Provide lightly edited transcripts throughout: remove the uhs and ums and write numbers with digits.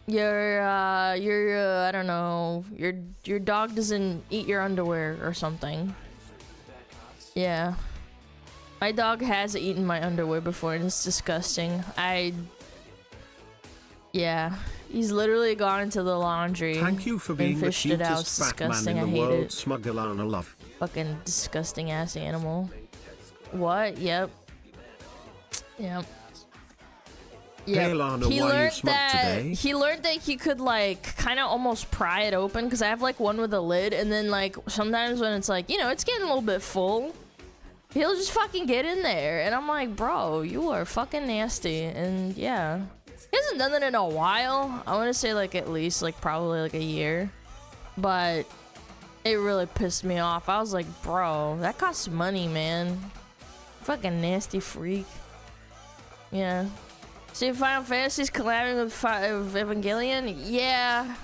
I don't know, your dog doesn't eat your underwear or something. Yeah. My dog has eaten my underwear before and it's disgusting. Yeah. He's literally gone into the laundry. Thank you for being the cutest fat man in the world, SmugAlana love. Fucking disgusting ass animal. What? Yep. Yep. Yeah, he learned that he could like kind of almost pry it open because I have like one with a lid, and then like sometimes when it's like, you know, it's getting a little bit full, he'll just fucking get in there, and I'm like, bro, you are fucking nasty. And yeah, he hasn't done that in a while. I want to say like at least like probably like a year, but it really pissed me off. I was like, bro, that costs money, man. Fucking nasty freak. Yeah. See, Final Fantasy's collabing with Evangelion? Yeah.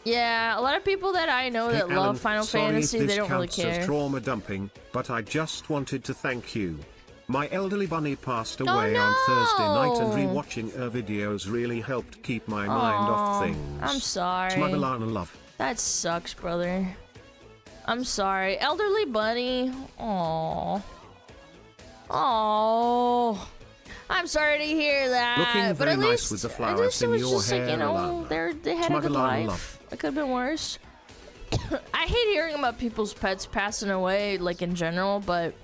Yeah, a lot of people that I know that love Final Fantasy, they don't really care. As trauma dumping, but I just wanted to thank you. My elderly bunny passed away on Thursday night, and rewatching her videos really helped keep my mind off things. I'm sorry. SmugAlana love. That sucks, brother. I'm sorry. Elderly bunny. Aww. Aww. I'm sorry to hear that. Looking but at nice least, with the flowers in your just hair, like, you know, they had a good life. It could have been worse. I hate hearing about people's pets passing away, like in general, but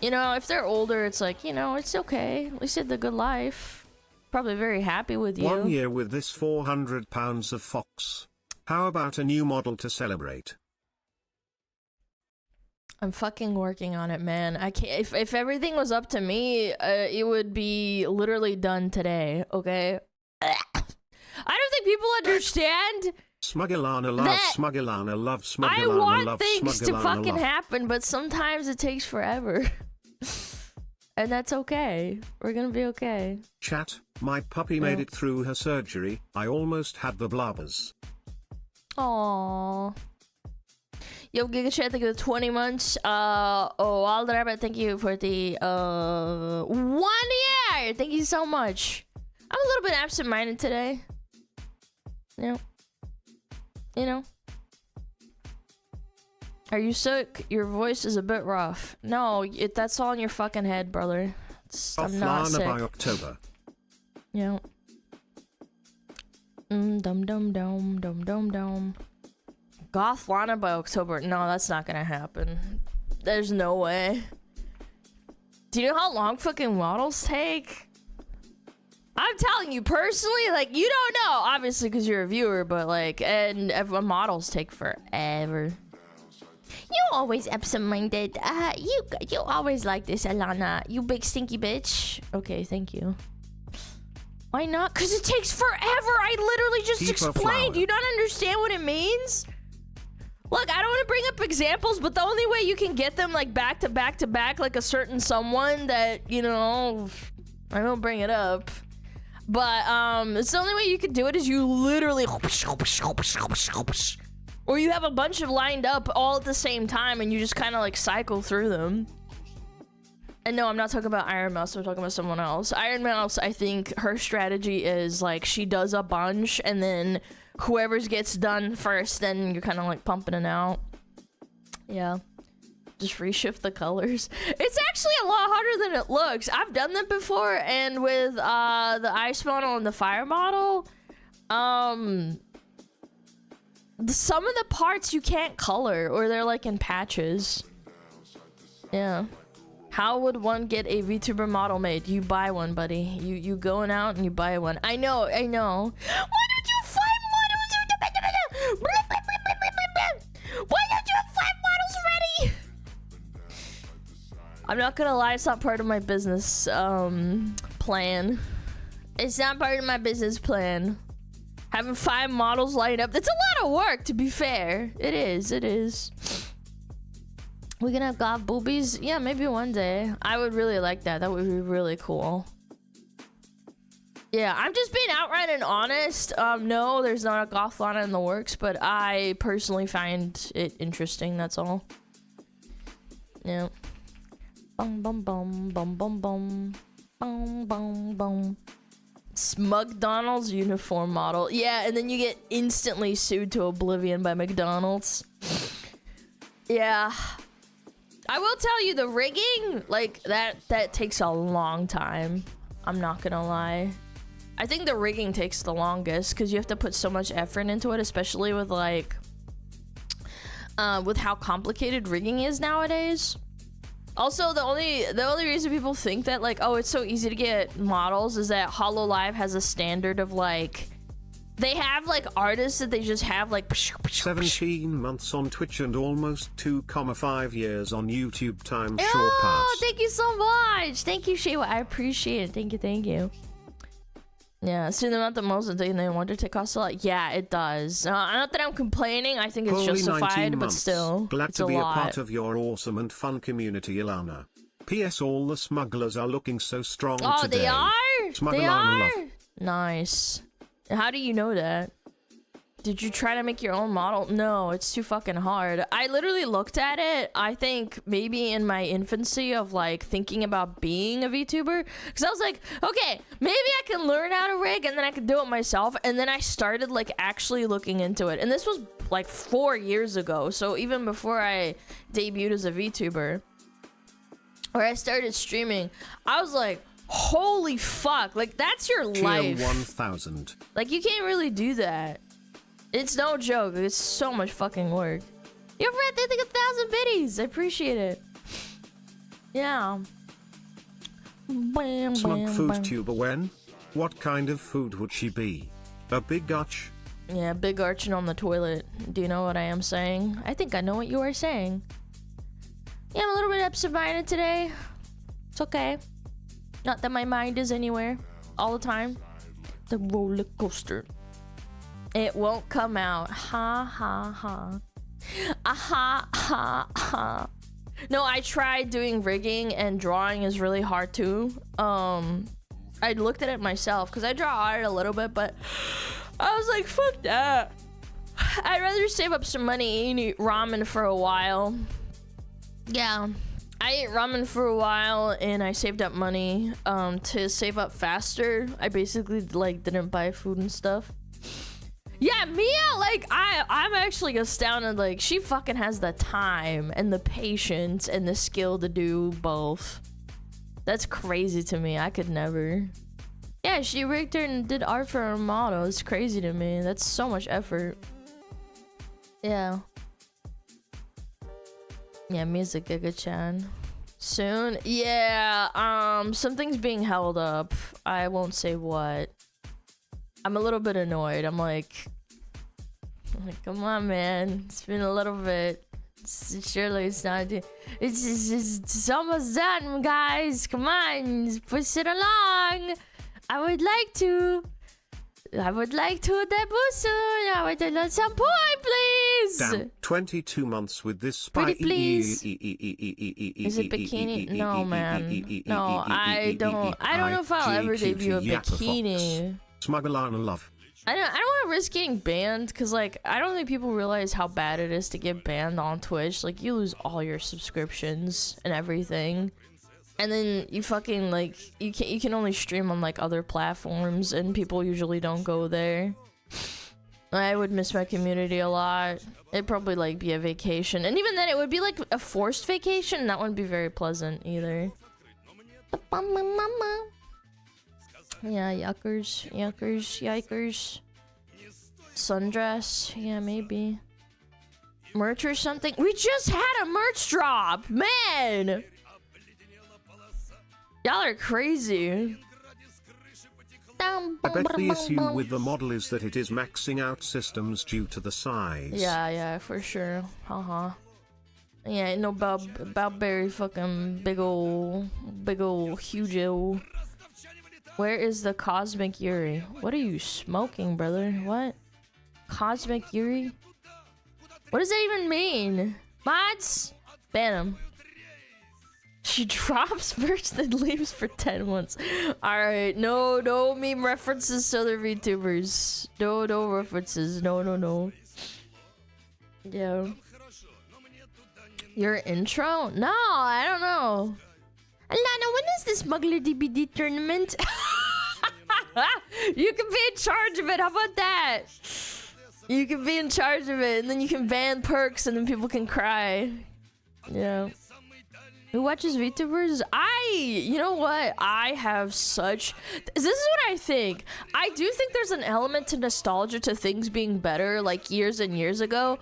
you know, if they're older, it's like, you know, it's okay. At least they had a good life. Probably very happy with you. 1 year with this 400 pounds of fox. How about a new model to celebrate? I'm fucking working on it, man. I can't. If everything was up to me, it would be literally done today. Okay. I don't think people understand. SmugAlana love, SmugAlana love, SmugAlana I love, want things to fucking happen, but sometimes it takes forever. And that's okay. We're gonna be okay. Chat, my puppy made it through her surgery. I almost had the blabbers. Aww. Yo, GigaChat, thank you for the 20 months. Aldrab, thank you for the 1 year. Thank you so much. I'm a little bit absent-minded today. You know. Are you sick? Your voice is a bit rough. No, that's all in your fucking head, brother. I'm not sick. By October. Yeah. Dum-dum-dum. Goth-Lana by October. No, that's not gonna happen. There's no way. Do you know how long fucking models take? I'm telling you personally, like, you don't know, obviously, because you're a viewer, but like, and models take forever. You always absent-minded. You always like this, Alana. You big stinky bitch. Okay, thank you. Why not? Because it takes forever. I literally just explained. Do you not understand what it means? Look, I don't want to bring up examples, but the only way you can get them like back to back to back, like a certain someone that, you know, I don't bring it up, but it's the only way you can do it is you literally, or you have a bunch of lined up all at the same time and you just kind of like cycle through them. And no, I'm not talking about Iron Mouse, I'm talking about someone else. Iron Mouse, I think her strategy is like she does a bunch and then whoever's gets done first, then you're kind of like pumping it out. Yeah. Just reshift the colors. It's actually a lot harder than it looks. I've done that before, and with the ice model and the fire model, some of the parts you can't color, or they're like in patches. Yeah. How would one get a VTuber model made? You buy one, buddy. You going out and you buy one. I know. Why don't you find models? Why don't you have 5 models ready? I'm not gonna lie, it's not part of my business plan. It's not part of my business plan. Having 5 models lined up, that's a lot of work, to be fair. It is. We gonna have goth boobies? Yeah, maybe one day. I would really like that. That would be really cool. Yeah, I'm just being outright and honest. No, there's not a Goth-Lana in the works, but I personally find it interesting, that's all. Yeah. Bum bum bum bum bum bum bum bum bum. SmugDonald's uniform model. Yeah, and then you get instantly sued to oblivion by McDonald's. Yeah. I will tell you, the rigging, like, that takes a long time. I'm not gonna lie. I think the rigging takes the longest because you have to put so much effort into it, especially with, like, with how complicated rigging is nowadays. Also, the only reason people think that, like, oh, it's so easy to get models is that HoloLive has a standard of, like, they have, like, artists that they just have, like... 17 months on Twitch and almost 2.5 years on YouTube. Time sure Oh, passed. thank you so much. Thank you, Shewa. I appreciate it. Thank you. Yeah, soon not the most of the thing they wanted to cost a lot. Yeah, it does. Not that I'm complaining. I think it's Holy justified, but months. still, Glad it's to be a a lot. part of your awesome and fun community, Ilana. P.S. All the smugglers are looking so strong Oh, today. they are? SmugAlana They are? love. Nice. How do you know that? Did you try to make your own model? No, it's too fucking hard. I literally looked at it, I think maybe in my infancy of, like, thinking about being a VTuber. Because I was like, okay, maybe I can learn how to rig and then I can do it myself. And then I started, like, actually looking into it. And this was, like, 4 years ago. So even before I debuted as a VTuber, or I started streaming, I was like, holy fuck, like, that's your life. Tier 1000. Like, you can't really do that. It's no joke. It's so much fucking work. You're right. They think 1,000 biddies. I appreciate it. Yeah. Bam, Smug bam, food bam. tuber when? What kind of food would she be? A big arch? Yeah, big arching on the toilet. Do you know what I am saying? I think I know what you are saying. Yeah, I'm a little bit absent-minded today. It's okay. Not that my mind is anywhere all the time. The roller coaster. It won't come out. Ha ha ha. Ha ha ha. No, I tried doing rigging and drawing is really hard too. I looked at it myself because I draw art a little bit, but I was like, fuck that. I'd rather save up some money and eat ramen for a while. Yeah. I ate ramen for a while and I saved up money to save up faster. I basically like didn't buy food and stuff. Yeah, Mia, like, I'm actually astounded. Like, she fucking has the time and the patience and the skill to do both. That's crazy to me. I could never. Yeah, she rigged her and did art for her model. It's crazy to me. That's so much effort. Yeah. Yeah, Mia's a Giga-chan. Soon? Yeah, something's being held up. I won't say what. I'm a little bit annoyed. I'm like, come on, man. It's been a little bit. Surely it's not. It's almost done, guys. Come on, just push it along. I would like to debut soon. I would like some point, please. Damn, 22 months with this spy. Pretty please. Is it bikini? No, man. No, I don't know if I'll ever debut a bikini. SmugAlana love. I don't want to risk getting banned because, like, I don't think people realize how bad it is to get banned on Twitch. Like, you lose all your subscriptions and everything, and then you fucking, like, you can only stream on, like, other platforms, and people usually don't go there. I would miss my community a lot. It'd probably, like, be a vacation, and even then it would be like a forced vacation, and that wouldn't be very pleasant either. Yeah, yikers. Sundress, yeah, maybe. Merch or something? We just had a merch drop, man! Y'all are crazy. I bet the issue with the model is that it is maxing out systems due to the size. Yeah, for sure. Yeah, ain't no Bowberry fucking big ol' huge ol'. Where is the Cosmic Yuri? What are you smoking, brother? What? Cosmic Yuri? What does that even mean? Mods? Ban him. She drops merch then leaves for 10 months. Alright, no meme references to other VTubers. No references. No. Yeah. Your intro? No, I don't know. Alana, when is the Smuggler DBD tournament? You can be in charge of it. How about that? You can be in charge of it, and then you can ban perks, and then people can cry. Yeah. Who watches VTubers? You know what? I have such... This is what I think. I do think there's an element to nostalgia to things being better, like years and years ago.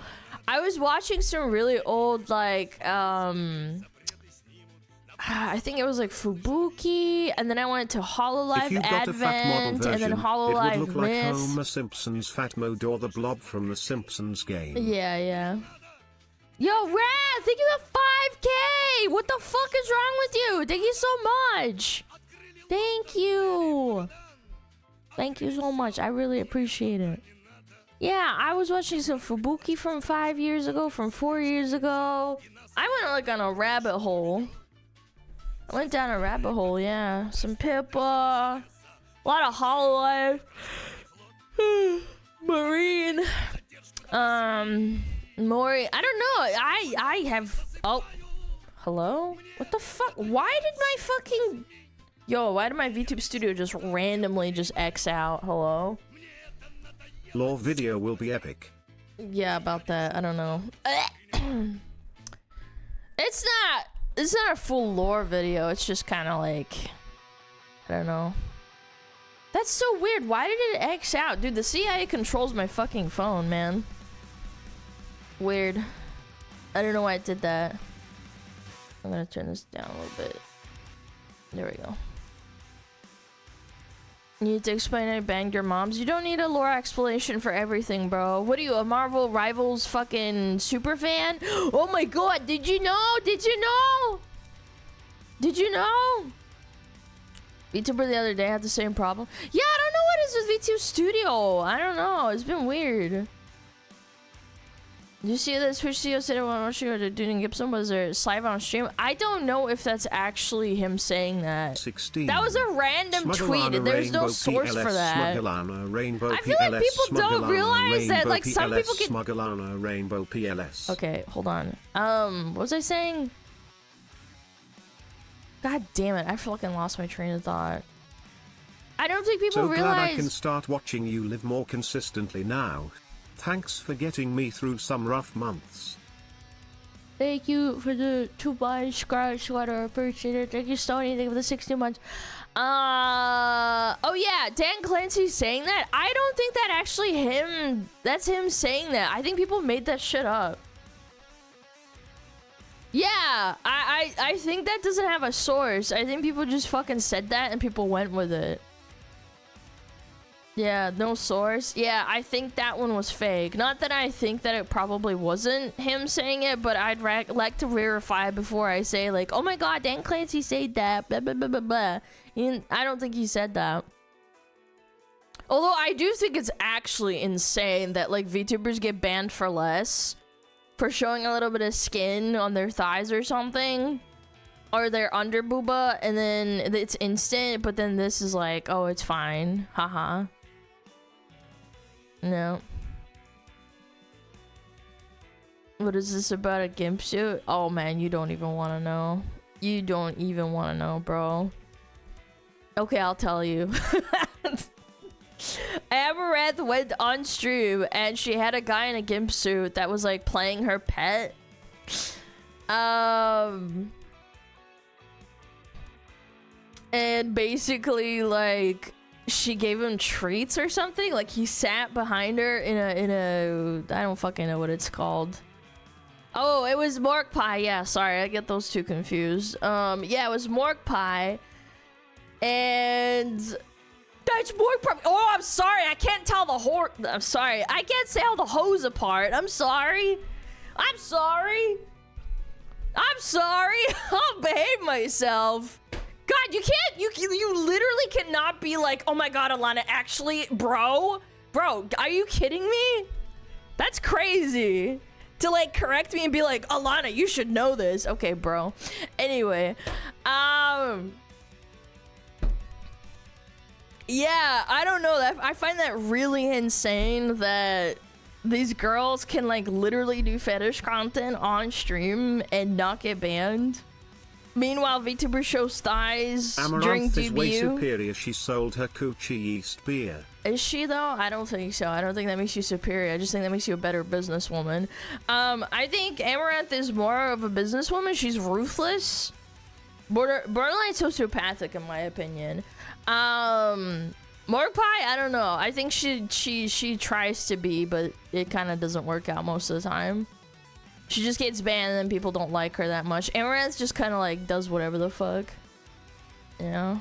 I was watching some really old, like, I think it was like Fubuki, and then I went to Hololive Advent, and then Hololive it would look Miss. Like Homer Simpson's fat mode or the Blob from the Simpsons game. Yeah, yeah. Yo, Rad, thank you for 5K! What the fuck is wrong with you? Thank you so much! Thank you! Thank you so much, I really appreciate it. Yeah, I was watching some Fubuki from 5 years ago, from 4 years ago. I went like on a rabbit hole. I went down a rabbit hole, yeah. Some Pippa, a lot of Hololive, Marine, Mori. I don't know. I have. Oh, hello. What the fuck? Why did my fucking why did my VTube studio just randomly just X out? Hello. Lore video will be epic. Yeah, about that. I don't know. It's not a full lore video. It's just kind of like, I don't know. That's so weird. Why did it X out? Dude, the CIA controls my fucking phone, man. Weird. I don't know why it did that. I'm gonna turn this down a little bit. There we go. You need to explain I banged your moms. You don't need a lore explanation for everything, bro. What are you, a Marvel Rivals fucking super fan? Oh my god, did you know? Did you know? Did you know? VTuber the other day had the same problem. Yeah, I don't know what is with VTube Studio. I don't know. It's been weird. Did you see that Twitch CEO said when watching Dunin Gibson? Was there live on stream? I don't know if that's actually him saying that. 16. That was a random tweet. There's no source PLS, for that. SmugAlana, Rainbow I feel like people don't realize that. Like some people can. SmugAlana, Rainbow PLS. Okay, hold on. What was I saying? God damn it! I fucking lost my train of thought. I don't think people realize. So glad I can start watching you live more consistently now. Thanks for getting me through some rough months. Thank you for the 2-buy scratch sweater. Appreciate it. Thank you, Stony. Thank you for the 60 months. Oh yeah, Dan Clancy's saying that. I don't think that actually him. That's him saying that. I think people made that shit up. Yeah, I think that doesn't have a source. I think people just fucking said that and people went with it. Yeah, no source. Yeah, I think that one was fake. Not that I think that it probably wasn't him saying it, but I'd like to verify before I say like, oh my god, Dan Clancy said that, blah, blah, blah, blah, blah. I don't think he said that. Although I do think it's actually insane that like VTubers get banned for less. For showing a little bit of skin on their thighs or something. Or their under booba, and then it's instant, but then this is like, oh, it's fine. Haha. No. What is this about a gimp suit? Oh man, you don't even want to know. You don't even want to know, bro. Okay, I'll tell you. Amaranth went on stream and she had a guy in a gimp suit that was like playing her pet. And basically like she gave him treats or something. Like he sat behind her in a I don't fucking know what it's called. Oh, it was Mork Pie. Yeah, sorry, I get those two confused. Yeah, it was Mork Pie. And that's Mork Pie. Oh, I'm sorry, I can't tell the I'm sorry, I can't tell the hose apart. I'm sorry. I'm sorry. I'm sorry. I'll behave myself. God, you can't, you literally cannot be like, oh my god, Alana, actually, bro, are you kidding me? That's crazy. To like correct me and be like, Alana, you should know this. Okay, bro. Anyway, yeah, I don't know, that I find that really insane that these girls can like literally do fetish content on stream and not get banned. Meanwhile, VTuber shows thighs during Amaranth debut. is way superior. She sold her coochie yeast beer. Is she though? I don't think so. I don't think that makes you superior. I just think that makes you a better businesswoman. I think Amaranth is more of a businesswoman. She's ruthless. Borderline sociopathic in my opinion. Morpie, I don't know. I think she tries to be, but it kind of doesn't work out most of the time. She just gets banned and then people don't like her that much. Amaranth just kind of like does whatever the fuck. Yeah.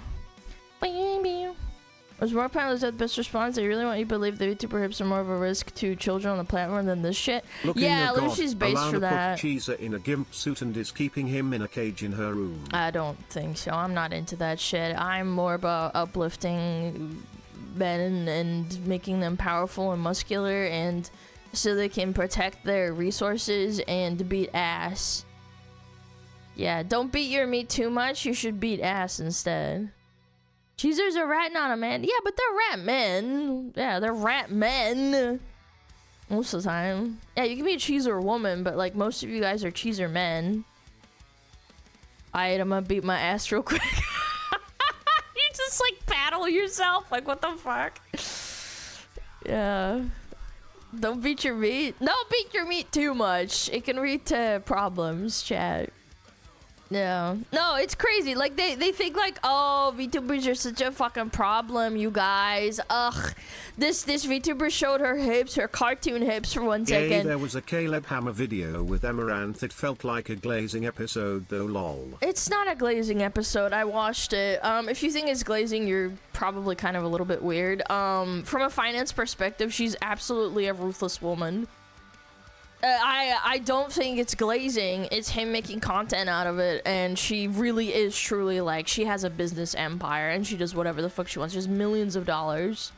Was Morpie was that best response? I really want you to believe the VTuber hips are more of a risk to children on the platform than this shit. Yeah, Lucy's based for that. Put Cheezer in a gimp suit and is keeping him in a cage in her room. I don't think so. I'm not into that shit. I'm more about uplifting men and making them powerful and muscular and so they can protect their resources and beat ass. Yeah, don't beat your meat too much. You should beat ass instead. Cheezers are ratting on them, man. Yeah, but they're rat men. Yeah, they're rat men. Most of the time. Yeah, you can be a cheeser woman, but like most of you guys are cheeser men. Alright, I'm gonna beat my ass real quick. You just like paddle yourself. Like, what the fuck? Yeah. Don't beat your meat. Don't beat your meat too much. It can lead to problems, chat. Yeah. No, it's crazy. Like, they think like, oh, VTubers are such a fucking problem, you guys. Ugh. This VTuber showed her hips, her cartoon hips for 1 second. There was a Caleb Hammer video with Amaranth. It felt like a glazing episode though, lol. It's not a glazing episode. I watched it. If you think it's glazing, you're probably kind of a little bit weird. From a finance perspective, she's absolutely a ruthless woman. I don't think it's glazing. It's him making content out of it, and she really is truly like, she has a business empire and she does whatever the fuck she wants. Just millions of dollars.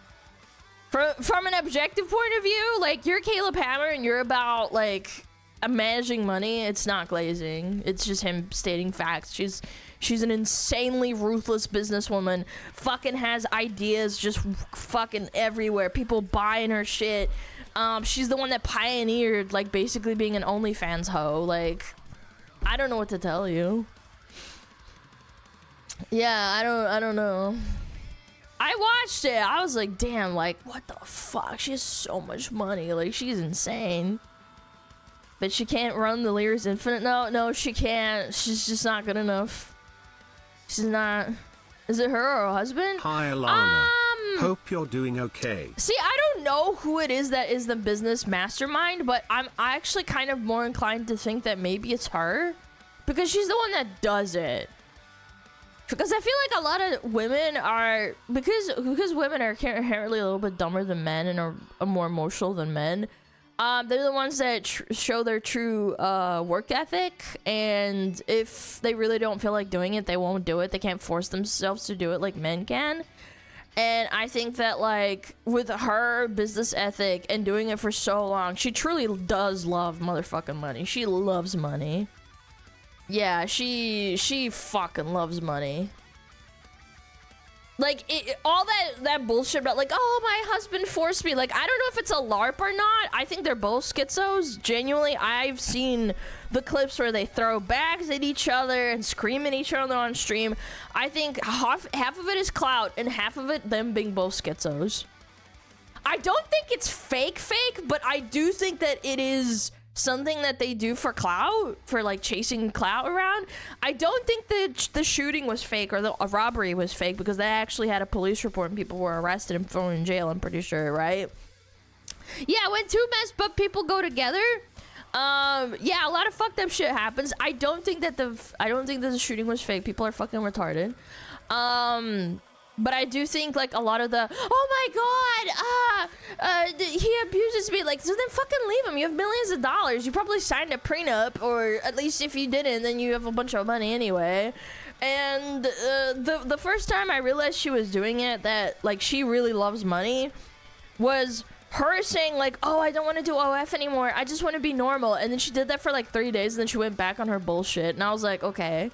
From an objective point of view, like, you're Caleb Hammer and you're about like managing money. It's not glazing. It's just him stating facts. She's an insanely ruthless businesswoman. Fucking has ideas just fucking everywhere. People buying her shit. She's the one that pioneered, like, basically being an OnlyFans hoe. Like, I don't know what to tell you. Yeah, I don't know. I watched it. I was like, damn, like, what the fuck? She has so much money. Like, she's insane. But she can't run the Lyris Infinite. No, she can't. She's just not good enough. She's not. Is it her or her husband? Hi, Alana. Hope you're doing okay. See, I don't know who it is that is the business mastermind, but I'm actually kind of more inclined to think that maybe it's her, because she's the one that does it. Because I feel like a lot of women are, because women are inherently a little bit dumber than men and are more emotional than men. They're the ones that show their true work ethic, and if they really don't feel like doing it, they won't do it. They can't force themselves to do it like men can. And I think that, like, with her business ethic and doing it for so long, she truly does love motherfucking money. She loves money. Yeah, she fucking loves money. Like, all that bullshit about, like, oh, my husband forced me. Like, I don't know if it's a LARP or not. I think they're both schizos. Genuinely, I've seen the clips where they throw bags at each other and scream at each other on stream. I think half of it is clout and half of it them being both schizos. I don't think it's fake, but I do think that it is something that they do for clout, for like chasing clout around. I don't think that the shooting was fake or the robbery was fake, because they actually had a police report and people were arrested and thrown in jail, I'm pretty sure, right? Yeah, when two messed up people go together, yeah, a lot of fucked up shit happens. I don't think that the shooting was fake. People are fucking retarded. But I do think, like, a lot of the, oh my god, he abuses me, like, so then fucking leave him. You have millions of dollars. You probably signed a prenup, or at least if you didn't, then you have a bunch of money anyway. And the first time I realized she was doing it, that, like, she really loves money, was her saying, like, oh, I don't want to do OF anymore. I just want to be normal. And then she did that for, like, 3 days, and then she went back on her bullshit. And I was like, okay.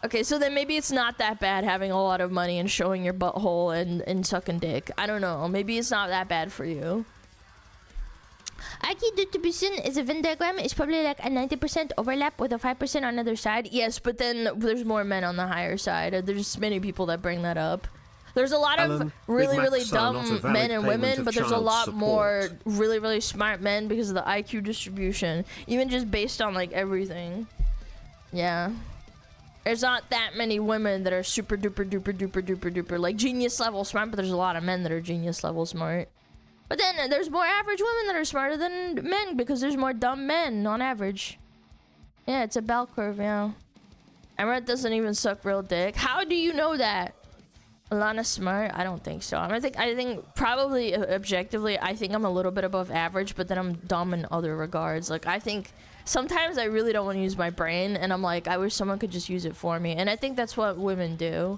Okay, so then maybe it's not that bad having a lot of money and showing your butthole and sucking dick. I don't know. Maybe it's not that bad for you. I IQ distribution is a Venn diagram. It's probably like a 90% overlap with a 5% on the other side. Yes, but then there's more men on the higher side. There's many people that bring that up. There's a lot of really dumb men and women, but there's a lot more really smart men because of the IQ distribution. Even just based on like everything. Yeah. There's not that many women that are super duper like genius level smart, but there's a lot of men that are genius level smart. But then there's more average women that are smarter than men because there's more dumb men on average. Yeah, it's a bell curve, yeah. Emma doesn't even suck real dick. How do you know that? Alana smart? I don't think so. I think probably objectively, I think I'm a little bit above average, but then I'm dumb in other regards. Like, I think sometimes I really don't want to use my brain, and I'm like, I wish someone could just use it for me. And I think that's what women do.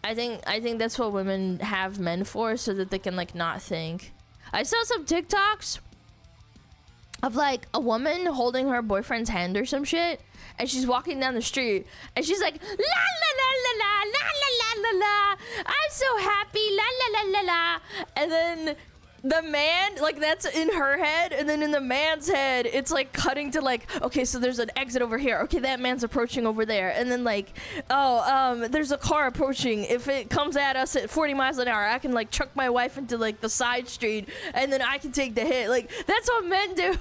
I think that's what women have men for, so that they can like not think. I saw some TikToks of like a woman holding her boyfriend's hand or some shit, and she's walking down the street, and she's like, la la la la la la la la la, I'm so happy, la la la la la, and then the man, like that's in her head, and then in the man's head, it's like cutting to like, okay, so there's an exit over here, okay, that man's approaching over there, and then like, there's a car approaching, if it comes at us at 40 miles an hour, I can like chuck my wife into like the side street, and then I can take the hit. Like, that's what men do.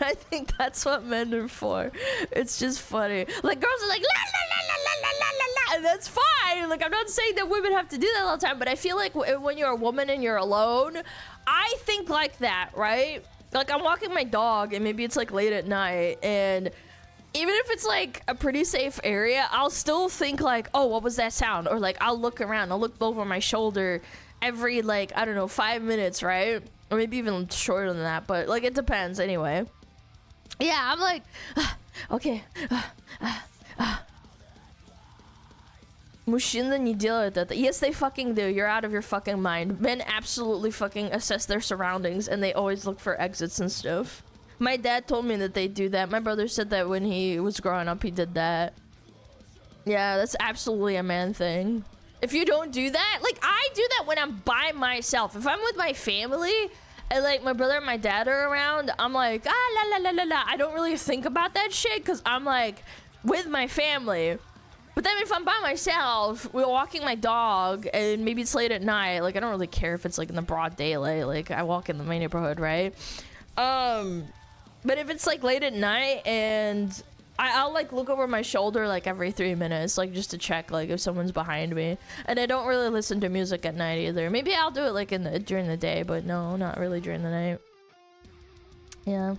I think that's what men are for. It's just funny. Like, girls are like, la la la la la la la la, and that's fine. Like, I'm not saying that women have to do that all the time, but I feel like when you're a woman and you're alone, I think like that, right? Like, I'm walking my dog, and maybe it's like late at night, and even if it's like a pretty safe area, I'll still think like, oh, what was that sound? Or like, I'll look around, I'll look over my shoulder every like, I don't know, 5 minutes, right? Or maybe even shorter than that, but like it depends anyway. Yeah, I'm like, okay. Мужчины не делают это. Yes, they fucking do. You're out of your fucking mind. Men absolutely fucking assess their surroundings, and they always look for exits and stuff. My dad told me that they do that. My brother said that when he was growing up, he did that. Yeah, that's absolutely a man thing. If you don't do that, like I do that when I'm by myself. If I'm with my family and like my brother and my dad are around, I'm like, la la la la la. I don't really think about that shit because I'm like with my family. But then if I'm by myself, we're walking my dog and maybe it's late at night, like I don't really care if it's like in the broad daylight, like I walk in my neighborhood, right? But if it's like late at night and I'll like look over my shoulder like every 3 minutes, like just to check like if someone's behind me. And I don't really listen to music at night either. Maybe I'll do it like during the day, but no, not really during the night. Yeah.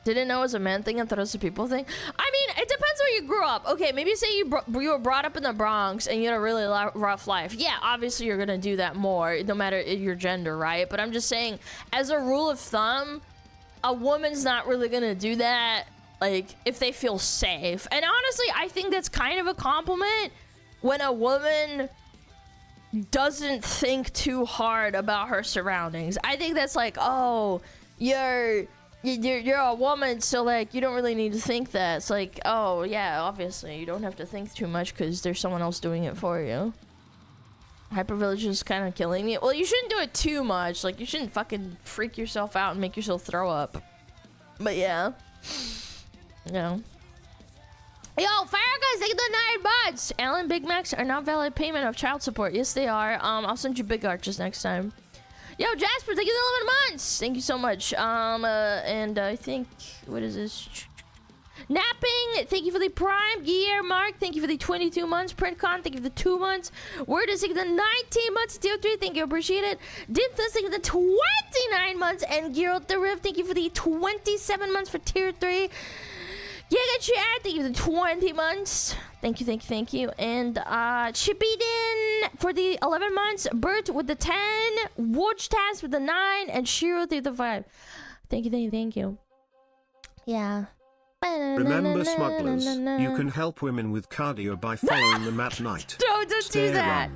Didn't know it was a man thing. I thought it was a people thing. I mean, it depends where you grew up. Okay, maybe say you were brought up in the Bronx and you had a really rough life. Yeah, obviously you're gonna do that more, no matter your gender, right? But I'm just saying, as a rule of thumb, a woman's not really gonna do that, like, if they feel safe. And honestly, I think that's kind of a compliment when a woman doesn't think too hard about her surroundings. I think that's like, oh, you're a woman, so like you don't really need to think that. It's like, oh yeah, obviously you don't have to think too much because there's someone else doing it for you. Hypervillage is kind of killing me. Well, you shouldn't do it too much. Like, you shouldn't fucking freak yourself out and make yourself throw up. But yeah. No. Yo, Fire Guys, thank you for the 9 months. Alan, Big Macs are not valid payment of child support. Yes, they are. I'll send you big arches next time. Yo, Jasper, thank you for the 11 months. Thank you so much. And I think, what is this? Napping, thank you for the Prime. Gear, Mark, thank you for the 22 months. Printcon, thank you for the 2 months. Word is thank you for the 19 months. Tier 3, thank you, appreciate it. Dimpless, thank you for the 29 months. And Gerald the Riv, thank you for the 27 months for Tier 3. Giga Chat, thank you for the 20 months. Thank you, thank you, thank you. And Chipiden for the 11 months. Bert with the 10. Watch Task with the 9. And Shiro through the 5. Thank you, thank you, thank you. Yeah. Remember, smugglers, you can help women with cardio by following them at night. Don't do that.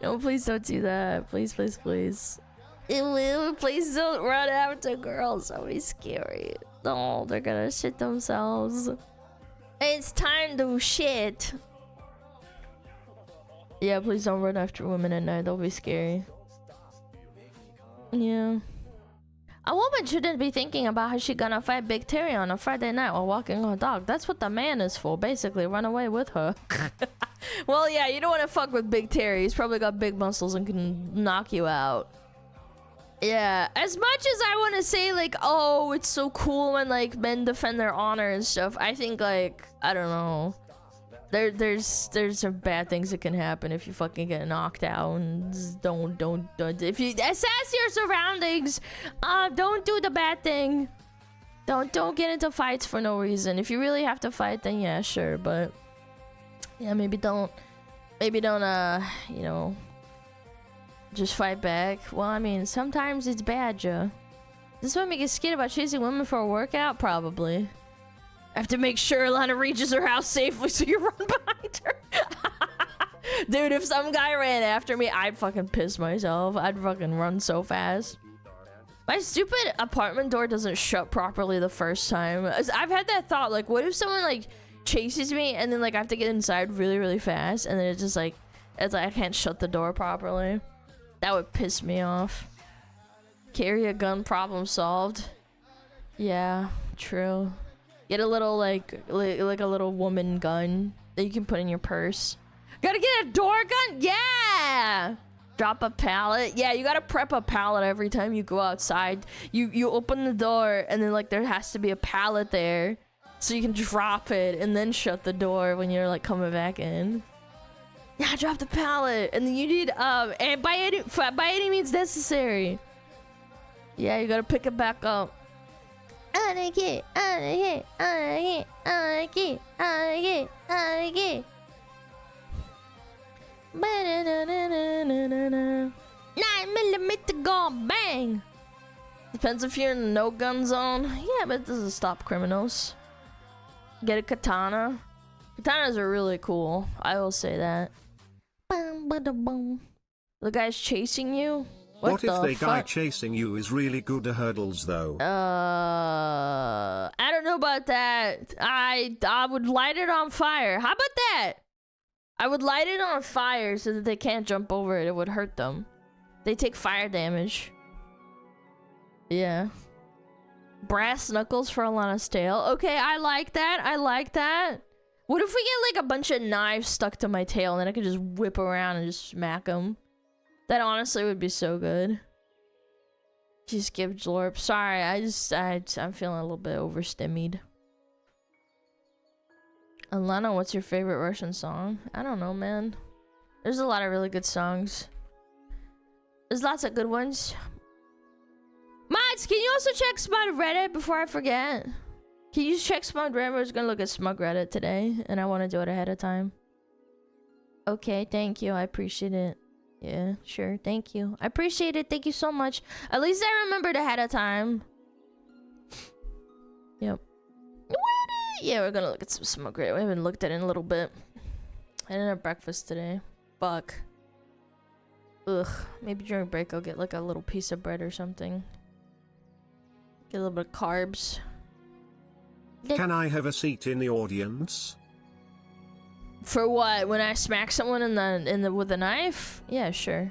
No, please don't do that. Please, please, please. Please don't run after girls. That would be scary. No, they're gonna shit themselves. It's time to shit. Yeah, please don't run after women at night. That'll be scary. Yeah. A woman shouldn't be thinking about how she gonna fight Big Terry on a Friday night while walking her dog. That's what the man is for, basically. Run away with her. Well, yeah, you don't want to fuck with Big Terry. He's probably got big muscles and can knock you out. Yeah, as much as I want to say, like, oh, it's so cool when, like, men defend their honor and stuff, I think, like, I don't know. There's some bad things that can happen if you fucking get knocked out. And don't. If you assess your surroundings, don't do the bad thing. Don't get into fights for no reason. If you really have to fight, then yeah, sure. But yeah, maybe don't, you know, just fight back. Well, I mean, sometimes it's bad, Joe. This would make you scared about chasing women for a workout? Probably. I have to make sure Alana reaches her house safely so you run behind her. Dude, if some guy ran after me, I'd fucking piss myself. I'd fucking run so fast. My stupid apartment door doesn't shut properly the first time. I've had that thought, like, what if someone, like, chases me and then, like, I have to get inside really, really fast and then it's just, like, I can't shut the door properly. That would piss me off. Carry a gun, problem solved. Yeah, true. Get a little, like a little woman gun that you can put in your purse. Gotta get a door gun? Yeah! Drop a pallet. Yeah, you gotta prep a pallet every time you go outside. You open the door and then, like, there has to be a pallet there so you can drop it and then shut the door when you're, like, coming back in. Yeah, drop the pallet. And then you need, and by any means necessary. Yeah, you gotta pick it back up. Now, $9mm gun, bang. Depends if you're in the no gun zone. Yeah, but it doesn't stop criminals. Get a katana. Katanas are really cool. I will say that. The guy's chasing you? What if the guy chasing you is really good at hurdles, though? I don't know about that. I would light it on fire. How about that? I would light it on fire so that they can't jump over it. It would hurt them. They take fire damage. Yeah. Brass knuckles for Alana's tail. Okay, I like that. I like that. What if we get, like, a bunch of knives stuck to my tail and then I could just whip around and just smack them? That honestly would be so good. Just give Jlorp. Sorry, I'm feeling a little bit overstimmied. Alana, what's your favorite Russian song? I don't know, man. There's a lot of really good songs. There's lots of good ones. Mods, can you also check Smug Reddit before I forget? Can you check Smug Reddit? I was gonna look at Smug Reddit today, and I want to do it ahead of time. Okay, thank you. I appreciate it. Yeah, sure. Thank you. I appreciate it. Thank you so much. At least I remembered ahead of time. Yep. Yeah, we're gonna look at some Smug Reddit. We haven't looked at it in a little bit. I didn't have breakfast today. Fuck. Ugh. Maybe during break I'll get, like, a little piece of bread or something. Get a little bit of carbs. Can I have a seat in the audience? For what? When I smack someone in the with a knife? Yeah, sure.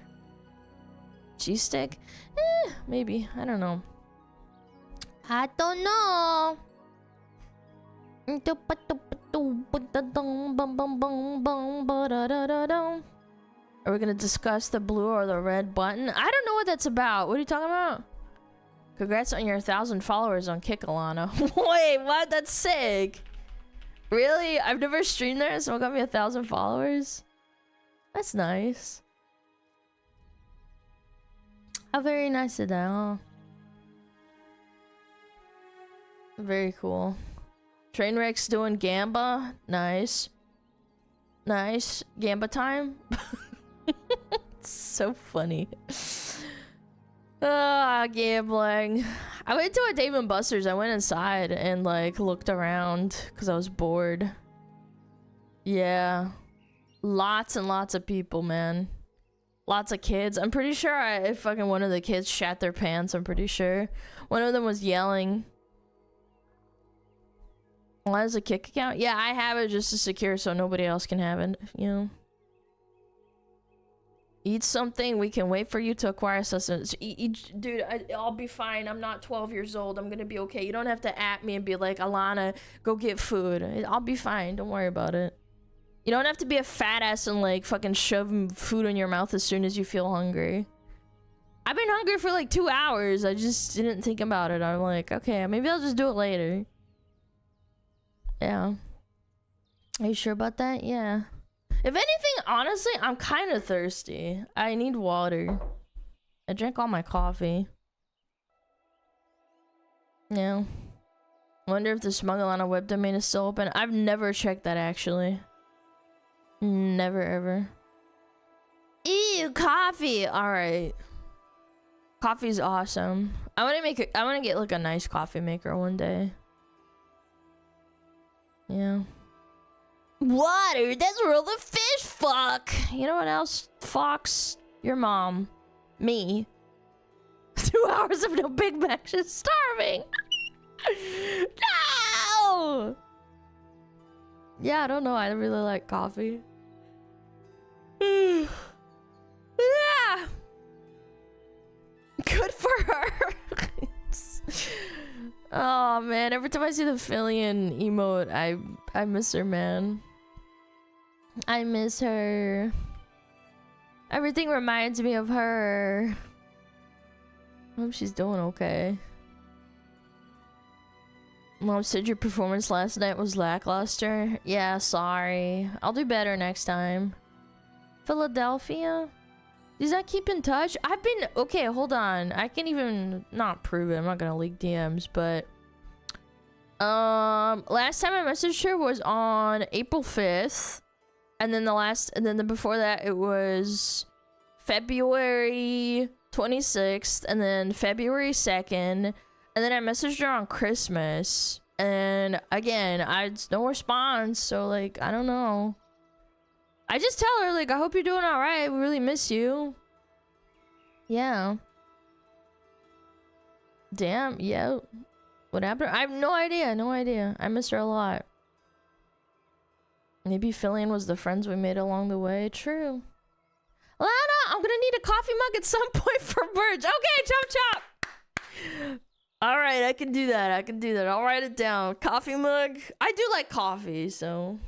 Cheese stick? Maybe. I don't know. I don't know. Are we gonna discuss the blue or the red button? I don't know what that's about. What are you talking about? Congrats on your 1,000 followers on SmugAlana. Wait, what? That's sick. Really? I've never streamed there. Someone got me 1,000 followers. That's nice. How very nice of that, huh? Very cool. Trainwreck's doing Gamba. Nice. Nice. Gamba time. It's so funny. Ah, gambling. I went to a Dave & Buster's. I went inside and, like, looked around because I was bored. Yeah. Lots and lots of people, man. Lots of kids. I'm pretty sure fucking one of the kids shat their pants. I'm pretty sure. One of them was yelling. Why is a kick account? Yeah, I have it just to secure so nobody else can have it, you know. Eat something. We can wait for you to acquire sustenance. Dude, I'll be fine. I'm not 12 years old. I'm gonna be okay. You don't have to at me and be like, Alana, go get food. I'll be fine. Don't worry about it. You don't have to be a fat ass and like fucking shove food in your mouth as soon as you feel hungry. I've been hungry for like 2 hours. I just didn't think about it. I'm like, okay, maybe I'll just do it later. Yeah. Are you sure about that? Yeah. If anything, honestly, I'm kind of thirsty. I need water. I drank all my coffee. Yeah. Wonder if the SmugAlana web domain is still open. I've never checked that, actually. Never, ever. Ew, coffee! Alright. Coffee's awesome. I want to get, like, a nice coffee maker one day. Yeah. Water, that's where all the fish fuck. You know what else? Fox, your mom, me. 2 hours of no Big Mac, just starving. No! Yeah, I don't know. I really like coffee. Yeah. Good for her. Oh man, every time I see the Fillion emote, I miss her, man. I miss her. Everything reminds me of her. I hope she's doing okay. Mom said your performance last night was lackluster. Yeah, sorry. I'll do better next time. Philadelphia? Does that keep in touch? I've been... Okay, hold on. I can even not prove it. I'm not gonna leak DMs, but... Last time I messaged her was on April 5th. And then before that, it was February 26th. And then February 2nd. And then I messaged her on Christmas. And again, it's no response. So, like, I don't know. I just tell her, like, I hope you're doing alright. We really miss you. Yeah. Damn, yeah. What happened? I have no idea, no idea. I miss her a lot. Maybe Fillion was the friends we made along the way. True. Lana, I'm gonna need a coffee mug at some point for Burge. Okay, chop chop! Alright, I can do that. I can do that. I'll write it down. Coffee mug. I do like coffee, so...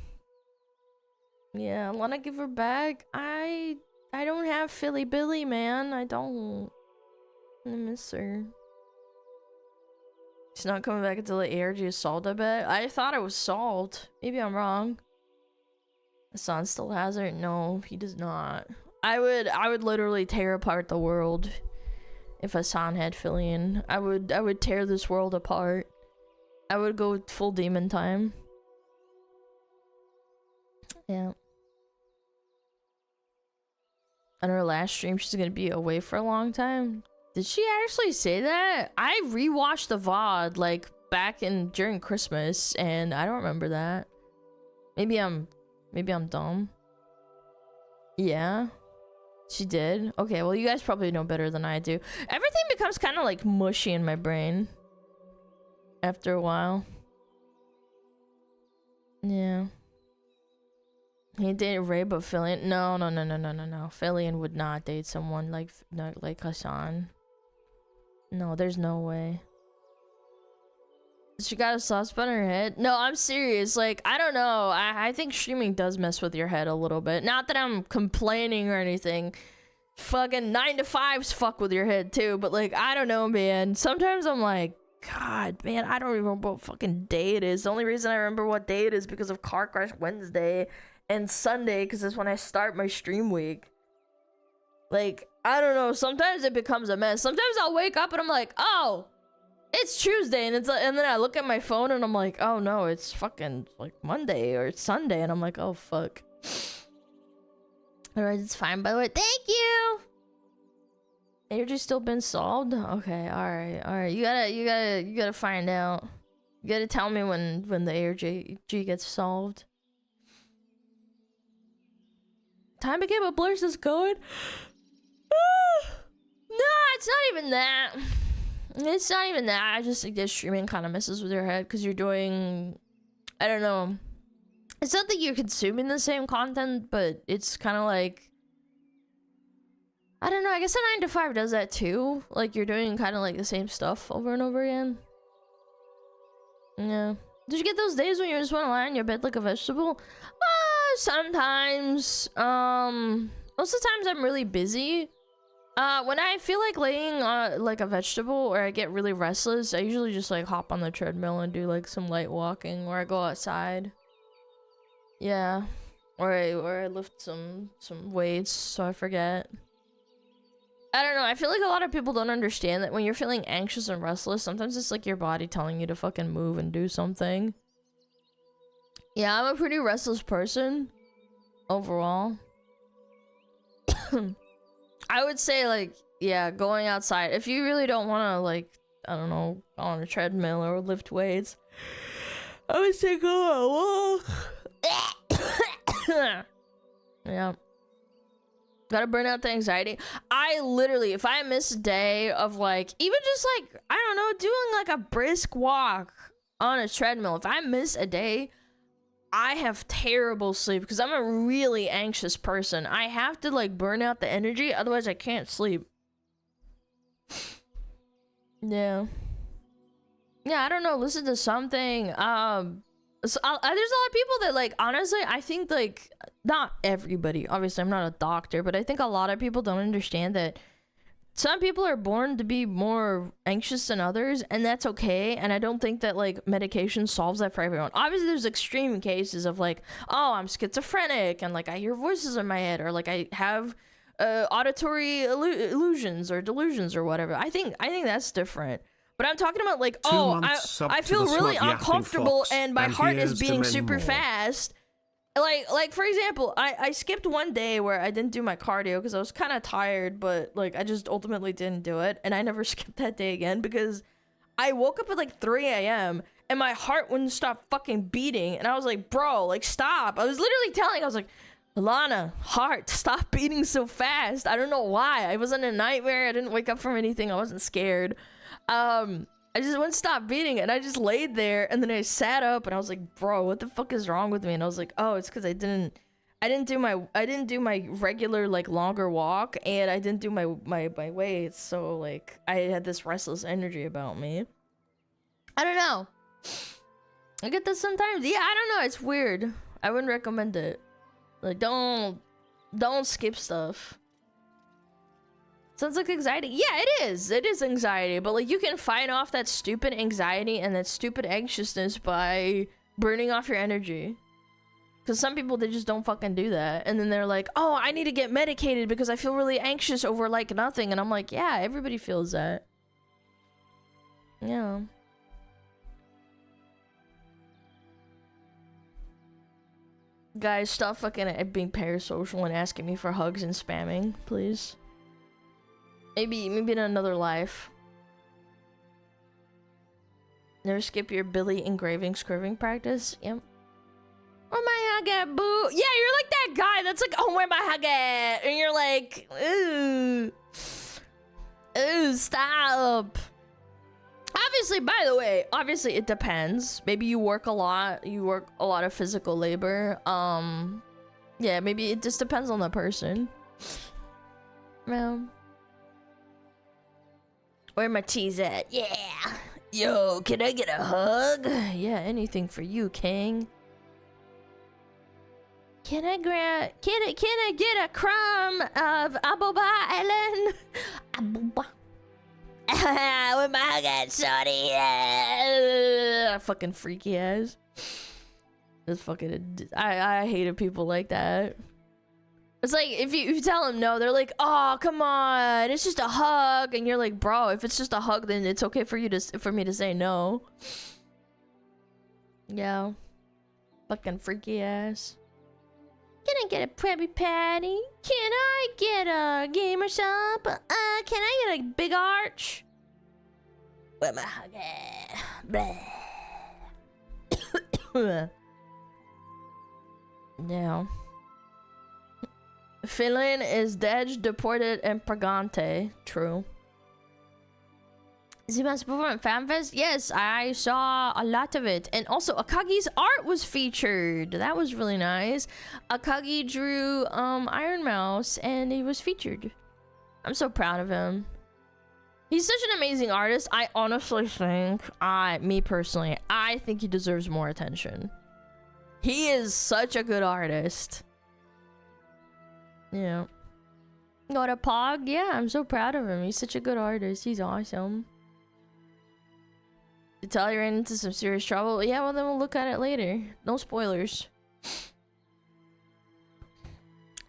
Yeah, Lana, give her back. I don't have Philly Billy, man. I don't. I miss her. She's not coming back until the ARG is solved, I bet. I thought it was solved. Maybe I'm wrong. Hassan still has her? No, he does not. I would literally tear apart the world if Hassan had Fillion. I would tear this world apart. I would go full demon time. Yeah. On her last stream, she's gonna be away for a long time. Did she actually say that? I rewatched the VOD like back during Christmas, and I don't remember that. Maybe I'm dumb. Yeah, she did. Okay, well, you guys probably know better than I do. Everything becomes kind of like mushy in my brain after a while. Yeah. He dated Ray, but Fillion. No. Fillion would not date someone like Hassan. No, there's no way. She got a soft spot in her head. No, I'm serious. Like, I don't know. I think streaming does mess with your head a little bit. Not that I'm complaining or anything. Fucking 9 to 5s fuck with your head too. But like, I don't know, man. Sometimes I'm like, God, man, I don't even remember what fucking day it is. The only reason I remember what day it is because of Car Crash Wednesday. And Sunday, because that's when I start my stream week. Like, I don't know. Sometimes it becomes a mess. Sometimes I'll wake up and I'm like, oh, it's Tuesday. And then I look at my phone and I'm like, oh no, it's fucking like Monday or it's Sunday. And I'm like, oh fuck. Alright, it's fine. By the way, thank you. ARG still been solved? Okay, alright. You gotta find out. You gotta tell me when the ARG gets solved. Time to get what Blur's is going. No, it's not even that. It's not even that. I just think this streaming kind of messes with your head because you're doing, I don't know. It's not that you're consuming the same content, but it's kind of like I don't know, I guess a 9 to 5 does that too. Like, you're doing kind of like the same stuff over and over again. Yeah. Did you get those days when you just want to lie on your bed like a vegetable? Sometimes. Most of the times I'm really busy. When I feel like laying on like a vegetable or I get really restless, I usually just like hop on the treadmill and do like some light walking, or I go outside. Yeah. Or I lift some weights so I forget. I don't know, I feel like a lot of people don't understand that when you're feeling anxious and restless, sometimes it's like your body telling you to fucking move and do something. Yeah, I'm a pretty restless person overall. I would say, like, yeah, going outside. If you really don't want to, like, I don't know, go on a treadmill or lift weights, I would say go on a walk. Yeah. Gotta burn out the anxiety. I literally, if I miss a day of, like, even just, like, I don't know, doing, like, a brisk walk on a treadmill, if I miss a day, I have terrible sleep because I'm a really anxious person. I have to like burn out the energy, otherwise I can't sleep. Yeah. Yeah, I don't know, listen to something. There's a lot of people that like, honestly, I think like, not everybody, obviously I'm not a doctor, but I think a lot of people don't understand that some people are born to be more anxious than others, and that's okay. And I don't think that like medication solves that for everyone. Obviously there's extreme cases of like, oh, I'm schizophrenic and like I hear voices in my head, or like I have auditory illusions or delusions or whatever. I think that's different. But I'm talking about like, oh, I feel really uncomfortable and my heart is beating super fast. Like for example, I skipped one day where I didn't do my cardio because I was kind of tired, but like I just ultimately didn't do it, and I never skipped that day again because I woke up at like 3 a.m. and my heart wouldn't stop fucking beating, and I was like, bro, like stop. I was literally I was like, Alana, heart, stop beating so fast. I don't know why. I wasn't in a nightmare. I didn't wake up from anything. I wasn't scared. I just wouldn't stop beating, and I just laid there, and then I sat up, and I was like, bro, what the fuck is wrong with me? And I was like, oh, it's because I didn't do my regular like longer walk, and I didn't do my weights, so like I had this restless energy about me. I don't know. I get this sometimes. Yeah, I don't know. It's weird. I wouldn't recommend it. Like, don't skip stuff. Sounds like anxiety. Yeah, it is. It is anxiety. But, like, you can fight off that stupid anxiety and that stupid anxiousness by burning off your energy. Because some people, they just don't fucking do that. And then they're like, oh, I need to get medicated because I feel really anxious over, like, nothing. And I'm like, yeah, everybody feels that. Yeah. Guys, stop fucking being parasocial and asking me for hugs and spamming, please. Maybe in another life. Never skip your Billy engraving scriving practice. Yep. Where my hug at, boo? Yeah, you're like that guy that's like, oh, where my hug at? And you're like, ooh. Ooh, stop. Obviously, by the way, obviously it depends. Maybe you work a lot. You work a lot of physical labor. Yeah, maybe it just depends on the person. Well. Where my tea's at? Yeah. Yo, can I get a hug? Yeah, anything for you, King. Can I get a crumb of Aboba Island? Aboba. With my hug at shorty. Fucking freaky ass. That's fucking. I hated people like that. It's like, if you tell them no, they're like, oh, come on, it's just a hug. And you're like, bro, if it's just a hug, then it's okay for me to say no. Yeah. Fucking freaky ass. Can I get a Krabby Patty? Can I get a gamer shop? Can I get a big arch? Where my hug at? Yeah. Finland is dead, deported, and purgante. True. Is he best perform at FanFest? Yes, I saw a lot of it. And also, Akagi's art was featured. That was really nice. Akagi drew Iron Mouse, and he was featured. I'm so proud of him. He's such an amazing artist. I honestly think, me personally, I think he deserves more attention. He is such a good artist. Yeah. Got a Pog? Yeah, I'm so proud of him. He's such a good artist. He's awesome. You tell you ran into some serious trouble? Yeah, well then we'll look at it later. No spoilers.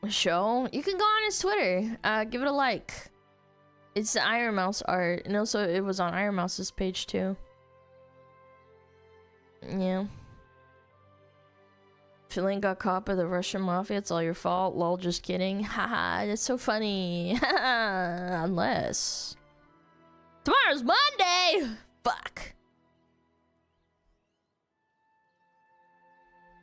Show? You can go on his Twitter. Give it a like. It's the Iron Mouse art. And also it was on Iron Mouse's page too. Yeah. Feeling got caught by the Russian mafia, it's all your fault. Lol, just kidding. Haha, that's so funny. Unless tomorrow's Monday. Fuck.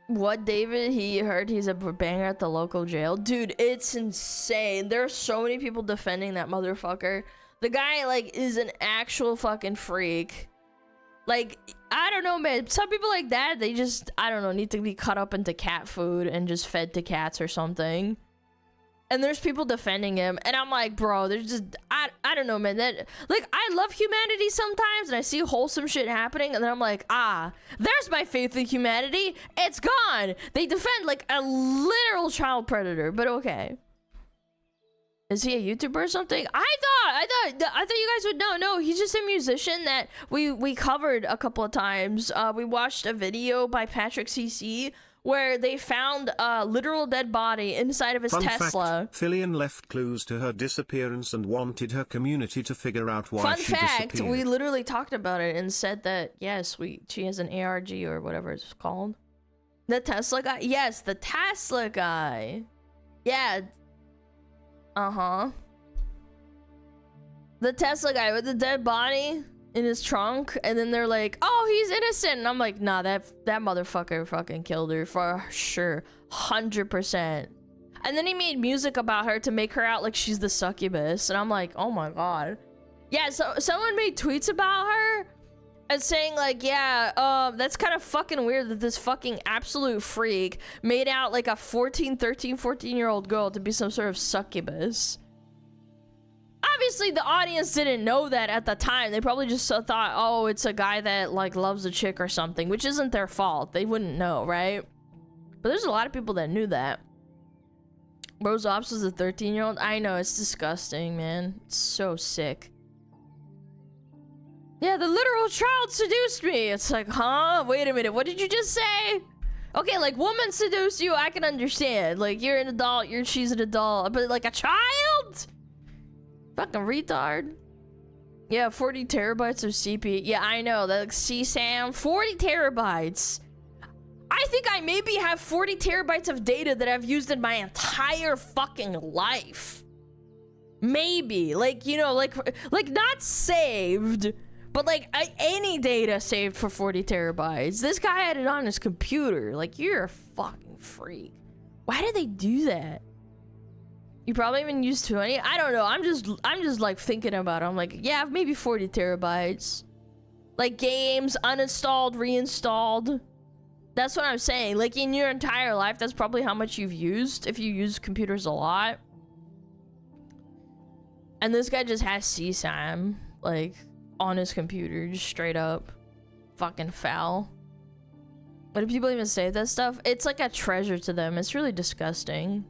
What, David? He heard he's a banger at the local jail. Dude, it's insane. There are so many people defending that motherfucker. The guy, like, is an actual fucking freak. Like, I don't know, man. Some people like that, they just, I don't know, need to be cut up into cat food and just fed to cats or something. And there's people defending him, and I'm like, bro, there's just, I don't know, man. That, like, I love humanity sometimes, and I see wholesome shit happening, and then I'm like, there's my faith in humanity. It's gone. They defend like a literal child predator, but okay. Is he a YouTuber or something? I thought you guys would know. No, he's just a musician that we covered a couple of times. We watched a video by Patrick CC where they found a literal dead body inside of his Tesla. Fact, Fillion left clues to her disappearance and wanted her community to figure out why she disappeared. We literally talked about it and said that yes, she has an ARG or whatever it's called. The Tesla guy? Yes, the Tesla guy. Yeah. Uh-huh. The Tesla guy with the dead body in his trunk, and then they're like, oh, he's innocent, and I'm like, nah, that motherfucker fucking killed her for sure, 100%. And then he made music about her to make her out like she's the succubus, and I'm like, oh my god. Yeah, so someone made tweets about her and saying like, yeah, that's kind of fucking weird that this fucking absolute freak made out like a 14-year-old girl to be some sort of succubus. Obviously, the audience didn't know that at the time. They probably just thought, oh, it's a guy that, like, loves a chick or something, which isn't their fault. They wouldn't know, right? But there's a lot of people that knew that. Rose Ops was a 13-year-old. I know, it's disgusting, man. It's so sick. Yeah, the literal child seduced me. It's like, huh? Wait a minute, what did you just say? Okay, like, woman seduced you, I can understand. Like, you're an adult, she's an adult. But, like, a child? Fucking retard. Yeah, 40 terabytes of CPU. Yeah, I know. That, like, CSAM. 40 terabytes. I think I maybe have 40 terabytes of data that I've used in my entire fucking life. Maybe. Like, you know, like not saved, but, like, any data saved for 40 terabytes. This guy had it on his computer. Like, you're a fucking freak. Why did they do that? You probably even used 20. I don't know. I'm just like thinking about it. I'm like, yeah, maybe 40 terabytes. Like games, uninstalled, reinstalled. That's what I'm saying. Like in your entire life, that's probably how much you've used if you use computers a lot. And this guy just has CSAM, like, on his computer, just straight up. Fucking foul. But do people even say that stuff? It's like a treasure to them. It's really disgusting.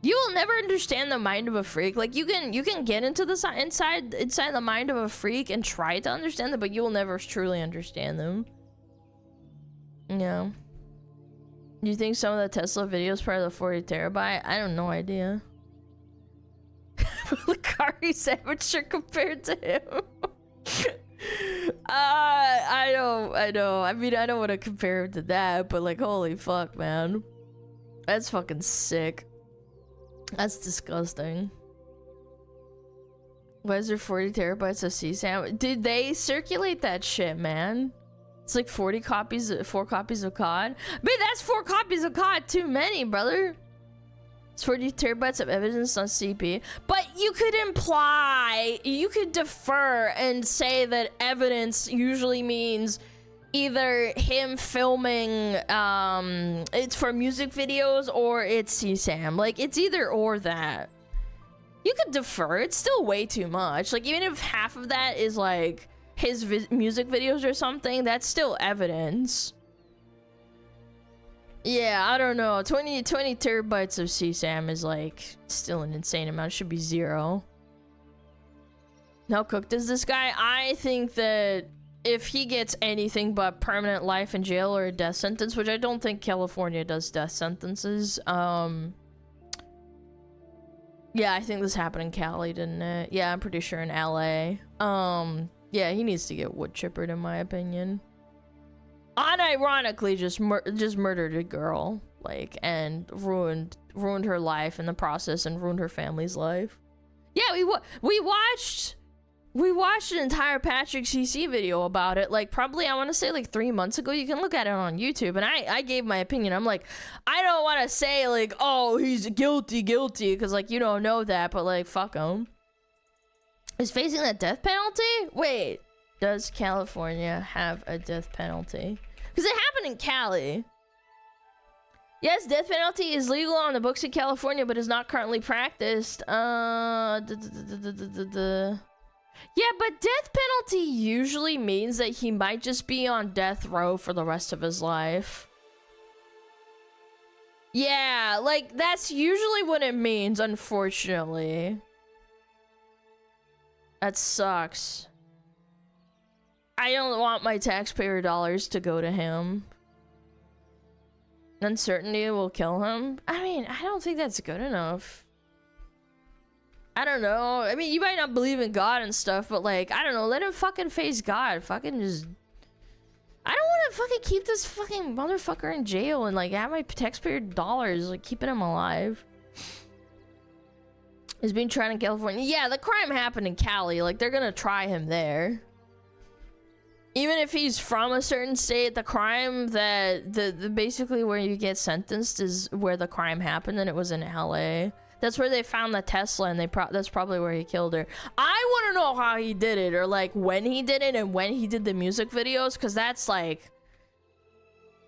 You will never understand the mind of a freak. Like, you can get into the inside the mind of a freak and try to understand them, but you will never truly understand them. Yeah. Do you think some of the Tesla videos part of the 40 terabyte? I have no idea. Lucari's amateur compared to him. I know. I mean, I don't want to compare him to that, but like, holy fuck, man. That's fucking sick. That's disgusting. Why is there 40 terabytes of CSAM? Did they circulate that shit, man? It's like 4 copies of COD. But that's 4 copies of COD too many, brother. It's 40 terabytes of evidence on CP. But you could imply, you could defer and say that evidence usually means either him filming, it's for music videos, or it's CSAM. Like, it's either or that. You could defer. It's still way too much. Like, even if half of that is like his music videos or something, that's still evidence. Yeah, I don't know. 20 terabytes of CSAM is like still an insane amount. It should be 0. How cooked is this guy? I think that if he gets anything but permanent life in jail or a death sentence, which I don't think California does death sentences, yeah, I think this happened in Cali, didn't it? Yeah, I'm pretty sure in LA. Yeah, he needs to get wood chippered, in my opinion. Unironically, just murdered a girl, like, and ruined her life in the process, and ruined her family's life. Yeah, we watched an entire Patrick CC video about it, like, probably, I want to say, like, 3 months ago. You can look at it on YouTube, and I gave my opinion. I'm like, I don't want to say, like, oh, he's guilty, because, like, you don't know that, but, like, fuck him. Is facing that death penalty? Wait, does California have a death penalty? Because it happened in Cali. Yes, death penalty is legal on the books in California, but is not currently practiced. Yeah, but death penalty usually means that he might just be on death row for the rest of his life. Yeah, like, that's usually what it means, unfortunately. That sucks. I don't want my taxpayer dollars to go to him. Uncertainty will kill him. I mean, I don't think that's good enough. I don't know. I mean, you might not believe in God and stuff, but, like, I don't know. Let him fucking face God. Fucking just... I don't want to fucking keep this fucking motherfucker in jail and, like, have my taxpayer dollars, like, keeping him alive. He's being tried in California. Yeah, the crime happened in Cali. Like, they're gonna try him there. Even if he's from a certain state, the crime that... the basically where you get sentenced is where the crime happened, and it was in LA. That's where they found the Tesla, and that's probably where he killed her. I want to know how he did it, or, like, when he did it, and when he did the music videos, because that's, like...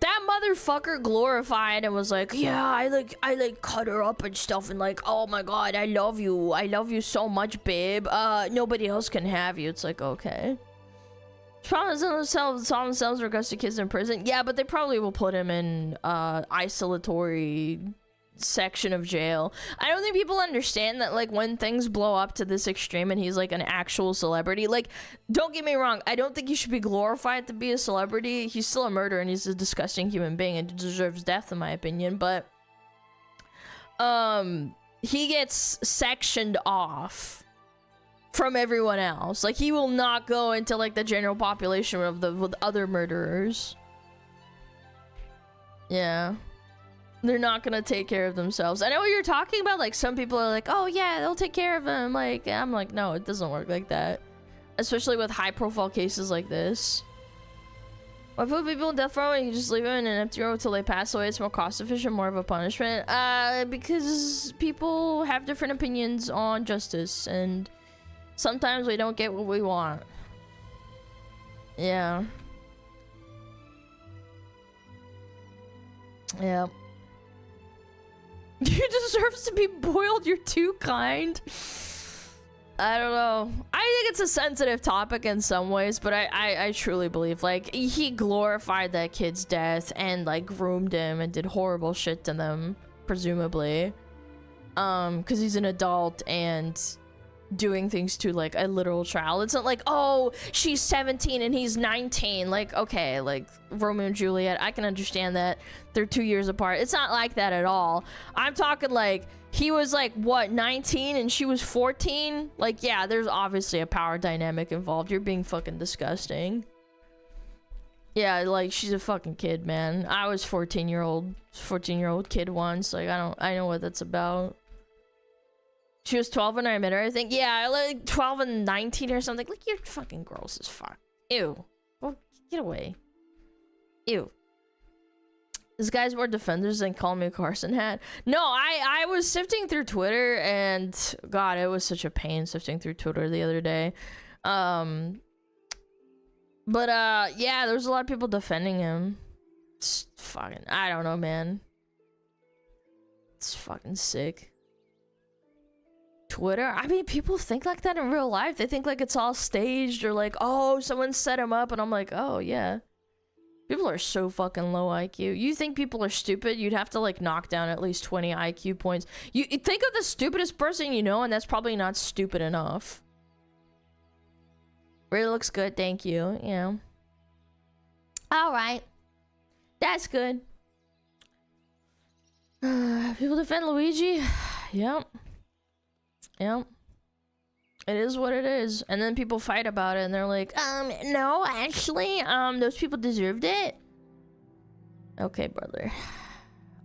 That motherfucker glorified and was like, yeah, I cut her up and stuff, and, like, oh my god, I love you so much, babe. Nobody else can have you. It's like, okay. Promise themselves requested kids in prison. Yeah, but they probably will put him in isolatory section of jail. I don't think people understand that, like, when things blow up to this extreme and he's like an actual celebrity, like, don't get me wrong, I don't think he should be glorified to be a celebrity. He's still a murderer and he's a disgusting human being and deserves death, in my opinion, but he gets sectioned off from everyone else. Like, he will not go into, like, the general population with other murderers. Yeah. They're not gonna take care of themselves. I know what you're talking about. Like, some people are like, oh yeah, they'll take care of him. Like, I'm like, no, it doesn't work like that. Especially with high profile cases like this. Why put people in death row and you just leave them in an empty row until they pass away? It's more cost efficient, more of a punishment. Because people have different opinions on justice, and sometimes we don't get what we want. Yeah. Yeah. You deserve to be boiled. You're too kind. I don't know. I think it's a sensitive topic in some ways, but I truly believe, like, he glorified that kid's death and, like, groomed him and did horrible shit to them, presumably. Because he's an adult and doing things to, like, a literal child. It's not like, oh, she's 17 and he's 19. Like, okay, like, Romeo and Juliet, I can understand that. They're 2 years apart. It's not like that at all. I'm talking, like, he was, like, what, 19 and she was 14? Like, yeah, there's obviously a power dynamic involved. You're being fucking disgusting. Yeah, like, she's a fucking kid, man. I was 14-year-old kid once. Like, I know what that's about. She was 12 when I met her, I think. Yeah, like 12 and 19 or something. Like, you're fucking gross as fuck. Ew. Well, get away. Ew. This guy's more defenders than Call Me Carson had. No, I was sifting through Twitter, and God, it was such a pain sifting through Twitter the other day. Yeah, there was a lot of people defending him. It's fucking, I don't know, man. It's fucking sick. Twitter? I mean, people think like that in real life. They think like it's all staged or like, oh, someone set him up, and I'm like, oh yeah. People are so fucking low IQ. You think people are stupid? You'd have to like knock down at least 20 IQ points. You think of the stupidest person you know, and that's probably not stupid enough. Really looks good, thank you. Yeah. Alright. That's good. People defend Luigi? Yep. Yep. It is what it is. And then people fight about it and they're like, no, actually, those people deserved it. Okay, brother.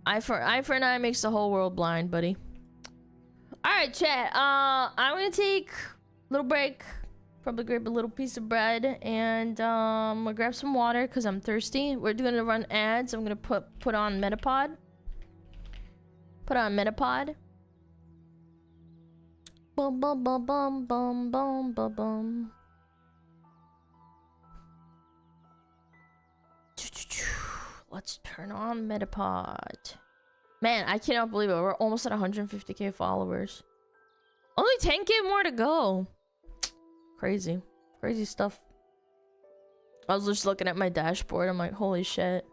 Eye for an eye makes the whole world blind, buddy. Alright, chat. I'm gonna take a little break. Probably grab a little piece of bread and I'm gonna grab some water because I'm thirsty. We're gonna run ads. I'm gonna put on Metapod. Put on Metapod. Bum bum bum bum bum bum bum bum. Let's turn on Metapod. Man, I cannot believe it. We're almost at 150k followers. Only 10k more to go. Crazy. Crazy stuff. I was just looking at my dashboard. I'm like, holy shit.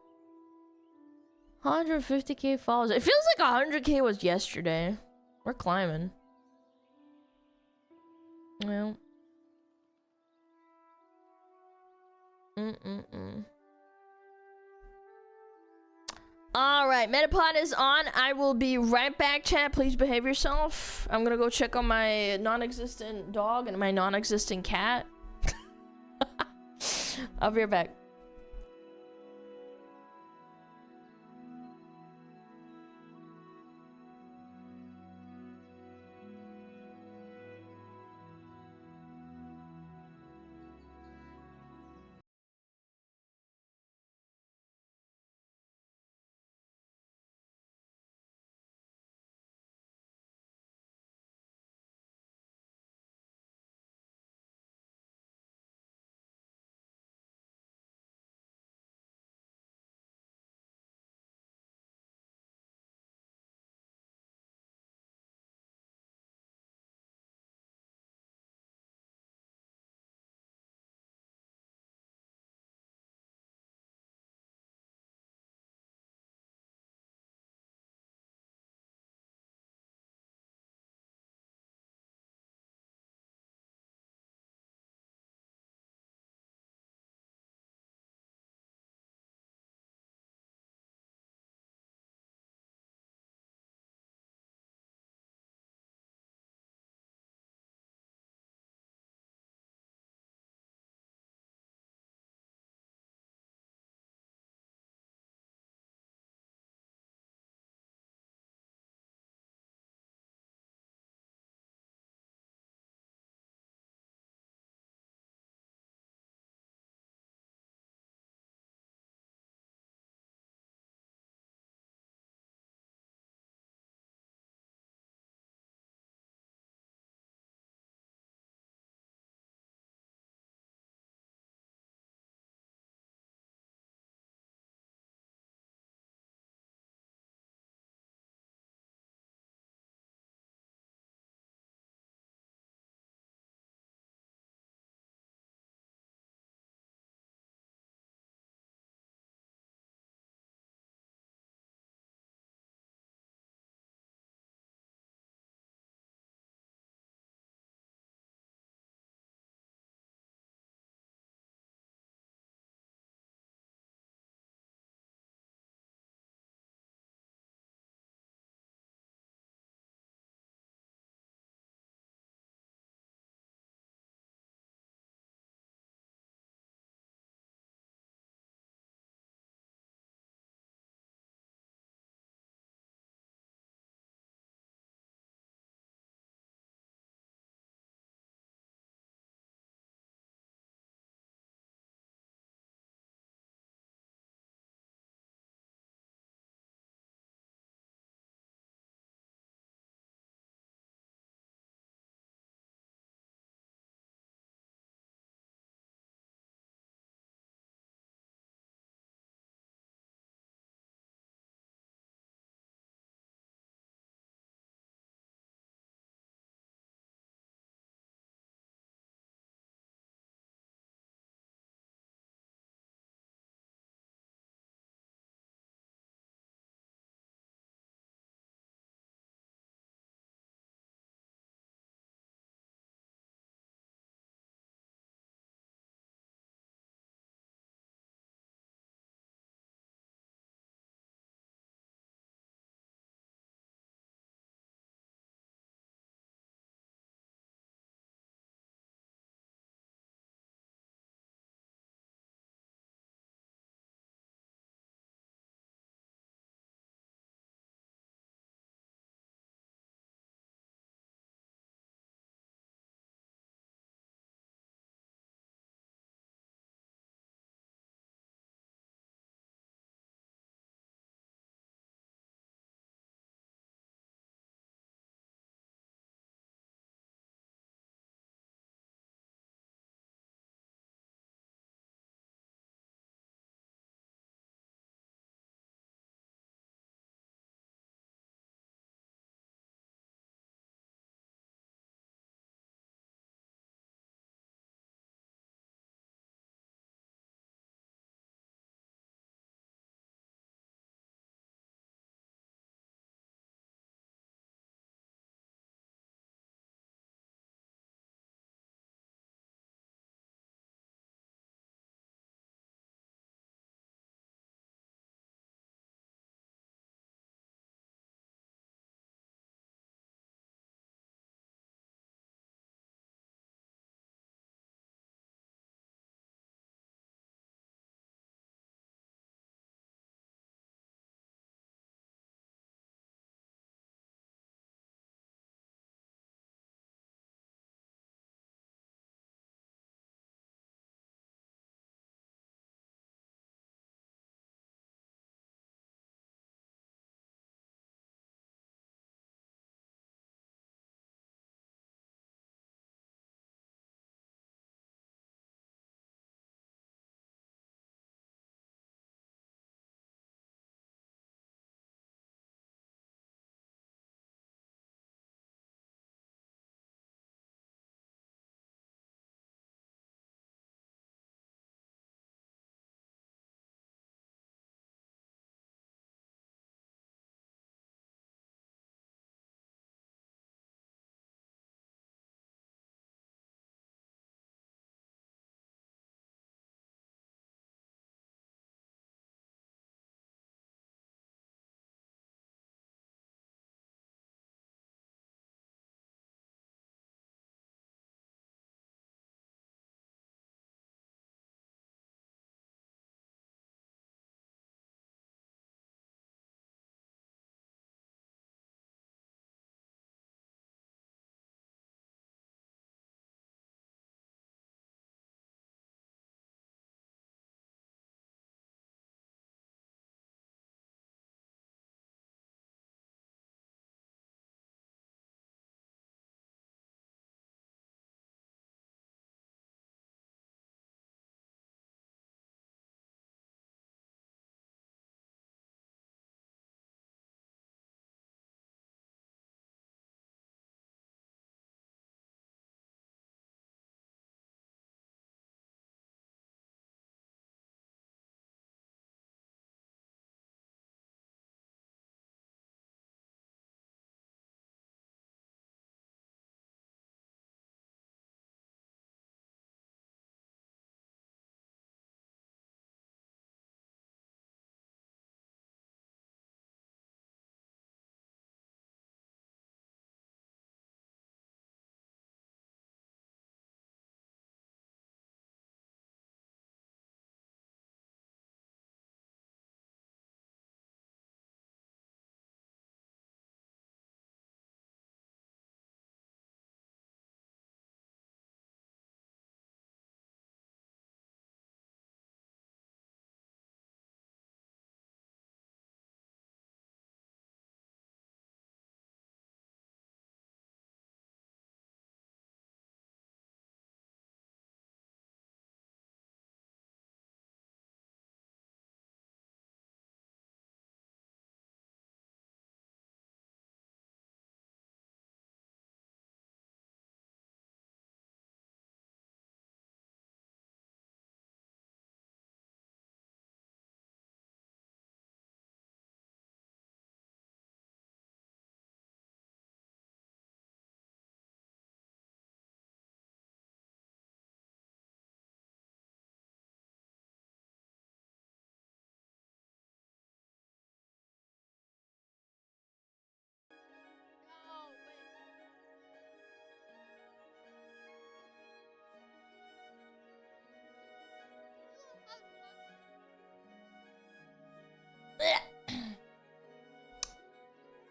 150k followers. It feels like 100k was yesterday. We're climbing. Well. Alright, Metapod is on. I will be right back, chat. Please behave yourself. I'm gonna go check on my non-existent dog and my non-existent cat. I'll be right back.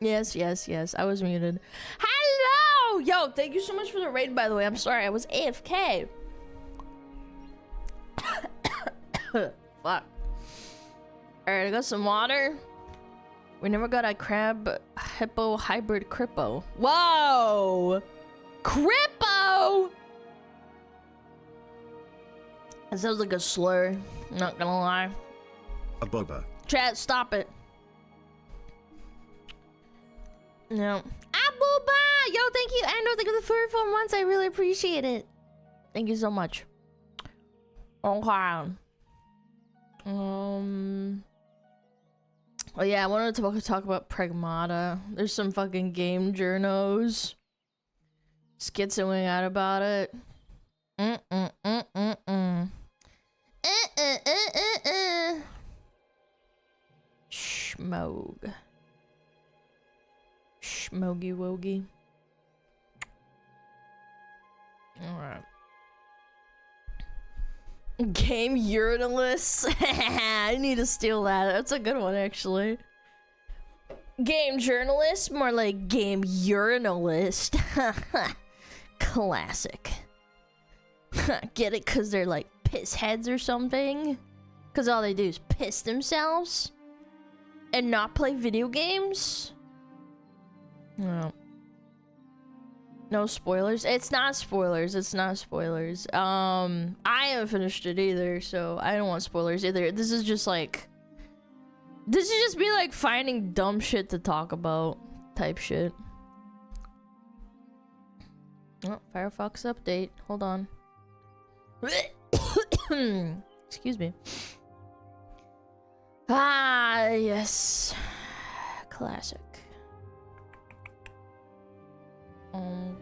Yes. I was muted. Hello! Yo, thank you so much for the raid, by the way. I'm sorry, I was AFK. Fuck. Alright, I got some water. We never got a crab hippo hybrid crippo. Whoa! Crippo! That sounds like a slur. Not gonna lie. A booba. Chat, stop it. No. Abuba! Yo, thank you, Ando. Thank you for the 44 months. I really appreciate it. Thank you so much. Okay. Oh yeah, I wanted to talk about Pragmata. There's some fucking game journos schizoing out about it. Schmogue. Schmogy wogie. Alright. Game urinalists. I need to steal that. That's a good one, actually. Game journalist, more like game urinalist. Classic. Get it? Because they're like piss heads or something? Because all they do is piss themselves and not play video games? No. No spoilers. It's not spoilers. It's not spoilers. I haven't finished it either, so I don't want spoilers either. This is just like, this is just me like finding dumb shit to talk about type shit. Oh, Firefox update. Hold on. Excuse me. Ah, yes. Classic.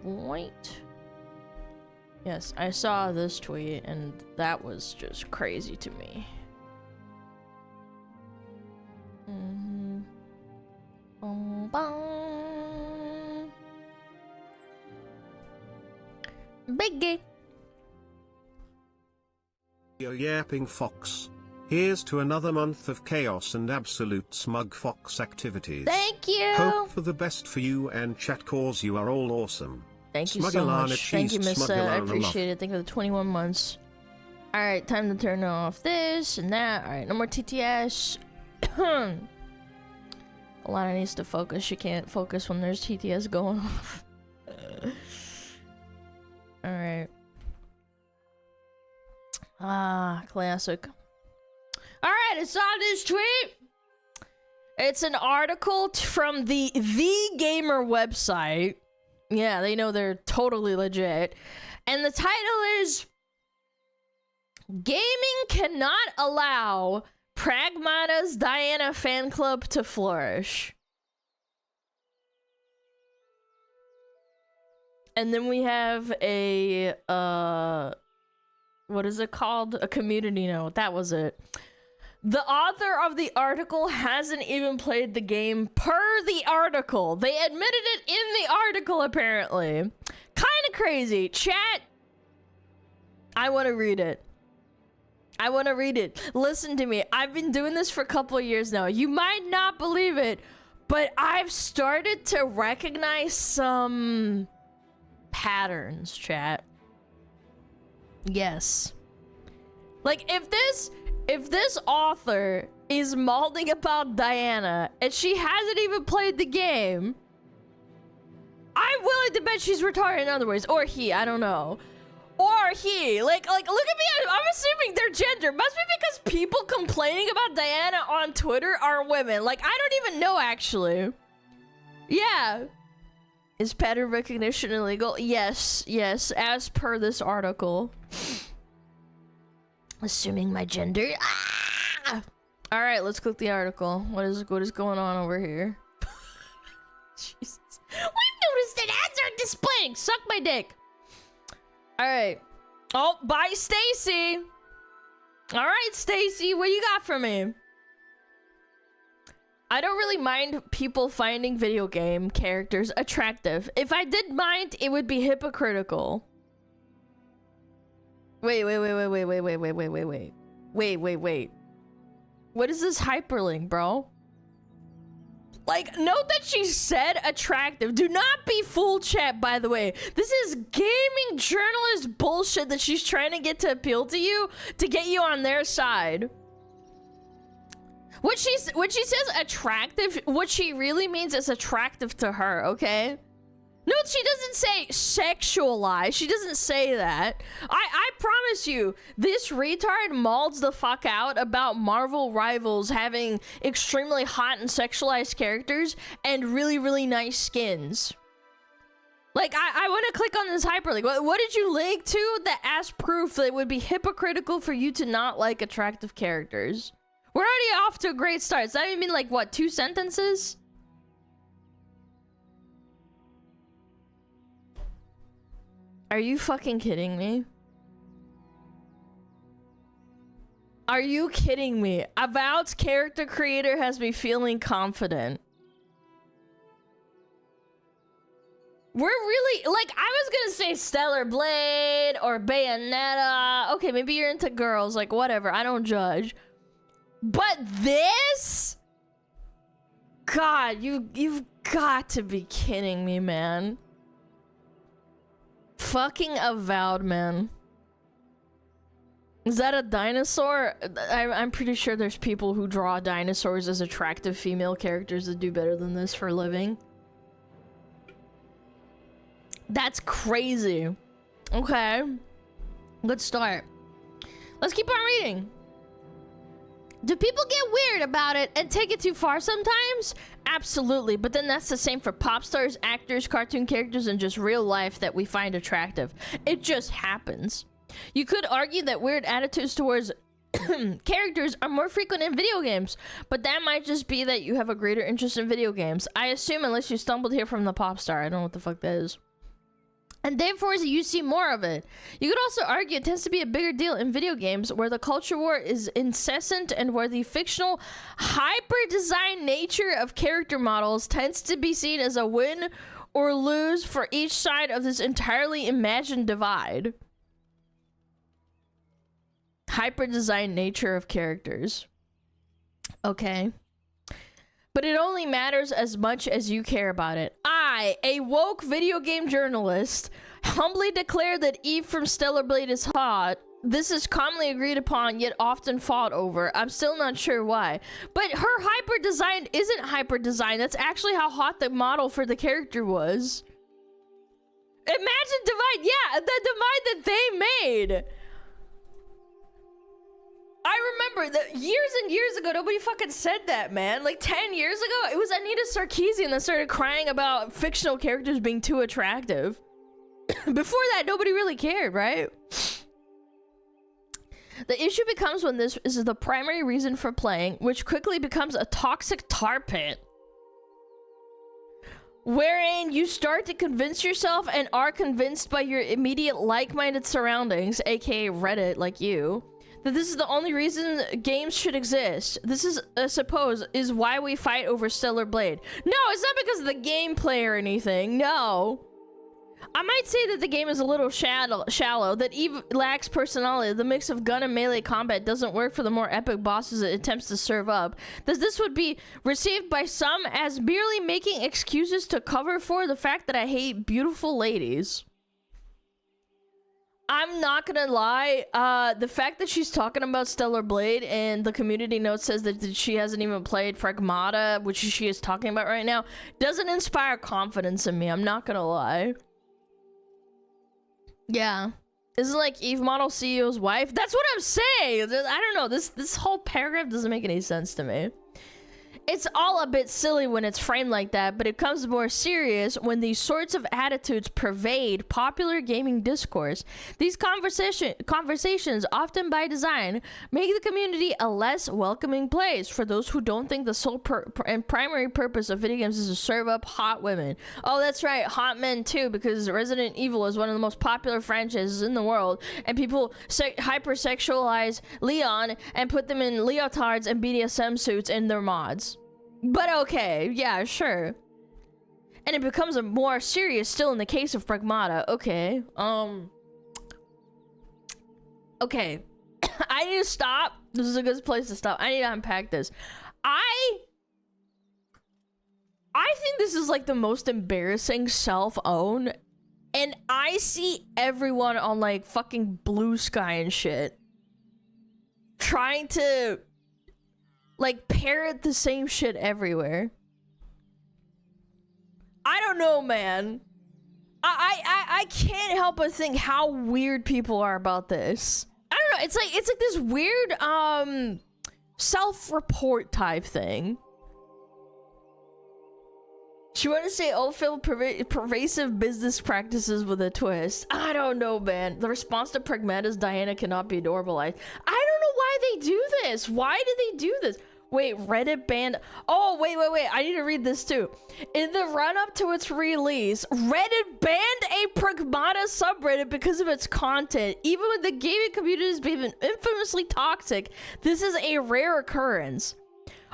Wait. Yes, I saw this tweet and that was just crazy to me. Biggie. Yo, Yapping Fox. Here's to another month of chaos and absolute smug fox activities. Thank you. Hope for the best for you and chat, cause you are all awesome. Thank you so much. Thank you, Miss. I appreciate it. Thank you for the 21 months. All right, time to turn off this and that. All right, no more TTS. Alana needs to focus. She can't focus when there's TTS going off. All right. Ah, classic. All right, I saw this tweet. It's an article from the Gamer website. Yeah, they know they're totally legit. And the title is Gaming Cannot Allow Pragmata's Diana Fan Club to Flourish. And then we have a, what is it called? A community note. That was it. The author of the article hasn't even played the game per the article. They admitted it in the article, apparently. Kind of crazy. Chat, I want to read it. I want to read it. Listen to me. I've been doing this for a couple of years now. You might not believe it, but I've started to recognize some patterns, chat. Yes. Like, if this author is malding about Diana and she hasn't even played the game, I'm willing to bet she's retarded in other ways. Or he, I don't know. Or he. Like, look at me. I'm assuming their gender. Must be because people complaining about Diana on Twitter are women. Like, I don't even know, actually. Yeah. Is pattern recognition illegal? Yes, as per this article. Assuming my gender. Ah! All right, let's click the article. What is going on over here? Jesus. We've noticed that ads aren't displaying. Suck my dick. All right. Oh, bye, Stacy. All right, Stacy, what you got for me? I don't really mind people finding video game characters attractive. If I did mind, it would be hypocritical. Wait. Wait. What is this hyperlink, bro? Like, note that she said attractive. Do not be fooled, chat, by the way. This is gaming journalist bullshit that she's trying to get to appeal to you, to get you on their side. When she says attractive, what she really means is attractive to her, okay? Note she doesn't say sexualize. She doesn't say that. I promise you, this retard mauls the fuck out about Marvel Rivals having extremely hot and sexualized characters and really, really nice skins. Like, I want to click on this hyperlink. What did you link to that as proof that it would be hypocritical for you to not like attractive characters? We're already off to a great start. Does that even mean, like, what, 2 sentences? Are you fucking kidding me? Are you kidding me? Avowed's character creator has me feeling confident. We're really, like, I was gonna say Stellar Blade or Bayonetta. Okay, maybe you're into girls, like, whatever, I don't judge. But this? God, you've got to be kidding me, man. Fucking Avowed, man. Is that a dinosaur? I'm pretty sure there's people who draw dinosaurs as attractive female characters that do better than this for a living. That's crazy. Okay. Let's start. Let's keep on reading. Do people get weird about it and take it too far sometimes? Absolutely, but then that's the same for pop stars, actors, cartoon characters, and just real life that we find attractive. It just happens. You could argue that weird attitudes towards characters are more frequent in video games, but that might just be that you have a greater interest in video games. I assume, unless you stumbled here from the pop star. I don't know what the fuck that is. And therefore, you see more of it. You could also argue it tends to be a bigger deal in video games where the culture war is incessant and where the fictional hyper-designed nature of character models tends to be seen as a win or lose for each side of this entirely imagined divide. Hyper-designed nature of characters. Okay. But it only matters as much as you care about it. I, a woke video game journalist, humbly declare that Eve from Stellar Blade is hot. This is commonly agreed upon, yet often fought over. I'm still not sure why. But her hyper-design isn't hyper-design. That's actually how hot the model for the character was. Imagine divide. Yeah, the divide that they made. I remember that years and years ago, nobody fucking said that, man. Like 10 years ago, it was Anita Sarkeesian that started crying about fictional characters being too attractive. Before that, nobody really cared, right? The issue becomes when this is the primary reason for playing, which quickly becomes a toxic tar pit. Wherein you start to convince yourself and are convinced by your immediate like-minded surroundings, aka Reddit, like you, that this is the only reason games should exist. This is, I suppose, is why we fight over Stellar Blade. No, it's not because of the gameplay or anything. No. I might say that the game is a little shallow, that Eve lacks personality. The mix of gun and melee combat doesn't work for the more epic bosses it attempts to serve up. That this would be received by some as merely making excuses to cover for the fact that I hate beautiful ladies. I'm not gonna lie, the fact that she's talking about Stellar Blade and the community note says that she hasn't even played Pragmata, which she is talking about right now, doesn't inspire confidence in me. I'm not gonna lie. Yeah. Isn't like Eve model CEO's wife? That's what I'm saying! I don't know, this whole paragraph doesn't make any sense to me. It's all a bit silly when it's framed like that, but it becomes more serious when these sorts of attitudes pervade popular gaming discourse. These conversations, often by design, make the community a less welcoming place for those who don't think the sole and primary purpose of video games is to serve up hot women. Oh, that's right, hot men too, because Resident Evil is one of the most popular franchises in the world, and people hypersexualize Leon and put them in leotards and BDSM suits in their mods. But okay, yeah, sure. And it becomes a more serious still in the case of Pragmata. Okay, okay. I need to stop. This is a good place to stop. I need to unpack this. I think this is like the most embarrassing self-own, and I see everyone on like fucking Blue Sky and shit trying to like parrot the same shit everywhere. I don't know, man. I can't help but think how weird people are about this. I don't know. It's like this weird self-report type thing. She wanted to say old-filled pervasive business practices with a twist. I don't know, man. The response to Pragmata's Diana cannot be normalized. I don't know why they do this. Why do they do this? Wait, Reddit banned... Oh, wait. I need to read this too. In the run-up to its release, Reddit banned a Pragmata subreddit because of its content. Even when the gaming community has been infamously toxic, this is a rare occurrence.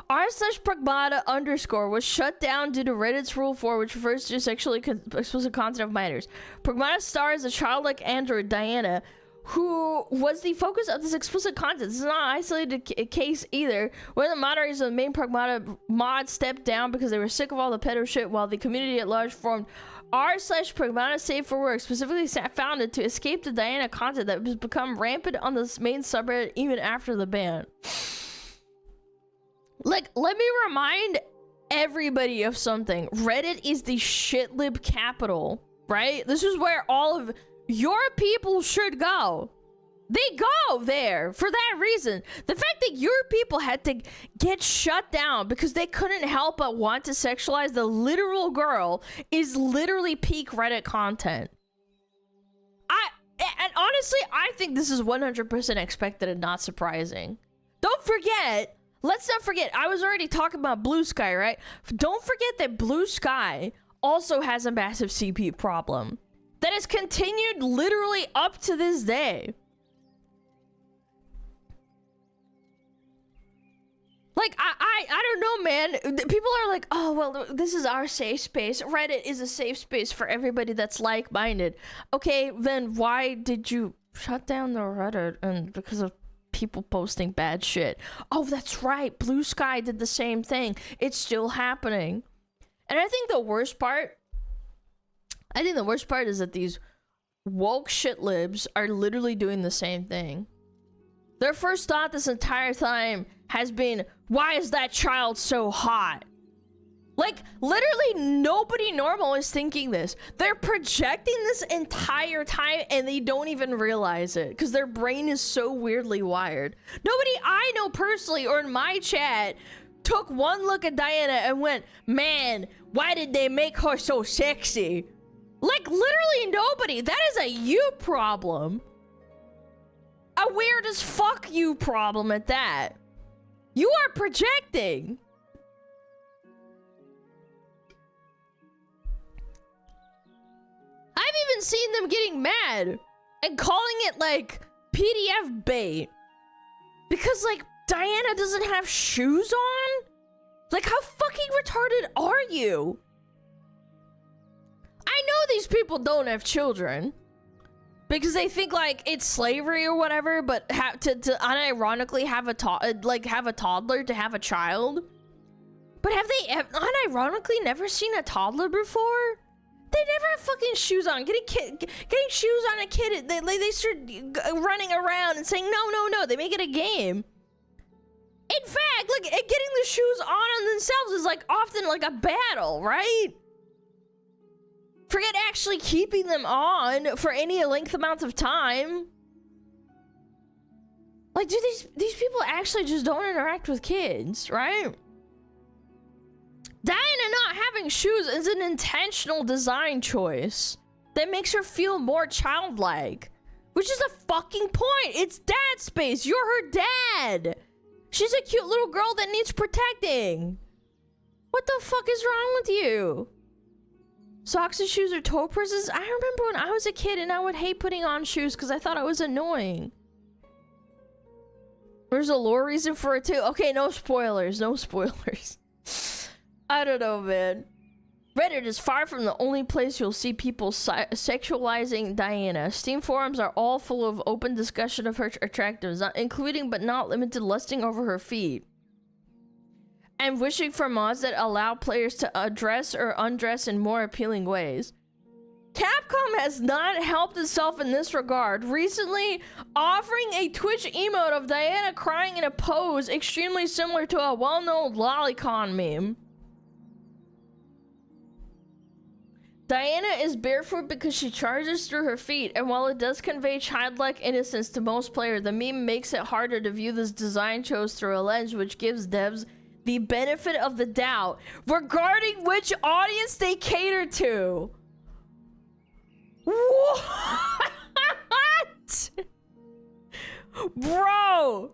r/Pragmata_ was shut down due to Reddit's Rule 4, which refers to sexually explicit content of minors. Pragmata stars a childlike android, Diana, who was the focus of this explicit content. This is not an isolated case either. One of the moderators of the main Pragmata mod stepped down because they were sick of all the pedo shit, while the community at large formed r/Pragmata Safe for Work, specifically founded to escape the Diana content that has become rampant on this main subreddit even after the ban. Like, let me remind everybody of something. Reddit is the shitlib capital, right? This is where all of your people should go. They go there for that reason. The fact that your people had to get shut down because they couldn't help but want to sexualize the literal girl is literally peak Reddit content. And honestly, I think this is 100% expected and not surprising. Don't forget, let's not forget, I was already talking about Blue Sky, right? Don't forget that Blue Sky also has a massive CP problem that has continued literally up to this day. Like, I don't know, man. People are like, oh, well, this is our safe space. Reddit is a safe space for everybody that's like-minded. Okay, then why did you shut down the Reddit? And because of people posting bad shit. Oh, that's right. Blue Sky did the same thing. It's still happening. And I think the worst part is that these woke shitlibs are literally doing the same thing. Their first thought this entire time has been, why is that child so hot? Like, literally nobody normal is thinking this. They're projecting this entire time and they don't even realize it because their brain is so weirdly wired. Nobody I know personally or in my chat took one look at Diana and went, man, why did they make her so sexy? Like, literally nobody. That is a you problem. A weird as fuck you problem at that. You are projecting. I've even seen them getting mad and calling it like PDF bait. Because like Diana doesn't have shoes on? Like, how fucking retarded are you? I know these people don't have children because they think like it's slavery or whatever, but to unironically have a toddler to have a child. But have they unironically never seen a toddler before? They never have fucking shoes on. Getting shoes on a kid, they start running around and saying no. They make it a game. In fact, like getting the shoes on themselves is like often like a battle, right? Forget actually keeping them on for any length amount of time. Like, do these people actually just don't interact with kids, right? Diana not having shoes is an intentional design choice that makes her feel more childlike, which is the fucking point. It's dad space. You're her dad. She's a cute little girl that needs protecting. What the fuck is wrong with you? Socks and shoes are toe purses? I remember when I was a kid and I would hate putting on shoes because I thought it was annoying. There's a lore reason for it too. Okay, no spoilers. No spoilers. I don't know, man. Reddit is far from the only place you'll see people sexualizing Diana. Steam forums are all full of open discussion of her attractiveness, including but not limited to lusting over her feet. and wishing for mods that allow players to address or undress in more appealing ways. Capcom has not helped itself in this regard, recently offering a Twitch emote of Diana crying in a pose extremely similar to a well-known lolicon meme. Diana is barefoot because she charges through her feet, and while it does convey childlike innocence to most players, the meme makes it harder to view this design choice through a lens which gives devs the benefit of the doubt regarding which audience they cater to. What? Bro!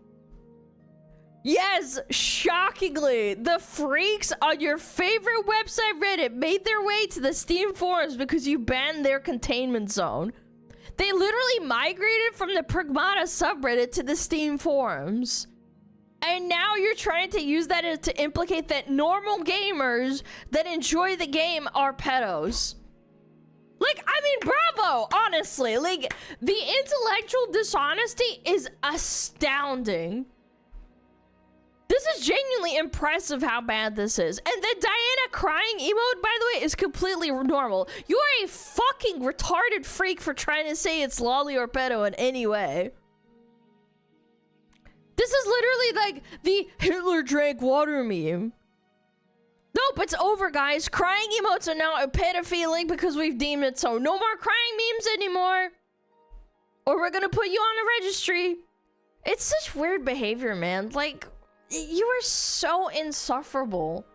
Yes, shockingly, the freaks on your favorite website Reddit made their way to the Steam forums because you banned their containment zone. They literally migrated from the Pragmata subreddit to the Steam forums. And now you're trying to use that to implicate that normal gamers that enjoy the game are pedos. Like, I mean, bravo, honestly. Like, the intellectual dishonesty is astounding. This is genuinely impressive how bad this is. And the Diana crying emote, by the way, is completely normal. You're a fucking retarded freak for trying to say it's lolly or pedo in any way. This is literally like the Hitler drank water meme. Nope, it's over, guys. Crying emotes are now a pedophilic because we've deemed it so. No more crying memes anymore. Or we're gonna put you on the registry. It's such weird behavior, man. Like, you are so insufferable.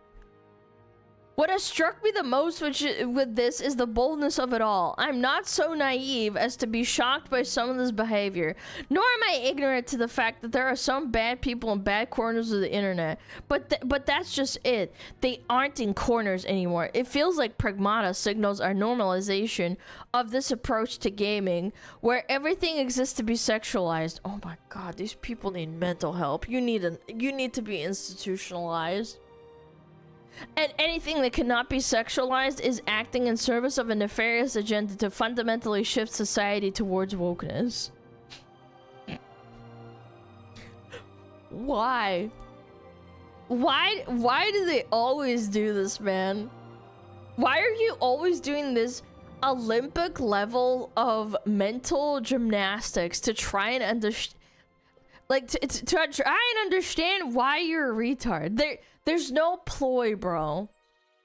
What has struck me the most with this is the boldness of it all. I'm not so naive as to be shocked by some of this behavior, nor am I ignorant to the fact that there are some bad people in bad corners of the internet. But that's just it. They aren't in corners anymore. It feels like Pragmata signals our normalization of this approach to gaming, where everything exists to be sexualized. Oh my god, these people need mental help. You need to be institutionalized. And anything that cannot be sexualized is acting in service of a nefarious agenda to fundamentally shift society towards wokeness. Why? Why do they always do this, man? Why are you always doing this Olympic level of mental gymnastics to try and understand? Like, to try and understand why you're a retard. There's no ploy, bro.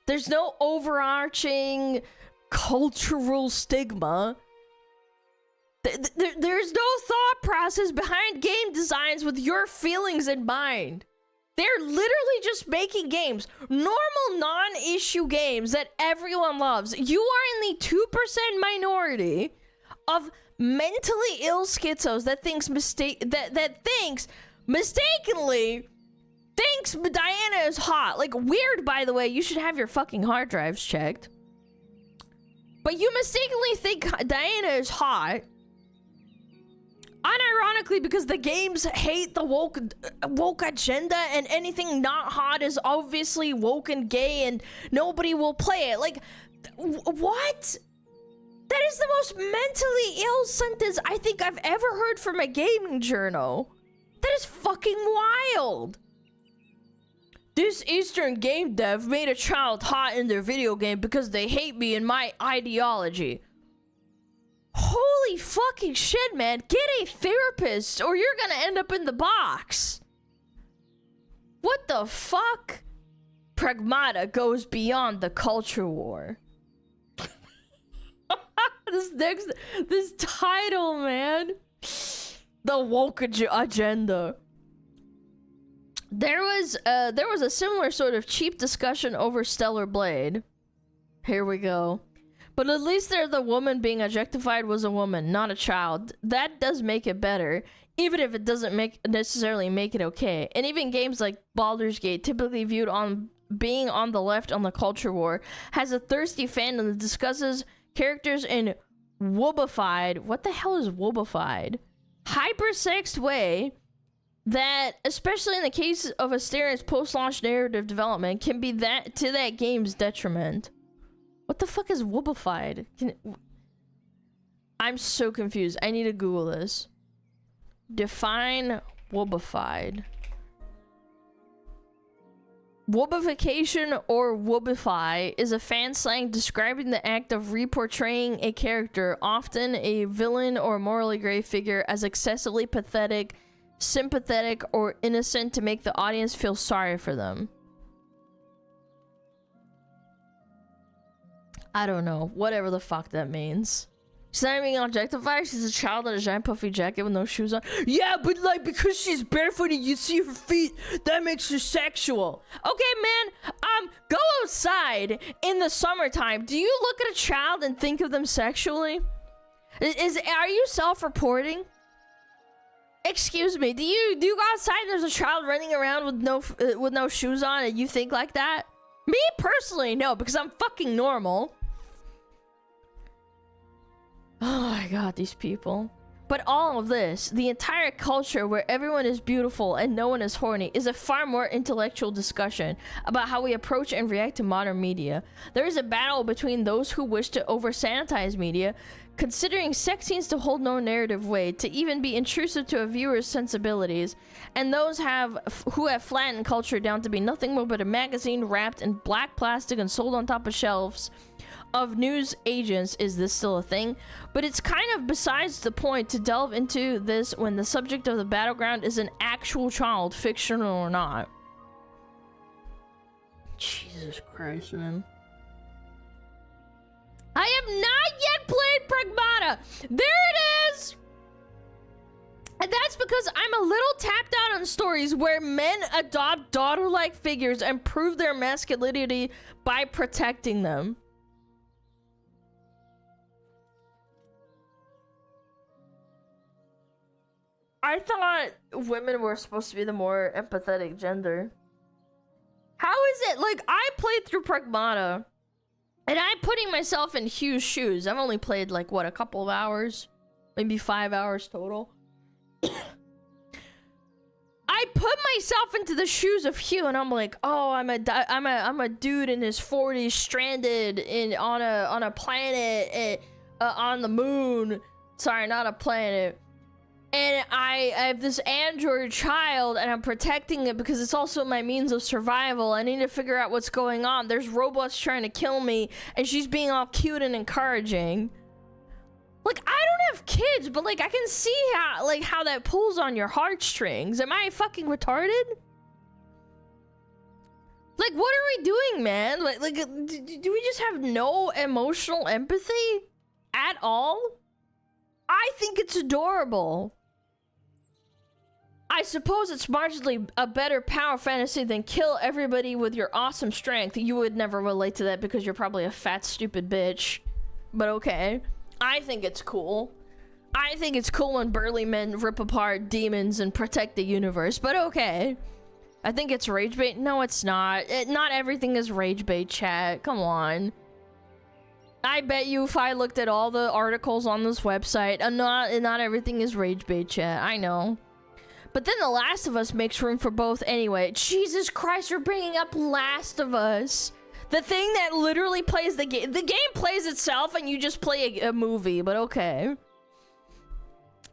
There's no overarching cultural stigma. There's no thought process behind game designs with your feelings in mind. They're literally just making games. Normal, non-issue games that everyone loves. You are in the 2% minority of mentally ill schizos that thinks mistakenly thinks Diana is hot. Like, weird, by the way. You should have your fucking hard drives checked. But you mistakenly think Diana is hot. Unironically, because the games hate the woke agenda, and anything not hot is obviously woke and gay, and nobody will play it. Like, what? That is the most mentally ill sentence I think I've ever heard from a gaming journal. That is fucking wild. This Eastern game dev made a child hot in their video game because they hate me and my ideology. Holy fucking shit, man. Get a therapist or you're gonna end up in the box. What the fuck? Pragmata goes beyond the culture war. This title, man. The woke agenda. There was a similar sort of cheap discussion over Stellar Blade. Here we go. But at least there, the woman being objectified was a woman, not a child. That does make it better, even if it doesn't necessarily make it okay. And even games like Baldur's Gate, typically viewed on being on the left on the culture war, has a thirsty fandom that discusses characters in woobified, what the hell is woobified? Hypersexed way that, especially in the case of Asterian's post-launch narrative development, can be that to that game's detriment. What the fuck is woobified? I'm so confused. I need to Google this. Define woobified. Woobification or woobify is a fan slang describing the act of reportraying a character, often a villain or morally gray figure, as excessively pathetic, sympathetic, or innocent to make the audience feel sorry for them. I don't know. Whatever the fuck that means. She's not being objectified. She's a child in a giant puffy jacket with no shoes on. Yeah, but like because she's barefoot and you see her feet, that makes her sexual. Okay, man. Go outside in the summertime. Do you look at a child and think of them sexually? Are you self-reporting? Excuse me. Do you go outside and there's a child running around with no shoes on and you think like that? Me personally, no, because I'm fucking normal. Oh my god, these people. But all of this, the entire culture where everyone is beautiful and no one is horny, is a far more intellectual discussion about how we approach and react to modern media. There is a battle between those who wish to over-sanitize media, considering sex scenes to hold no narrative weight, to even be intrusive to a viewer's sensibilities, and those who have flattened culture down to be nothing more but a magazine wrapped in black plastic and sold on top of shelves of news agents. Is this still a thing? But it's kind of besides the point to delve into this when the subject of the battleground is an actual child, fictional or not. Jesus Christ, man. I have not yet played Pragmata. There it is. And that's because I'm a little tapped out on stories where men adopt daughter-like figures and prove their masculinity by protecting them. I thought women were supposed to be the more empathetic gender. How is it? Like, I played through Pragmata, and I'm putting myself in Hugh's shoes. I've only played, like, what, a couple of hours? Maybe 5 hours total. I put myself into the shoes of Hugh, and I'm like, oh, I'm a dude in his 40s, stranded on a planet on the moon. Sorry, not a planet. And I have this android child, and I'm protecting it because it's also my means of survival. I need to figure out what's going on. There's robots trying to kill me, and she's being all cute and encouraging. Like, I don't have kids, but, like, I can see how that pulls on your heartstrings. Am I fucking retarded? Like, what are we doing, man? Like, do we just have no emotional empathy at all? I think it's adorable. I suppose it's marginally a better power fantasy than kill everybody with your awesome strength. You would never relate to that because you're probably a fat, stupid bitch. But okay. I think it's cool. I think it's cool when burly men rip apart demons and protect the universe. But okay. I think it's rage bait. No, it's not. Not everything is rage bait, chat. Come on. I bet you if I looked at all the articles on this website, not everything is rage bait, chat. I know. But then The Last of Us makes room for both anyway. Jesus Christ, you're bringing up Last of Us. The thing that literally plays the game. The game plays itself and you just play a movie, but okay.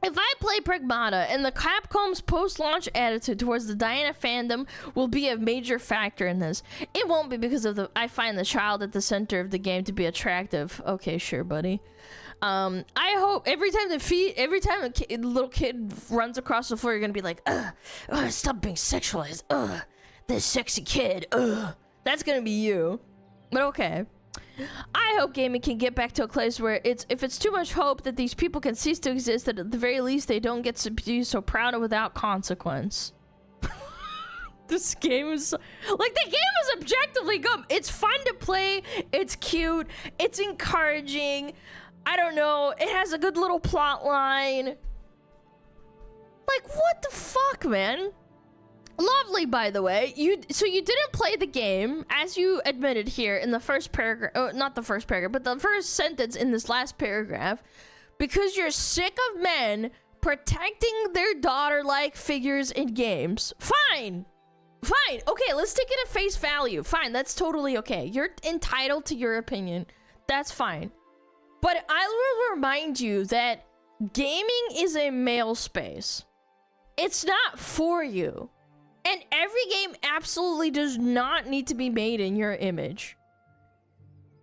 If I play Pragmata and the Capcom's post-launch attitude towards the Diana fandom will be a major factor in this. It won't be because of I find the child at the center of the game to be attractive. Okay, sure, buddy. I hope every time a little kid runs across the floor, you're gonna be like, stop being sexualized. This sexy kid. That's gonna be you. But okay. I hope gaming can get back to a place where if it's too much hope that these people can cease to exist, that at the very least they don't get to be so proud of without consequence. This game is like, the game is objectively good. It's fun to play. It's cute. It's encouraging. I don't know. It has a good little plot line. Like, what the fuck, man? Lovely, by the way. So you didn't play the game, as you admitted here in the first paragraph. Oh, not the first paragraph, but the first sentence in this last paragraph, because you're sick of men protecting their daughter-like figures in games. Fine. Fine. Okay, let's take it at face value. Fine, that's totally okay. You're entitled to your opinion. That's fine. But I will remind you that gaming is a male space. It's not for you. And every game absolutely does not need to be made in your image.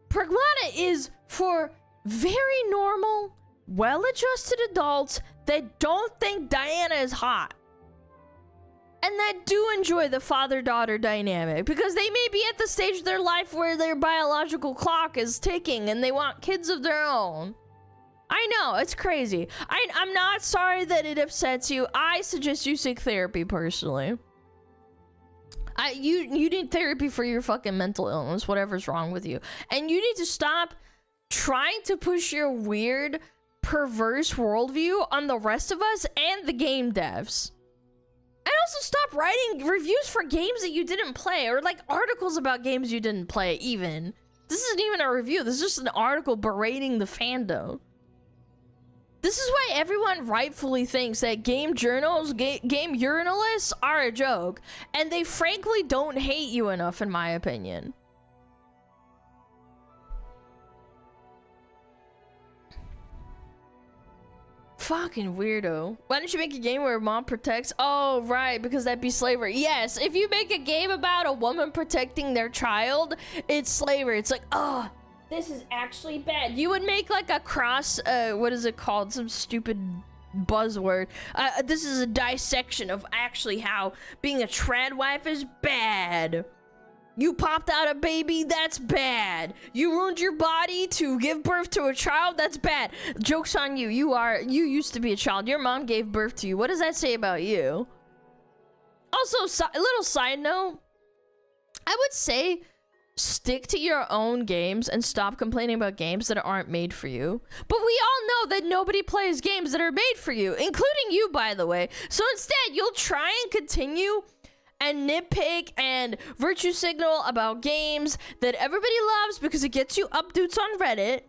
SmugAlana is for very normal, well-adjusted adults that don't think Diana is hot. And that do enjoy the father-daughter dynamic, because they may be at the stage of their life where their biological clock is ticking and they want kids of their own. I know, it's crazy. I'm not sorry that it upsets you. I suggest you seek therapy personally. You need therapy for your fucking mental illness, whatever's wrong with you. And you need to stop trying to push your weird, perverse worldview on the rest of us and the game devs. And also stop writing reviews for games that you didn't play, or like articles about games you didn't play even. This isn't even a review, this is just an article berating the fandom. This is why everyone rightfully thinks that game journals, game urinalists are a joke. And they frankly don't hate you enough, in my opinion. Fucking weirdo. Why don't you make a game where mom protects? Oh, right, because that'd be slavery. Yes, if you make a game about a woman protecting their child, it's slavery. It's like, oh, this is actually bad. You would make like a cross, what is it called? Some stupid buzzword. This is a dissection of actually how being a trad wife is bad. You popped out a baby, that's bad. You ruined your body to give birth to a child, that's bad. Joke's on you. You used to be a child. Your mom gave birth to you. What does that say about you? Also, a little side note. I would say stick to your own games and stop complaining about games that aren't made for you. But we all know that nobody plays games that are made for you, including you, by the way. So instead, you'll try and continue and nitpick and virtue signal about games that everybody loves because it gets you updates on Reddit.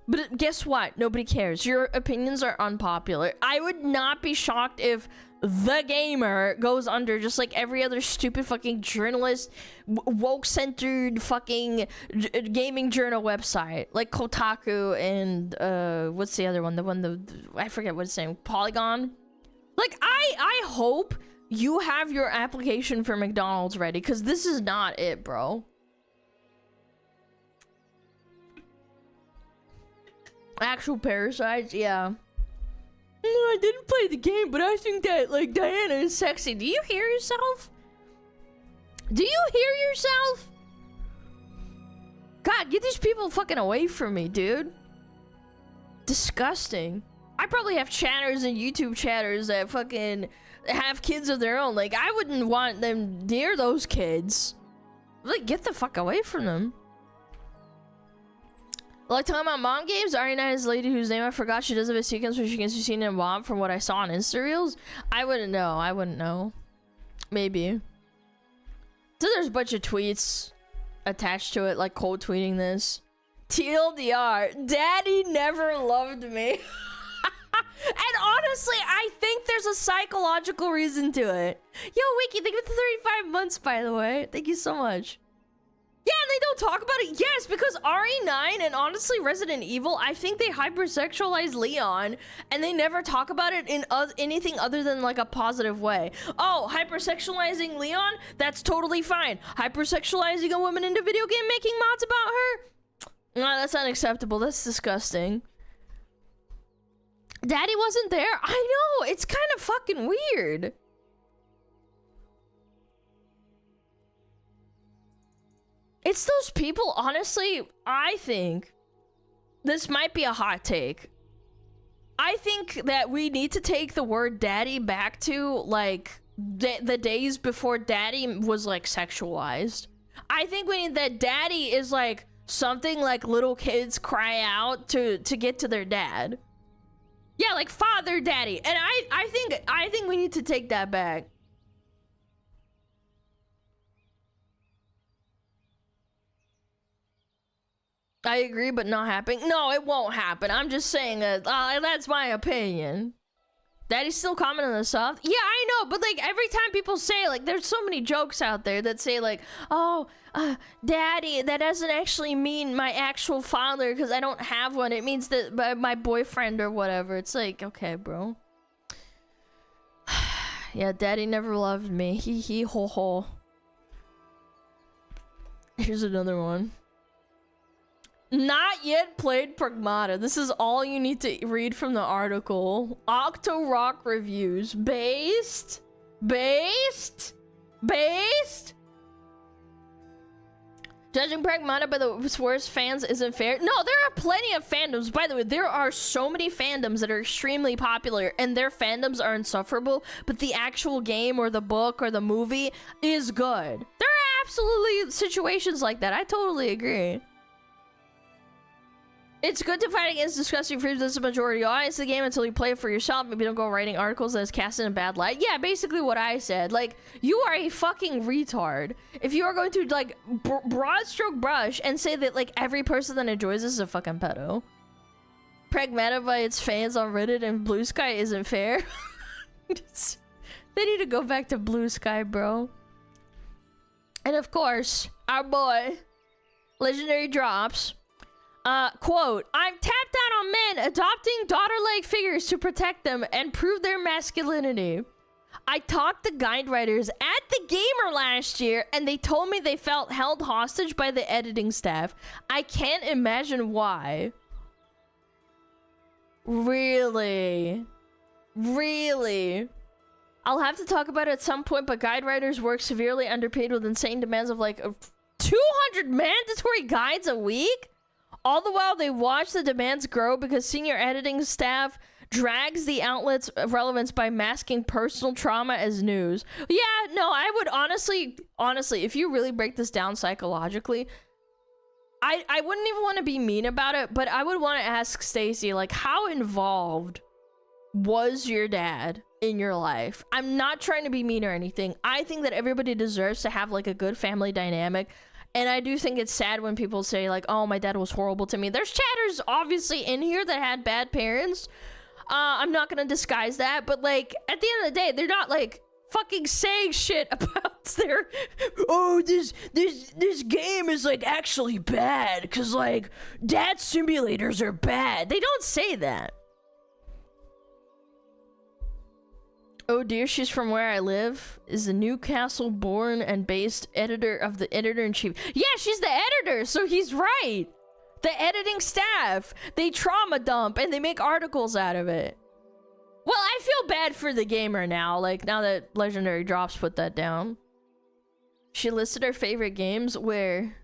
But guess what? Nobody cares. Your opinions are unpopular. I would not be shocked if The Gamer goes under just like every other stupid fucking journalist, woke-centered fucking gaming journal website. Like Kotaku and, what's the other one? I forget what it's saying. Polygon? Like, I hope you have your application for McDonald's ready, because this is not it, bro. Actual parasites, yeah. No, I didn't play the game, but I think that, like, Diana is sexy. Do you hear yourself? Do you hear yourself? God, get these people fucking away from me, dude. Disgusting. I probably have chatters and YouTube chatters that fucking have kids of their own. Like, I wouldn't want them near those kids. Like, get the fuck away from them. Like, talking about mom games, Ari9 is a lady whose name I forgot. She does have a sequence where she gets seen in mom from what I saw on Insta Reels. I wouldn't know. Maybe. So there's a bunch of tweets attached to it, like cold tweeting this. TLDR, Daddy never loved me. And honestly, I think there's a psychological reason to it. Yo, Wiki, thank you for the 35 months, by the way. Thank you so much. Yeah, and they don't talk about it. Yes, because RE9 and honestly Resident Evil, I think they hypersexualize Leon, and they never talk about it in anything other than like a positive way. Oh, hypersexualizing Leon? That's totally fine. Hypersexualizing a woman into video game making mods about her? No, that's unacceptable. That's disgusting. Daddy wasn't there? I know, it's kind of fucking weird. It's those people, honestly, I think this might be a hot take. I think that we need to take the word daddy back to, like, the days before daddy was, like, sexualized. I think we need that daddy is, like, something like little kids cry out to get to their dad. Yeah, like father, daddy. And I think we need to take that back. I agree, but not happening. No, it won't happen. I'm just saying that that's my opinion. Daddy's still common in the South. Yeah, I know, but like every time people say, like, there's so many jokes out there that say like, oh, daddy, that doesn't actually mean my actual father because I don't have one. It means that my boyfriend or whatever. It's like, okay, bro. Yeah, daddy never loved me. Hee hee ho ho. Here's another one. Not yet played Pragmata. This is all you need to read from the article. Octo Rock reviews. Based? Judging Pragmata by the worst fans isn't fair. No, there are plenty of fandoms. By the way, there are so many fandoms that are extremely popular, and their fandoms are insufferable, but the actual game or the book or the movie is good. There are absolutely situations like that. I totally agree. It's good to fight against disgusting fruits. That's the majority audience of the game until you play it for yourself. Maybe don't go writing articles that's cast in a bad light. Yeah, basically what I said. Like, you are a fucking retard if you are going to, like, broad stroke brush and say that, like, every person that enjoys this is a fucking pedo. Pragmata by its fans on Reddit and Blue Sky isn't fair. They need to go back to Blue Sky, bro. And of course, our boy, Legendary Drops. Quote, I'm tapped out on men adopting daughter-like figures to protect them and prove their masculinity. I talked to guide writers at the Gamer last year and they told me they felt held hostage by the editing staff. I can't imagine why. Really? Really? I'll have to talk about it at some point, but guide writers work severely underpaid with insane demands of like 200 mandatory guides a week? All the while, they watch the demands grow because senior editing staff drags the outlet's relevance by masking personal trauma as news. Yeah, no, I would honestly, if you really break this down psychologically, I wouldn't even want to be mean about it, but I would want to ask Stacy, like, how involved was your dad in your life? I'm not trying to be mean or anything. I think that everybody deserves to have, like, a good family dynamic. And I do think it's sad when people say, like, oh, my dad was horrible to me. There's chatters, obviously, in here that had bad parents. I'm not gonna disguise that. But, like, at the end of the day, they're not, like, fucking saying shit about their... Oh, this game is, like, actually bad. Because, like, dad simulators are bad. They don't say that. Oh dear, she's from where I live. Is the Newcastle born and based editor of the editor-in-chief. Yeah, she's the editor, so he's right. The editing staff, they trauma dump and they make articles out of it. Well, I feel bad for the gamer now, like now that Legendary Drops put that down. She listed her favorite games where...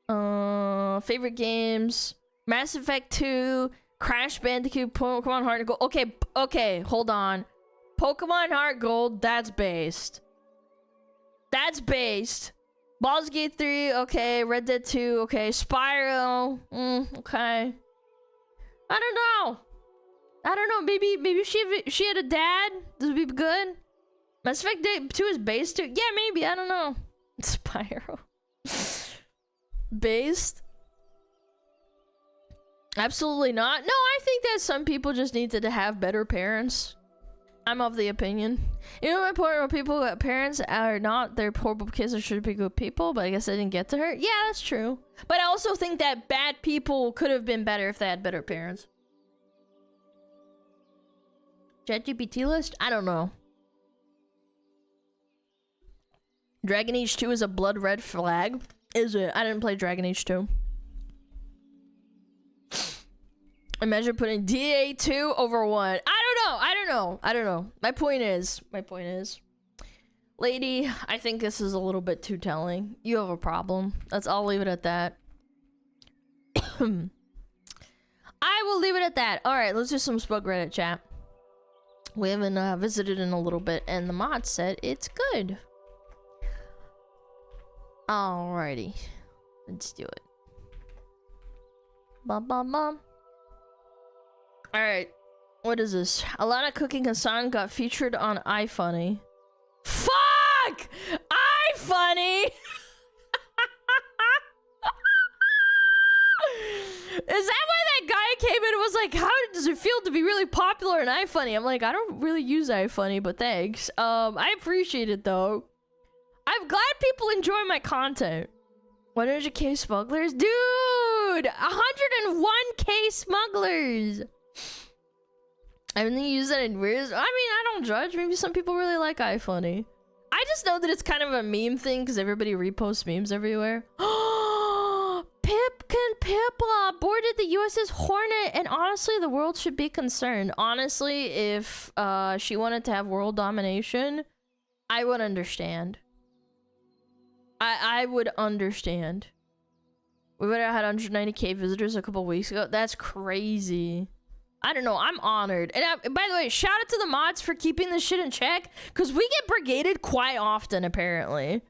favorite games... Mass Effect 2, Crash Bandicoot, Pokemon Heart and Gold. Okay, hold on. Pokemon Heart Gold, that's based. That's based. Baldur's Gate 3, okay. Red Dead 2, okay. Spyro, okay. I don't know. Maybe she had a dad. This would be good. Mass Effect 2 is based too. Yeah, maybe. I don't know. Spyro. Based? Absolutely not. No, I think that some people just needed to have better parents. I'm of the opinion. You know my point when people got parents are not they're horrible kids or should be good people, but I guess I didn't get to her. Yeah, that's true. But I also think that bad people could have been better if they had better parents. ChatGPT list? I don't know. Dragon Age 2 is a blood red flag. Is it? I didn't play Dragon Age 2. Imagine putting DA2 over 1. I don't know. My point is, lady, I think this is a little bit too telling. You have a problem. I'll leave it at that. I will leave it at that. All right, let's do some Spug Reddit chat. We haven't visited in a little bit, and the mod said it's good. Alrighty, let's do it. Bum bum bum. All right, what is this? Alana Cooking Hassan got featured on iFunny. Fuck! iFunny! Is that why that guy came in and was like, how does it feel to be really popular in iFunny? I'm like, I don't really use iFunny, but thanks. I appreciate it though. I'm glad people enjoy my content. 100k smugglers? Dude! 101k smugglers! I haven't used that in years. I mean, I don't judge. Maybe some people really like iFunny. I just know that it's kind of a meme thing because everybody reposts memes everywhere. Pip boarded the USS Hornet, and honestly, the world should be concerned. Honestly, if she wanted to have world domination, I would understand. I would understand. We would have had 190k visitors a couple weeks ago. That's crazy. I don't know. I'm honored. And by the way, shout out to the mods for keeping this shit in check, because we get brigaded quite often, apparently.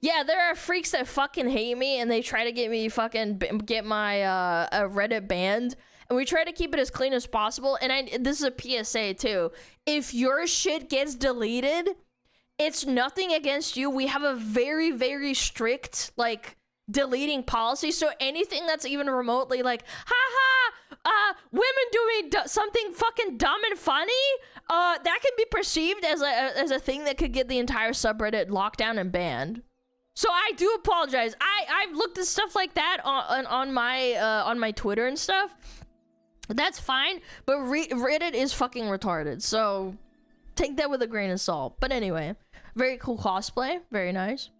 Yeah, there are freaks that fucking hate me, and they try to get me get my Reddit banned. And we try to keep it as clean as possible. And this is a PSA too. If your shit gets deleted, it's nothing against you. We have a very, very strict, like, deleting policy. So anything that's even remotely like, women doing something fucking dumb and funny, that can be perceived as a thing that could get the entire subreddit locked down and banned. So I do apologize. I've looked at stuff like that on my Twitter and stuff. That's fine, but Reddit is fucking retarded. So take that with a grain of salt. But anyway, very cool cosplay. Very nice.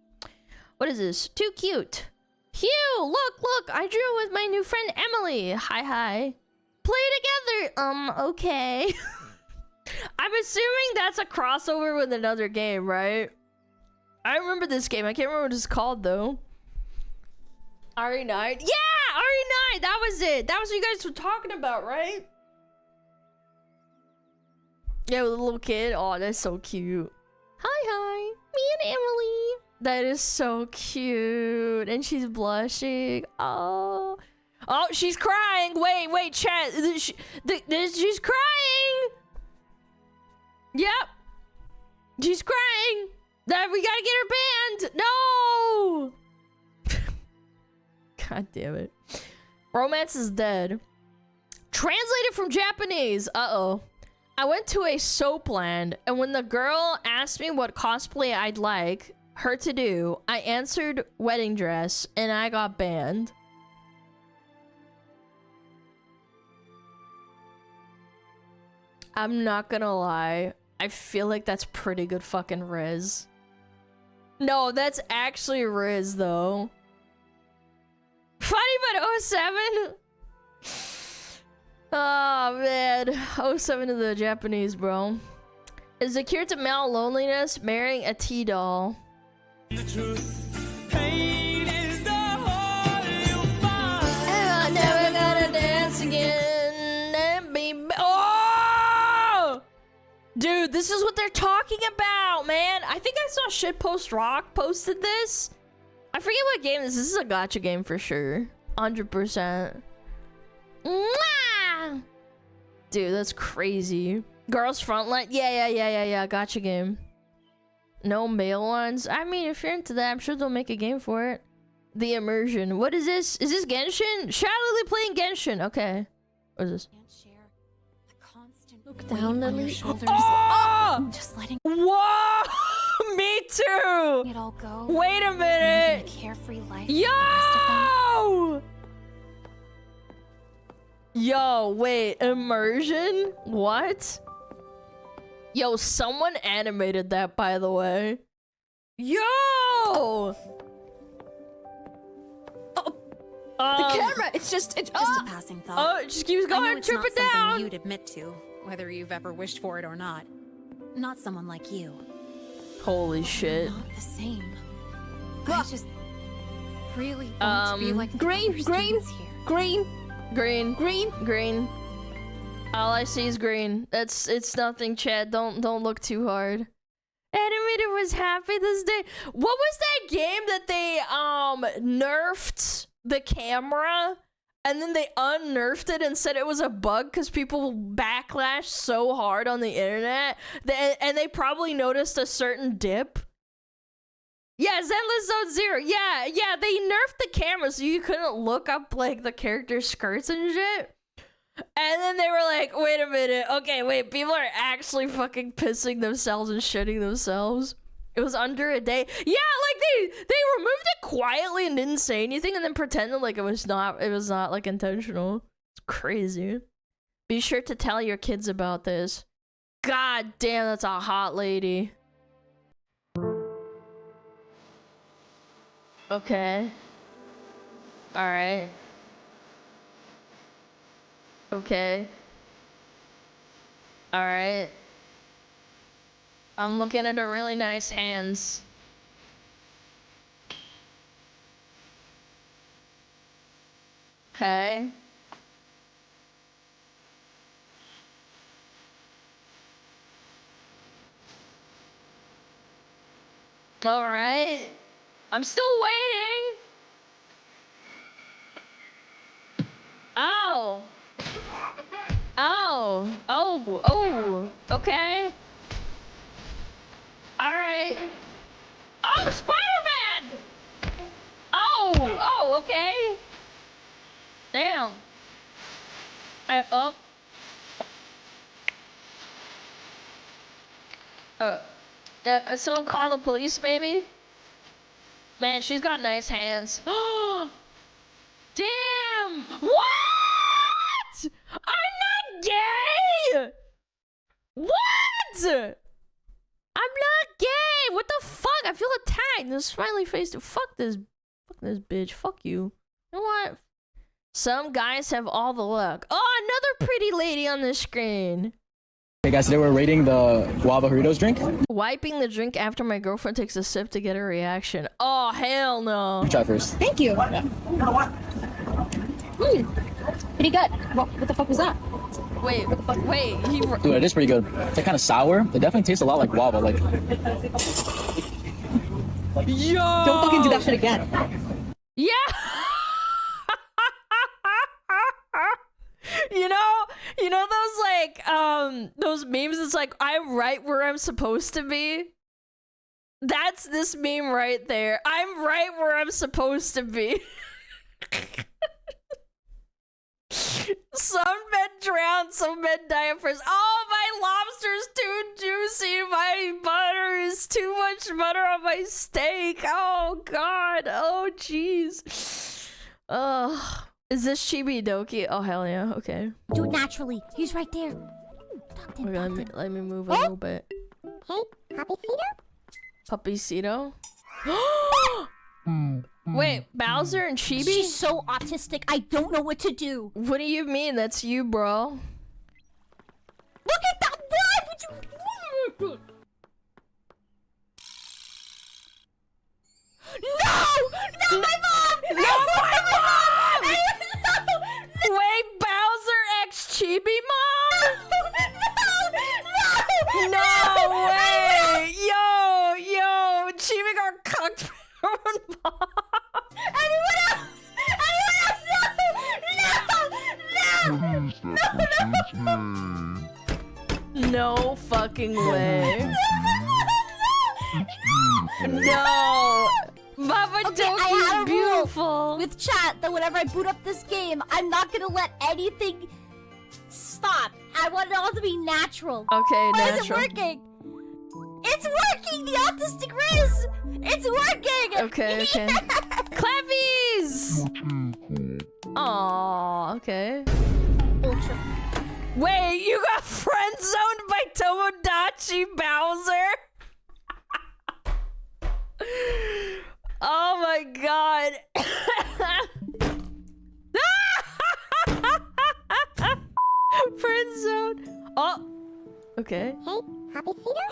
What is this? Too cute. Hugh, look, I drew with my new friend Emily. Hi. Play together. Okay. I'm assuming that's a crossover with another game, right? I remember this game. I can't remember what it's called, though. RE9? Yeah, RE9! That was it. That was what you guys were talking about, right? Yeah, with a little kid. Oh, that's so cute. Hi. Me and Emily. That is so cute. And she's blushing. Oh, she's crying. Wait, chat. She's crying. Yep. She's crying. We gotta get her banned. No. God damn it. Romance is dead. Translated from Japanese. Uh-oh. I went to a soap land, and when the girl asked me what cosplay I'd like her to do, I answered wedding dress, and I got banned. I'm not gonna lie. I feel like that's pretty good fucking riz. No, that's actually riz, though. Funny but 07? Oh, man. 07 to the Japanese, bro. Is the cure to male loneliness marrying a T-doll? The truth. Pain is the hole you find. And I'm never gonna dance again and be... Oh! Dude, this is what they're talking about, man. I think I saw Shitpost Rock posted this. I forget what game this is. This is a gacha game for sure. 100%. Mwah! Dude, that's crazy. Girls Frontline. Yeah. Gacha game. No male ones. I mean, if you're into that, I'm sure they'll make a game for it. The immersion. What is this? Is this Genshin? Shallowly playing Genshin. Okay. What is this? Look down on your shoulders. Oh! Just letting. Whoa! Me too. It all go. Wait a minute. Carefree life. Yo, wait. Immersion? What? Yo, someone animated that, by the way. Yo! The camera! It's just a passing thought. Oh, it just keeps going. Trip it down. Something you'd admit to, whether you've ever wished for it or not. Not someone like you. Holy shit. Not the same. I just really want to be like green. All I see is green. It's nothing, Chad. Don't look too hard. Animator was happy this day. What was that game that they nerfed the camera and then they unnerfed it and said it was a bug because people backlashed so hard on the internet and they probably noticed a certain dip? Yeah, Zenless Zone Zero. Yeah, they nerfed the camera so you couldn't look up like the character's skirts and shit. And then they were like, wait a minute. Okay, wait, people are actually fucking pissing themselves and shitting themselves. It was under a day. Yeah, like they removed it quietly and didn't say anything and then pretended like it was not like intentional. It's crazy. Be sure to tell your kids about this. God damn, that's a hot lady. Okay. Alright. Okay. Alright. I'm looking at her really nice hands. Okay. Alright. I'm still waiting. Oh. Oh. Oh. Oh. Okay. Alright. Oh, Spider-Man! Oh. Oh, okay. Damn. Oh. Someone call the police, maybe? Man, she's got nice hands. Oh! Damn! What? I'm not gay! What? I'm not gay! What the fuck? I feel attacked. This smiley face. Fuck this bitch. Fuck you. You know what? Some guys have all the luck. Oh, another pretty lady on the screen. Hey guys, today we're rating the guava Doritos drink. Wiping the drink after my girlfriend takes a sip to get a reaction. Oh, hell no. Try first. Thank you. Pretty good. What the fuck was that? Wait. Dude, it is pretty good. It's like kind of sour. It definitely tastes a lot like guava. Like, yo! Don't fucking do that shit again. Yeah! You know those like those memes, it's like I'm right where I'm supposed to be? That's this meme right there. I'm right where I'm supposed to be. Some men drown, some men die of first. Oh, my lobster's too juicy. My butter is too much butter on my steak. Oh god. Oh jeez. Ugh. Is this Chibi Doki? Oh hell yeah, okay. Do it naturally. He's right there. Talk to him, Okay, let me move a little bit. Hey, Puppycito? Wait, Bowser and Chibi? She's so autistic, I don't know what to do. What do you mean? That's you, bro. Look at that! Why would you... No! No, my mom! No, my mom! Wait, Bowser x Chibi mom? No way! Yo, Chibi got cucked from her mom. Anyone else? No! No fucking way. No! Mama Doki is beautiful. With chat that whenever I boot up this game, I'm not gonna let anything stop. I want it all to be natural. Okay, Why natural. is it working? It's working! The autistic Riz! It's working! Okay. Clappies! Aww, okay. Ultra. Wait, you got friend zoned by Tomodachi Bowser? Oh my god. Friend zone. Oh. Okay. Hey, Happy Feeder?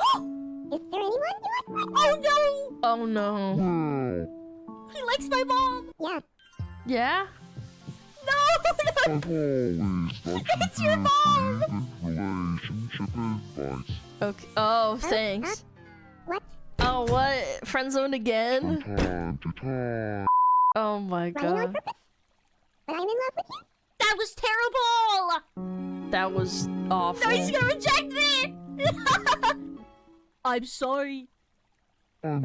Is there anyone you like? Oh no! Oh no. He likes my mom! Yeah. Yeah? No! It's your mom! Okay. Oh, thanks. What? Oh, what? Friend zoned again? Oh my god. But I'm in love with you? That was terrible! That was awful. No, he's gonna reject me! I'm sorry. No!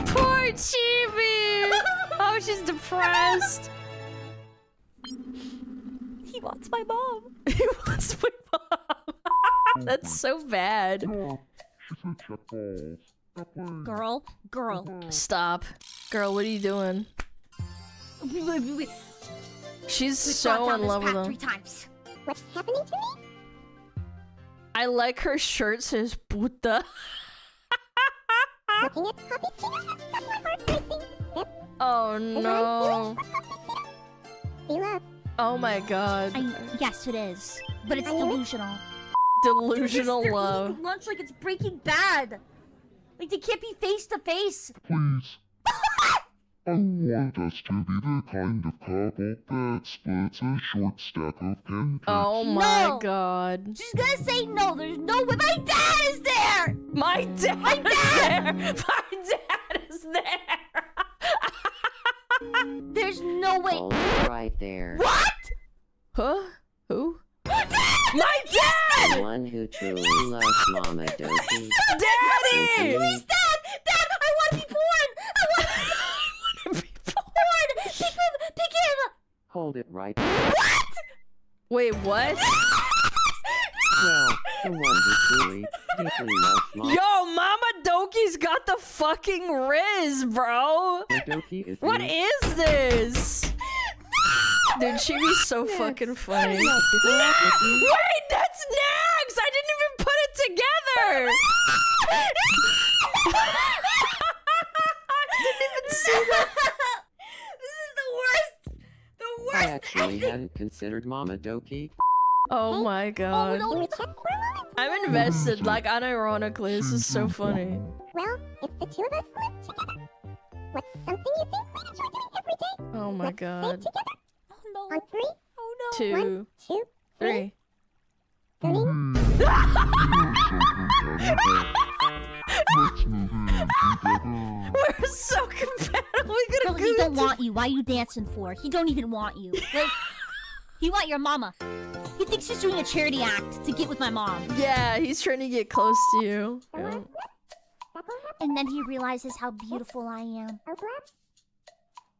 Poor Chibi! Oh, she's depressed. He wants my mom. He wants my mom. That's so bad. Girl. Stop. Girl, what are you doing? She's so in love with him. 3 times. What's happening to me? I like her shirt says puta. Looking at Poppy's finger, that's my heart racing. Yep. Oh no. Be love. Oh my god. Yes, it is. But it's delusional. Delusional They're love. eating lunch like it's Breaking Bad. Like they can't be face to face. Please. I want us to be the kind of couple that splits a short stack of pancakes. Oh my No. god. She's gonna say no. There's no way. My dad is there. My dad My is there. My dad is there. There's no way. Hold it right there. What? Huh? Who? My The dad! one who truly loves Mama Doki. Daddy! Please, Dad! Dad, I want to be born! I want to be born! Pick him! Pick him! Hold it right there. What? Wait, what? Well, the one who truly, deeply loves Mama Yo, Mama Doki's got the fucking riz, bro! Doki is What me. is this? Dude, she'd be so fucking funny. Wait, that's Nags! I didn't even put it together! I didn't even see that. This is the worst! The I worst! actually hadn't considered Mama Doki. Oh my god. Oh, no. I'm invested, like, unironically. This is so funny. Well, if the two of us live together, what's something you think we'd enjoy doing every day? Oh my Let's god. stay together Oh no. on 3, Oh no. 2, 1, 2, 3. 3. Let's move in together. We're so compatible. We No, gotta he go. don't want you. Why are you dancing for? He don't even want you. Like, he want your mama. He thinks he's doing a charity act to get with my mom. Yeah, he's trying to get close to you. Yeah. And then he realizes how beautiful I am.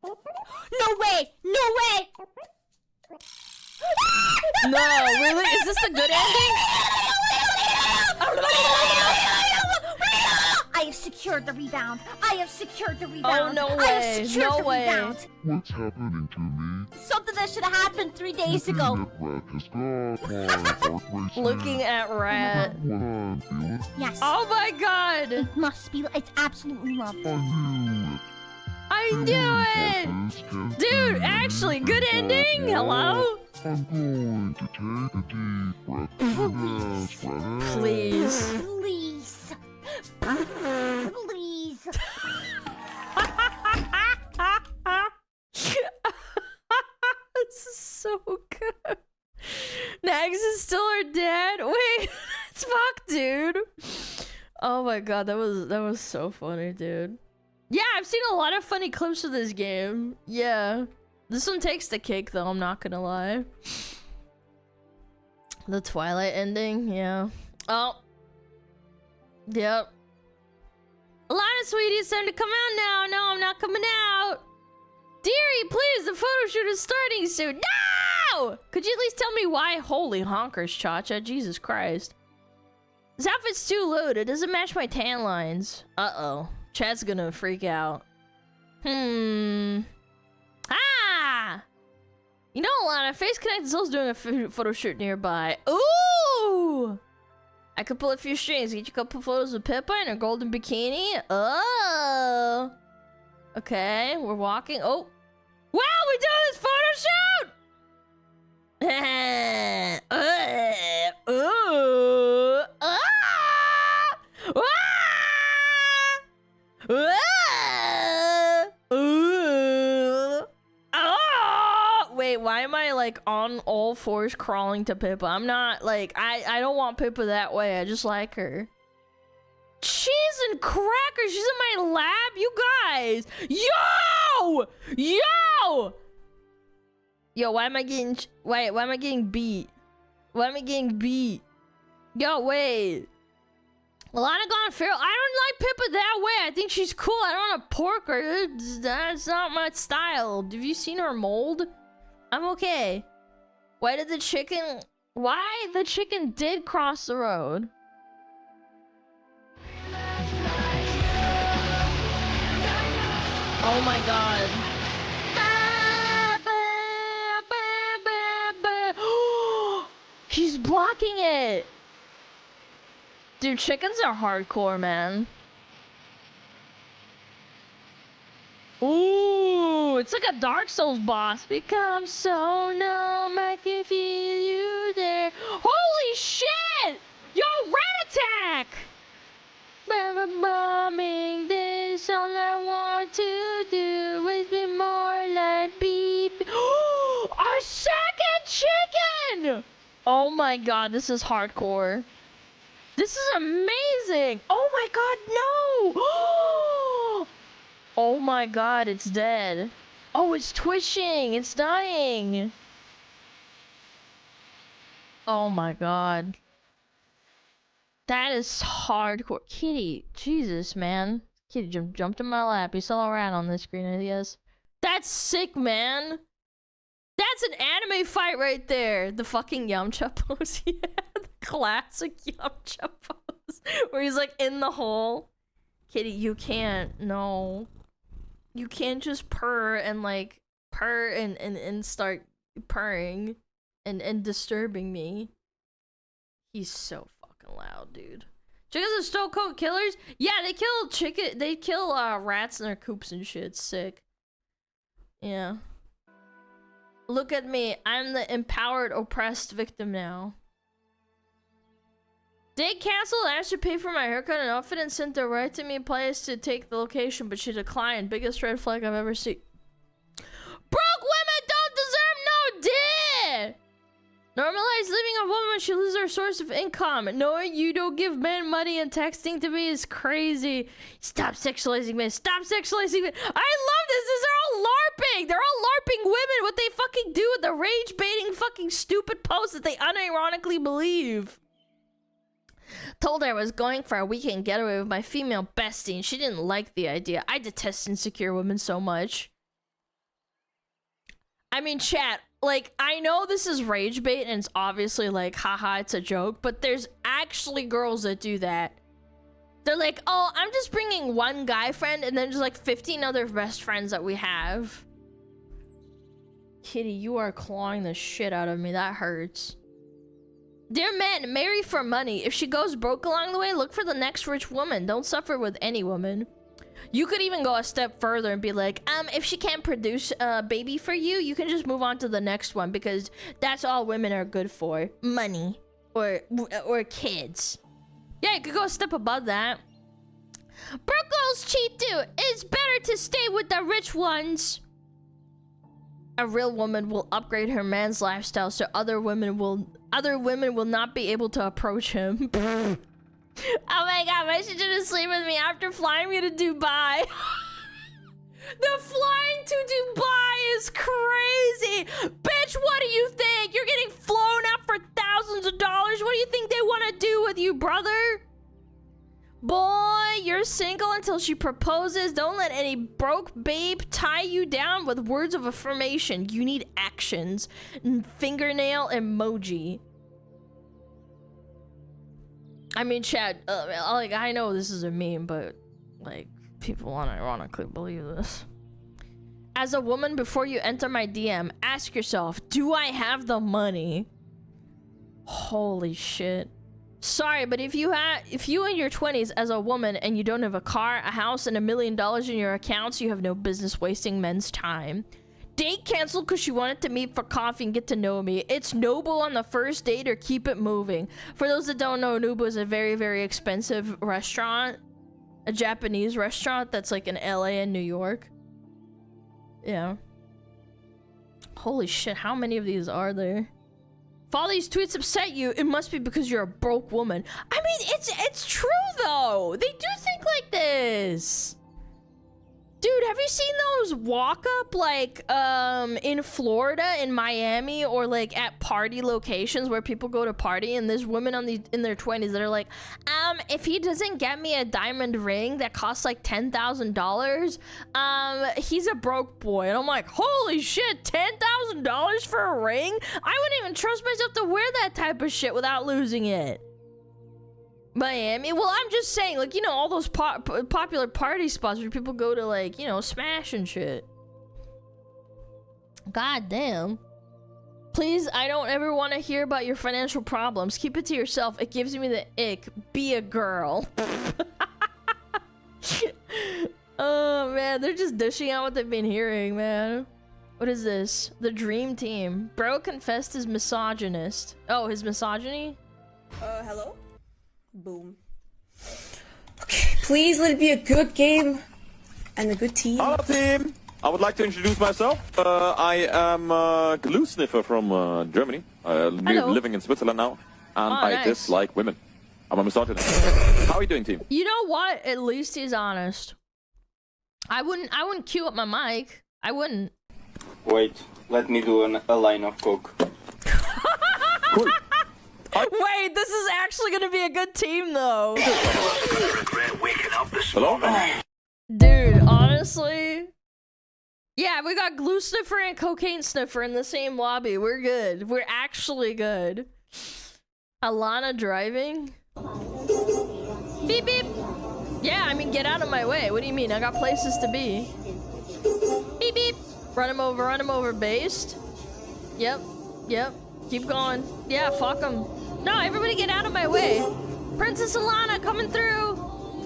No way! No way! No, really? Is this the good ending? I have secured the rebound. I have secured the rebound. Oh, no I have way. secured No the way. rebound. What's happening to me? Something that should have happened 3 days Looking ago. at Rat has got my heart racing. Looking at Rat. What I'm feeling. Yes. Oh my god! It must be. It's absolutely love. I knew it. I knew it! Dude, actually, good ending? Hello? I'm going to take a deep breath. Yes, Rat. Please. Please. Please. This is so good. Nags is still her dad. Wait, it's fuck, dude. Oh my god, that was so funny, dude. Yeah, I've seen a lot of funny clips of this game. Yeah. This one takes the cake though, I'm not gonna lie. The Twilight ending, yeah. Oh. Yep. Alana, sweetie, it's time to come out now. No, I'm not coming out. Dearie, please, the photo shoot is starting soon. No! Could you at least tell me why? Holy honkers, Cha-Cha. Jesus Christ. This outfit's too loud. It doesn't match my tan lines. Uh-oh. Chad's gonna freak out. Ah! You know, Alana, Face Connect is also doing a photo shoot nearby. Ooh! I could pull a few strings, get you a couple photos of Pippa in her golden bikini. Oh! Okay, we're walking. Oh! Wow, we're doing this photo shoot! Wait, why am I like on all fours crawling to Pippa? I'm not like I don't want Pippa that way. I just like her. Cheese and crackers. She's in my lab. You guys. Yo! Yo, why am I getting why am I getting beat? Why am I getting beat? Yo, wait. Alana gone feral. I don't like Pippa that way. I think she's cool. I don't want to pork her. That's not my style. Have you seen her mold? I'm okay. Why the chicken did cross the road? Oh my god. He's blocking it! Dude, chickens are hardcore, man. Ooh, it's like a Dark Souls boss. Become so numb, I can feel you there. Holy shit! Yo, rat attack! Bombing this, all I want to do is be more like beep. A second chicken! Oh my god, this is hardcore. This is amazing! Oh my god, no! Oh my god, it's dead. Oh, it's twitching, it's dying. Oh my god. That is hardcore. Kitty, Jesus, man. Kitty jumped in my lap. You saw a rat on the screen, I guess. That's sick, man. That's an anime fight right there. The fucking Yamcha pose. Yeah, the classic Yamcha pose. Where he's like in the hole. Kitty, you can't. No. You can't just purr and like purr and start purring and disturbing me. He's so loud, dude. Chickens are stone cold killers? Yeah, they kill rats in their coops and shit. It's sick. Yeah. Look at me. I'm the empowered oppressed victim now. They canceled. I asked her to pay for my haircut and outfit and sent her right to me a place to take the location, but she declined. Biggest red flag I've ever seen. Broke women don't deserve no dick! Normalize living a woman when she loses her source of income. Knowing you don't give men money and texting to me is crazy. Stop sexualizing men. Stop sexualizing men. I love this. These are all LARPing. They're all LARPing women. What they fucking do with the rage baiting fucking stupid posts that they unironically believe. Told her I was going for a weekend getaway with my female bestie and she didn't like the idea. I detest insecure women so much. I mean, chat, like, I know this is rage bait and it's obviously like, haha, it's a joke, but there's actually girls that do that. They're like, oh, I'm just bringing one guy friend and then there's like 15 other best friends that we have. Kitty, you are clawing the shit out of me. That hurts. Dear men, marry for money. If she goes broke along the way, look for the next rich woman. Don't suffer with any woman. You could even go a step further and be like, if she can't produce a baby for you, you can just move on to the next one because that's all women are good for. Money. Or kids. Yeah, you could go a step above that. Broke girls cheat too. It's better to stay with the rich ones. A real woman will upgrade her man's lifestyle so other women will not be able to approach him. Oh my god, why should you sleep with me after flying me to Dubai? The flying to Dubai is crazy! Bitch, what do you think? You're getting flown out for thousands of dollars. What do you think they want to do with you, brother? Boy, you're single until she proposes. Don't let any broke babe tie you down with words of affirmation. You need actions. Fingernail emoji. I mean, chat, like, I know this is a meme, but, like, people unironically believe this. As a woman, before you enter my DM, ask yourself, do I have the money? Holy shit. Sorry, but if you in your 20s as a woman and you don't have a car, a house, and $1 million in your accounts, you have no business wasting men's time. Date canceled because she wanted to meet for coffee and get to know me. It's Nobu on the first date or keep it moving. For those that don't know, Nobu is a very, very expensive restaurant. A Japanese restaurant that's like in LA and New York. Yeah. Holy shit, how many of these are there? If all these tweets upset you, it must be because you're a broke woman. I mean, it's true though. They do think like this. Dude, have you seen those walk up like in Florida, in Miami, or like at party locations where people go to party and there's women in their 20s that are like, if he doesn't get me a diamond ring that costs like $10,000, he's a broke boy. And I'm like, holy shit, $10,000 for a ring? I wouldn't even trust myself to wear that type of shit without losing it. Miami? Well, I'm just saying, like, you know, all those popular party spots where people go to, like, you know, smash and shit. God damn. Please, I don't ever want to hear about your financial problems. Keep it to yourself. It gives me the ick. Be a girl. Oh, man. They're just dishing out what they've been hearing, man. What is this? The dream team. Bro confessed his misogynist. Oh, his misogyny? Hello? Boom. Okay, please let it be a good game and a good team. Hello, team. I would like to introduce myself. I am a glue sniffer from Germany. Living in Switzerland now, and I dislike women. I'm a misogynist. How are you doing, team? You know what? At least he's honest. I wouldn't queue up my mic. I wouldn't. Wait, let me do a line of coke. Cool. Wait, this is actually gonna be a good team, though. Hello? Dude, honestly. Yeah, we got glue sniffer and cocaine sniffer in the same lobby. We're good. We're actually good. Alana driving? Beep beep. Yeah, I mean, get out of my way. What do you mean? I got places to be. Beep beep. Run him over, based. Yep, yep. Keep going. Yeah, fuck him. No, everybody get out of my way. Princess Alana coming through.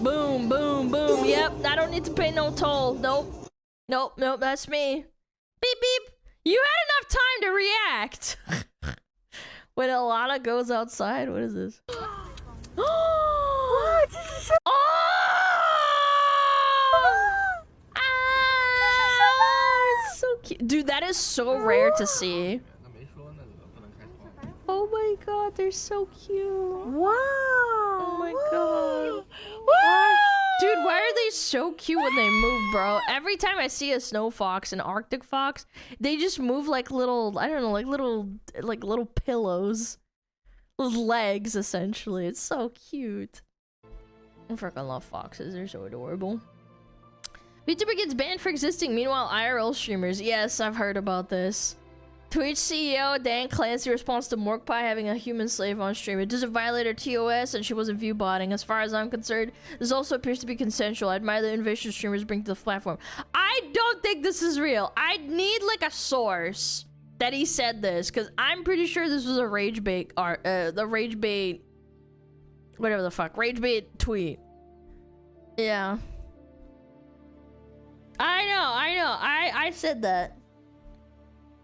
Boom, boom, boom. Yep, I don't need to pay no toll. Nope. Nope, nope, that's me. Beep, beep. You had enough time to react. When Alana goes outside, what is this? What? Oh! It's so cute. Dude, that is so rare to see. Oh my god, they're so cute. Wow. Oh my god. Wow. Dude, why are they so cute when they move, bro? Every time I see a snow fox, an Arctic fox, they just move like little, I don't know, like little pillows. With legs, essentially. It's so cute. I freaking love foxes. They're so adorable. VTuber gets banned for existing. Meanwhile, IRL streamers. Yes, I've heard about this. Twitch CEO Dan Clancy responds to Morkpie having a human slave on stream. It doesn't violate her TOS and she wasn't view botting. As far as I'm concerned, this also appears to be consensual. I admire the innovation streamers bring to the platform. I don't think this is real. I need like a source that he said this, because I'm pretty sure this was a rage bait art, the rage bait, whatever the fuck, rage bait tweet. Yeah. I know, I said that.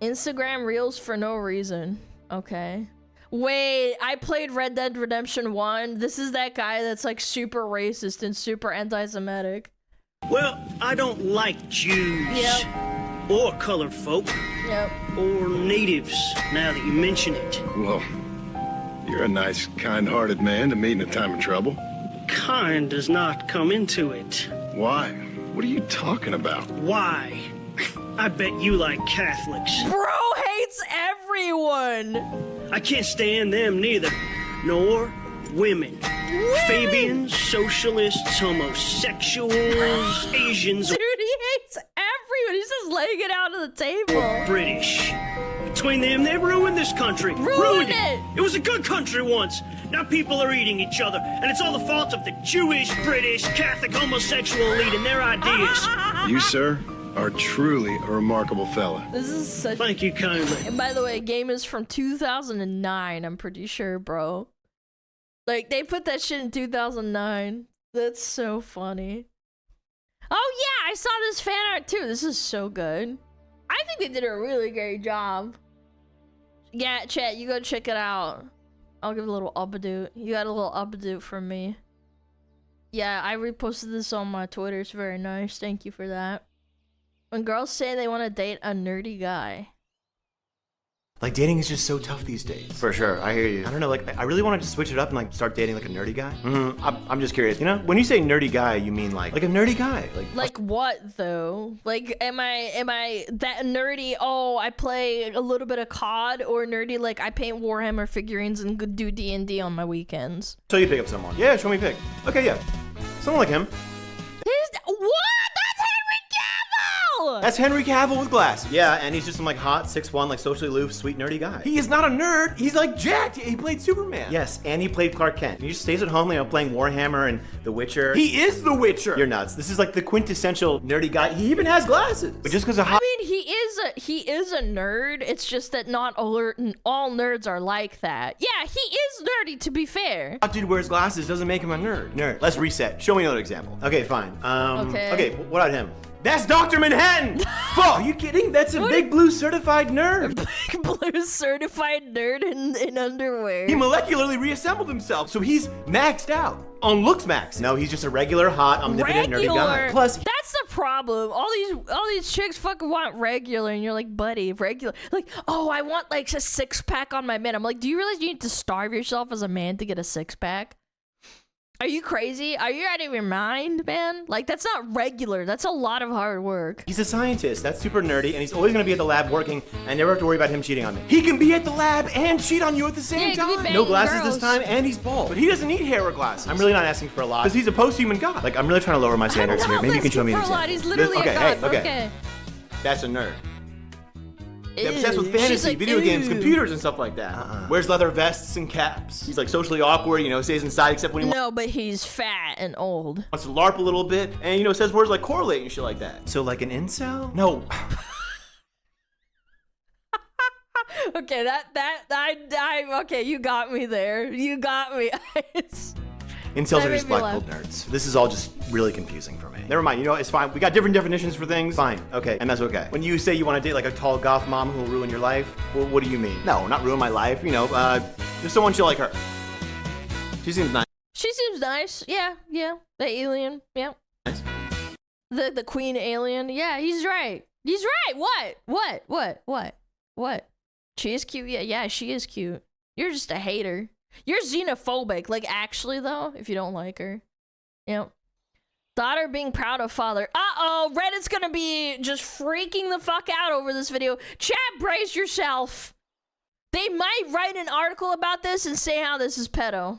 Instagram Reels for no reason. Okay. Wait, I played Red Dead Redemption 1. This is that guy that's like super racist and super anti-Semitic. Well, I don't like Jews. Yep. Or colored folk. Yep. Or natives, now that you mention it. Well, you're a nice, kind-hearted man to meet in a time of trouble. Kind does not come into it. Why? What are you talking about? Why? I bet you like Catholics. Bro hates everyone! I can't stand them neither. Nor women. Fabians, socialists, homosexuals, Asians. Dude, he hates everyone. He's just laying it out on the table. British. Between them, they ruined this country. Ruined it! It was a good country once. Now people are eating each other, and it's all the fault of the Jewish, British, Catholic, homosexual elite and their ideas. You, sir, are truly a remarkable fella. This is such. Thank you kindly. And by the way, game is from 2009. I'm pretty sure, bro. Like they put that shit in 2009. That's so funny. Oh yeah, I saw this fan art too. This is so good. I think they did a really great job. Yeah, chat, you go check it out. I'll give a little update. You got a little update from me. Yeah, I reposted this on my Twitter. It's very nice. Thank you for that. When girls say they want to date a nerdy guy. Like, dating is just so tough these days. For sure, I hear you. I don't know, like, I really wanted to switch it up and, like, start dating, like, a nerdy guy. I'm just curious, you know? When you say nerdy guy, you mean, like a nerdy guy. Like what, though? Like, am I that nerdy, oh, I play a little bit of COD, or nerdy, like, I paint Warhammer figurines and do D&D on my weekends? So you pick up someone. Yeah, show me a pic. Okay, yeah. Someone like him. What? That's Henry Cavill with glasses. Yeah, and he's just some like hot 6'1", like socially aloof, sweet nerdy guy. He is not a nerd. He's like jacked. He played Superman. Yes, and he played Clark Kent. He just stays at home, you know, playing Warhammer and The Witcher. He is The Witcher. You're nuts. This is like the quintessential nerdy guy. He even has glasses. But just because of I mean, he is a nerd. It's just that not all nerds are like that. Yeah, he is nerdy, to be fair. Dude wears glasses doesn't make him a nerd. Let's reset. Show me another example. Okay, fine. Okay, what about him? That's Dr. Manhattan! Fuck! Are you kidding? That's a big blue certified nerd. Big blue certified nerd in underwear. He molecularly reassembled himself, so he's maxed out. On looks max. No, he's just a regular, hot, omnipotent, nerdy guy. Plus, that's the problem. All these chicks fucking want regular, and you're like, buddy, regular. Like, oh, I want like a 6-pack on my man. I'm like, do you realize you need to starve yourself as a man to get a 6-pack? Are you crazy? Are you out of your mind, man? Like, that's not regular. That's a lot of hard work. He's a scientist. That's super nerdy, and he's always gonna be at the lab working, and I never have to worry about him cheating on me. He can be at the lab and cheat on you at the same time. No glasses this time, and he's bald. But he doesn't need hair or glasses. I'm really not asking for a lot, because he's a post-human god. Like, I'm really trying to lower my standards here. Maybe you can show me an example. He's literally a god. Okay. That's a nerd. They're obsessed with fantasy, like, video games, computers, and stuff like that. Wears leather vests and caps. He's like socially awkward, you know, stays inside except when he No, but he's fat and old. Wants to LARP a little bit, and, you know, says words like correlate and shit like that. So, like an incel? No. Okay, okay, you got me there. You got me. Incels are just black-pilled nerds. This is all just really confusing for me. Never mind, you know, it's fine. We got different definitions for things. Fine, okay, and that's okay. When you say you want to date like a tall goth mom who will ruin your life, well, what do you mean? No, not ruin my life, you know, just someone chill like her. She seems nice. She seems nice, yeah. The alien, yeah. Nice. The queen alien, yeah, he's right. He's right, what? She is cute, yeah, she is cute. You're just a hater. You're xenophobic. Like, actually, though, if you don't like her. Yep. Daughter being proud of father. Uh-oh, Reddit's gonna be just freaking the fuck out over this video. Chat, brace yourself. They might write an article about this and say how this is pedo.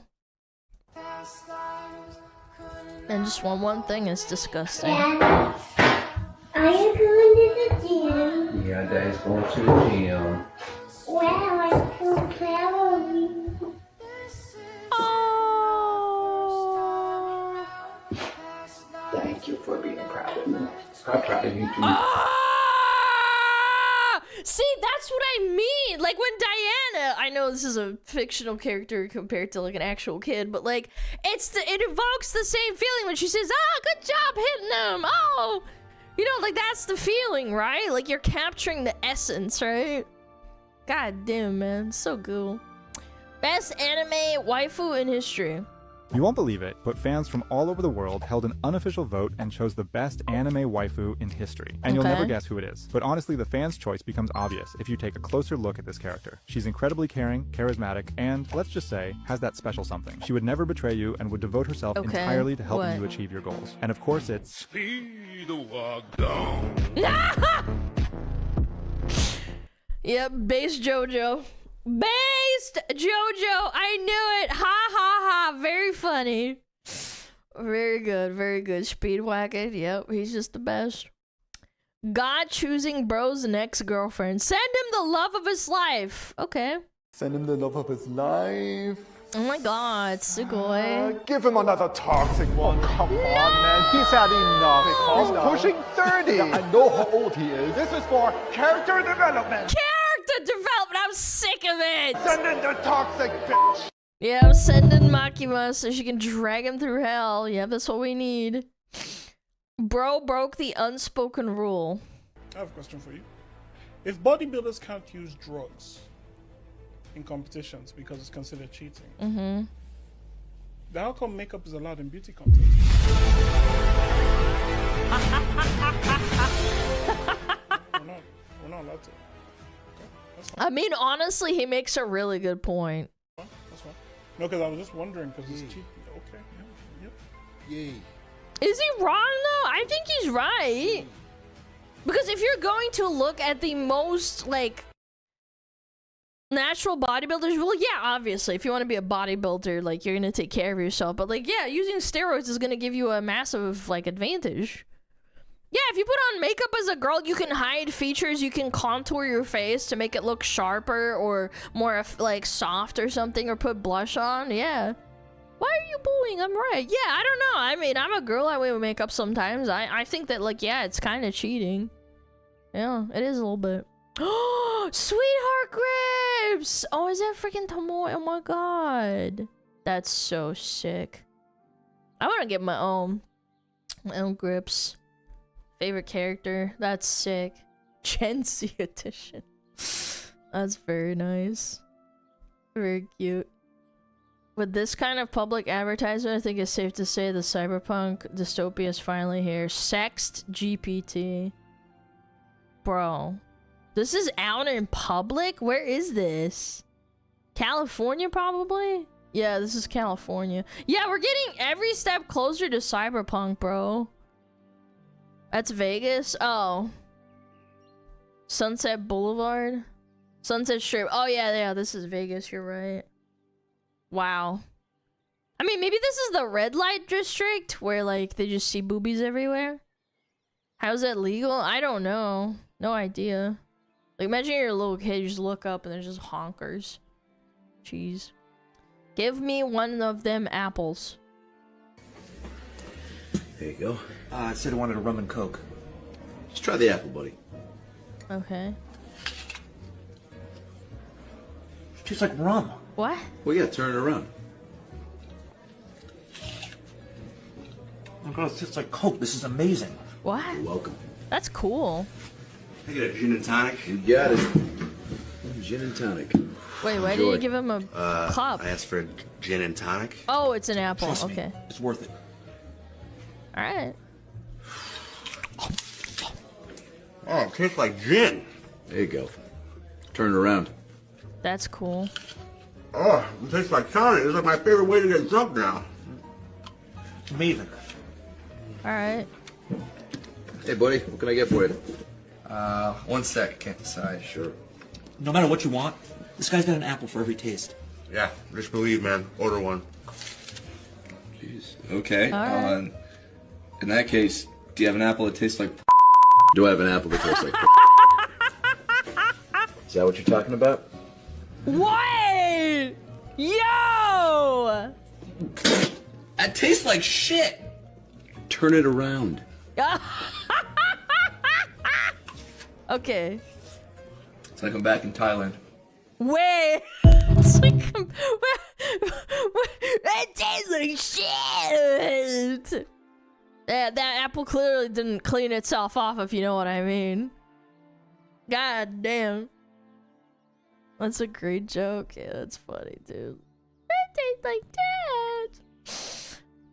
And just one thing is disgusting. Dad, are you going to the gym? Yeah, Dad's going to the gym. Wow, I'm so proud of you. Thank you for being proud of me. I'm proud of you too. See, that's what I mean. Like when Diana, I know this is a fictional character compared to like an actual kid, but like it evokes the same feeling when she says, "Ah, good job hitting him." Oh, you know, like that's the feeling, right? Like you're capturing the essence, right? God damn, man, so cool. Best anime waifu in history. You won't believe it, but fans from all over the world held an unofficial vote and chose the best anime waifu in history. And you'll never guess who it is. But honestly, the fans' choice becomes obvious if you take a closer look at this character. She's incredibly caring, charismatic, and, let's just say, has that special something. She would never betray you and would devote herself entirely to helping you achieve your goals. And of course, it's... Speed walk down. Yep, base JoJo. Based JoJo, I knew it. Ha ha ha. Very funny. Very good, very good. Speedwagon, yep, he's just the best. God choosing bro's next girlfriend. Send him the love of his life. Okay. Send him the love of his life. Oh my god, Sugoi. Give him another toxic one. Come on, man. He's had enough. He's pushing 30. Yeah, I know how old he is. This is for character development. Character development. I'm sick of it. Send in the toxic bitch. Yeah, I'm sending Makima so she can drag him through hell. Yeah, that's what we need. Bro broke the unspoken rule. I have a question for you. If bodybuilders can't use drugs in competitions because it's considered cheating, then how come makeup is allowed in beauty contests? we're not allowed to. I mean, honestly, he makes a really good point. That's fine. No, because I was just wondering, because it's cheap. Okay, yeah, yep. Yay. Is he wrong, though? I think he's right. Because if you're going to look at the most, like, natural bodybuilders, well, yeah, obviously, if you want to be a bodybuilder, like, you're going to take care of yourself. But, like, yeah, using steroids is going to give you a massive, like, advantage. Yeah, if you put on makeup as a girl, you can hide features, you can contour your face to make it look sharper or more, like, soft or something, or put blush on, yeah. Why are you booing? I'm right. Yeah, I don't know. I mean, I'm a girl, I wear makeup sometimes. I think that, like, yeah, it's kind of cheating. Yeah, it is a little bit. Sweetheart grips! Oh, is that freaking Tomoe? Oh my god. That's so sick. I want to get my own grips. Favorite character. That's sick. Gen Z edition. That's very nice. Very cute. With this kind of public advertisement, I think it's safe to say the cyberpunk dystopia is finally here. Sext GPT. Bro. This is out in public? Where is this? California, probably? Yeah, this is California. Yeah, we're getting every step closer to cyberpunk, bro. That's Vegas? Oh. Sunset Boulevard? Sunset Strip. Oh, yeah, this is Vegas. You're right. Wow. I mean, maybe this is the red light district where, like, they just see boobies everywhere. How's that legal? I don't know. No idea. Like, imagine you're a little kid, you just look up and there's just honkers. Jeez. Give me one of them apples. There you go. I said I wanted a rum and coke. Just try the apple, buddy. Okay. Tastes like rum. What? Well, yeah, turn it around. Oh god, it tastes like Coke. This is amazing. What? You're welcome. That's cool. I get a gin and tonic. You got it. Gin and tonic. Wait, why did you give him a cup? I asked for a gin and tonic. Oh, it's an apple. Trust me, okay. it's worth it. Alright. Oh, it tastes like gin. There you go. Turn it around. That's cool. Oh, it tastes like tonic. It's like my favorite way to get drunk now. Amazing. Alright. Hey, buddy, what can I get for you? 1 sec. Can't decide. Sure. No matter what you want, this guy's got an apple for every taste. Yeah, just believe, man. Order one. Jeez. Okay. All right. In that case, do you have an apple that tastes like? Do I have an apple that tastes like? Is that what you're talking about? What? Yo! That tastes like shit. Turn it around. Okay. It's like I'm back in Thailand. Wait. It's like it tastes like shit. That apple clearly didn't clean itself off, if you know what I mean. God damn. That's a great joke. Yeah, that's funny, dude. It tastes like that.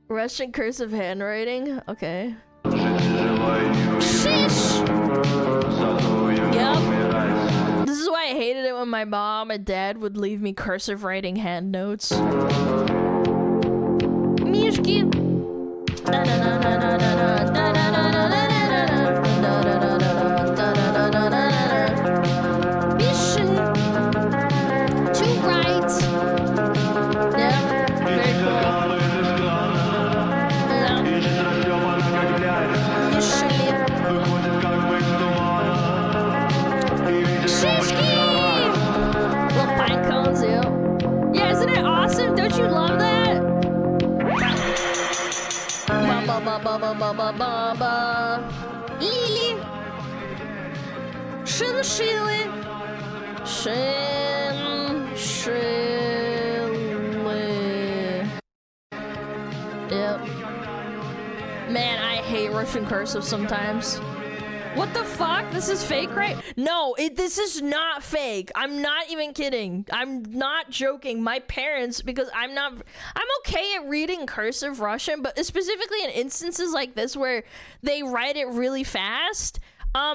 Russian cursive handwriting? Okay. Sheesh! Yep. This is why I hated it when my mom and dad would leave me cursive writing hand notes. Mishki. Two rights. Yep. Very cool. Little pine cones, yeah. Yeah, isn't it awesome? Don't you love that? Ba ba ba ba ba ba ba ba ba. Lily. Shin Shilly. Shin Shilly. Yep. Man, I hate Russian cursive sometimes. What the fuck? This is fake, right? No, this is not fake. I'm not even kidding. I'm not joking. My parents, because I'm okay at reading cursive Russian, but specifically in instances like this where they write it really fast,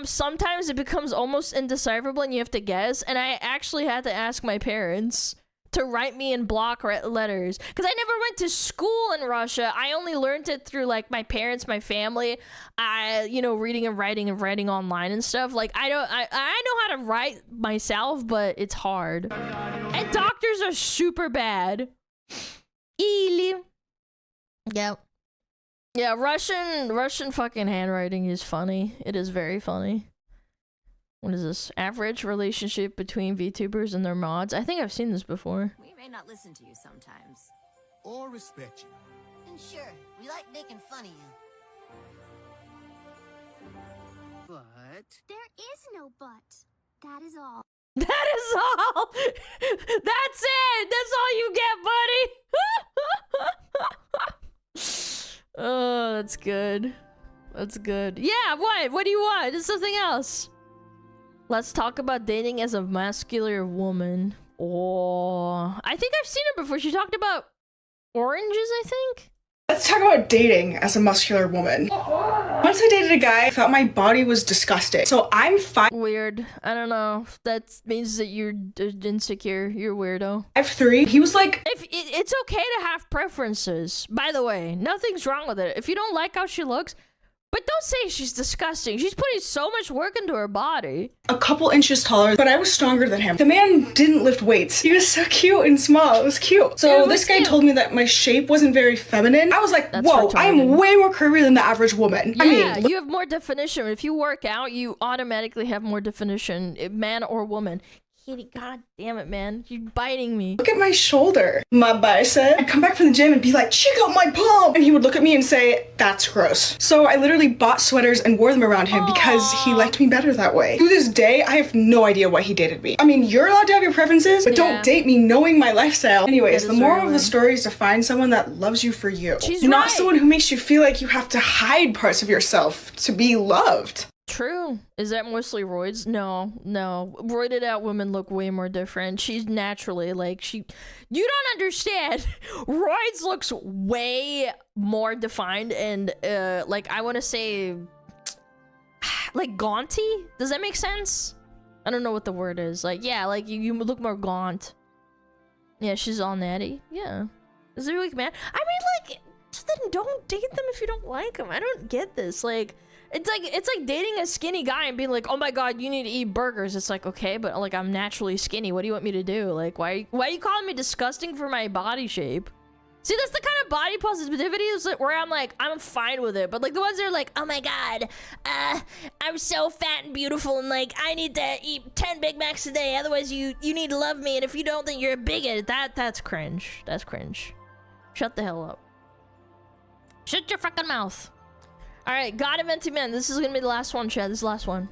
sometimes it becomes almost indecipherable and you have to guess, and I actually had to ask my parents to write me in block letters, because I never went to school in Russia. I only learned it through like my parents, my family, reading and writing online and stuff. Like I know how to write myself, but it's hard. And doctors are super bad. Yeah. Yeah, Russian fucking handwriting is funny. It is very funny. What is this? Average relationship between VTubers and their mods? I think I've seen this before. We may not listen to you sometimes. Or respect you. And sure, we like making fun of you. But There is no but. That is all. That is all. That's it. That's all you get, buddy. Oh, that's good. That's good. Yeah, what? What do you want? It's something else. Let's talk about dating as a muscular woman. Oh, I think I've seen her before. She talked about oranges, I think. Let's talk about dating as a muscular woman. Once I dated a guy, I thought my body was disgusting. So I'm 5'3". Weird. I don't know. That means that you're insecure. You're a weirdo. 5'3". He was like... It's okay to have preferences. By the way, nothing's wrong with it. If you don't like how she looks, but don't say she's disgusting. She's putting so much work into her body. A couple inches taller, but I was stronger than him. The man didn't lift weights. He was so cute and small. It was cute. So this guy told me that my shape wasn't very feminine. I was like, whoa, I'm way more curvy than the average woman. Yeah, I mean, you have more definition. If you work out, you automatically have more definition, man or woman. Kitty, god damn it, man. You're biting me. Look at my shoulder, my bicep. I'd come back from the gym and be like, check out my palm. And he would look at me and say, that's gross. So I literally bought sweaters and wore them around him because he liked me better that way. To this day, I have no idea why he dated me. I mean, you're allowed to have your preferences, but don't date me knowing my lifestyle. Anyways, the moral of the story is to find someone that loves you for you. Not someone who makes you feel like you have to hide parts of yourself to be loved. True. Is that mostly roids? No. Roided out women look way more different. She's naturally like you don't understand. Roids looks way more defined and like I want to say like gaunty. Does that make sense? I don't know what the word is. Like yeah, like you look more gaunt. Yeah, she's all natty. Yeah. Is it really man? I mean like then don't date them if you don't like them. I don't get this. Like it's like dating a skinny guy and being like, oh my god, you need to eat burgers. It's like, okay, but like I'm naturally skinny. What do you want me to do? Like, why are you calling me disgusting for my body shape? See, that's the kind of body positivity where I'm like, I'm fine with it. But like the ones that are like, oh my god, I'm so fat and beautiful and like I need to eat 10 Big Macs a day. Otherwise you need to love me. And if you don't, then you're a bigot. That's cringe. That's cringe. Shut the hell up. Shut your fucking mouth. Alright, God Inventing Man. This is gonna be the last one, Chad. This is the last one.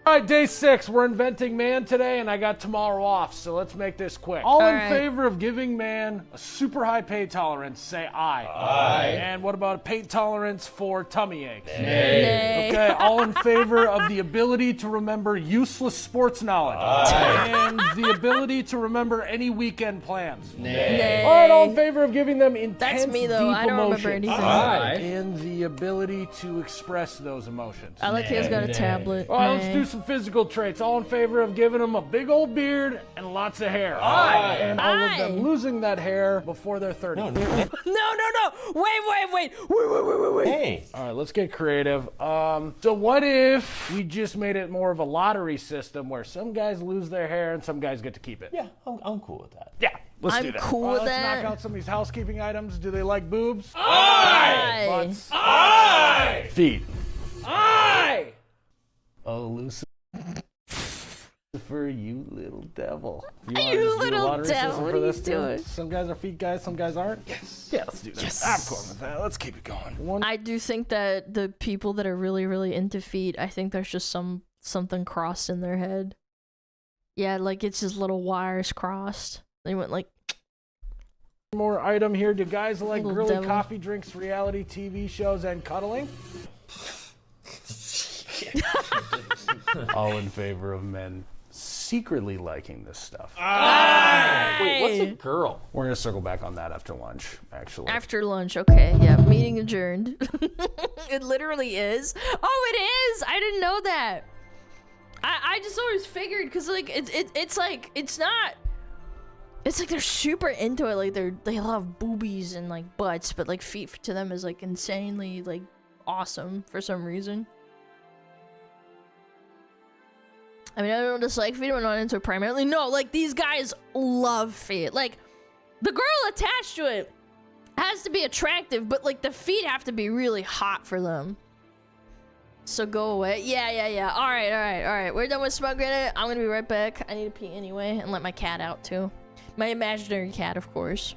Alright, day 6. We're inventing man today, and I got tomorrow off, so let's make this quick. All in favor of giving man a super high pain tolerance, say aye. Aye. And what about a pain tolerance for tummy aches? Nay. Okay, all in favor of the ability to remember useless sports knowledge. Aye. And the ability to remember any weekend plans. Nay. Alright, all in favor of giving them intense, That's me, though. deep I don't remember emotions. anything. Aye. And the ability to express those emotions. I like he's got a tablet. Alright, let's do some physical traits. All in favor of giving them a big old beard and lots of hair. Aye. And all of them losing that hair before they're 30. No. Wait. Hey. Alright, let's get creative. So what if we just made it more of a lottery system where some guys lose their hair and some guys get to keep it? Yeah, I'm cool with that. Yeah. Let's I'm do that. cool with Let's that. knock out some of these housekeeping items. Do they like boobs? Aye. Butts? Aye. Feet? Aye. Oh, Lucifer, you little devil. You wanna just do a little lottery devil, system what for are you this, too? doing? Some guys are feet guys, some guys aren't? Yes. Yeah, let's do that. Yes. I'm cool with that. Let's keep it going. I do think that the people that are really, really into feet, I think there's just something crossed in their head. Yeah, like it's just little wires crossed. They went like... One more item here. Do guys like Little girly devil. coffee drinks, reality TV shows, and cuddling? All in favor of men secretly liking this stuff. Aye. Wait, what's a girl? We're gonna circle back on that after lunch, actually. After lunch, okay. Yeah, meeting adjourned. It literally is. Oh, it is! I didn't know that. I just always figured, because like, it's like, it's not... It's like they're super into it, like they love boobies and like butts, but like feet to them is like insanely like awesome for some reason. I mean, I don't dislike feet, I'm not into it primarily. No, like these guys love feet. Like the girl attached to it has to be attractive, but like the feet have to be really hot for them. So go away. Yeah. All right. We're done with SmugAlana. I'm gonna be right back. I need to pee anyway and let my cat out too. My imaginary cat, of course.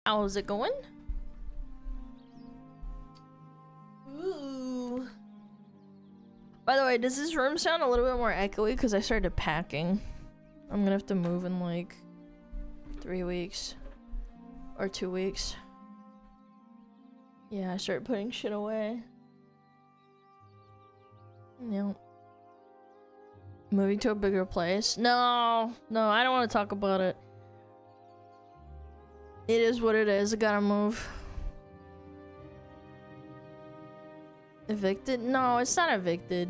How's it going? Ooh. By the way, does this room sound a little bit more echoey because I started packing? I'm gonna have to move in like 3 weeks or 2 weeks. Yeah, I started putting shit away. No. Moving to a bigger place. No, I don't want to talk about it. It is what it is. I gotta move. Evicted? No, it's not evicted.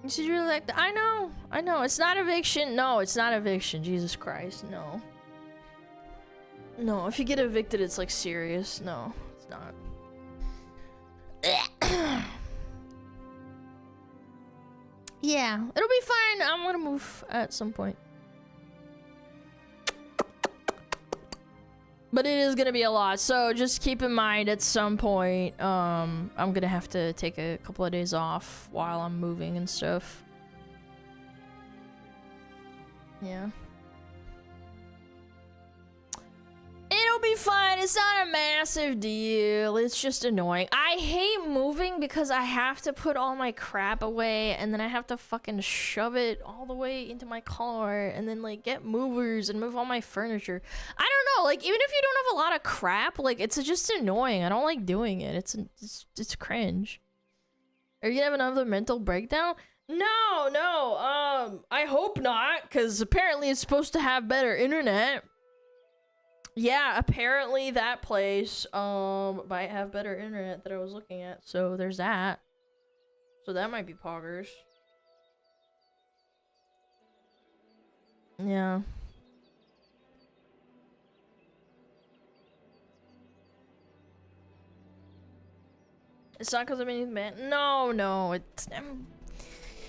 You should really like that. I know. It's not eviction. No, it's not eviction. Jesus Christ, no. No, if you get evicted, it's like serious. No, it's not. Yeah, it'll be fine. I'm gonna move at some point. But it is gonna be a lot, so just keep in mind at some point, I'm gonna have to take a couple of days off while I'm moving and stuff. Yeah. It'll be fine. It's not a massive deal. It's just annoying. I hate moving because I have to put all my crap away and then I have to fucking shove it all the way into my car and then like get movers and move all my furniture. I don't know, like even if you don't have a lot of crap, like it's just annoying. I don't like doing it. It's cringe. Are you gonna have another mental breakdown? No. I hope not, because apparently it's supposed to have better internet. Yeah, apparently that place might have better internet that I was looking at, so there's that. So that might be poggers. Yeah. It's not because I'm anything bad. No, it's...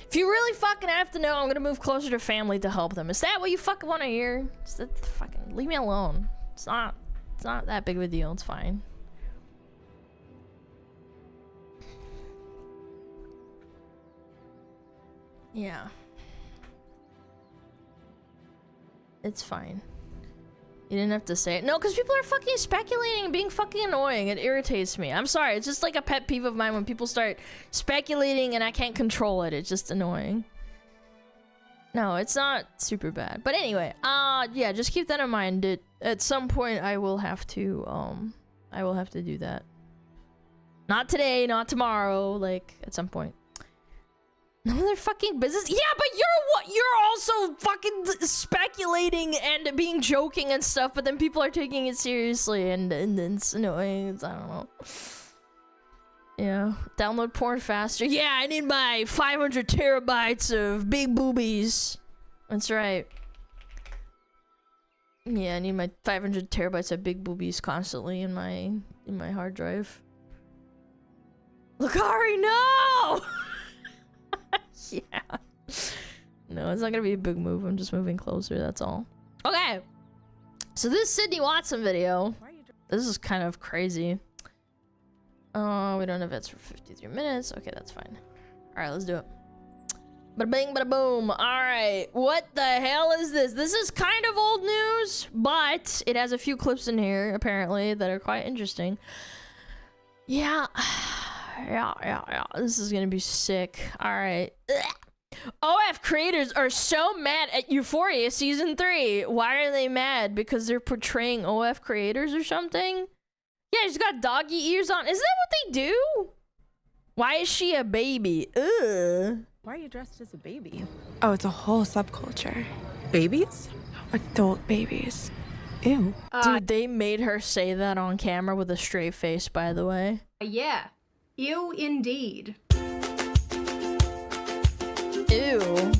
If you really fucking have to know, I'm gonna move closer to family to help them. Is that what you fucking want to hear? Fucking leave me alone. It's not that big of a deal. It's fine. Yeah. It's fine. You didn't have to say it. No, because people are fucking speculating and being fucking annoying. It irritates me. I'm sorry. It's just like a pet peeve of mine when people start speculating and I can't control it. It's just annoying. No, it's not super bad. But anyway, yeah, just keep that in mind. At some point I will have to do that. Not today, not tomorrow, like at some point. No other fucking business. Yeah, but you're also fucking speculating and being joking and stuff, but then people are taking it seriously and it's annoying. I don't know. Yeah, download porn faster. Yeah, I need my 500 terabytes of big boobies. That's right. Yeah, I need my 500 terabytes of big boobies constantly in my hard drive. Lucari, no! Yeah. No, it's not gonna be a big move. I'm just moving closer, that's all. Okay. So this Sydney Watson video. This is kind of crazy. We don't have ads for 53 minutes. Okay, that's fine. Alright, let's do it. Bada bing, bada boom. Alright, what the hell is this? This is kind of old news, but it has a few clips in here, apparently, that are quite interesting. Yeah. Yeah. This is gonna be sick. Alright. OF creators are so mad at Euphoria Season 3. Why are they mad? Because they're portraying OF creators or something? Yeah, she's got doggy ears on. Isn't that what they do? Why is she a baby? Ugh. Why are you dressed as a baby? Oh, it's a whole subculture. Babies? Adult babies. Ew. Dude, they made her say that on camera with a straight face, by the way. Yeah. Ew, indeed. Ew.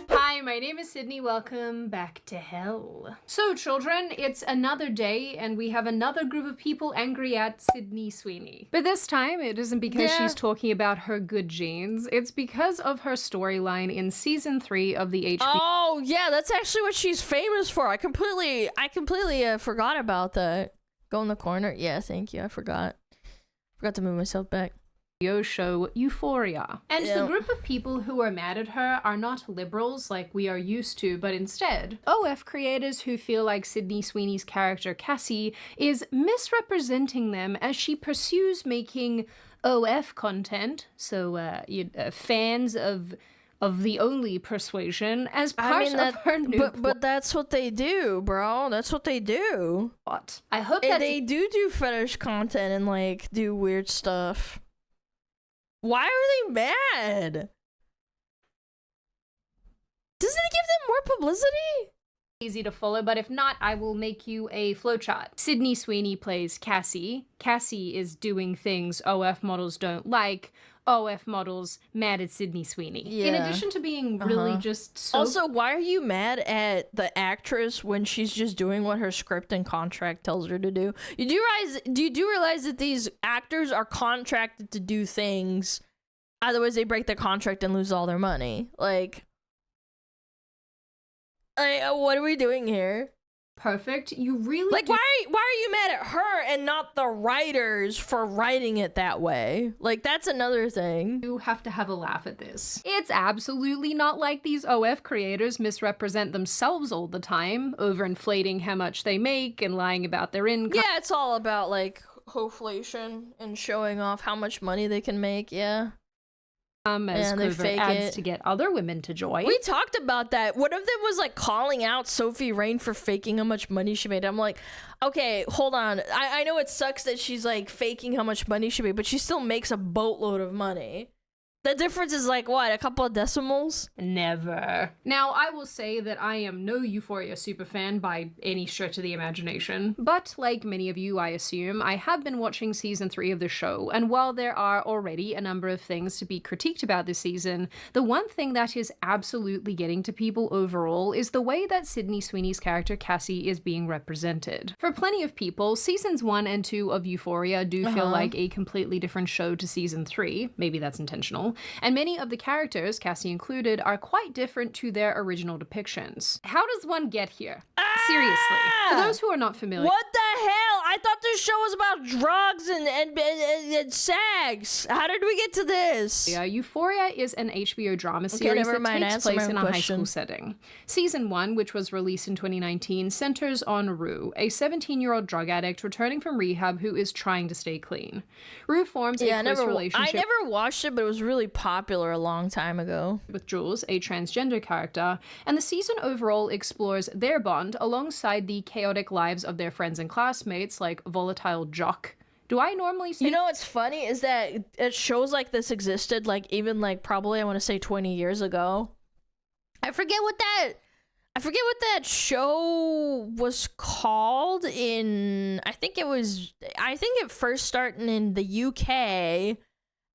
Hi, my name is Sydney. Welcome back to hell. So, children, it's another day, and we have another group of people angry at Sydney Sweeney. But this time, it isn't because she's talking about her good genes. It's because of her storyline in Season 3 of the HBO. Oh, yeah, that's actually what she's famous for. I completely forgot about that. Go in the corner. Yeah, thank you. I forgot to move myself back. show Euphoria. And the group of people who are mad at her are not liberals like we are used to, but instead OF creators who feel like Sydney Sweeney's character Cassie is misrepresenting them as she pursues making OF content, so fans of the only persuasion as part of her new but that's what they do, bro. That's what they do. What? I hope that they do fetish content and like do weird stuff. Why are they mad? Doesn't it give them more publicity? Easy to follow, but if not, I will make you a flowchart. Sydney Sweeney plays Cassie. Cassie is doing things OF models don't like. OF models mad at Sydney Sweeney. Yeah. In addition to being really just so... Also, why are you mad at the actress when she's just doing what her script and contract tells her to do? You do realize that these actors are contracted to do things, otherwise they break their contract and lose all their money. Like what are we doing here? Perfect. You really like why are you mad at her and not the writers for writing it that way? Like that's another thing. You have to have a laugh at this. It's absolutely not like these OF creators misrepresent themselves all the time, overinflating how much they make and lying about their income. Yeah, it's all about like hoflation and showing off how much money they can make. Yeah. As covert ads to get other women to join. We talked about that. One of them was like calling out Sophie Rain for faking how much money she made. I'm like, okay, hold on. I know it sucks that she's like faking how much money she made, but she still makes a boatload of money. The difference is like, what, a couple of decimals? Never. Now, I will say that I am no Euphoria superfan by any stretch of the imagination, but like many of you, I assume, I have been watching season 3 of the show, and while there are already a number of things to be critiqued about this season, the one thing that is absolutely getting to people overall is the way that Sydney Sweeney's character Cassie is being represented. For plenty of people, seasons 1 and 2 of Euphoria do feel like a completely different show to season 3. Maybe that's intentional. And many of the characters, Cassie included, are quite different to their original depictions. How does one get here? Seriously. For those who are not familiar... What the hell? I thought this show was about drugs and sex. How did we get to this? Yeah, Euphoria is an HBO drama series that takes place in a high school setting. Season 1, which was released in 2019, centers on Rue, a 17-year-old drug addict returning from rehab who is trying to stay clean. Rue forms a close relationship... I never watched it, but it was really popular a long time ago. ...with Jules, a transgender character, and the season overall explores their bond alongside the chaotic lives of their friends and classmates like volatile Jock. Do I normally say... You know what's funny is that shows like this existed like even like probably I want to say 20 years ago. I forget what that show was called in... I think it first started in the UK.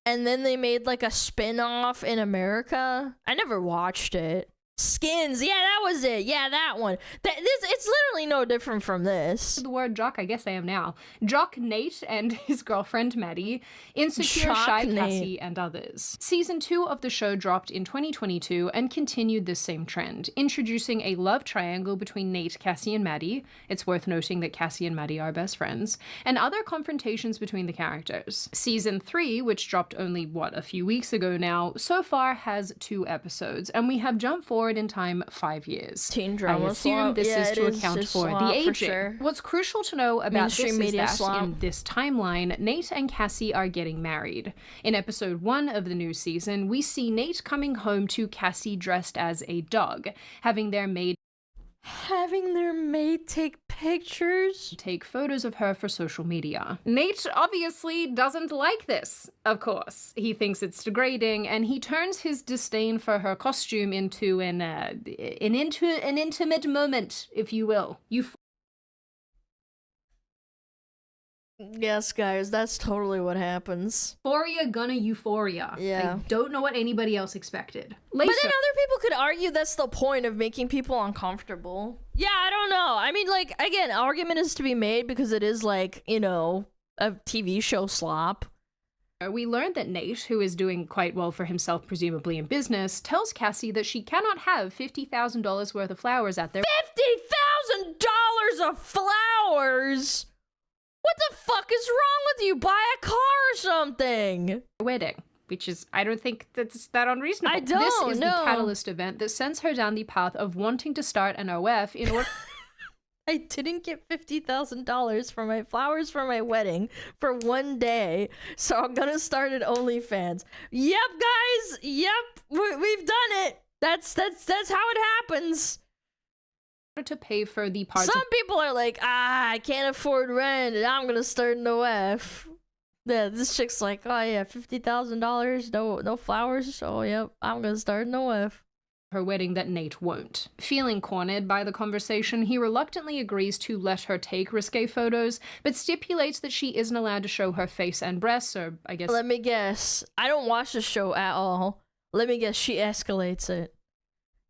And then they made like a spin-off in America. I never watched it. Skins, yeah, that was it. Yeah, that one. It's literally no different from this. The word Jock, I guess I am now. Jock Nate and his girlfriend Maddie, insecure Shy Cassie, and others. Season 2 of the show dropped in 2022 and continued this same trend, introducing a love triangle between Nate, Cassie, and Maddie. It's worth noting that Cassie and Maddie are best friends, and other confrontations between the characters. Season 3, which dropped only, a few weeks ago now, so far has 2 episodes, and we have jumped forward in time 5 years. Teen drama I assume this is to account for the aging. Sure. What's crucial to know about Mainstream this is that slop. in this timeline, Nate and Cassie are getting married. In episode 1 of the new season, we see Nate coming home to Cassie dressed as a dog, having their maid take pictures? Take photos of her for social media. Nate obviously doesn't like this, of course. He thinks it's degrading, and he turns his disdain for her costume into an intimate moment, if you will. Yes, guys, that's totally what happens. Euphoria gonna Euphoria. Yeah. I don't know what anybody else expected. Later. But then other people could argue that's the point of making people uncomfortable. Yeah, I don't know. I mean, like, again, argument is to be made because it is like, you know, a TV show slop. We learned that Nate, who is doing quite well for himself, presumably in business, tells Cassie that she cannot have $50,000 worth of flowers at their... $50,000 of flowers?! What the fuck is wrong with you? Buy a car or something. Wedding. Which is, I don't think that's that unreasonable. I don't, This is the catalyst event that sends her down the path of wanting to start an OF in order... I didn't get $50,000 for my flowers for my wedding for one day, so I'm gonna start an OnlyFans. Yep, guys. Yep, we've done it. That's how it happens. To pay for the parts. Some people are like, I can't afford rent, and I'm gonna start an OF. Yeah, this chick's like, oh yeah, $50,000, no flowers. Oh yep, I'm gonna start an OF. Her wedding that Nate won't. Feeling cornered by the conversation, he reluctantly agrees to let her take risque photos, but stipulates that she isn't allowed to show her face and breasts, or I guess... Let me guess. I don't watch the show at all. Let me guess, she escalates it.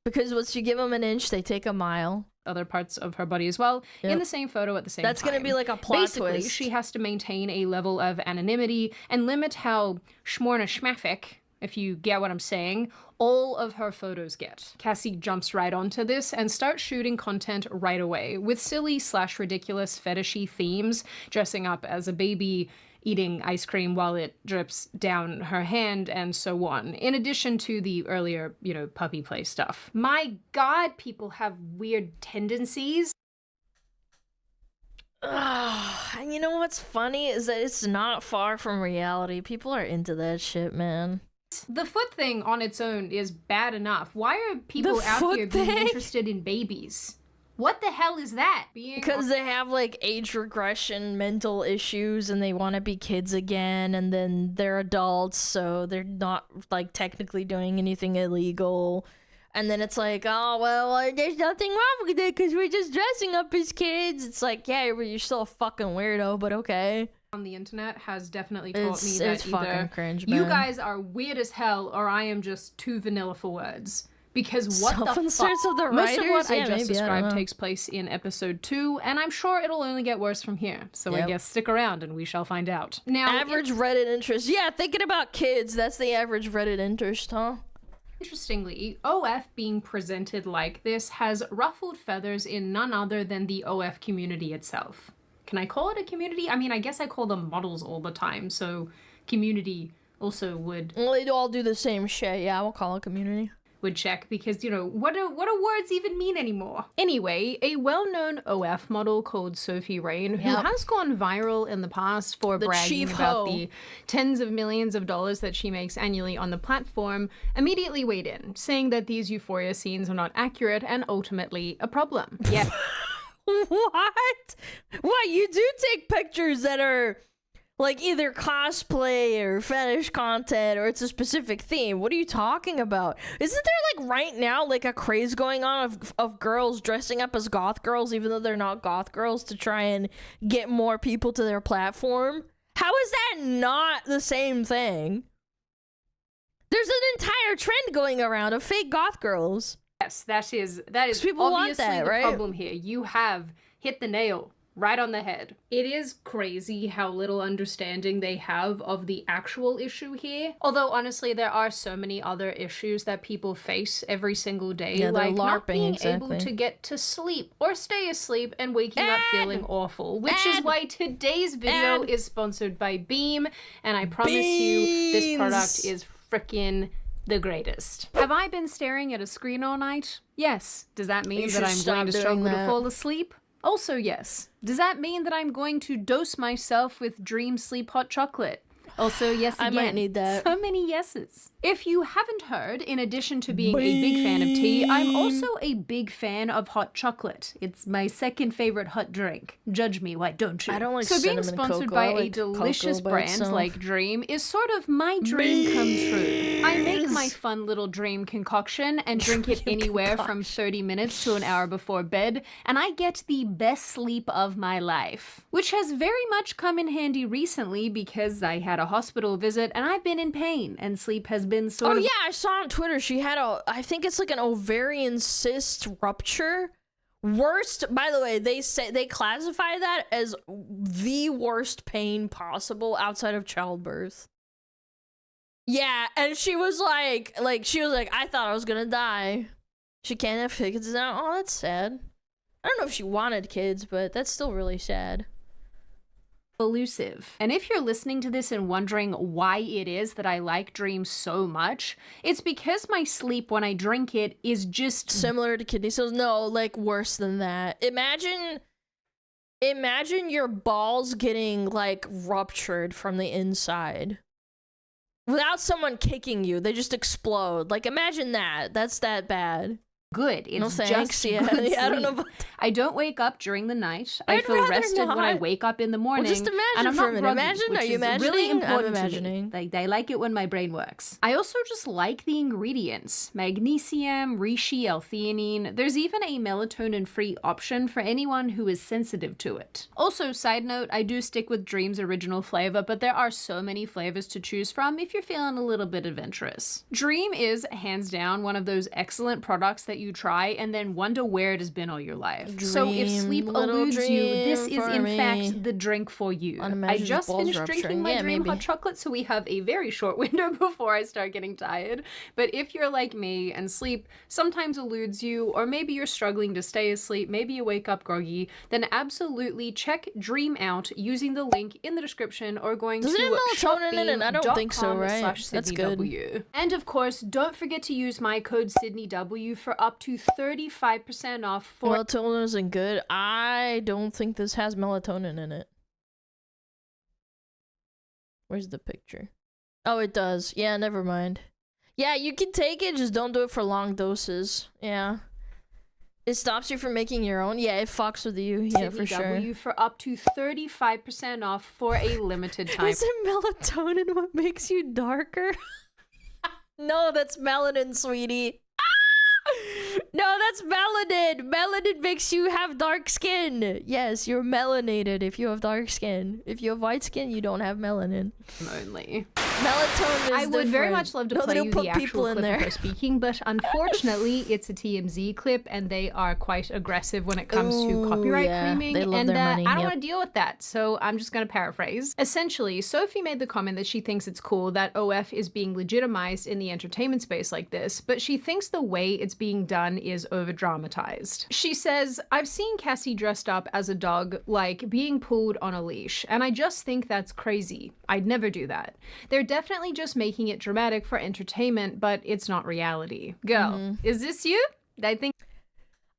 Because once you give them an inch, they take a mile. Other parts of her body as well, in the same photo at the same time. That's gonna be like a plot Basically, twist. she has to maintain a level of anonymity and limit how schmorna schmaffic, if you get what I'm saying, all of her photos get. Cassie jumps right onto this and starts shooting content right away, with silly/ridiculous fetishy themes, dressing up as a baby, eating ice cream while it drips down her hand, and so on. In addition to the earlier, puppy play stuff. My God, people have weird tendencies. And you know what's funny is that it's not far from reality. People are into that shit, man. The foot thing on its own is bad enough. Why are people out here being interested in babies? What the hell is that? Because they have like age regression, mental issues, and they want to be kids again, and then they're adults, so they're not like technically doing anything illegal. And then it's like, oh, well, there's nothing wrong with it because we're just dressing up as kids. It's like, yeah, you're still a fucking weirdo, but okay. On the internet has definitely taught me that it's fucking cringe, you man. guys are weird as hell, or I am just too vanilla for words. Because what the fuck? Self-inserts of the Most of what writers? I Yeah, just maybe, I don't described know. takes place in episode 2, and I'm sure it'll only get worse from here. So I Yep. guess stick around and we shall find out. Now, Average Reddit interest. Yeah, thinking about kids, that's the average Reddit interest, huh? interestingly, OF being presented like this has ruffled feathers in none other than the OF community itself. Can I call it a community? I mean, I guess I call them models all the time, so community also would... Well, they all do the same shit. Yeah, we'll call it community. Would check because, what do words even mean anymore? Anyway, a well-known OF model called Sophie Rain, who has gone viral in the past for bragging about the tens of millions of dollars that she makes annually on the platform, immediately weighed in, saying that these euphoria scenes are not accurate and ultimately a problem. Yeah. What? What? You do take pictures that are like either cosplay or fetish content, or it's a specific theme. What are you talking about? Isn't there like right now like a craze going on of girls dressing up as goth girls even though they're not goth girls to try and get more people to their platform? How is that not the same thing? There's an entire trend going around of fake goth girls. Yes, that is people want obviously that, the right? problem here. You have hit the nail right on the head. It is crazy how little understanding they have of the actual issue here. Although honestly, there are so many other issues that people face every single day, Yeah, they're like not LARPing, being exactly. able to get to sleep or stay asleep and waking up feeling awful, which is why today's video is sponsored by Beam, and I promise you this product is frickin' the greatest. Have I been staring at a screen all night? Yes. Does that mean that I'm going to struggle to fall asleep? Also yes. Does that mean that I'm going to dose myself with Dream Sleep hot chocolate? Also yes again. I might need that. So many yeses. If you haven't heard, in addition to being a big fan of tea, I'm also a big fan of hot chocolate. It's my second favorite hot drink. Judge me, why don't you? I don't like so being cinnamon sponsored cocoa. by I like a delicious cocoa by brand itself. like Dream is sort of my dream come true. I make my fun little Dream concoction and drink it anywhere from 30 minutes to an hour before bed, and I get the best sleep of my life. Which has very much come in handy recently because I had a hospital visit and I've been in pain, and sleep has been sort of... yeah, I saw on Twitter she had I think it's like an ovarian cyst rupture. Worst, by the way, they classify that as the worst pain possible outside of childbirth. Yeah, and she was like, I thought I was gonna die. She can't have kids now. Oh, that's sad. I don't know if she wanted kids, but that's still really sad. elusive. And if you're listening to this and wondering why it is that I like Dream so much, it's because my sleep when I drink it is just similar to kidney stones. No, like worse than that. Imagine your balls getting like ruptured from the inside. Without someone kicking you, they just explode. Like imagine that. That's that bad. Good. It's no thanks. just Yeah, good yeah, I don't sleep. know about that. I don't wake up during the night. I I'd feel rather rested when I not. wake up in the morning. Well, just imagine and I'm for a not minute. groggy, Imagine, which are you is really imagining? I'm important to me. imagining. Like, I like it when my brain works. I also just like the ingredients. Magnesium, reishi, L-theanine. There's even a melatonin-free option for anyone who is sensitive to it. Also, side note, I do stick with Dream's original flavor, but there are so many flavors to choose from if you're feeling a little bit adventurous. Dream is, hands down, one of those excellent products that you try and then wonder where it has been all your life. So if sleep eludes you, this is in fact the drink for you. I just finished drinking my Dream hot chocolate, so we have a very short window before I start getting tired. But if you're like me and sleep sometimes eludes you, or maybe you're struggling to stay asleep, maybe you wake up groggy, then absolutely check Dream out using the link in the description or going Does it have to melatonin in it? I don't think so, right? That's good. SydneyW. And of course, don't forget to use my code SydneyW for up to 35% off for melatonin isn't good. I don't think this has melatonin in it. Where's the picture? Oh, it does. Yeah, never mind. Yeah, you can take it, just don't do it for long doses. Yeah. It stops you from making your own? Yeah, it fucks with you. Yeah, for sure. SydneyW for up to 35% off for a limited time. Is it melatonin what makes you darker? No, that's melanin, sweetie. No, that's melanin. Melanin makes you have dark skin. Yes, you're melanated if you have dark skin. If you have white skin, you don't have melanin. Only. Melatonin is I would very different. much love to No, play they don't you put the actual people in clip there. of her speaking, but unfortunately, it's a TMZ clip, and they are quite aggressive when it comes to copyright claiming, they love and their money, I don't yep. want to deal with that, so I'm just going to paraphrase. Essentially, Sophie made the comment that she thinks it's cool that OF is being legitimized in the entertainment space like this, but she thinks the way it's being done is over-dramatized. She says, I've seen Cassie dressed up as a dog, like being pulled on a leash, and I just think that's crazy. I'd never do that. They're definitely just making it dramatic for entertainment, but it's not reality. Girl, is this you? I think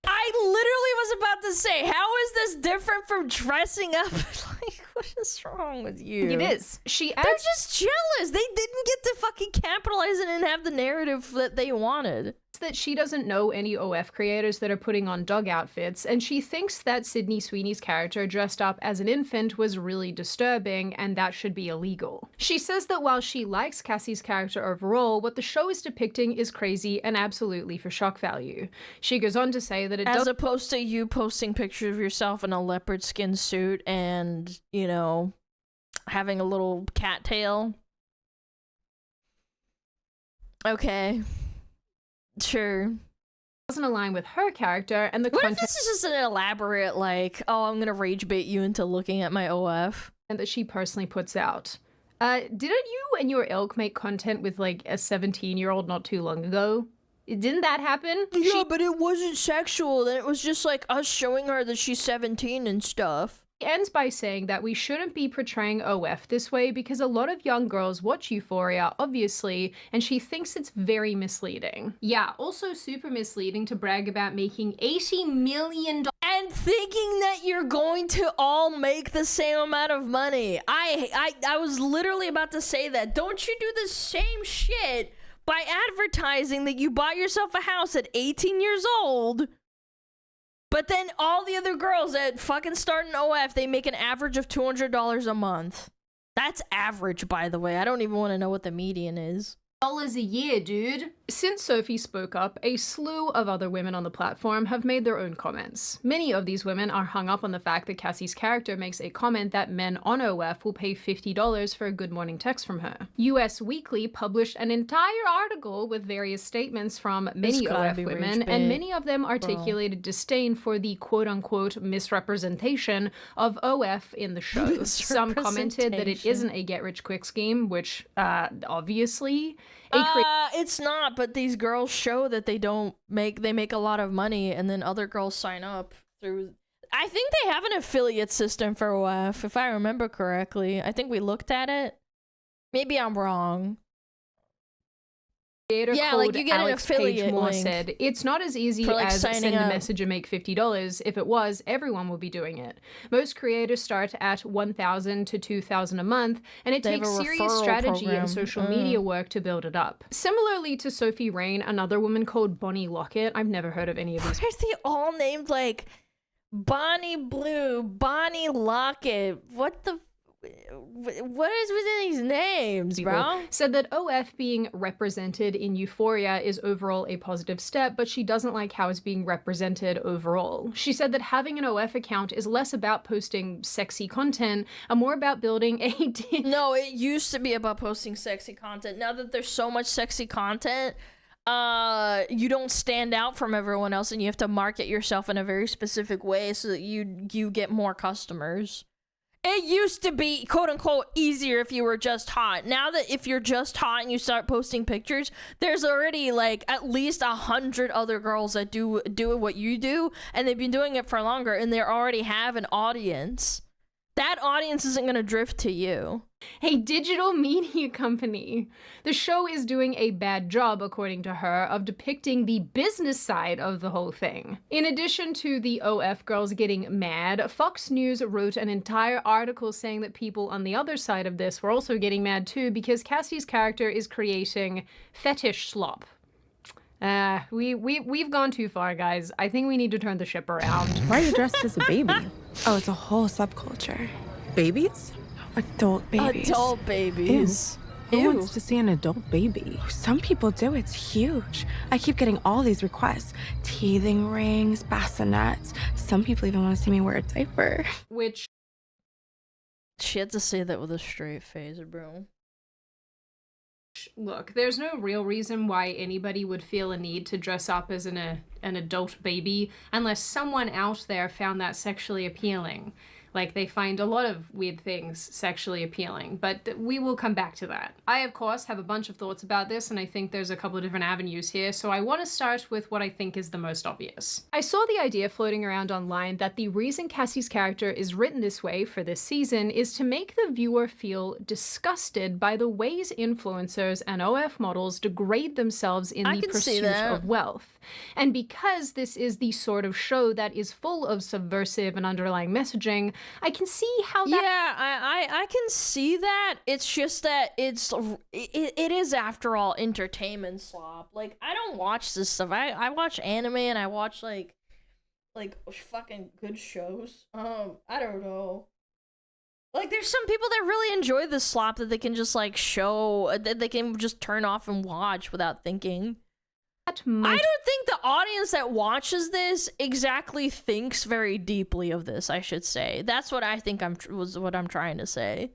I literally was about to say, how is this different from dressing up? Like, what is wrong with you? it is. They're just jealous. They didn't get to fucking capitalize it and have the narrative that they wanted. That she doesn't know any OF creators that are putting on dog outfits, and she thinks that Sydney Sweeney's character dressed up as an infant was really disturbing and that should be illegal. She says that while she likes Cassie's character overall, what the show is depicting is crazy and absolutely for shock value. She goes on to say that it As does opposed to you posting pictures of yourself in a leopard skin suit and, you know, having a little cat tail. Okay. Sure. doesn't align with her character and the What if content this is just an elaborate, like, oh, I'm gonna rage bait you into looking at my OF? that she personally puts out. Didn't you and your ilk make content with like a 17-year-old not too long ago? Didn't that happen? Yeah, but it wasn't sexual. Then it was just like us showing her that she's 17 and stuff. She ends by saying that we shouldn't be portraying OF this way because a lot of young girls watch Euphoria, obviously, and she thinks it's very misleading. Yeah, also super misleading to brag about making $80 million and thinking that you're going to all make the same amount of money. I was literally about to say that. Don't you do the same shit by advertising that you bought yourself a house at 18 years old, but then all the other girls that fucking start in OF, they make an average of $200 a month. That's average, by the way. I don't even want to know what the median is. $1 a year, dude. Since Sophie spoke up, a slew of other women on the platform have made their own comments. Many of these women are hung up on the fact that Cassie's character makes a comment that men on OF will pay $50 for a good morning text from her. US Weekly published an entire article with various statements from many OF women, and many of them articulated disdain for the quote-unquote misrepresentation of OF in the show. Some commented that it isn't a get-rich-quick scheme, which, obviously... It's not, but these girls show that they make a lot of money, and then other girls sign up through... I think they have an affiliate system for OF, if I remember correctly. I think we looked at it. Maybe I'm wrong. Yeah, like you get an affiliate link. Said, it's not as easy for, like, as send signing a up. message and make $50. If it was, everyone would be doing it. Most creators start at $1,000 to $2,000 a month, and it They have takes a serious referral strategy program. and social media work to build it up. Similarly to Sophie Rain, another woman called Bonnie Lockett. I've never heard of any of these. Why are they all named like Bonnie Blue, Bonnie Lockett? What the? What is within these names, bro? Said that OF being represented in Euphoria is overall a positive step, but she doesn't like how it's being represented overall. She said that having an OF account is less about posting sexy content and more about building a... No, it used to be about posting sexy content. Now that there's so much sexy content, you don't stand out from everyone else, and you have to market yourself in a very specific way so that you get more customers. It used to be, quote unquote, easier if you were just hot. Now that if you're just hot and you start posting pictures, there's already like at least 100 other girls that do what you do, and they've been doing it for longer, and they already have an audience. That audience isn't going to drift to you. A digital media company. The show is doing a bad job, according to her, of depicting the business side of the whole thing. In addition to the OF girls getting mad, Fox News wrote an entire article saying that people on the other side of this were also getting mad too because Cassie's character is creating fetish slop. We've gone too far, guys. I think we need to turn the ship around. Why are you dressed as a baby? Oh, it's a whole subculture. Babies? Adult babies. Adult babies. Ew. Who Ew. wants to see an adult baby? Some people do. It's huge. I keep getting all these requests. Teething rings, bassinets. Some people even want to see me wear a diaper. Which... She had to say that with a straight face, bro. Look, there's no real reason why anybody would feel a need to dress up as an adult baby unless someone out there found that sexually appealing. Like, they find a lot of weird things sexually appealing, but we will come back to that. I, of course, have a bunch of thoughts about this, and I think there's a couple of different avenues here, so I want to start with what I think is the most obvious. I saw the idea floating around online that the reason Cassie's character is written this way for this season is to make the viewer feel disgusted by the ways influencers and OF models degrade themselves in the pursuit of wealth. And because this is the sort of show that is full of subversive and underlying messaging, I can see how that... Yeah, I can see that. It's just that it is, after all, entertainment slop. Like, I don't watch this stuff. I watch anime and I watch, like fucking good shows. I don't know. Like, there's some people that really enjoy this slop that they can just, like, show, that they can just turn off and watch without thinking. I don't think the audience that watches this exactly thinks very deeply of this, I should say. That's what I think was what I'm trying to say.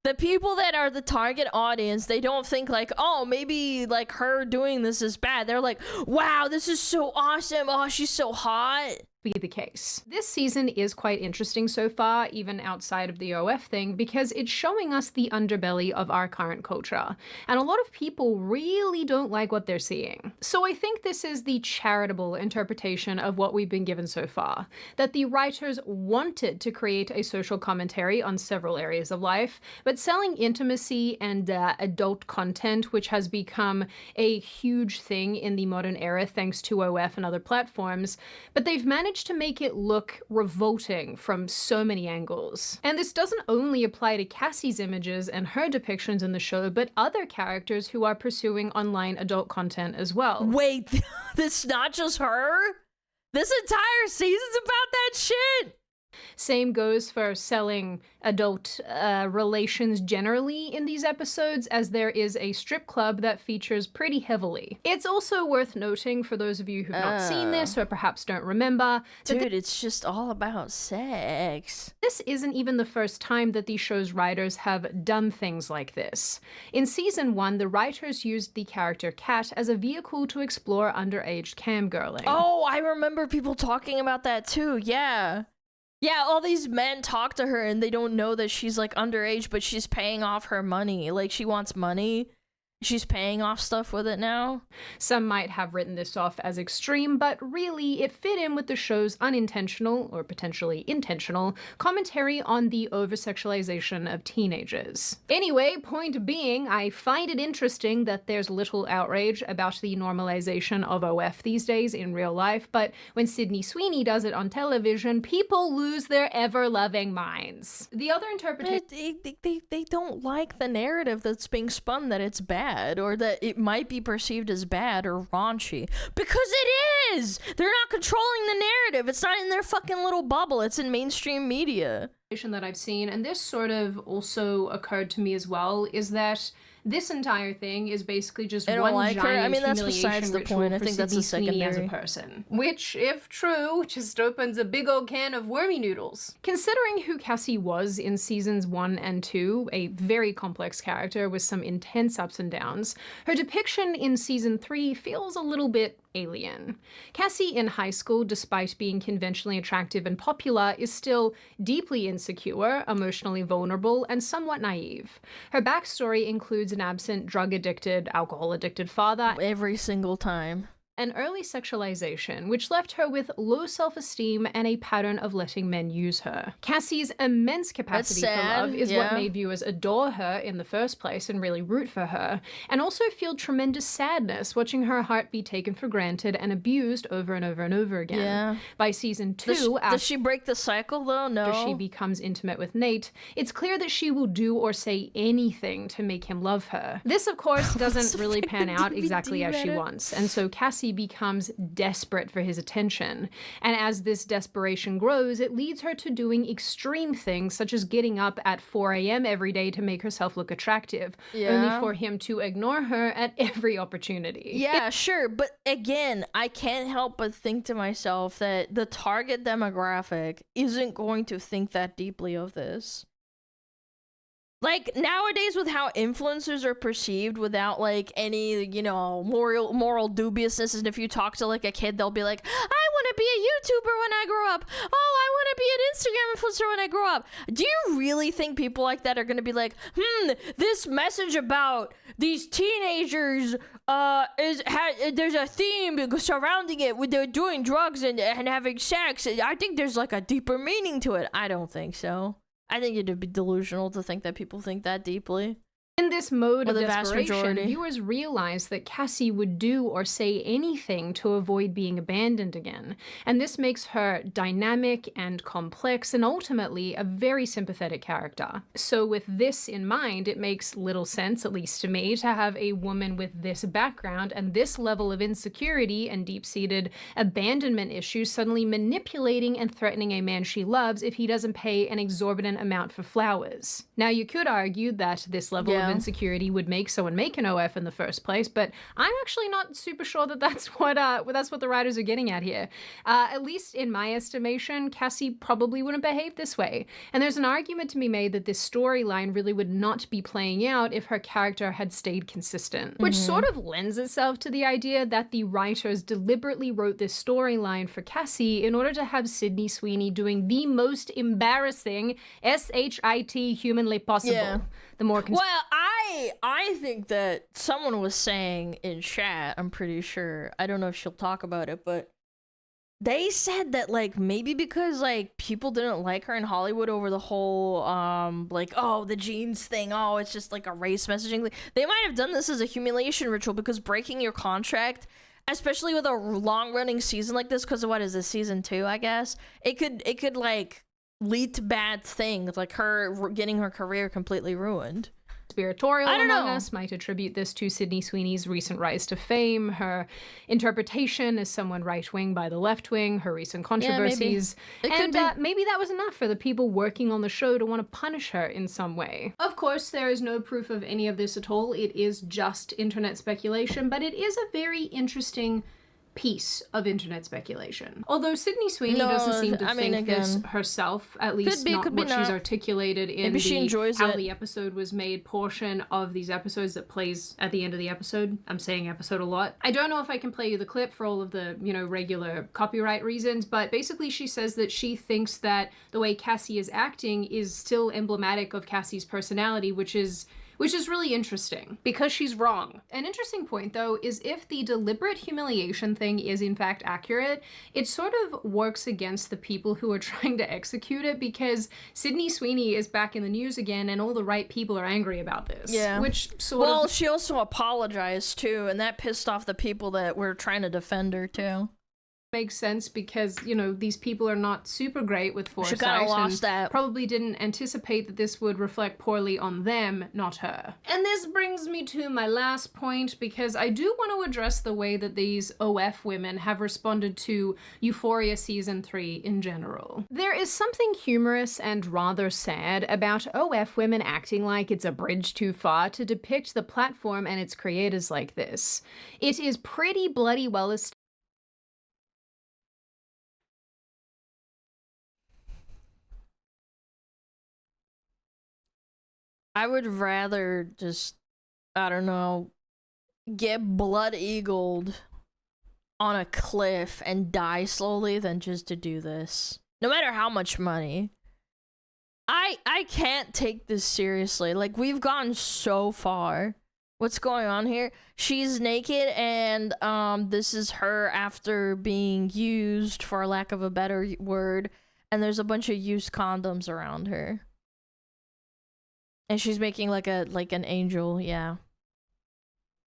The people that are the target audience, they don't think like, oh, maybe like her doing this is bad. They're like, wow, this is so awesome. Oh, she's so hot. Be the case. This season is quite interesting so far, even outside of the OF thing, because it's showing us the underbelly of our current culture. And a lot of people really don't like what they're seeing. So I think this is the charitable interpretation of what we've been given so far. That the writers wanted to create a social commentary on several areas of life, but selling intimacy and adult content, which has become a huge thing in the modern era thanks to OF and other platforms, but they've managed to make it look revolting from so many angles. And this doesn't only apply to Cassie's images and her depictions in the show, but other characters who are pursuing online adult content as well. Wait, this not just her? This entire season's about that shit? Same goes for selling adult relations generally in these episodes, as there is a strip club that features pretty heavily. It's also worth noting, for those of you who've not seen this or perhaps don't remember, dude, it's just all about sex. This isn't even the first time that the show's writers have done things like this. In season 1, the writers used the character Kat as a vehicle to explore underage camgirling. Oh, I remember people talking about that too, yeah. Yeah, all these men talk to her and they don't know that she's like underage, but she's paying off her money. Like, she wants money. she's paying off stuff with it now. Some might have written this off as extreme, but really it fit in with the show's unintentional, or potentially intentional, commentary on the over-sexualization of teenagers. Anyway, point being, I find it interesting that there's little outrage about the normalization of OF these days in real life, but when Sydney Sweeney does it on television, people lose their ever-loving minds. The other interpretation... They don't like the narrative that's being spun that it's bad, or that it might be perceived as bad or raunchy. Because it is! They're not controlling the narrative. It's not in their fucking little bubble. It's in mainstream media. That I've seen, and this sort of also occurred to me as well, is that this entire thing is basically just one like giant her. I mean, that's humiliation besides the ritual point. I for think that's Sydney a Sweeney as a secondary. person. Which, if true, just opens a big old can of wormy noodles. Considering who Cassie was in seasons 1 and 2, a very complex character with some intense ups and downs, her depiction in season 3 feels a little bit alien. Cassie in high school, despite being conventionally attractive and popular, is still deeply insecure, emotionally vulnerable, and somewhat naive. Her backstory includes an absent, drug-addicted, alcohol-addicted father every single time. And early sexualization, which left her with low self-esteem and a pattern of letting men use her. Cassie's immense capacity for love is what made viewers adore her in the first place and really root for her, and also feel tremendous sadness watching her heart be taken for granted and abused over and over and over again. Yeah. By season 2, does she break the cycle though? No. After she becomes intimate with Nate, it's clear that she will do or say anything to make him love her. This, of course, doesn't really pan out exactly as she wants, and so Cassie becomes desperate for his attention. And as this desperation grows, it leads her to doing extreme things such as getting up at 4 a.m. every day to make herself look attractive, only for him to ignore her at every opportunity. Yeah, sure, but again, I can't help but think to myself that the target demographic isn't going to think that deeply of this. Like, nowadays with how influencers are perceived without, like, any, you know, moral dubiousness, and if you talk to, like, a kid, they'll be like, I want to be a YouTuber when I grow up. Oh, I want to be an Instagram influencer when I grow up. Do you really think people like that are going to be like, this message about these teenagers, there's a theme surrounding it where they're doing drugs and having sex. I think there's, like, a deeper meaning to it. I don't think so. I think it'd be delusional to think that people think that deeply. In this mode of the vast desperation, majority. viewers realize that Cassie would do or say anything to avoid being abandoned again, and this makes her dynamic and complex and ultimately a very sympathetic character. So with this in mind, it makes little sense, at least to me, to have a woman with this background and this level of insecurity and deep-seated abandonment issues suddenly manipulating and threatening a man she loves if he doesn't pay an exorbitant amount for flowers. Now, you could argue that this level of insecurity would make someone make an OF in the first place, but I'm actually not super sure that that's what the writers are getting at here. At least in my estimation, Cassie probably wouldn't behave this way. And there's an argument to be made that this storyline really would not be playing out if her character had stayed consistent, which sort of lends itself to the idea that the writers deliberately wrote this storyline for Cassie in order to have Sydney Sweeney doing the most embarrassing SHIT humanly possible. Yeah. The more I think that someone was saying in chat, I'm pretty sure, I don't know if she'll talk about it, but they said that, like, maybe because, like, people didn't like her in Hollywood over the whole, like, oh, the jeans thing, oh, it's just, like, a race messaging thing. They might have done this as a humiliation ritual because breaking your contract, especially with a long-running season like this, because what is this, season 2, I guess? It could, like, lead to bad things, like her getting her career completely ruined. Conspiratorial among us might attribute this to Sydney Sweeney's recent rise to fame, her interpretation as someone right-wing by the left-wing, her recent controversies, and maybe that was enough for the people working on the show to want to punish her in some way. Of course, there is no proof of any of this at all. It is just internet speculation, but it is a very interesting piece of internet speculation. Although Sydney Sweeney doesn't seem to think this herself, at least not what she's articulated in how the episode was made portion of these episodes that plays at the end of the episode. I'm saying episode a lot. I don't know if I can play you the clip for all of the, you know, regular copyright reasons, but basically she says that she thinks that the way Cassie is acting is still emblematic of Cassie's personality, which is which is really interesting because she's wrong. An interesting point though is if the deliberate humiliation thing is in fact accurate, it sort of works against the people who are trying to execute it, because Sydney Sweeney is back in the news again and all the right people are angry about this. Yeah. Which sort of... Well, she also apologized too, and that pissed off the people that were trying to defend her too. Makes sense because, you know, these people are not super great with foresight. She kind of lost that. Probably didn't anticipate that this would reflect poorly on them, not her. And this brings me to my last point, because I do want to address the way that these OF women have responded to Euphoria Season 3 in general. There is something humorous and rather sad about OF women acting like it's a bridge too far to depict the platform and its creators like this. It is pretty bloody well established. I would rather just, I don't know, get blood-eagled on a cliff and die slowly than just to do this. No matter how much money. I can't take this seriously. Like, we've gone so far. What's going on here? She's naked and this is her after being used, for lack of a better word, and there's a bunch of used condoms around her. And she's making like an angel, yeah.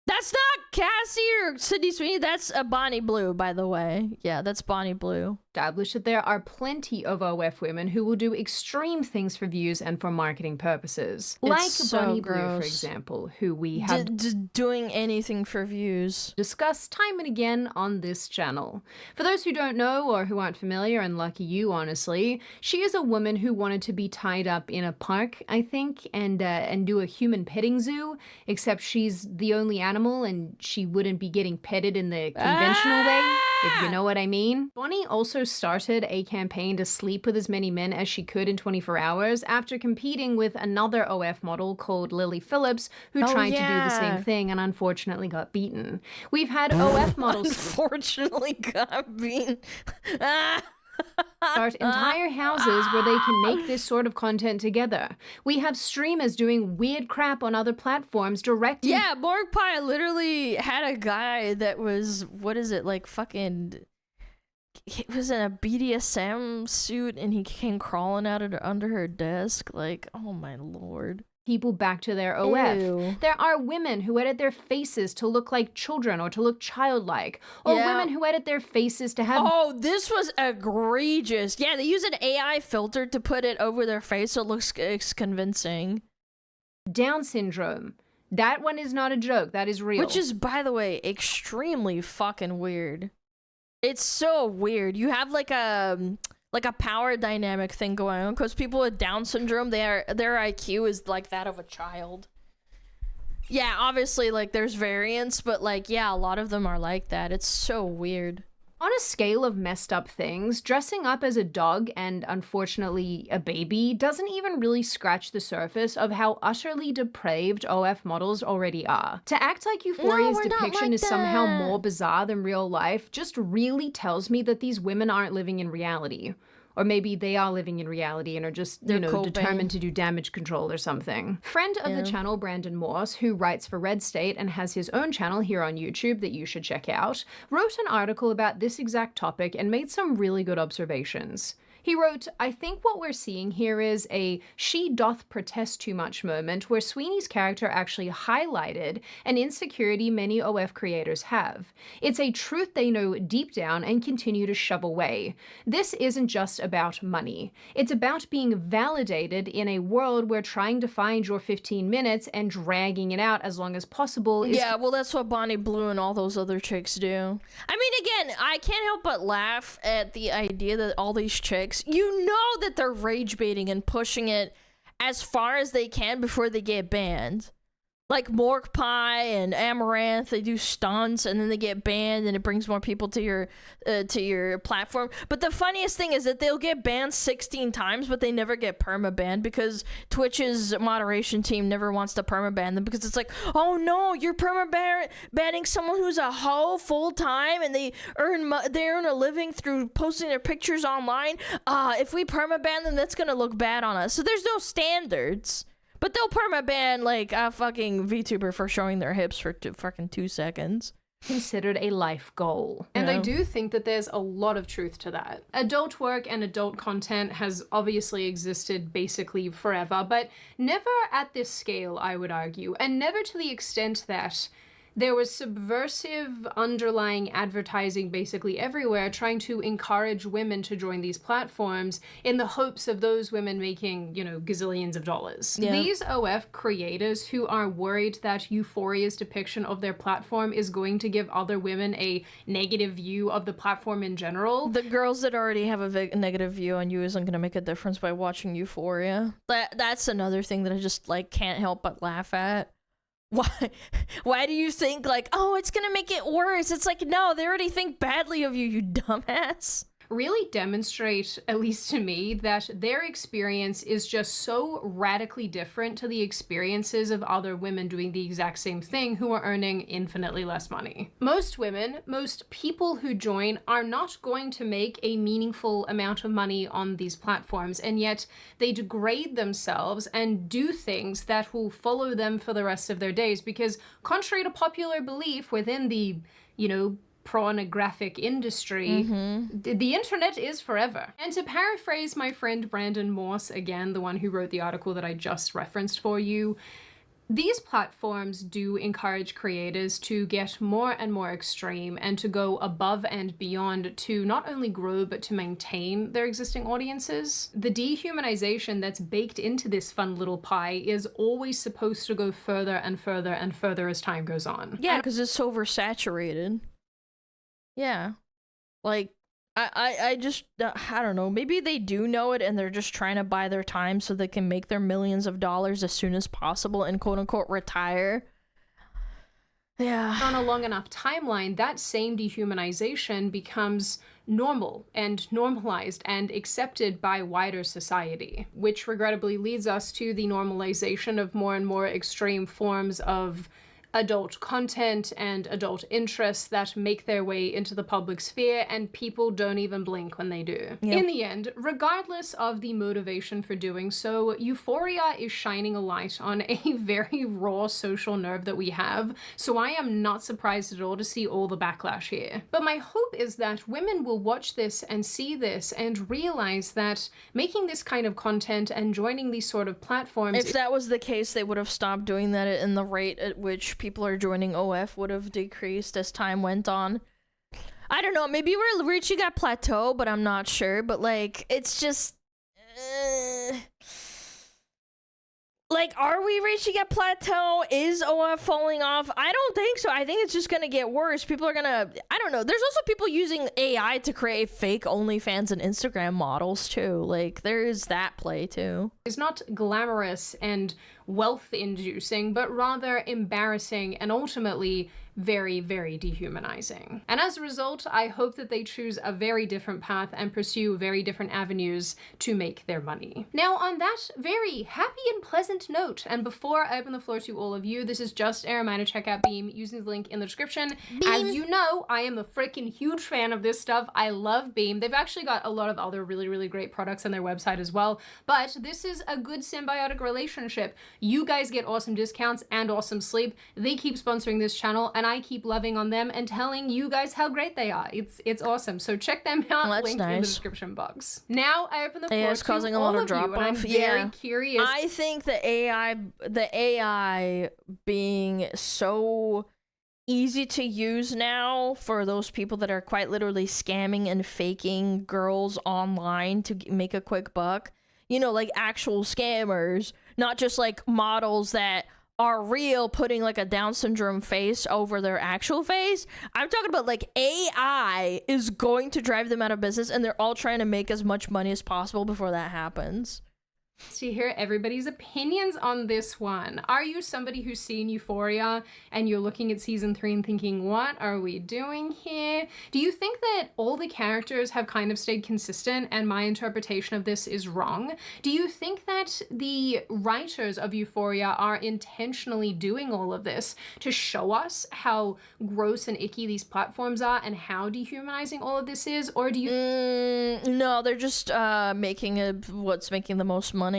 That's not Cassie or Sydney Sweeney, that's Bonnie Blue, by the way. Yeah, that's Bonnie Blue. Established that there are plenty of OF women who will do extreme things for views and for marketing purposes. It's Like so Bonnie Blue, for gross. example, who we have doing anything for views. Discussed time and again on this channel. For those who don't know or who aren't familiar, and lucky you honestly, she is a woman who wanted to be tied up in a park, I think, and do a human petting zoo, except she's the only animal and she wouldn't be getting petted in the conventional way, if you know what I mean. Bonnie also started a campaign to sleep with as many men as she could in 24 hours after competing with another OF model called Lily Phillips, who tried to do the same thing and unfortunately got beaten. We've had OF models unfortunately got beaten. Start entire houses where they can make this sort of content together. We have streamers doing weird crap on other platforms directing... Yeah, Morg Pie literally had a guy that was, what is it, like fucking... He was in a BDSM suit and he came crawling out of under her desk. Like, oh my lord. People back to their OF. Ew. There are women who edit their faces to look like children or to look childlike. Or women who edit their faces to have... Oh, this was egregious. Yeah, they use an AI filter to put it over their face so it looks convincing. Down syndrome. That one is not a joke. That is real. Which is, by the way, extremely fucking weird. It's so weird. You have like a power dynamic thing going on because people with Down syndrome, their IQ is like that of a child. Yeah, obviously like there's variants, but like yeah, a lot of them are like that. It's so weird. On a scale of messed up things, dressing up as a dog and, unfortunately, a baby doesn't even really scratch the surface of how utterly depraved OF models already are. To act like Euphoria's depiction is somehow more bizarre than real life just really tells me that these women aren't living in reality. Or maybe they are living in reality and are just, you know, determined to do damage control or something. Friend of the channel, Brandon Morse, who writes for Red State and has his own channel here on YouTube that you should check out, wrote an article about this exact topic and made some really good observations. He wrote, I think what we're seeing here is a she doth protest too much moment where Sweeney's character actually highlighted an insecurity many OF creators have. It's a truth they know deep down and continue to shove away. This isn't just about money. It's about being validated in a world where trying to find your 15 minutes and dragging it out as long as possible is... Yeah, well that's what Bonnie Blue and all those other chicks do. I mean, again, I can't help but laugh at the idea that all these chicks, you know that they're rage baiting and pushing it as far as they can before they get banned. Like Mork Pie and Amaranth, they do stunts and then they get banned and it brings more people to your platform. But the funniest thing is that they'll get banned 16 times, but they never get perma-banned because Twitch's moderation team never wants to perma-ban them because it's like, oh no, you're perma-banning someone who's a hoe full-time and they earn a living through posting their pictures online. If we perma-ban them, that's gonna look bad on us. So there's no standards. But they'll permaban like a fucking VTuber for showing their hips for fucking 2 seconds. Considered a life goal. And I do think that there's a lot of truth to that. Adult work and adult content has obviously existed basically forever, but never at this scale, I would argue, and never to the extent that there was subversive underlying advertising basically everywhere trying to encourage women to join these platforms in the hopes of those women making, you know, gazillions of dollars. Yeah. These OF creators who are worried that Euphoria's depiction of their platform is going to give other women a negative view of the platform in general. The girls that already have a negative view on you isn't going to make a difference by watching Euphoria. That's another thing that I just like can't help but laugh at. Why do you think like, oh, it's gonna make it worse? It's like, no, they already think badly of you, you dumbass. Really demonstrate, at least to me, that their experience is just so radically different to the experiences of other women doing the exact same thing who are earning infinitely less money. Most women, most people who join are not going to make a meaningful amount of money on these platforms, and yet they degrade themselves and do things that will follow them for the rest of their days because, contrary to popular belief within the, you know, pornographic industry, the internet is forever. And to paraphrase my friend Brandon Morse, again, the one who wrote the article that I just referenced for you, these platforms do encourage creators to get more and more extreme and to go above and beyond to not only grow but to maintain their existing audiences. The dehumanization that's baked into this fun little pie is always supposed to go further and further and further as time goes on. Yeah, because it's oversaturated. Yeah, like, I just, I don't know, maybe they do know it and they're just trying to buy their time so they can make their millions of dollars as soon as possible and quote-unquote retire. Yeah. On a long enough timeline, that same dehumanization becomes normal and normalized and accepted by wider society, which regrettably leads us to the normalization of more and more extreme forms of adult content and adult interests that make their way into the public sphere, and people don't even blink when they do. Yep. In the end, regardless of the motivation for doing so, Euphoria is shining a light on a very raw social nerve that we have, so I am not surprised at all to see all the backlash here. But my hope is that women will watch this and see this and realize that making this kind of content and joining these sort of platforms— if that was the case, they would have stopped doing that, and the rate at which people are joining OF would have decreased as time went on. I don't know, maybe we're reaching a plateau, but I'm not sure. But like, it's just like, are we reaching a plateau? Is OF falling off? I don't think so. I think it's just gonna get worse. People are gonna, I don't know, there's also people using AI to create fake OnlyFans and Instagram models too. Like, there is that play too. It's not glamorous and wealth-inducing, but rather embarrassing and ultimately very, very dehumanizing. And as a result, I hope that they choose a very different path and pursue very different avenues to make their money. Now, on that very happy and pleasant note, and before I open the floor to all of you, this is just a reminder to check out Beam using the link in the description. As you know, I am a freaking huge fan of this stuff. I love Beam. They've actually got a lot of other really, really great products on their website as well, but this is a good symbiotic relationship. You guys get awesome discounts and awesome sleep. They keep sponsoring this channel, and I keep loving on them and telling you guys how great they are. It's awesome. So check them out. That's linked nice. in the description box. Now I open the floor it's to causing a all lot of of drop you, and I'm off. very curious. I think the AI being so easy to use now for those people that are quite literally scamming and faking girls online to make a quick buck. You know, like actual scammers, not just like models that are real putting like a Down syndrome face over their actual face. I'm talking about like AI is going to drive them out of business, and they're all trying to make as much money as possible before that happens. To hear everybody's opinions on this one. Are you somebody who's seen Euphoria and you're looking at season 3 and thinking, what are we doing here? Do you think that all the characters have kind of stayed consistent and my interpretation of this is wrong? Do you think that the writers of Euphoria are intentionally doing all of this to show us how gross and icky these platforms are and how dehumanizing all of this is? Or do you— no, they're just making what's making the most money.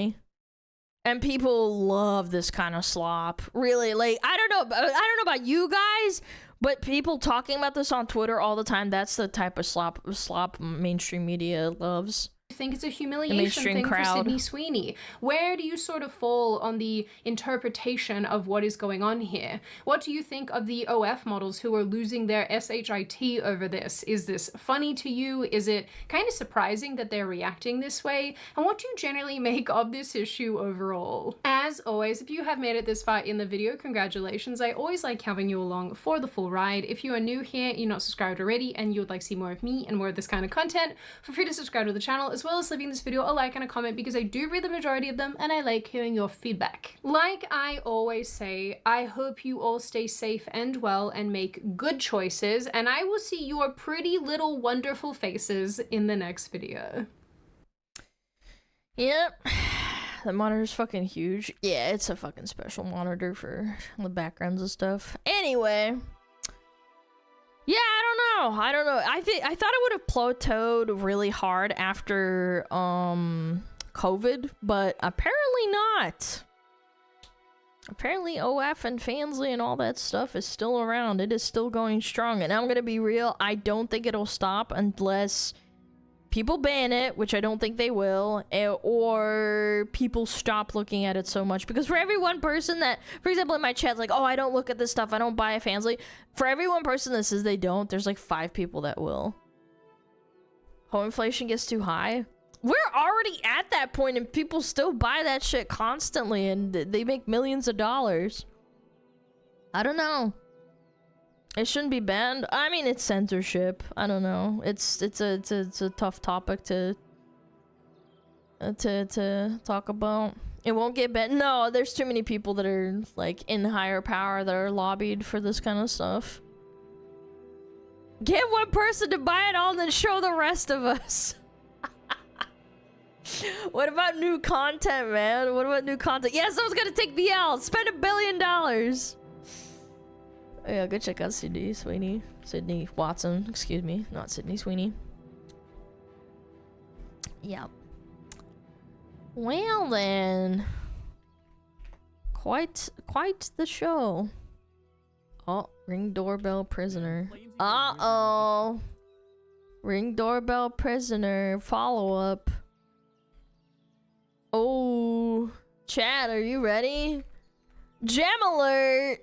And people love this kind of slop. Really, like, I don't know about you guys, but people talking about this on Twitter all the time, that's the type of slop mainstream media loves. I think it's a humiliation thing for Sydney Sweeney. Where do you sort of fall on the interpretation of what is going on here? What do you think of the OF models who are losing their SHIT over this? Is this funny to you? Is it kind of surprising that they're reacting this way? And what do you generally make of this issue overall? As always, if you have made it this far in the video, congratulations. I always like having you along for the full ride. If you are new here, you're not subscribed already, and you would like to see more of me and more of this kind of content, feel free to subscribe to the channel, as well as leaving this video a like and a comment, because I do read the majority of them and I like hearing your feedback. Like I always say, I hope you all stay safe and well and make good choices, and I will see your pretty little wonderful faces in the next video. Yep. The monitor's fucking huge. Yeah, it's a fucking special monitor for the backgrounds and stuff. Anyway. Yeah, I don't know. I thought it would have plateaued really hard after COVID, but apparently not. Apparently OF and Fansly and all that stuff is still around. It is still going strong, and I'm gonna be real, I don't think it'll stop unless people ban it, which I don't think they will, or people stop looking at it so much. Because for every one person that, for example, in my chat, like, oh, I don't look at this stuff, I don't buy a Fansly. For every one person that says they don't, there's like 5 people that will. Home inflation gets too high. We're already at that point, and people still buy that shit constantly, and they make millions of dollars. I don't know. It shouldn't be banned. I mean, it's censorship. I don't know. It's a tough topic to talk about. It won't get banned. No, there's too many people that are like in higher power that are lobbied for this kind of stuff. Get one person to buy it all and then show the rest of us. What about new content, man? What about new content? Yeah, someone's gonna take the L. Spend $1 billion. Oh yeah, go check out Sydney Sweeney. Sydney Watson, excuse me, not Sydney Sweeney. Yep. Well then. Quite the show. Oh, ring doorbell prisoner. Uh-oh. Ring doorbell prisoner. Follow up. Oh. Chat, are you ready? Jam alert!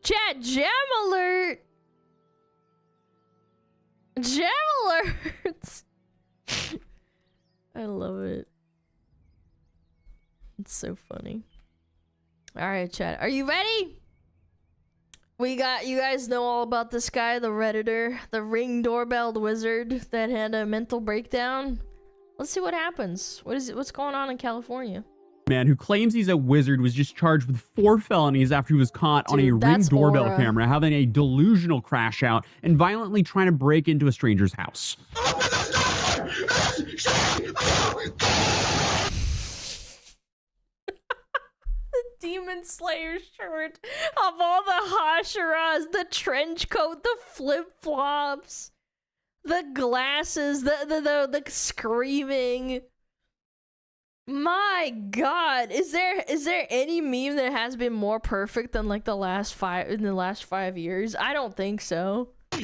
Chat, jam alert! Jam alert! I love it. It's so funny. Alright, chat. Are you ready? You guys know all about this guy, the Redditor, the ring doorbell wizard that had a mental breakdown? Let's see what happens. What's going on in California? Man who claims he's a wizard was just charged with 4 felonies after he was caught on a Ring doorbell camera having a delusional crash out and violently trying to break into a stranger's house. The Demon Slayer shirt of all the Hashiras, the trench coat, the flip-flops, the glasses, the screaming. My God, is there any meme that has been more perfect than like the last 5 years? I don't think so. How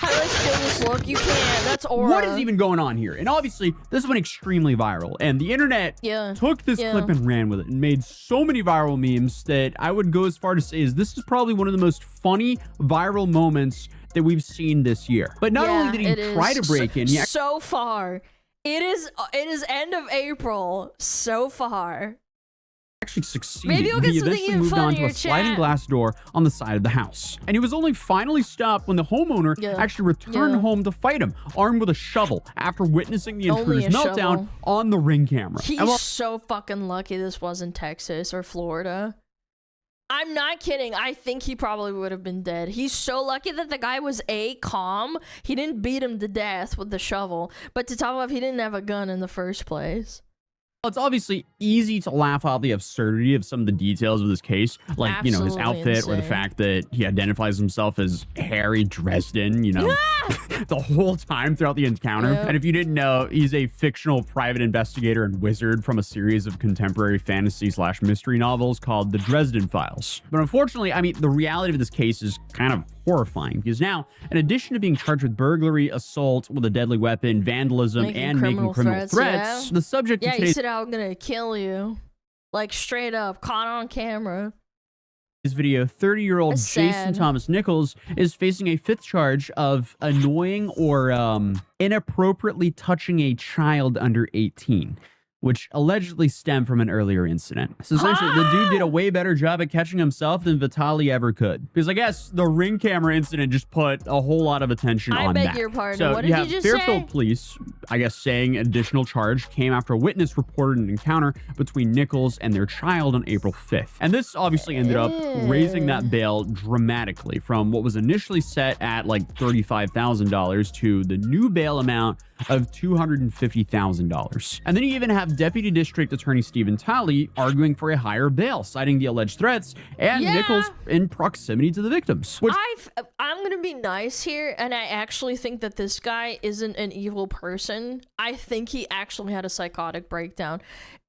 do I steal this look? You can't. That's aura. What is even going on here? And obviously, this went extremely viral, and the internet took this clip and ran with it and made so many viral memes that I would go as far to say is this is probably one of the most funny viral moments that we've seen this year. But not only did he try to break in, so far, it is end of April. So far, actually succeeded. He eventually moved on to a sliding glass door on the side of the house, and he was only finally stopped when the homeowner actually returned home to fight him, armed with a shovel, after witnessing the intruder's meltdown on the Ring camera. He's so fucking lucky this wasn't Texas or Florida. I'm not kidding. I think he probably would have been dead. He's so lucky that the guy was calm. He didn't beat him to death with the shovel. But to top off, he didn't have a gun in the first place. It's obviously easy to laugh at the absurdity of some of the details of this case, like, you know, his outfit or the fact that he identifies himself as Harry Dresden, you know, the whole time throughout the encounter. And if you didn't know, he's a fictional private investigator and wizard from a series of contemporary fantasy / mystery novels called The Dresden Files. But unfortunately, I mean, the reality of this case is kind of horrifying because now, in addition to being charged with burglary, assault with a deadly weapon, vandalism, and making criminal threats, the subject of today's I'm gonna kill you, like straight up, caught on camera. This video, 30-year-old Jason Thomas Nichols is facing a 5th charge of annoying or inappropriately touching a child under 18, which allegedly stemmed from an earlier incident. So essentially, the dude did a way better job at catching himself than Vitaly ever could. Because I guess the Ring camera incident just put a whole lot of attention on that. I beg your pardon. So what did you just Fairfield say? police, I guess, saying additional charge came after a witness reported an encounter between Nichols and their child on April 5th. And this obviously ended up raising that bail dramatically from what was initially set at like $35,000 to the new bail amount of $250,000. And then you even have Deputy District Attorney Stephen Talley arguing for a higher bail, citing the alleged threats and Nichols in proximity to the victims. Which I'm gonna be nice here, and I actually think that this guy isn't an evil person. I think he actually had a psychotic breakdown.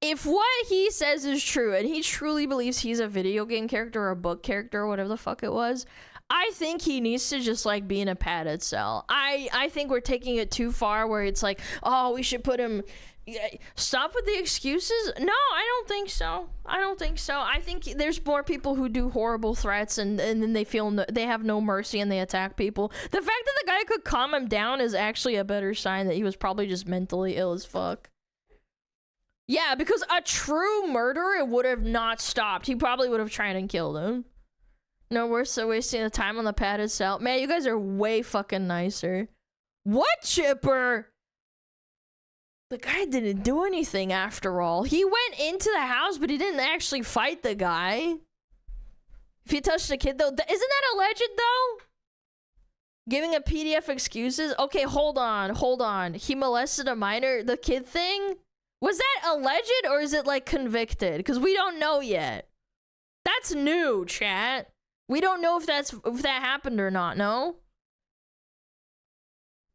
If what he says is true, and he truly believes he's a video game character or a book character or whatever the fuck it was, I think he needs to just like be in a padded cell. I think we're taking it too far where it's like, oh, we should put him... Stop with the excuses. No, I don't think so. I think there's more people who do horrible threats and then they feel they have no mercy and they attack people. The fact that the guy could calm him down is actually a better sign that he was probably just mentally ill as fuck. Yeah, because a true murderer would have not stopped. He probably would have tried and killed him. No, we're so wasting the time on the padded cell. Man, you guys are way fucking nicer. What, Chipper? The guy didn't do anything after all. He went into the house, but he didn't actually fight the guy. If he touched a kid, though, isn't that alleged, though? Giving a PDF excuses? Okay, hold on. He molested a minor, the kid thing? Was that alleged, or is it, like, convicted? Because we don't know yet. That's new, chat. We don't know if that happened or not, no?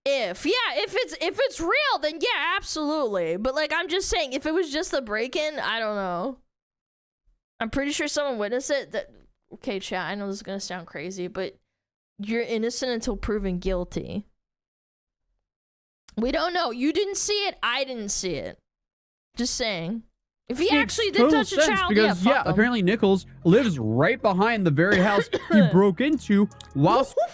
If it's real, then yeah, absolutely. But like, I'm just saying, if it was just the break-in, I don't know. I'm pretty sure someone witnessed it. Okay, chat, I know this is gonna sound crazy, but you're innocent until proven guilty. We don't know. You didn't see it. I didn't see it. Just saying. If he actually did touch a child, because, yeah, fuck him. apparently Nichols lives right behind the very house he broke into whilst... Wait,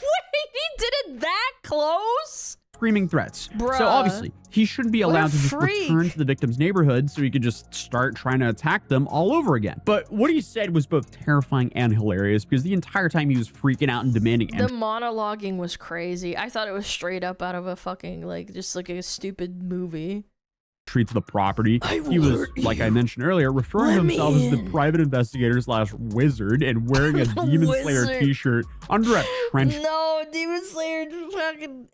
he did it that close? Screaming threats. Bruh. So obviously, he shouldn't be allowed to just freak. return to the victim's neighborhood so he could just start trying to attack them all over again. But what he said was both terrifying and hilarious because the entire time he was freaking out and demanding The monologuing was crazy. I thought it was straight up out of a fucking, like, just like a stupid movie. entry to the property. He was, like I mentioned earlier, referring to himself as the private investigator / wizard and wearing a Demon Slayer t-shirt under a trench No, Demon Slayer, fucking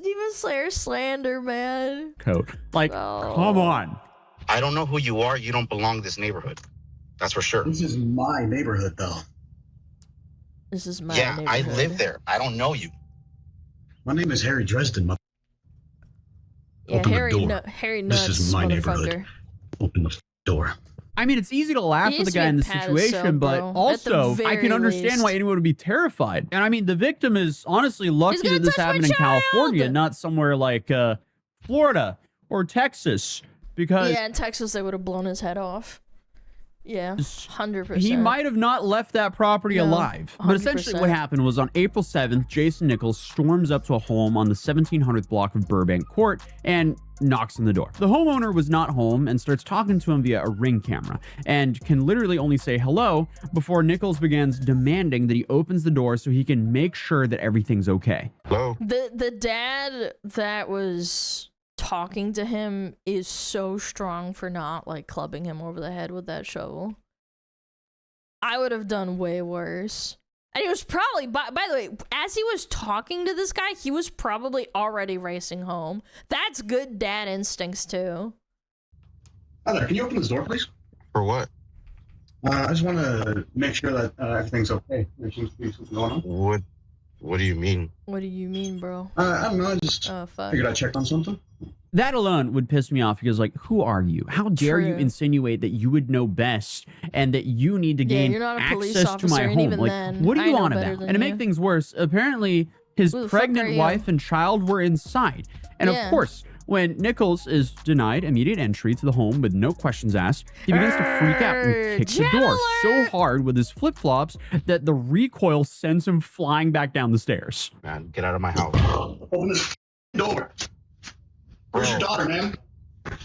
Demon Slayer slander, man. coat. Like, come on. I don't know who you are. You don't belong to this neighborhood. That's for sure. This is my neighborhood, though. This is my Yeah, I neighborhood. live there. I don't know you. My name is Harry Dresden. Yeah, Open Harry, the door. Harry This nuts, is my motherfucker. neighborhood. Open the door. I mean, it's easy to laugh He at the needs to guy be in this patted so, situation, but bro. At the also I very can understand least. why anyone would be terrified. And I mean, the victim is honestly lucky gonna that this touch my happened in child! California, not somewhere like Florida or Texas, because Yeah, in Texas they would have blown his head off. Yeah, 100%. he might have not left that property No, alive. But essentially 100%. what happened was on April 7th, Jason Nichols storms up to a home on the 1700th block of Burbank Court and knocks on the door. The homeowner was not home and starts talking to him via a Ring camera and can literally only say hello before Nichols begins demanding that he opens the door so he can make sure that everything's okay. Hello? The dad that was talking to him is so strong for not like clubbing him over the head with that shovel. I would have done way worse. And he was probably, by the way, as he was talking to this guy, he was probably already racing home. That's good dad instincts too. Hi there, can you open this door, please? For what? I just want to make sure that everything's okay. There seems to be something going on. What do you mean? What do you mean, bro? I don't know, I just figured I checked on something. That alone would piss me off because, like, who are you? How dare you insinuate that you would know best and that you need to gain you're not a police access to my officer, and home? even Like, then, what are you I know on better about? than And to you. make things worse, apparently his Who the fuck are pregnant you? wife and child were inside. And of Yeah. course, when Nichols is denied immediate entry to the home with no questions asked, he begins to freak out and kick the door so hard with his flip-flops that the recoil sends him flying back down the stairs. Man, get out of my house. Open this door. Where's your daughter, man?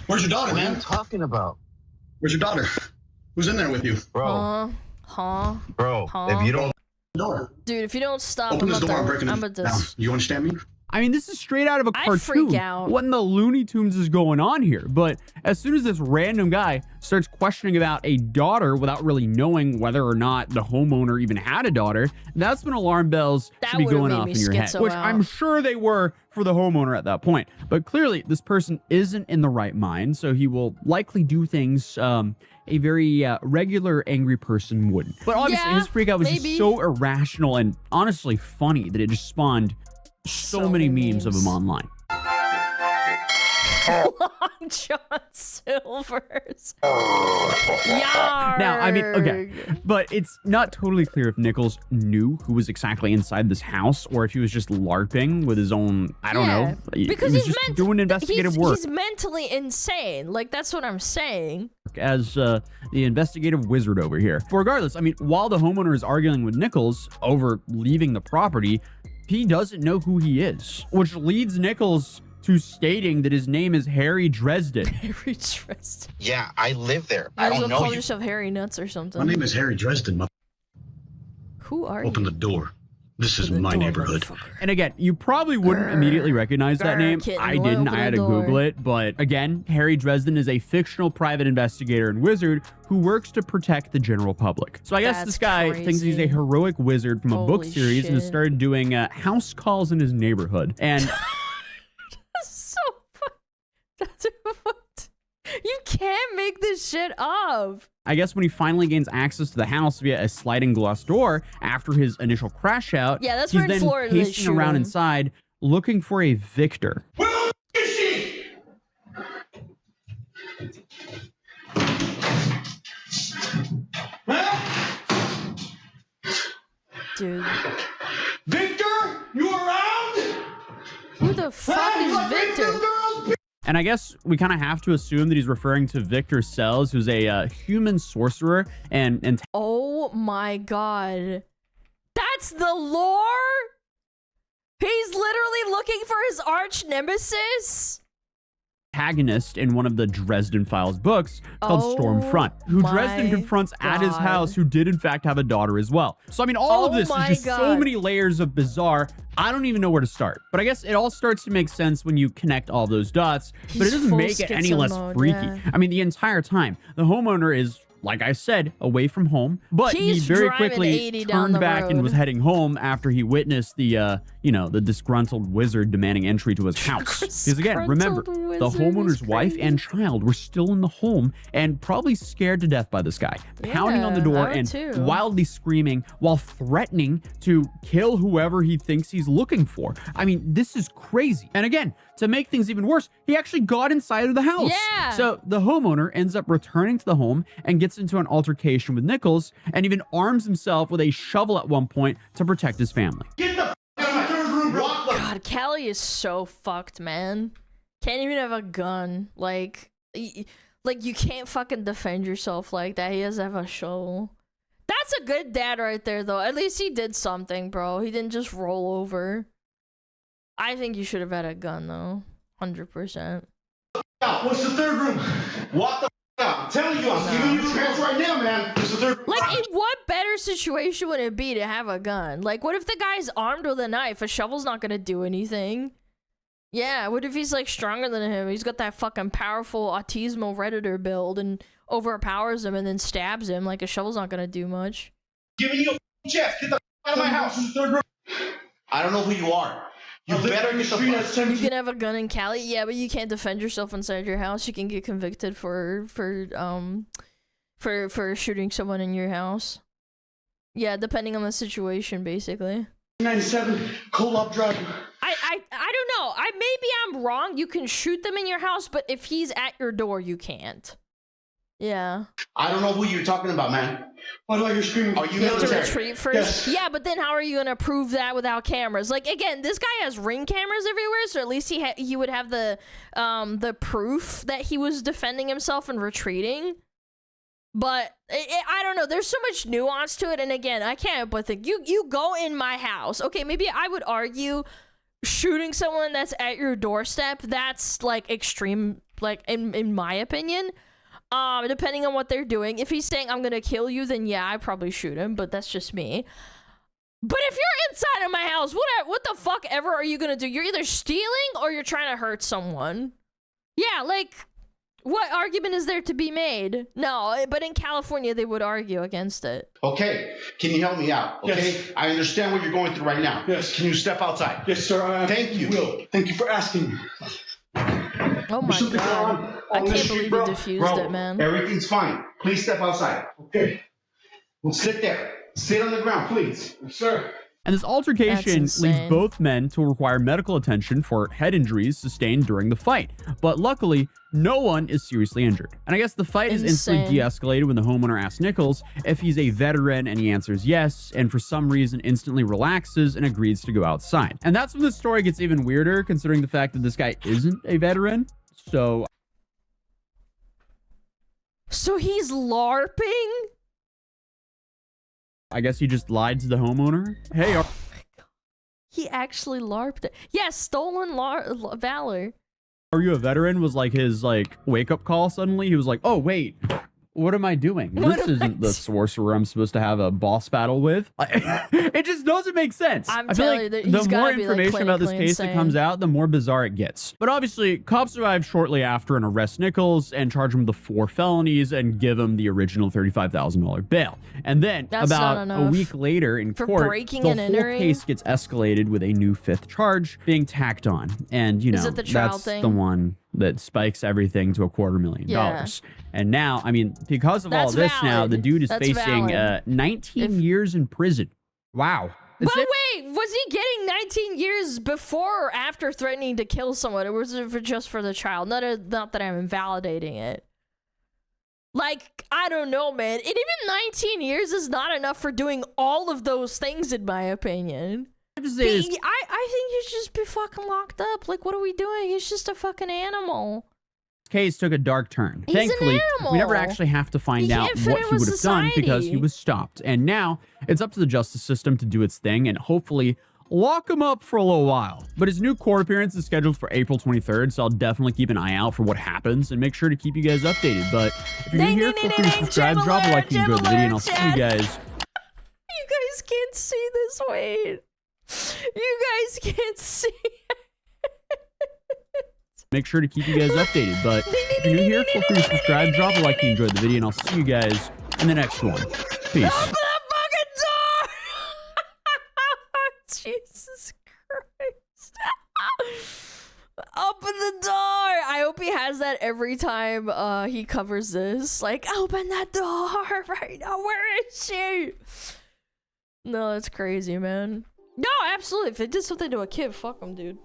Where's your daughter, man? What are you talking about? Where's your daughter? Who's in there with you? Bro, Bro, if you don't... Dude, if you don't stop, Open I'm this door, I'm breaking I'm it about down. to... You understand me? I mean, this is straight out of a I'd cartoon. freak out. What in the Looney Tunes is going on here? But as soon as this random guy starts questioning about a daughter without really knowing whether or not the homeowner even had a daughter, that's when alarm bells should be going off in your head. Which I'm sure they were for the homeowner at that point. But clearly, this person isn't in the right mind, so he will likely do things a very regular angry person wouldn't. But obviously, his freak out was just so irrational and honestly funny that it just spawned so many memes of him online. Long John Silver's. Yarg. Now, I mean, okay, but it's not totally clear if Nichols knew who was exactly inside this house or if he was just LARPing with his own, I don't know. Because he was he's just doing investigative work. He's mentally insane. Like, that's what I'm saying. As the investigative wizard over here. But regardless, I mean, while the homeowner is arguing with Nichols over leaving the property, he doesn't know who he is, which leads Nichols to stating that his name is Harry Dresden. Harry Dresden. Yeah, I live there. Might I as well don't know call you. yourself Harry Nuts or something. My name is Harry Dresden. Who are Open the door. This is my neighborhood. And again, you probably wouldn't immediately recognize that name. kitten, I didn't. I had to open the Google it. But again, Harry Dresden is a fictional private investigator and wizard who works to protect the general public. So I guess That's this guy thinks he's a heroic wizard from a book Holy series and has shit. started doing house calls in his neighborhood. And So That's what? You can't make this shit up. I guess when he finally gains access to the house via a sliding glass door after his initial crash out, Yeah, that's he's where in then Florida they pacing shoot around him. inside looking for a victor. Dude. Victor, you around? Who the fuck is Victor? And I guess we kind of have to assume that he's referring to Victor Sells, who's a human sorcerer and Oh my god. That's the lore? He's literally looking for his arch nemesis? antagonist in one of the Dresden Files books called Stormfront, who Dresden confronts at his house, who did in fact have a daughter as well. So I mean, all of this is just so many layers of bizarre. I don't even know where to start. But I guess it all starts to make sense when you connect all those dots, but it doesn't make it any less freaky. I mean, the entire time, the homeowner is, like I said, away from home, but he very quickly turned back and was heading home after he witnessed the, you know, the disgruntled wizard demanding entry to his house. Because again, remember, the homeowner's wife and child were still in the home and probably scared to death by this guy, pounding on the door and wildly screaming while threatening to kill whoever he thinks he's looking for. I mean, this is crazy. And again, to make things even worse, he actually got inside of the house. Yeah. So the homeowner ends up returning to the home and gets into an altercation with Nichols and even arms himself with a shovel at one point to protect his family. Get the f out of my third room, bro. God, Callie is so fucked, man. Can't even have a gun. Like you can't fucking defend yourself like that. He has to have a shovel. That's a good dad right there, though. At least he did something, bro. He didn't just roll over. I think you should have had a gun, though. 100%. What's the third room? What the f out? I'm telling you, I'm giving you a chance right now, man. What's the third room? Like, in what better situation would it be to have a gun? Like, what if the guy's armed with a knife? A shovel's not gonna do anything. Yeah, what if he's, like, stronger than him? He's got that fucking powerful autismo Redditor build and overpowers him and then stabs him. Like, a shovel's not gonna do much. Giving you a chance. Get the f out of my house. What's the third room? I don't know who you are. You better get the You can have a gun in Cali, yeah, but you can't defend yourself inside your house. You can get convicted for shooting someone in your house. Yeah, depending on the situation, basically. 97 co-op drive. I don't know. Maybe I'm wrong. You can shoot them in your house, but if he's at your door, you can't. Yeah. I don't know who you're talking about, man. Why do I hear screaming? Are you have to military? retreat first. Yes. Yeah, but then how are you gonna prove that without cameras? Like, again, this guy has Ring cameras everywhere, so at least he would have the proof that he was defending himself and retreating. But I don't know. There's so much nuance to it, and again, I can't but think you go in my house. Okay, maybe I would argue shooting someone that's at your doorstep. That's like extreme, like in my opinion. Depending on what they're doing. If he's saying I'm gonna kill you, then yeah, I probably shoot him, but that's just me. But if you're inside of my house, what the fuck ever are you gonna do? You're either stealing or you're trying to hurt someone. Yeah, like, what argument is there to be made? No, but in California, they would argue against it. Okay, can you help me out? Okay, yes. I understand what you're going through right now. Yes. Can you step outside? Yes, sir. Thank you. Will. Thank you for asking. Oh my god. I can't believe you diffused it, man. Everything's fine. Please step outside. Okay. Well, sit there. Sit on the ground, please. Yes, sir. And this altercation leads both men to require medical attention for head injuries sustained during the fight. But luckily, no one is seriously injured. And I guess the fight is instantly de-escalated when the homeowner asks Nichols if he's a veteran, and he answers yes, and for some reason instantly relaxes and agrees to go outside. And that's when the story gets even weirder, considering the fact that this guy isn't a veteran. So he's LARPing? I guess he just lied to the homeowner. Hey, oh my god. He actually LARPed it. Yeah, stolen valor. Are you a veteran? Was like his wake-up call suddenly. He was like, oh wait, what am I doing? This isn't the sorcerer I'm supposed to have a boss battle with. It just doesn't make sense. I feel like the more information about this case that comes out, the more bizarre it gets. But obviously, cops arrive shortly after and arrest Nichols and charge him with the 4 felonies and give him the original $35,000 bail. And then about a week later in court, the whole case gets escalated with a new 5th charge being tacked on. And you know, that's the one that spikes everything to $250,000. And now, I mean, because of all this now, the dude is facing 19 years in prison. Wow. But wait, was he getting 19 years before or after threatening to kill someone? Or was it just for the child? Not that I'm invalidating it. Like, I don't know, man. And even 19 years is not enough for doing all of those things, in my opinion. I think he should just be fucking locked up. Like, what are we doing? He's just a fucking animal. Case took a dark turn. Thankfully, we never actually have to find out what he would have done because he was stopped. And now it's up to the justice system to do its thing and hopefully lock him up for a little while. But his new court appearance is scheduled for April 23rd, so I'll definitely keep an eye out for what happens and make sure to keep you guys updated. But if you're new here, feel free to subscribe, drop a like if you enjoyed the video, and I'll see you guys. You guys can't see this, wait. You guys can't see. Make sure to keep you guys updated. But if you're new here, feel free to subscribe, drop a like if you enjoyed the video, and I'll see you guys in the next one. Peace. Open the fucking door! Jesus Christ. Open the door! I hope he has that every time he covers this. Like, open that door right now. Where is she? No, that's crazy, man. No, absolutely. If they did something to a kid, fuck him, dude.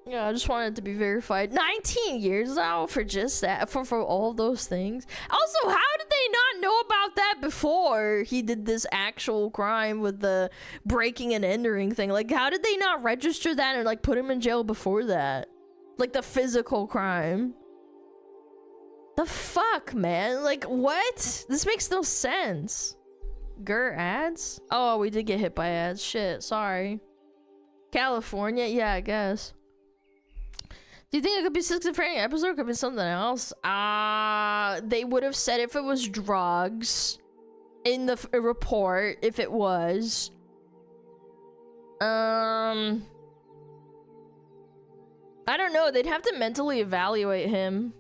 Yeah, I just wanted it to be verified. 19 years though for just that, for all those things. Also, how did they not know about that before he did this actual crime with the breaking and entering thing? Like, how did they not register that and like put him in jail before that? Like the physical crime. The fuck, man? Like, what? This makes no sense. Ads? Oh, we did get hit by ads. Shit, sorry. California? Yeah, I guess. Do you think it could be schizophrenia episode? Could be something else? They would have said if it was drugs in the report. If it was, I don't know. They'd have to mentally evaluate him.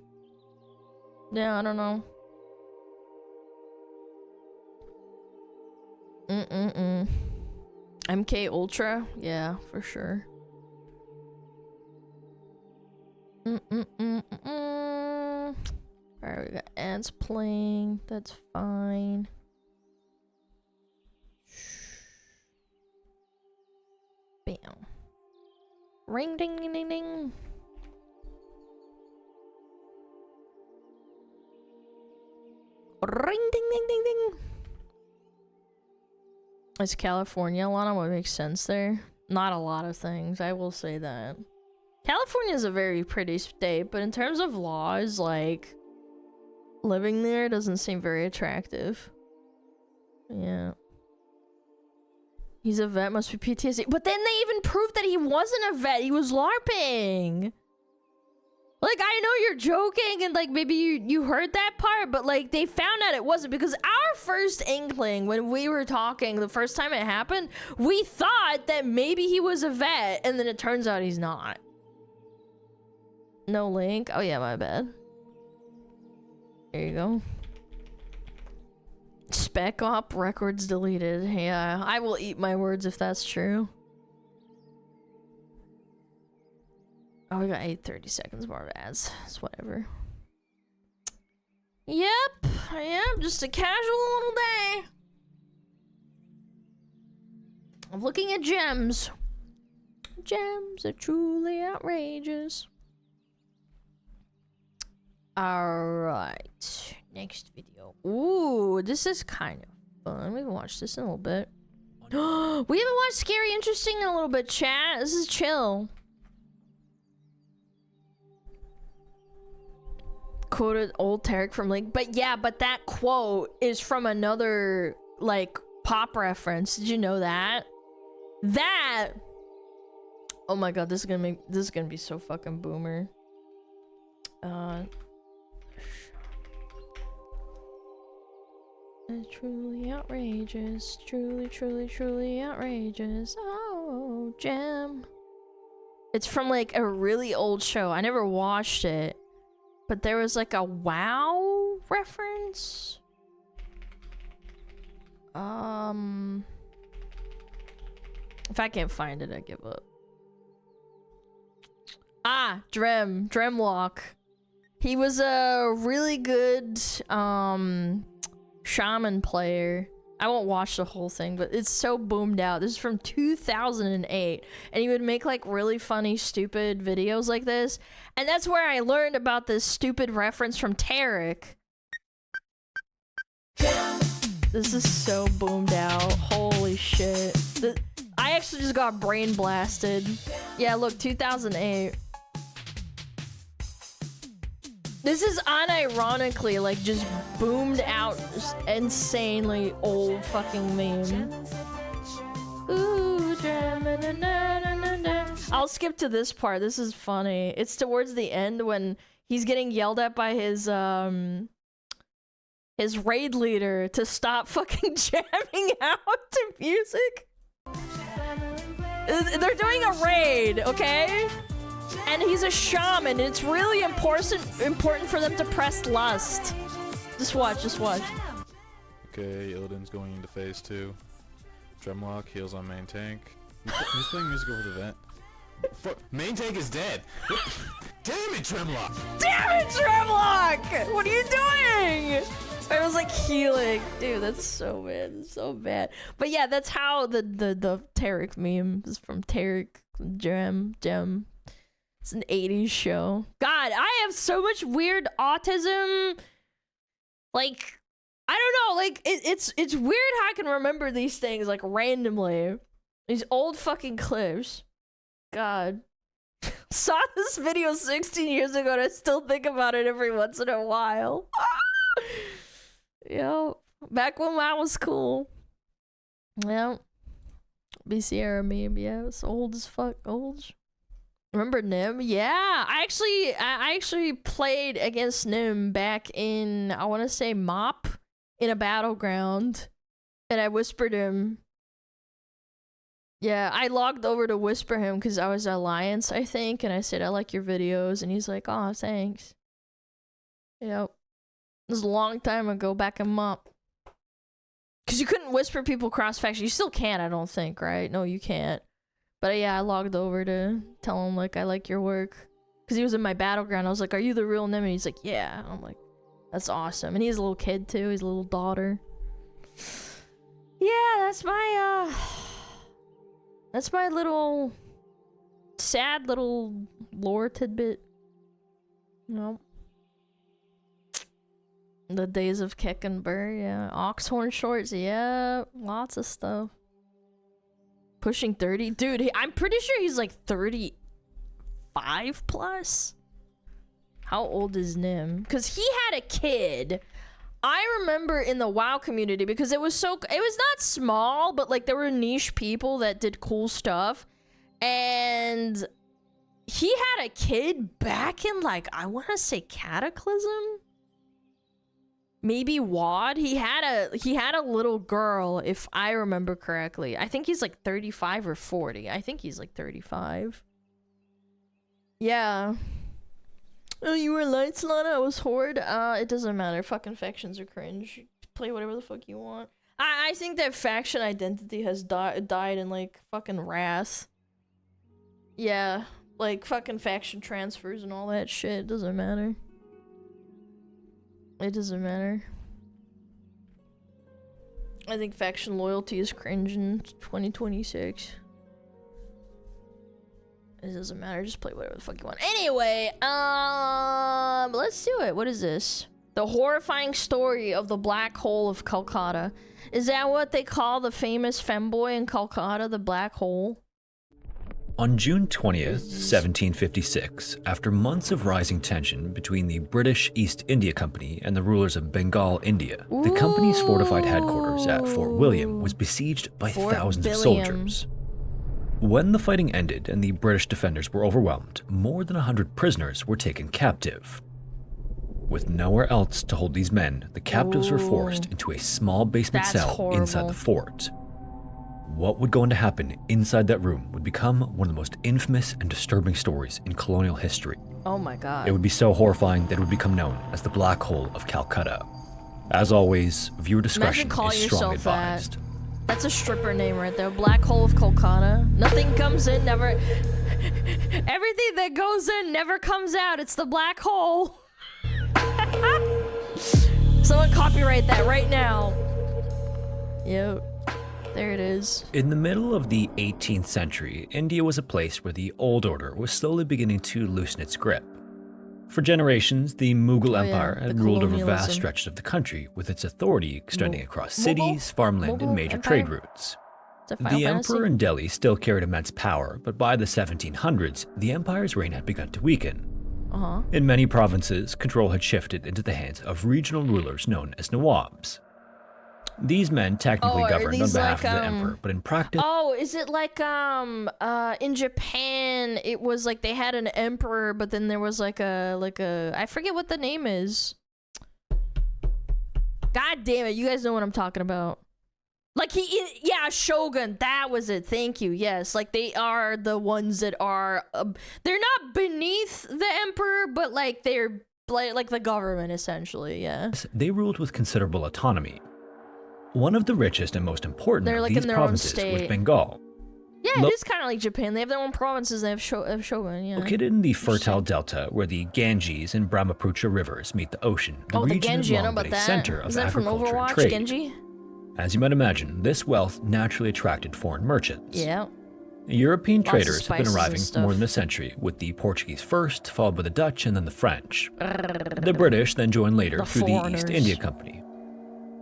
Yeah, I don't know. MK Ultra? Yeah, for sure. Alright, we got ants playing. That's fine. Bam. Ring ding ding ding ding. Ring ding ding ding ding. It's California. Alana, what makes sense there? Not a lot of things, I will say that. California is a very pretty state, but in terms of laws, like, living there doesn't seem very attractive. Yeah. He's a vet, must be PTSD. But then they even proved that he wasn't a vet, he was LARPing! Like, I know you're joking and like maybe you heard that part, but like they found out it wasn't, because our first inkling when we were talking the first time it happened, we thought that maybe he was a vet, and then it turns out he's not. No link? Oh yeah, my bad. There you go. Spec Op records deleted. Yeah, I will eat my words if that's true. Oh, we got 30 seconds more of ads. It's whatever. Yep, just a casual little day. I'm looking at gems. Gems are truly outrageous. Alright, next video. Ooh, this is kind of fun. We haven't watched this in a little bit. We haven't watched Scary Interesting in a little bit, chat. This is chill. Quoted old Tarek from Link, but yeah, but that quote is from another like pop reference. Did you know that? Oh my god, this is gonna be so fucking boomer. Truly outrageous, truly outrageous. Oh, gem. It's from like a really old show. I never watched it. But there was like a WoW reference. If I can't find it, I give up. Ah, Dremlock. He was a really good shaman player. I won't watch the whole thing, but it's so boomed out. This is from 2008, and he would make like really funny, stupid videos like this. And that's where I learned about this stupid reference from Tarek. This is so boomed out. Holy shit. I actually just got brain blasted. Yeah, look, 2008. This is unironically like just boomed out, insanely old fucking meme. Ooh, I'll skip to this part. This is funny. It's towards the end when he's getting yelled at by his raid leader to stop fucking jamming out to music. They're doing a raid, okay? And he's a shaman, and it's really important for them to press lust. Just watch. Okay, Illidan's going into phase 2. Dremlock heals on main tank. Who's playing music over the vent? Main tank is dead! Damn it, Dremlock! Damn it, Dremlock! What are you doing? I was like healing. Dude, that's so bad. It's so bad. But yeah, that's how the Tarek meme is from Tarek Gem. It's an 80s show. God, I have so much weird autism. Like, I don't know. Like, it's weird how I can remember these things, like, randomly. These old fucking clips. God. Saw this video 16 years ago and I still think about it every once in a while. Yo. Back when that was cool. Yeah. BCR meme. Yeah, it's old as fuck. Old. Remember Nim? Yeah, I actually played against Nim back in, I want to say MOP, in a battleground, and I whispered him. Yeah, I logged over to whisper him because I was Alliance, I think, and I said, I like your videos, and he's like, oh, thanks. Yep. This was a long time ago, back in MOP. Because you couldn't whisper people cross-faction. You still can, I don't think, right? No, you can't. But yeah, I logged over to tell him, like, I like your work. Because he was in my battleground. I was like, are you the real Nim? And he's like, yeah. I'm like, that's awesome. And he has a little kid too. He's a little daughter. Yeah, that's my little sad little lore tidbit. Nope. The days of Keck and Burr, yeah. Oxhorn shorts, yeah. Lots of stuff. Pushing 30. Dude, I'm pretty sure he's like 35 plus. How old is Nim? Because he had a kid. I remember in the WoW community, because it was not small, but like there were niche people that did cool stuff. And he had a kid back in like, I want to say Cataclysm? Maybe WoD. He had a little girl, if I remember correctly. I think he's like 35 or 40. I think he's like 35. Yeah. Oh, you were Lights, Lana? I was Horde. It doesn't matter. Fucking factions are cringe. Play whatever the fuck you want. I think that faction identity has died in like fucking Wrath. Yeah. Like fucking faction transfers and all that shit. It doesn't matter. It doesn't matter. I think faction loyalty is cringe in 2026. It doesn't matter, just play whatever the fuck you want. Anyway, let's do it. What is this? The horrifying story of the black hole of Calcutta. Is that what they call the famous femboy in Calcutta, the black hole? On June 20th, 1756, after months of rising tension between the British East India Company and the rulers of Bengal, India, the company's fortified headquarters at Fort William was besieged by thousands of soldiers. When the fighting ended and the British defenders were overwhelmed, more than 100 prisoners were taken captive. With nowhere else to hold these men, the captives were forced into a small basement cell inside the fort. What would go on to happen inside that room would become one of the most infamous and disturbing stories in colonial history. Oh my god. It would be so horrifying that it would become known as the Black Hole of Calcutta. As always, viewer discretion is strongly advised. That's a stripper name right there. Black Hole of Calcutta. Nothing comes in, never... Everything that goes in never comes out. It's the black hole. Someone copyright that right now. Yep. There it is. In the middle of the 18th century, India was a place where the old order was slowly beginning to loosen its grip. For generations, the Mughal Empire had ruled over vast stretches of the country, with its authority extending across cities, farmland, and major trade routes. The emperor in Delhi still carried immense power, but by the 1700s, the empire's reign had begun to weaken. In many provinces, control had shifted into the hands of regional rulers known as Nawabs. These men technically governed on behalf of the emperor, but in practice... Oh, is it like, in Japan, it was like they had an emperor, but then there was like a, I forget what the name is. God damn it, you guys know what I'm talking about. Like yeah, shogun, that was it, thank you, yes. Like they are the ones that are, they're not beneath the emperor, but like they're like the government essentially, yeah. They ruled with considerable autonomy. One of the richest and most important of these provinces was Bengal. Yeah, it is kind of like Japan. They have their own provinces. They have shogun, yeah. Located in the fertile delta where the Ganges and Brahmaputra rivers meet the ocean, the region is long been a center of agriculture and trade. Genji? As you might imagine, this wealth naturally attracted foreign merchants. Yeah. European traders have been arriving for more than a century, with the Portuguese first, followed by the Dutch, and then the French. The British then joined later through the East India Company.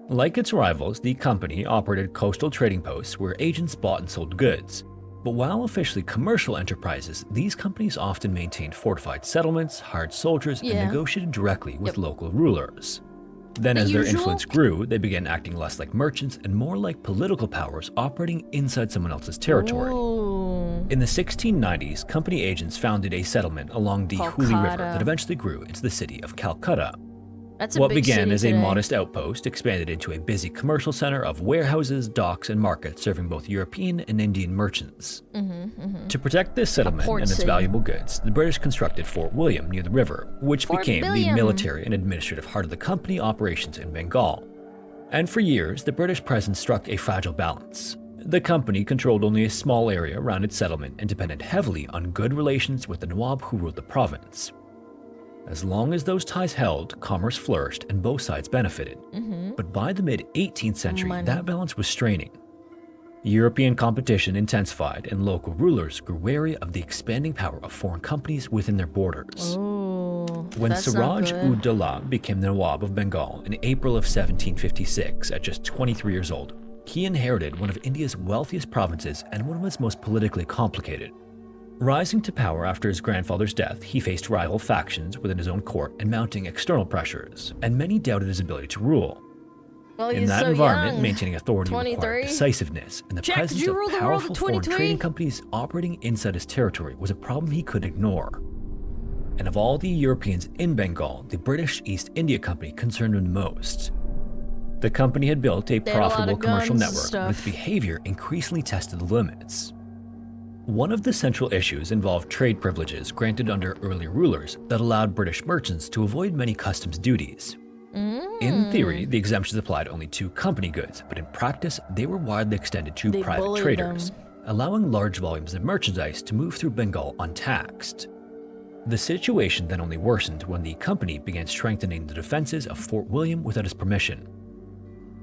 Like its rivals, the company operated coastal trading posts where agents bought and sold goods. But while officially commercial enterprises, these companies often maintained fortified settlements, hired soldiers, and negotiated directly with local rulers. Then as their influence grew, they began acting less like merchants and more like political powers operating inside someone else's territory. In the 1690s, company agents founded a settlement along the Hooghly River that eventually grew into the city of Calcutta. What began as a modest outpost expanded into a busy commercial center of warehouses, docks, and markets serving both European and Indian merchants. To protect this settlement and its valuable goods, the British constructed Fort William near the river, which became the military and administrative heart of the company operations in Bengal. And for years, the British presence struck a fragile balance. The company controlled only a small area around its settlement and depended heavily on good relations with the Nawab who ruled the province. As long as those ties held, commerce flourished and both sides benefited. But by the mid-18th century, that balance was straining. European competition intensified and local rulers grew wary of the expanding power of foreign companies within their borders. When Siraj-ud-Dawla became the Nawab of Bengal in April of 1756 at just 23 years old, he inherited one of India's wealthiest provinces and one of its most politically complicated. Rising to power after his grandfather's death, he faced rival factions within his own court and mounting external pressures, and many doubted his ability to rule. Well, In that environment, maintaining authority required decisiveness, and the presence of powerful foreign trading companies operating inside his territory was a problem he couldn't ignore. And of all the Europeans in Bengal, the British East India Company concerned him the most. The company had built a profitable commercial network, but its behavior increasingly tested the limits. One of the central issues involved trade privileges granted under early rulers that allowed British merchants to avoid many customs duties. In theory, the exemptions applied only to company goods, but in practice, they were widely extended to private traders, allowing large volumes of merchandise to move through Bengal untaxed. The situation then only worsened when the company began strengthening the defenses of Fort William without his permission.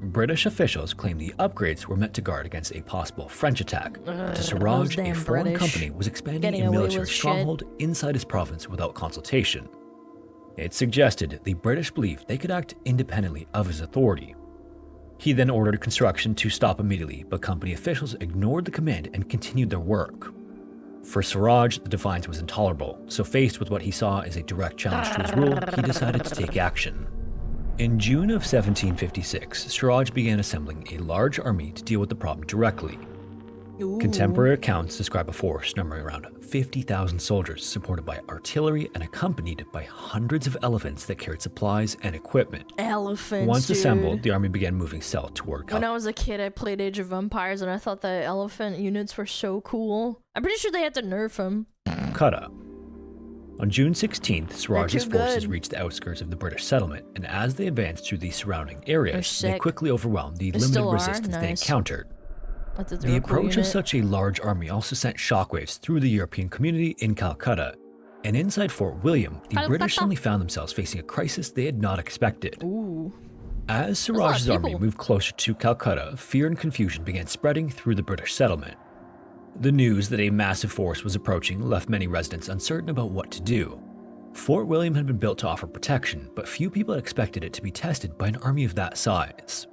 British officials claimed the upgrades were meant to guard against a possible French attack, but Siraj, a foreign company, was expanding a military stronghold inside his province without consultation. It suggested the British believed they could act independently of his authority. He then ordered construction to stop immediately, but company officials ignored the command and continued their work. For Siraj, the defiance was intolerable, so faced with what he saw as a direct challenge to his rule, he decided to take action. In June of 1756, Siraj began assembling a large army to deal with the problem directly. Contemporary accounts describe a force numbering around 50,000 soldiers supported by artillery and accompanied by hundreds of elephants that carried supplies and equipment. Elephants, Once assembled, the army began moving south toward When I was a kid, I played Age of Empires and I thought the elephant units were so cool. I'm pretty sure they had to nerf them. Calcutta. On June 16th, Siraj's forces reached the outskirts of the British settlement, and as they advanced through the surrounding areas, they quickly overwhelmed the limited resistance they encountered. The approach of such a large army also sent shockwaves through the European community in Calcutta, and inside Fort William, the British suddenly found themselves facing a crisis they had not expected. As Siraj's army moved closer to Calcutta, fear and confusion began spreading through the British settlement. The news that a massive force was approaching left many residents uncertain about what to do. Fort William had been built to offer protection, but few people had expected it to be tested by an army of that size.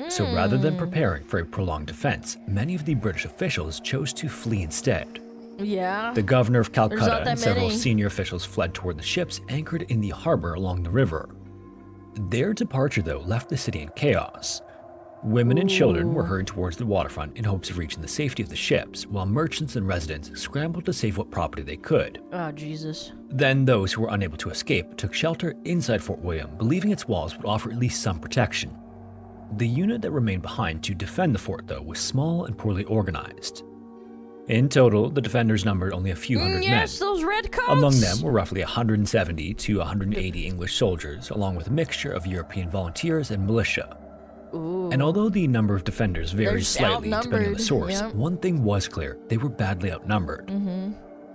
So rather than preparing for a prolonged defense, many of the British officials chose to flee instead. The governor of Calcutta and several senior officials fled toward the ships anchored in the harbor along the river. Their departure, though, left the city in chaos. Women and children were hurried towards the waterfront in hopes of reaching the safety of the ships, while merchants and residents scrambled to save what property they could. Oh, Jesus. Then those who were unable to escape took shelter inside Fort William, believing its walls would offer at least some protection. The unit that remained behind to defend the fort, though, was small and poorly organized. In total, the defenders numbered only a few hundred men. Those red coats! Among them were roughly 170 to 180 English soldiers, along with a mixture of European volunteers and militia. And although the number of defenders varied slightly depending on the source, one thing was clear: they were badly outnumbered.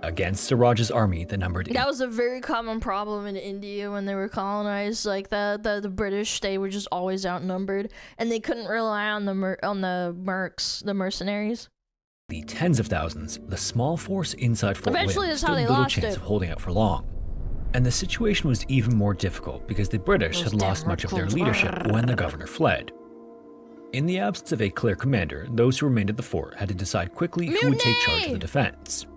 Against Siraj's army that numbered... That was a very common problem in India when they were colonized. Like the British, they were just always outnumbered, and they couldn't rely on the mercs, the mercenaries. The tens of thousands, the small force inside Fort Eventually, William that's stood how they little lost chance it. of holding out for long. And the situation was even more difficult because the British had lost much of their leadership when the governor fled. In the absence of a clear commander, those who remained at the fort had to decide quickly who would take charge of the defense.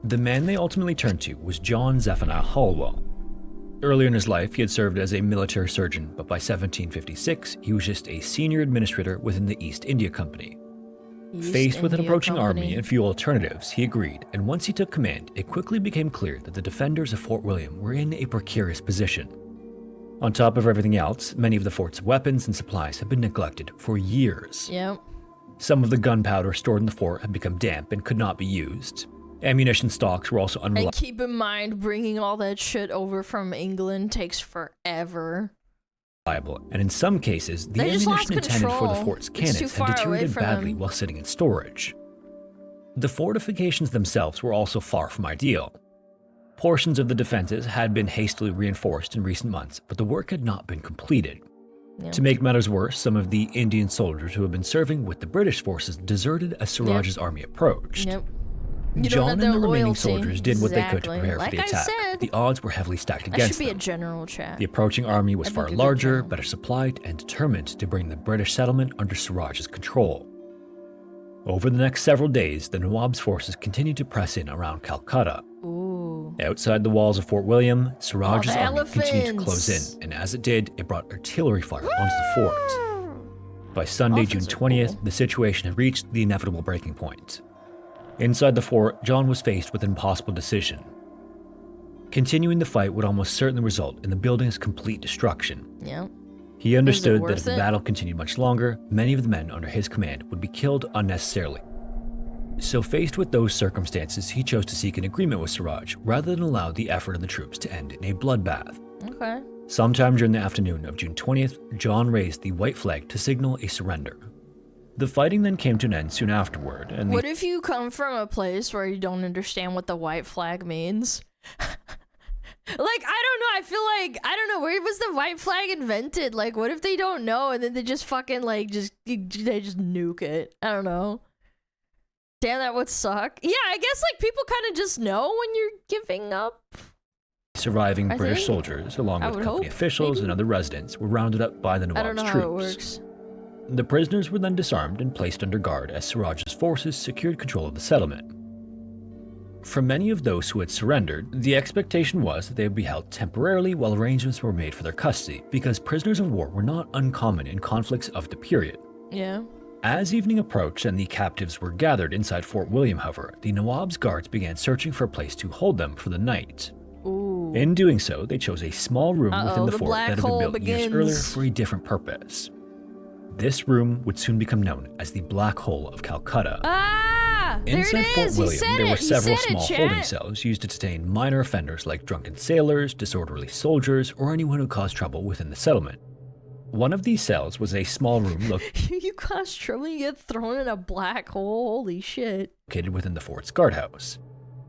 The man they ultimately turned to was John Zephaniah Halliwell. Earlier in his life, he had served as a military surgeon, but by 1756, he was just a senior administrator within the East India Company. Faced with an approaching army and few alternatives, he agreed, and once he took command, it quickly became clear that the defenders of Fort William were in a precarious position. On top of everything else, many of the fort's weapons and supplies had been neglected for years. Some of the gunpowder stored in the fort had become damp and could not be used. Ammunition stocks were also unreliable. And keep in mind, bringing all that shit over from England takes forever. and in some cases, the ammunition intended for the fort's cannons had deteriorated badly while sitting in storage. The fortifications themselves were also far from ideal. Portions of the defenses had been hastily reinforced in recent months, but the work had not been completed. To make matters worse, some of the Indian soldiers who had been serving with the British forces deserted as Siraj's army approached. John and the remaining soldiers did what they could to prepare for the attack. The odds were heavily stacked against them. That should be a general chat. The approaching army was far larger, better supplied, and determined to bring the British settlement under Siraj's control. Over the next several days, the Nawab's forces continued to press in around Calcutta. Outside the walls of Fort William, Siraj's army continued to close in, and as it did, it brought artillery fire onto the fort. By Sunday, June 20th, the situation had reached the inevitable breaking point. Inside the fort, John was faced with an impossible decision. Continuing the fight would almost certainly result in the building's complete destruction. He understood that if the battle continued much longer, many of the men under his command would be killed unnecessarily. So faced with those circumstances, he chose to seek an agreement with Siraj rather than allow the effort of the troops to end in a bloodbath. Sometime during the afternoon of June 20th, John raised the white flag to signal a surrender. The fighting then came to an end soon afterward, and what if you come from a place where you don't understand what the white flag means? Like, I don't know, I feel like, I don't know, where was the white flag invented? Like, what if they don't know and then they just fucking, like, they just nuke it? I don't know. Damn, that would suck. Yeah, I guess, like, people kind of just know when you're giving up. Surviving British soldiers, along with company officials and other residents, were rounded up by the Nawab's troops. How it works. The prisoners were then disarmed and placed under guard as Siraj's forces secured control of the settlement. For many of those who had surrendered, the expectation was that they would be held temporarily while arrangements were made for their custody, because prisoners of war were not uncommon in conflicts of the period. As evening approached and the captives were gathered inside Fort William, however, the Nawab's guards began searching for a place to hold them for the night. In doing so, they chose a small room within the fort that had been built years earlier for a different purpose. This room would soon become known as the Black Hole of Calcutta. Inside Fort William, there were several small holding cells used to detain minor offenders like drunken sailors, disorderly soldiers, or anyone who caused trouble within the settlement. One of these cells was a small room you cause trouble, you get thrown in a black hole, holy shit. Located within the fort's guardhouse.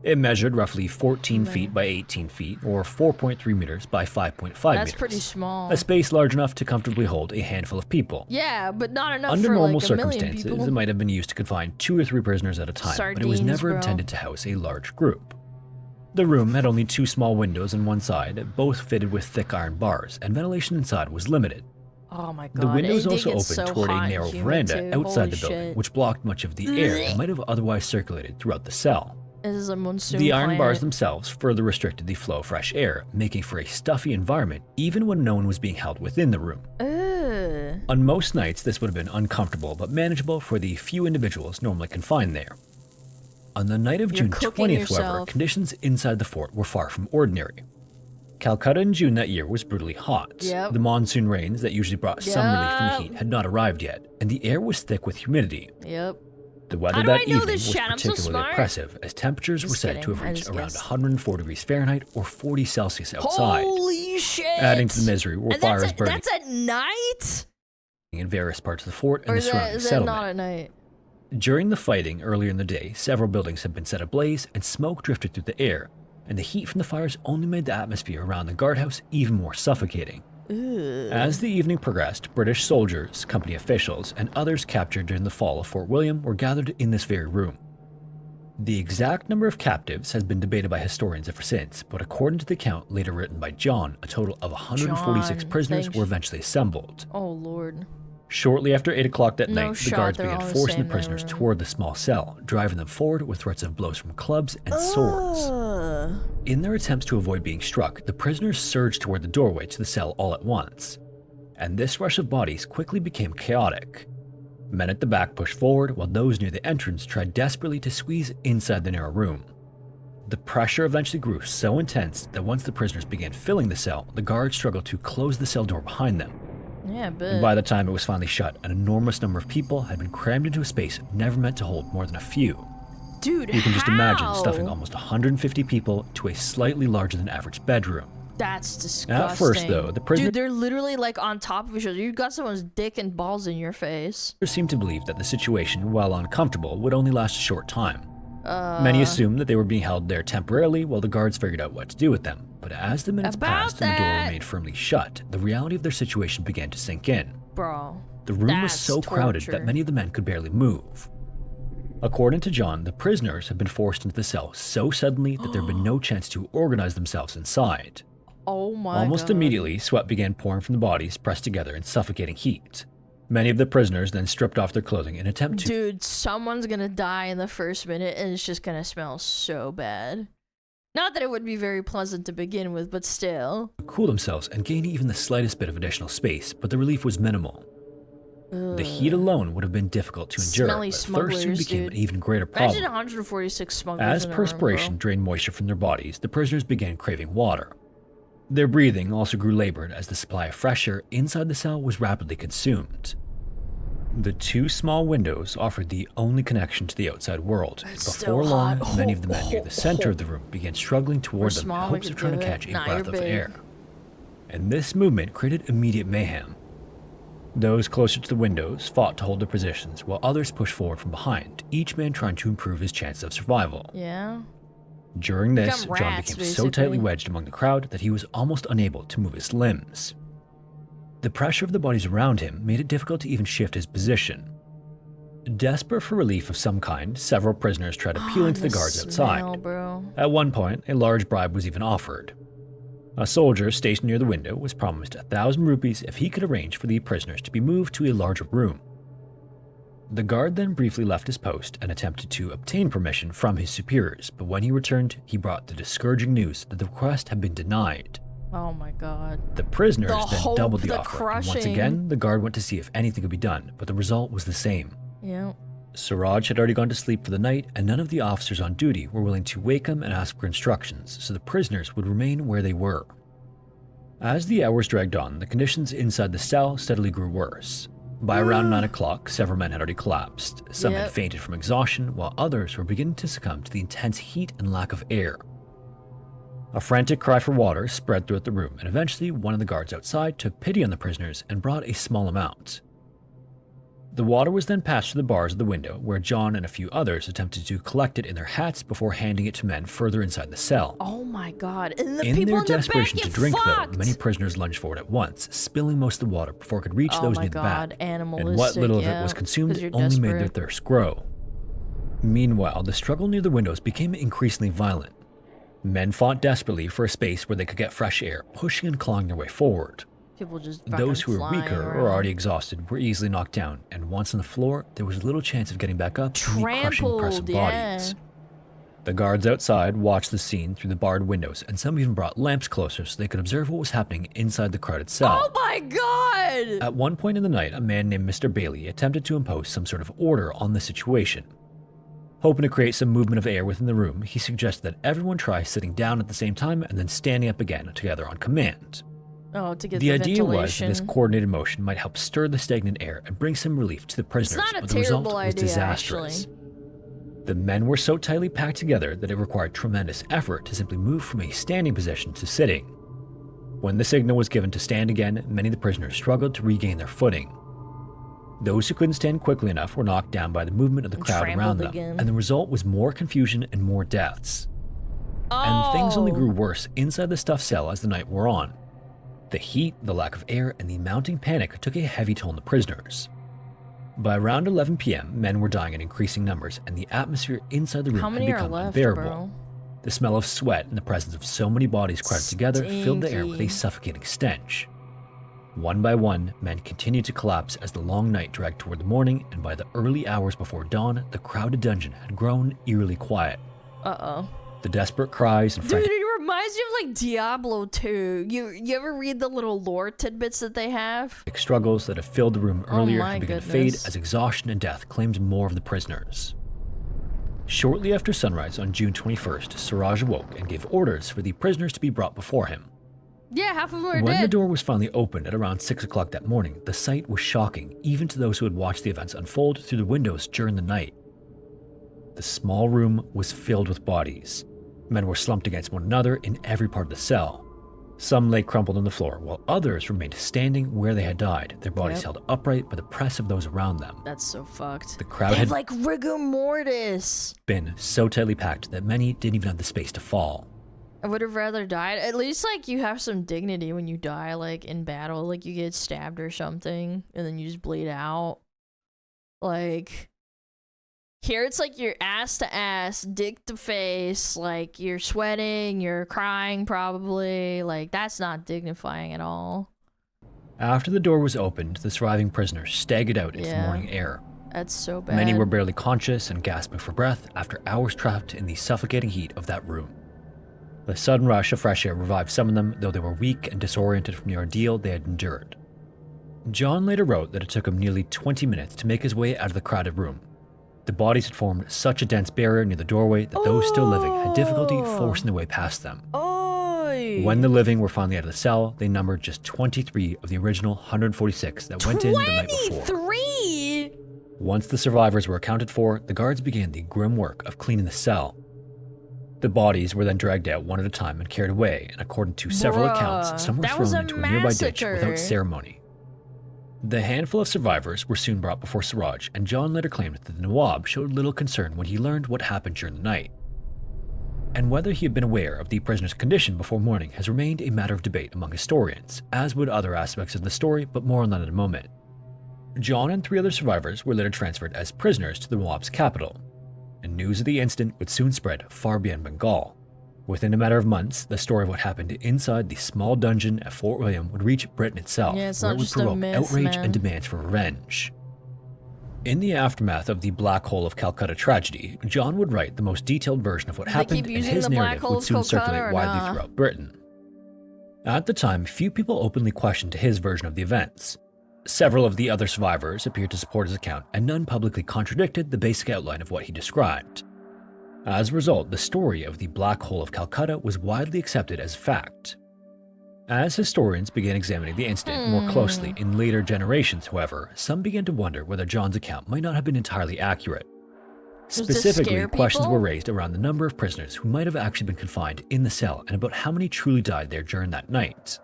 It measured roughly 14 feet by 18 feet, or 4.3 meters by 5.5 meters. That's pretty small. A space large enough to comfortably hold a handful of people. Yeah, but not enough Under for normal like a million circumstances, people. it might have been used to confine 2 or 3 prisoners at a time, but it was never intended to house a large group. The room had only 2 small windows on one side, both fitted with thick iron bars, and ventilation inside was limited. Oh my god. The windows also opened toward a narrow veranda outside the building, which blocked much of the air that might have otherwise circulated throughout the cell. This is a monsoon The iron planet. bars themselves further restricted the flow of fresh air, making for a stuffy environment even when no one was being held within the room. On most nights, this would have been uncomfortable but manageable for the few individuals normally confined there. On the night of June 20th, however, conditions inside the fort were far from ordinary. Calcutta in June that year was brutally hot. The monsoon rains that usually brought some relief from the heat had not arrived yet, and the air was thick with humidity. The weather that evening was particularly oppressive, as temperatures were said to have reached around 104 degrees Fahrenheit or 40 Celsius outside. Holy shit! Adding to the misery were fires burning That's at night? in various parts of the fort and Or the is that, surrounding is that settlement. not at night? During the fighting earlier in the day, several buildings had been set ablaze and smoke drifted through the air, and the heat from the fires only made the atmosphere around the guardhouse even more suffocating. As the evening progressed, British soldiers, company officials, and others captured during the fall of Fort William were gathered in this very room. The exact number of captives has been debated by historians ever since, but according to the account later written by John, a total of 146 prisoners were eventually assembled. Oh lord. Shortly after 8 o'clock that night, the shot, guards they're began all the forcing the same prisoners room. toward the small cell, driving them forward with threats of blows from clubs and swords. In their attempts to avoid being struck, the prisoners surged toward the doorway to the cell all at once. And this rush of bodies quickly became chaotic. Men at the back pushed forward, while those near the entrance tried desperately to squeeze inside the narrow room. The pressure eventually grew so intense that once the prisoners began filling the cell, the guards struggled to close the cell door behind them. Yeah, but And by the time it was finally shut, an enormous number of people had been crammed into a space never meant to hold more than a few. Dude, You can just imagine how? stuffing almost 150 people to a slightly larger than average bedroom. That's disgusting. At first, though, the prisoners Dude, they're literally like on top of each other. You got someone's dick and balls in your face. seemed to believe that the situation, while uncomfortable, would only last a short time. Many assumed that they were being held there temporarily while the guards figured out what to do with them. But as the minutes passed and the door remained firmly shut, the reality of their situation began to sink in. Bro. The room was so crowded that many of the men could barely move. According to John, the prisoners had been forced into the cell so suddenly that there had been no chance to organize themselves inside. Oh my Almost God. immediately, sweat began pouring from the bodies pressed together in suffocating heat. Many of the prisoners then stripped off their clothing in an attempt to Dude, someone's gonna die in the first minute and it's just gonna smell so bad. Not that it would be very pleasant to begin with, but still. cool themselves and gain even the slightest bit of additional space, but the relief was minimal. The heat alone would have been difficult to endure, Smelly but thirst soon became dude. an even greater problem. Imagine 146 smugglers As in a perspiration room, drained moisture from their bodies, the prisoners began craving water. Their breathing also grew labored as the supply of fresh air inside the cell was rapidly consumed. The two small windows offered the only connection to the outside world. Before long, many of the men near the center of the room began struggling toward them in hopes of trying to catch a breath of air. And this movement created immediate mayhem. Those closer to the windows fought to hold their positions, while others pushed forward from behind, each man trying to improve his chances of survival. Yeah. During this, Become John rats, became so tightly basically. wedged among the crowd that he was almost unable to move his limbs. The pressure of the bodies around him made it difficult to even shift his position. Desperate for relief of some kind, several prisoners tried appealing to the guards outside. Bro. At one point, a large bribe was even offered. A soldier stationed near the window was promised 1,000 rupees if he could arrange for the prisoners to be moved to a larger room. The guard then briefly left his post and attempted to obtain permission from his superiors, but when he returned, he brought the discouraging news that the request had been denied. Oh my God. The prisoners The then hope, doubled the the offer, and once crushing. again, the guard went to see if anything could be done, but the result was the same. Yeah. Suraj had already gone to sleep for the night, and none of the officers on duty were willing to wake him and ask for instructions, so the prisoners would remain where they were. As the hours dragged on, the conditions inside the cell steadily grew worse. By around 9 o'clock, several men had already collapsed. Some had fainted from exhaustion, while others were beginning to succumb to the intense heat and lack of air. A frantic cry for water spread throughout the room, and eventually one of the guards outside took pity on the prisoners and brought a small amount. The water was then passed through the bars of the window, where John and a few others attempted to collect it in their hats before handing it to men further inside the cell. Oh my God. And the In people their in the back desperation to get drink, fucked. though, many prisoners lunged forward at once, spilling most of the water before it could reach Oh those my near the God, back. animalistic, And what little of yeah, it was 'cause consumed you're only made their desperate. thirst grow. Meanwhile, the struggle near the windows became increasingly violent. Men fought desperately for a space where they could get fresh air, pushing and clawing their way forward. People just Those who were fucking weaker flying or around. already exhausted were easily knocked down, and once on the floor, there was little chance of getting back up to meet crushing press of Trampled, bodies. yeah. The guards outside watched the scene through the barred windows, and some even brought lamps closer so they could observe what was happening inside the crowded cell. Oh my God! At one point in the night, a man named Mr. Bailey attempted to impose some sort of order on the situation. Hoping to create some movement of air within the room, he suggested that everyone try sitting down at the same time and then standing up again together on command. Oh, to get The the idea was that ventilation. this coordinated motion might help stir the stagnant air and bring some relief to the prisoners, not a but the result terrible was idea, disastrous. The men were so tightly packed together that it required tremendous effort to simply move from a standing position to sitting. When the signal was given to stand again, many of the prisoners struggled to regain their footing. Those who couldn't stand quickly enough were knocked down by the movement of the crowd around trampled them, again. and the result was more confusion and more deaths. And things only grew worse inside the stuffed cell as the night wore on. The heat, the lack of air, and the mounting panic took a heavy toll on the prisoners. By around 11 p.m., men were dying in increasing numbers, and the atmosphere inside the room How had many are become left, unbearable. bro? The smell of sweat and the presence of so many bodies crowded together filled the air with a Stinky. suffocating stench. One by one, men continued to collapse as the long night dragged toward the morning, and by the early hours before dawn, the crowded dungeon had grown eerily quiet. Uh-oh. The desperate cries and Dude, frantic it reminds me of like Diablo 2. You ever read the little lore tidbits that they have? struggles that had filled the room Oh earlier my had begun to fade goodness. as exhaustion and death claimed more of the prisoners. Shortly after sunrise on June 21st, Suraj awoke and gave orders for the prisoners to be brought before him. Yeah, half of them are When the dead. door was finally opened at around 6 o'clock that morning, the sight was shocking, even to those who had watched the events unfold through the windows during the night. The small room was filled with bodies. Men were slumped against one another in every part of the cell. Some lay crumpled on the floor, while others remained standing where they had died, their bodies held upright by the press of those around them. That's so fucked. The crowd they have had like rigor mortis. Been so tightly packed that many didn't even have the space to fall. I would have rather died. At least like you have some dignity when you die, like in battle, like you get stabbed or something and then you just bleed out. Like here it's like you're ass to ass, dick to face, like you're sweating, you're crying probably. Like that's not dignifying at all. After the door was opened, the surviving prisoners staggered out into the morning air. That's so bad. Many were barely conscious and gasping for breath after hours trapped in the suffocating heat of that room. The sudden rush of fresh air revived some of them, though they were weak and disoriented from the ordeal they had endured. John later wrote that it took him nearly 20 minutes to make his way out of the crowded room. The bodies had formed such a dense barrier near the doorway that those still living had difficulty forcing their way past them. When the living were finally out of the cell, they numbered just 23 of the original 146 that went in the night before. 23? Once the survivors were accounted for, the guards began the grim work of cleaning the cell. The bodies were then dragged out one at a time and carried away, and according to several accounts, some were thrown into a nearby ditch without ceremony. The handful of survivors were soon brought before Siraj, and John later claimed that the Nawab showed little concern when he learned what happened during the night. And whether he had been aware of the prisoner's condition before morning has remained a matter of debate among historians, as would other aspects of the story, but more on that in a moment. John and 3 other survivors were later transferred as prisoners to the Nawab's capital, and news of the incident would soon spread far beyond Bengal. Within a matter of months, the story of what happened inside the small dungeon at Fort William would reach Britain itself, it's where not it would just a provoke myth, outrage man. and demands for revenge. In the aftermath of the Black Hole of Calcutta tragedy, John would write the most detailed version of what happened, and his narrative would soon circulate widely throughout Britain. At the time, few people openly questioned his version of the events. Several of the other survivors appeared to support his account, and none publicly contradicted the basic outline of what he described. As a result, the story of the Black Hole of Calcutta was widely accepted as fact. As historians began examining the incident more closely in later generations, however, some began to wonder whether John's account might not have been entirely accurate. Specifically, questions were raised around the number of prisoners who might have actually been confined in the cell and about how many truly died there during that night.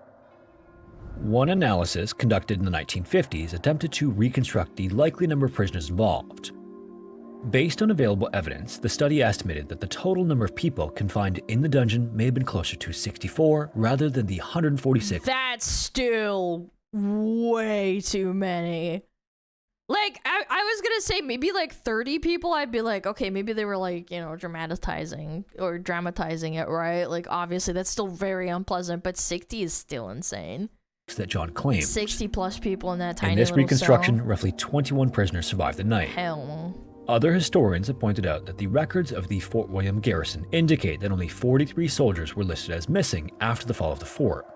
One analysis conducted in the 1950s attempted to reconstruct the likely number of prisoners involved. Based on available evidence, the study estimated that the total number of people confined in the dungeon may have been closer to 64 rather than the 146. That's still way too many. Like, I was gonna say maybe like 30 people, I'd be like, okay, maybe they were like, you know, dramatizing it, right? Like, obviously that's still very unpleasant, but 60 is still insane. That John claimed. 60 plus people in that tiny In this little reconstruction, cell. roughly 21 prisoners survived the night. Hell no. Other historians have pointed out that the records of the Fort William garrison indicate that only 43 soldiers were listed as missing after the fall of the fort.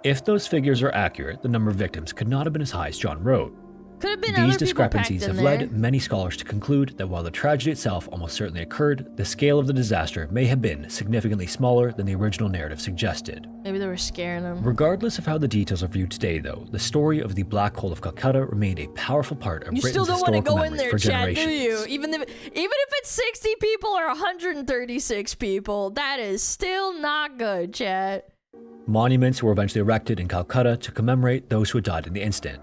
If those figures are accurate, the number of victims could not have been as high as John wrote. Could have been These other discrepancies people have packed in led there. many scholars to conclude that while the tragedy itself almost certainly occurred, the scale of the disaster may have been significantly smaller than the original narrative suggested. Maybe they were scaring them. Regardless of how the details are viewed today, though, the story of the Black Hole of Calcutta remained a powerful part of You Britain's still don't want to historical go in memory there, for Chad, do generations. you? Even if it's 60 people or 136 people, that is still not good, Chad. Monuments were eventually erected in Calcutta to commemorate those who had died in the incident.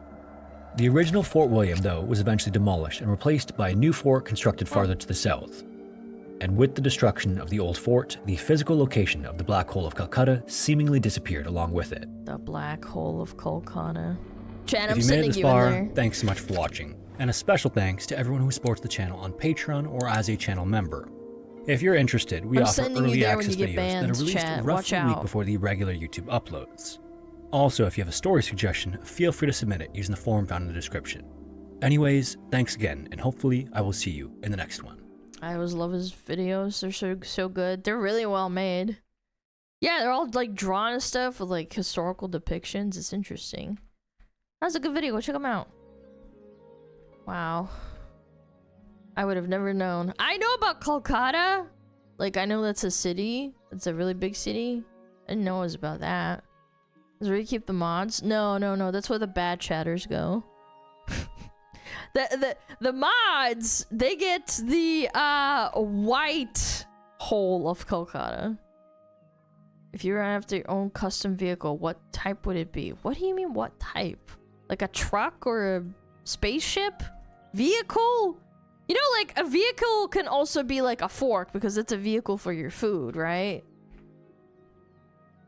The original Fort William, though, was eventually demolished and replaced by a new fort constructed farther to the south. And with the destruction of the old fort, the physical location of the Black Hole of Calcutta seemingly disappeared along with it. The Black Hole of Calcutta. Chad, If I'm you made it sending this you in far, there. thanks so much for watching. And a special thanks to everyone who supports the channel on Patreon or as a channel member. If you're interested, we I'm offer sending you early there when access you get videos banned, that are released chat. roughly Watch a week out. before the regular YouTube uploads. Also, if you have a story suggestion, feel free to submit it using the form found in the description. Anyways, thanks again, and hopefully I will see you in the next one. I always love his videos. They're so good. They're really well made. Yeah, they're all like drawn and stuff with like historical depictions. It's interesting. That was a good video. Go check them out. Wow. I would have never known. I know about Kolkata. Like, I know that's a city. It's a really big city. I didn't know it was about that. Does it really keep the mods? No. That's where the bad chatters go. The mods, they get the white hole of Kolkata. If you were after your own custom vehicle, what type would it be? What do you mean, what type? Like a truck or a spaceship? Vehicle? You know, like, a vehicle can also be like a fork because it's a vehicle for your food, right?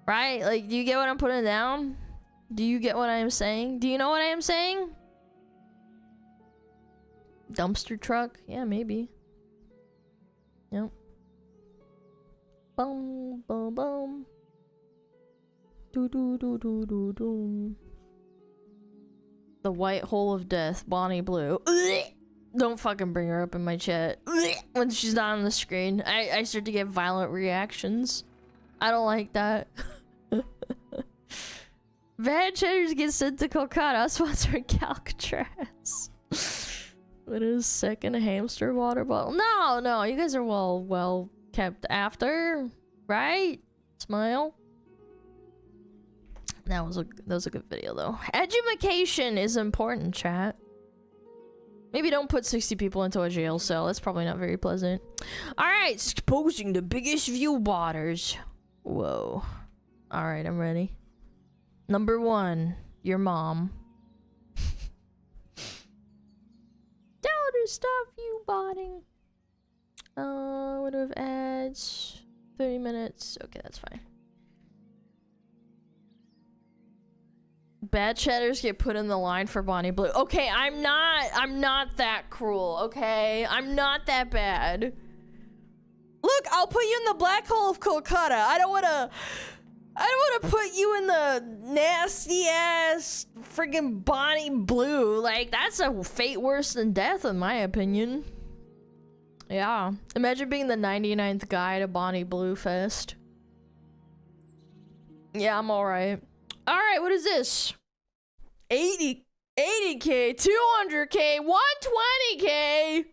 Right? Like, do you get what I'm putting down? Do you get what I am saying? Do you know what I am saying? Dumpster truck? Yeah, maybe. Yep. Boom, boom, boom. Do do do do do do. The white hole of death, Bonnie Blue. Don't fucking bring her up in my chat. When she's not on the screen, I start to get violent reactions. I don't like that. Bad cheddars get sent to Kolkata, sponsoring Calcatraz. What is second hamster water bottle? No, you guys are well kept after, right? Smile. That was a good video though. Education is important, chat. Maybe don't put 60 people into a jail cell. That's probably not very pleasant. All right, exposing the biggest view botters. Whoa. All right, I'm ready. Number 1, your mom. Downer stuff you botting. What do we have ads? 30 minutes. Okay, that's fine. Bad cheddars get put in the line for Bonnie Blue. Okay, I'm not that cruel, okay? I'm not that bad. Look, I'll put you in the black hole of Kolkata. I don't wanna put you in the nasty ass friggin' Bonnie Blue. Like, that's a fate worse than death, in my opinion. Yeah. Imagine being the 99th guy to Bonnie Blue Fest. Yeah, I'm alright. Alright, what is this? 80k, 200k, 120k!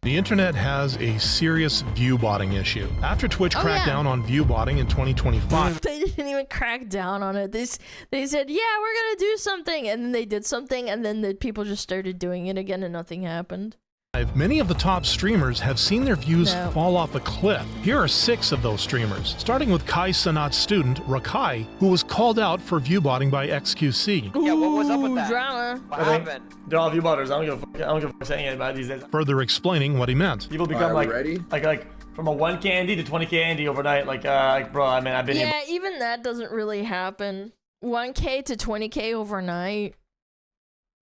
The internet has a serious view-botting issue. After Twitch cracked down on view-botting in 2025... They didn't even crack down on it. They said, yeah, we're gonna do something, and then they did something, and then the people just started doing it again, and nothing happened. Many of the top streamers have seen their views fall off a cliff. Here are 6 of those streamers, starting with Kai Sanat's student, Rakai, who was called out for view-botting by XQC. Yeah, what was up with that? Drama. What happened? They're all view-botters. I don't give a fuck saying anybody these days. Further explaining what he meant. People become like from a 1k Andy to 20k Andy overnight. Like bro, I mean, I've been... Yeah, even that doesn't really happen. 1k to 20k overnight.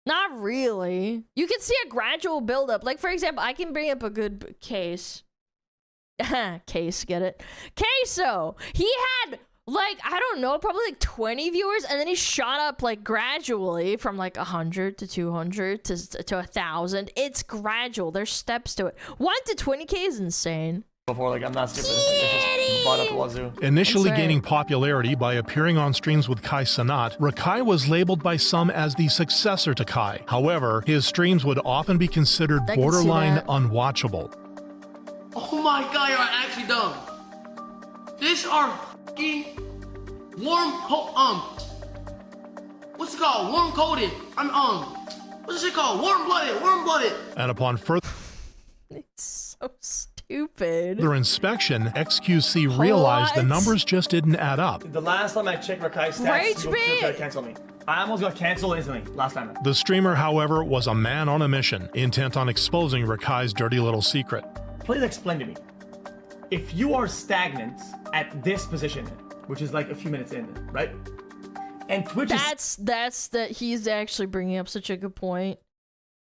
Not really. You can see a gradual buildup. Like, for example, I can bring up a good case. Case, get it? Queso! He had, like, I don't know, probably like 20 viewers, and then he shot up, like, gradually from, like, 100 to 200 to 1,000. It's gradual. There's steps to it. 1 to 20k is insane. Before, like, I'm not stupid. It's just bought up wazoo. Initially gaining popularity by appearing on streams with Kai Sanat, Rakai was labeled by some as the successor to Kai. However, his streams would often be considered borderline unwatchable. Oh my god, you're actually dumb. These are f***ing what's it called? Warm coated. What's it called? Warm blooded. And upon further... It's so stupid. Further inspection, XQC realized the numbers just didn't add up. The last time I checked Rakai's stats, people tried to cancel me. I almost got canceled instantly last time. The streamer, however, was a man on a mission, intent on exposing Rakai's dirty little secret. Please explain to me. If you are stagnant at this position, which is like a few minutes in, right? And Twitch that's he's actually bringing up such a good point.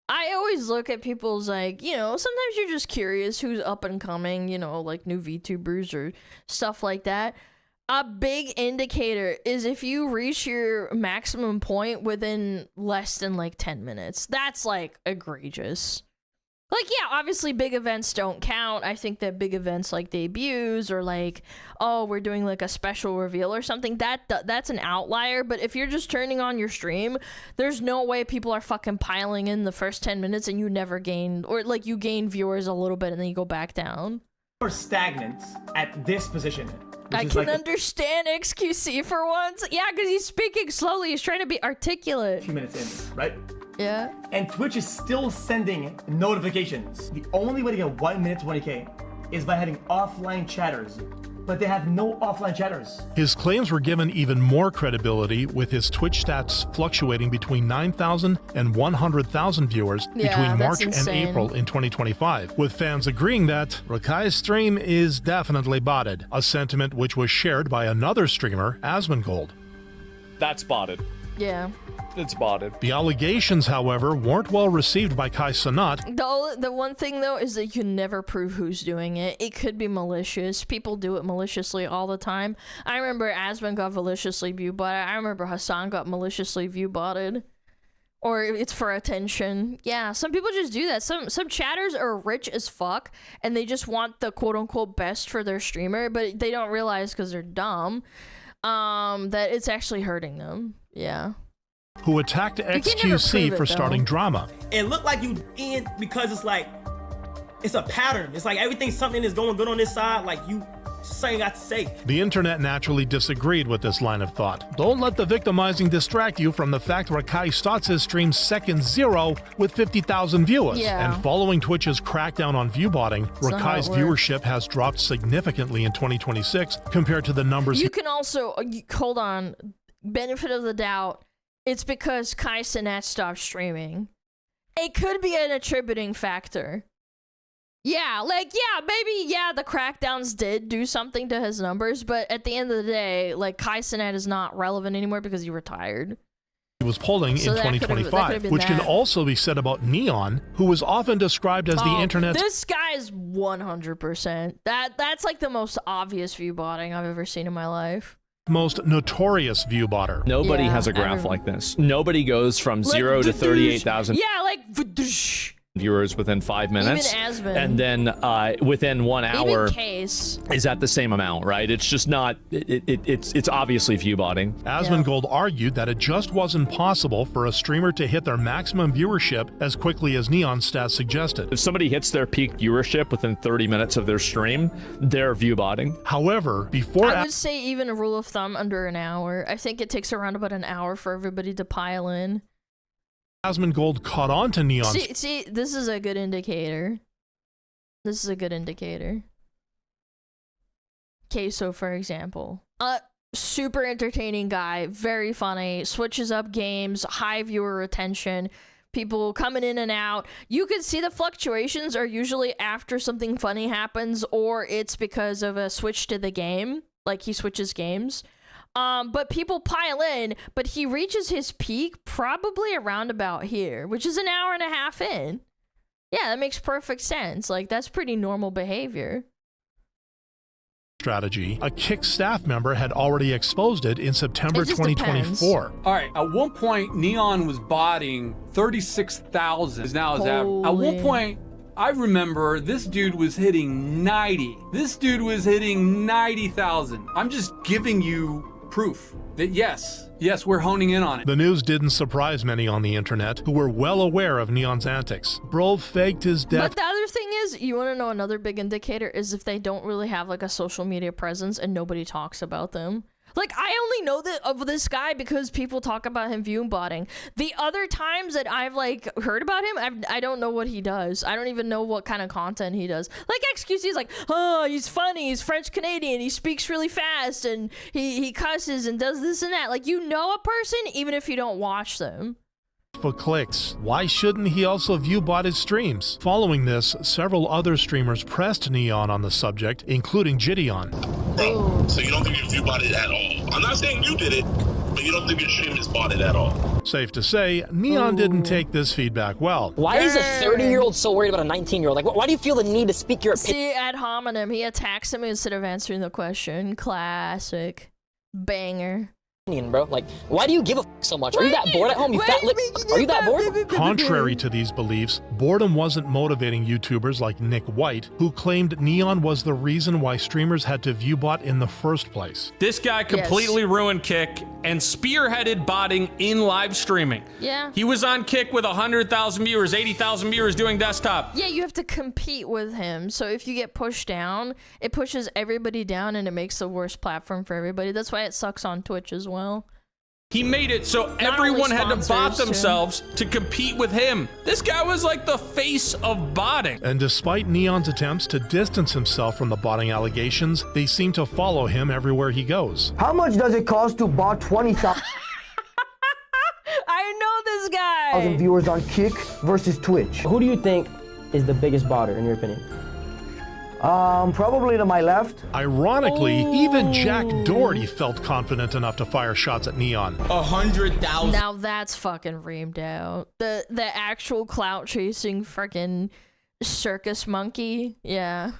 I always look at people's, like, you know, sometimes you're just curious who's up and coming, you know, like new VTubers or stuff like that. A big indicator is if you reach your maximum point within less than like 10 minutes. That's like egregious. Like, yeah, obviously big events don't count. I think that big events like debuts or like, oh, we're doing like a special reveal or something, that's an outlier. But if you're just turning on your stream, there's no way people are fucking piling in the first 10 minutes and you never gain, or like you gain viewers a little bit and then you go back down. Or stagnant at this position. I can understand XQC for once. Yeah, because he's speaking slowly. He's trying to be articulate. A few minutes in, right? Yeah. And Twitch is still sending notifications. The only way to get 1 minute to 20k is by having offline chatters but they have no offline chatters. His claims were given even more credibility with his Twitch stats fluctuating between 9,000 and 100,000 viewers between March and April in 2025, with fans agreeing that Rakai's stream is definitely botted, a sentiment which was shared by another streamer, Asmongold. That's botted. Yeah. It's botted. The allegations, however, weren't well received by Kai Cenat. The one thing, though, is that you can never prove who's doing it. It could be malicious. People do it maliciously all the time. I remember Asman got maliciously view-botted. I remember Hassan got maliciously view-botted. Or it's for attention. Yeah, some people just do that. Some chatters are rich as fuck, and they just want the quote-unquote best for their streamer, but they don't realize because they're dumb that it's actually hurting them. Yeah. Who attacked XQC for starting drama. It looked like you in because it's like, it's a pattern. It's like something is going good on this side, like you something got to say. The internet naturally disagreed with this line of thought. Don't let the victimizing distract you from the fact Rakai starts his stream second 0 with 50,000 viewers. Yeah. And following Twitch's crackdown on viewbotting, Rakai's viewership has dropped significantly in 2026 compared to the numbers. You can also, hold on, benefit of the doubt, it's because Kai Cenat stopped streaming. It could be an attributing factor. Yeah, like, yeah, maybe, yeah, the crackdowns did do something to his numbers, but at the end of the day, like, Kai Cenat is not relevant anymore because he retired. He was polling in 2025, which can also be said about Neon, who was often described as the internet's... This guy is 100%. That's like the most obvious view botting I've ever seen in my life. Most notorious view botter. Nobody has a graph like this. Nobody goes from 0 to 38,000. Yeah, like viewers within 5 minutes. Even Asmon. And then within 1 hour Case. is at the same amount, right? It's just not, it's obviously view botting. Asmongold argued that it just wasn't possible for a streamer to hit their maximum viewership as quickly as Neon's stats suggested. If somebody hits their peak viewership within 30 minutes of their stream, they're view botting. However, before I would say even a rule of thumb under an hour. I think it takes around about an hour for everybody to pile in. Asmongold caught on to Neon. See, this is a good indicator. This is a good indicator. Okay, so for example, super entertaining guy, very funny, switches up games, high viewer retention, people coming in and out. You can see the fluctuations are usually after something funny happens, or it's because of a switch to the game, like he switches games. But people pile in, but he reaches his peak probably around about here, which is an hour and a half in. Yeah, that makes perfect sense. Like, that's pretty normal behavior. Strategy, a Kick staff member had already exposed it in September 2024. All right, at one point, Neon was botting 36,000 is now his average. At one point, I remember this dude was hitting 90. This dude was hitting 90,000. I'm just giving you proof that yes, we're honing in on it. The news didn't surprise many on the internet who were well aware of Neon's antics. Bro faked his death. But the other thing is, you want to know another big indicator is if they don't really have like a social media presence and nobody talks about them. Like, I only know that of this guy because people talk about him view botting. The other times that I've like heard about him, I don't know what he does. I don't even know what kind of content he does. Like XQC is like, oh, he's funny, he's French Canadian, he speaks really fast, and he cusses and does this and that. Like, you know a person even if you don't watch them. For clicks. Why shouldn't he also view bot his streams? Following this, several other streamers pressed Neon on the subject, including Gideon. Bro, so you don't think you view botted at all? I'm not saying you did it, but you don't think your stream is botted at all? Safe to say, Neon didn't take this feedback well. Why is a 30-year-old so worried about a 19-year-old? Like, why do you feel the need to speak your opinion? See, ad hominem, he attacks him instead of answering the question. Classic. Banger. Bro, like, why do you give a so much? Are you that bored at home? You fat lip? Are you that bored? Contrary to these beliefs, boredom wasn't motivating YouTubers like Nick White, who claimed Neon was the reason why streamers had to view bot in the first place. This guy completely ruined Kick and spearheaded botting in live streaming. Yeah. He was on Kick with 100,000 viewers, 80,000 viewers doing desktop. Yeah, you have to compete with him. So if you get pushed down, it pushes everybody down and it makes the worst platform for everybody. That's why it sucks on Twitch as well. He made it so everyone had to bot themselves to compete with him. This guy was like the face of botting. And despite Neon's attempts to distance himself from the botting allegations, they seem to follow him everywhere he goes. How much does it cost to bot 20,000 I know this guy. viewers on Kick versus Twitch? Who do you think is the biggest botter in your opinion? Probably to my left. Ironically, even Jack Doherty felt confident enough to fire shots at Neon. 100,000. Now that's fucking reamed out. The actual clout chasing freaking circus monkey. Yeah.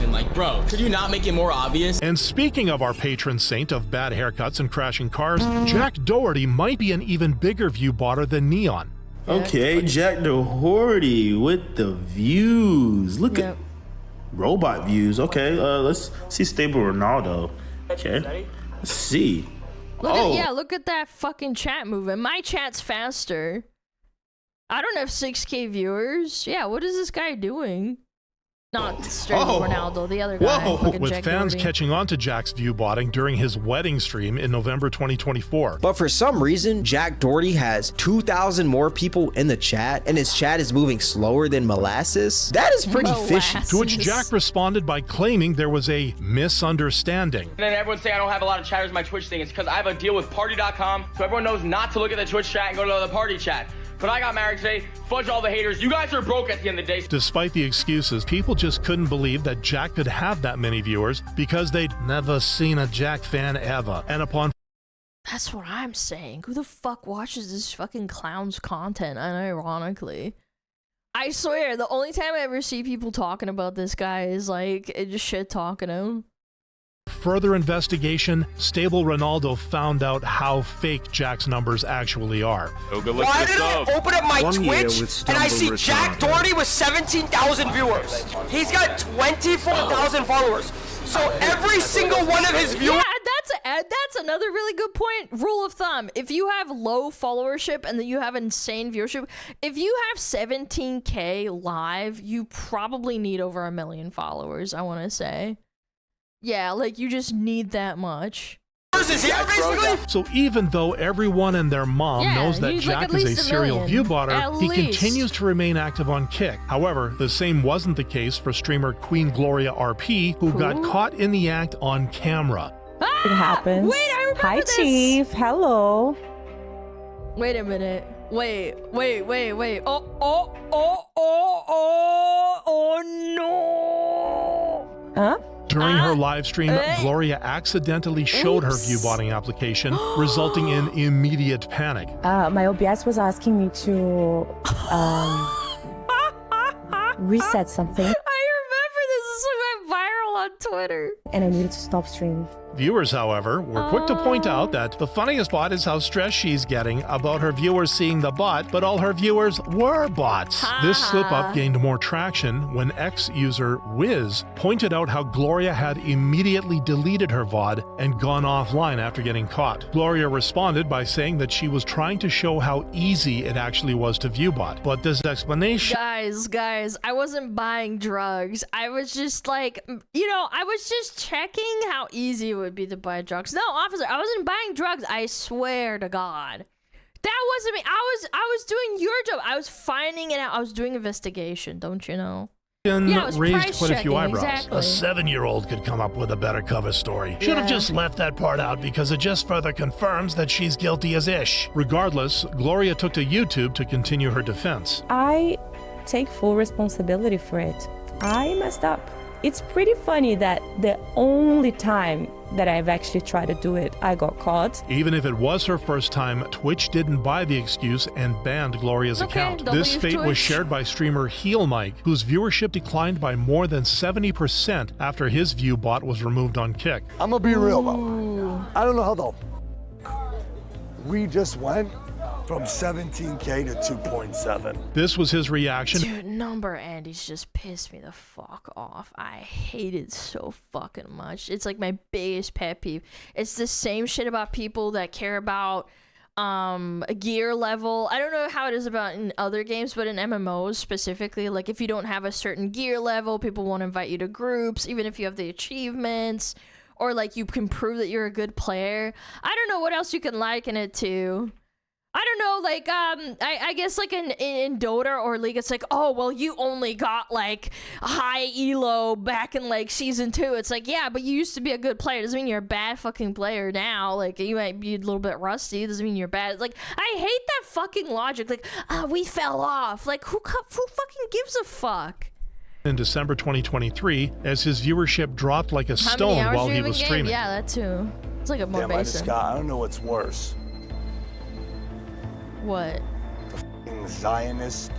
Like, bro, could you not make it more obvious? And speaking of our patron saint of bad haircuts and crashing cars, Jack Doherty might be an even bigger view botter than Neon. Okay, Jack Doherty with the views. Look at robot views. Okay, let's see stable Ronaldo. Okay, let's see. Look at that fucking chat moving. My chat's faster. I don't have 6K viewers. Yeah, what is this guy doing? Not straight Ronaldo, the other guy. With Jack fans Doherty. catching on to Jack's view botting during his wedding stream in November 2024. But for some reason, Jack Doherty has 2,000 more people in the chat, and his chat is moving slower than molasses. That is pretty fishy. To which Jack responded by claiming there was a misunderstanding. And then everyone saying I don't have a lot of chatters in my Twitch thing. It's because I have a deal with party.com, so everyone knows not to look at the Twitch chat and go to the party chat. But I got married today. Fudge all the haters. You guys are broke at the end of the day. Despite the excuses, people just couldn't believe that Jack could have that many viewers because they'd never seen a Jack fan ever. And upon That's what I'm saying. Who the fuck watches this fucking clown's content, unironically? I swear, the only time I ever see people talking about this guy is like, just shit talking him. further investigation, Stable Ronaldo found out how fake Jack's numbers actually are. Why did I open up my Twitch and I see Jack Doherty with 17,000 viewers? He's got 24,000 followers. So every single one of his viewers... Yeah, that's another really good point. Rule of thumb, if you have low followership and then you have insane viewership, if you have 17K live, you probably need over 1 million followers, I want to say. Yeah, like, you just need that much. So even though everyone and their mom knows that Jack is a serial view botter, he continues to remain active on Kick. However, the same wasn't the case for streamer Queen Gloria RP, who got caught in the act on camera. It happens. Wait, I remember Hi, this. Chief. Hello. Wait a minute. Wait. Oh no! Huh? During her live stream, Gloria accidentally showed her view botting application, resulting in immediate panic. My OBS was asking me to reset something. I remember this went viral on Twitter. And I needed to stop streaming. Viewers, however, were quick to point out that the funniest part is how stressed she's getting about her viewers seeing the bot, but all her viewers were bots. This slip-up gained more traction when ex-user Wiz pointed out how Gloria had immediately deleted her VOD and gone offline after getting caught. Gloria responded by saying that she was trying to show how easy it actually was to viewbot, but this explanation... Guys, I wasn't buying drugs. I was just like, I was just checking how easy it would be to buy drugs. No, officer, I wasn't buying drugs. I swear to God. That wasn't me. I was doing your job. I was finding it out. I was doing investigation, don't you know? Raised quite a few eyebrows. Exactly. A 7-year-old could come up with a better cover story. Should have just left that part out because it just further confirms that she's guilty as ish. Regardless, Gloria took to YouTube to continue her defense. I take full responsibility for it. I messed up. It's pretty funny that the only time that I've actually tried to do it, I got caught. Even if it was her first time, Twitch didn't buy the excuse and banned Gloria's account. This fate was shared by streamer Heel Mike, whose viewership declined by more than 70% after his view bot was removed on Kick. I'm gonna be real about it. I don't know how though. We just went from 17K to 2.7. This was his reaction. Dude, Number Andy's just pissed me the fuck off. I hate it so fucking much. It's like my biggest pet peeve. It's the same shit about people that care about a gear level. I don't know how it is about in other games, but in MMOs specifically, like if you don't have a certain gear level, people won't invite you to groups, even if you have the achievements. or like you can prove that you're a good player. I don't know what else you can liken it to. I don't know, like, I guess, like, in Dota or League, it's like, oh, well, you only got, like, high elo back in, like, Season 2. It's like, yeah, but you used to be a good player. Doesn't mean you're a bad fucking player now. Like, you might be a little bit rusty. Doesn't mean you're bad. It's like, I hate that fucking logic. Like, we fell off. Like, who fucking gives a fuck? In December 2023, as his viewership dropped like a stone while he was streaming. Yeah, that too. It's like a more basic. Scott, I don't know what's worse. What? The f***ing Zionist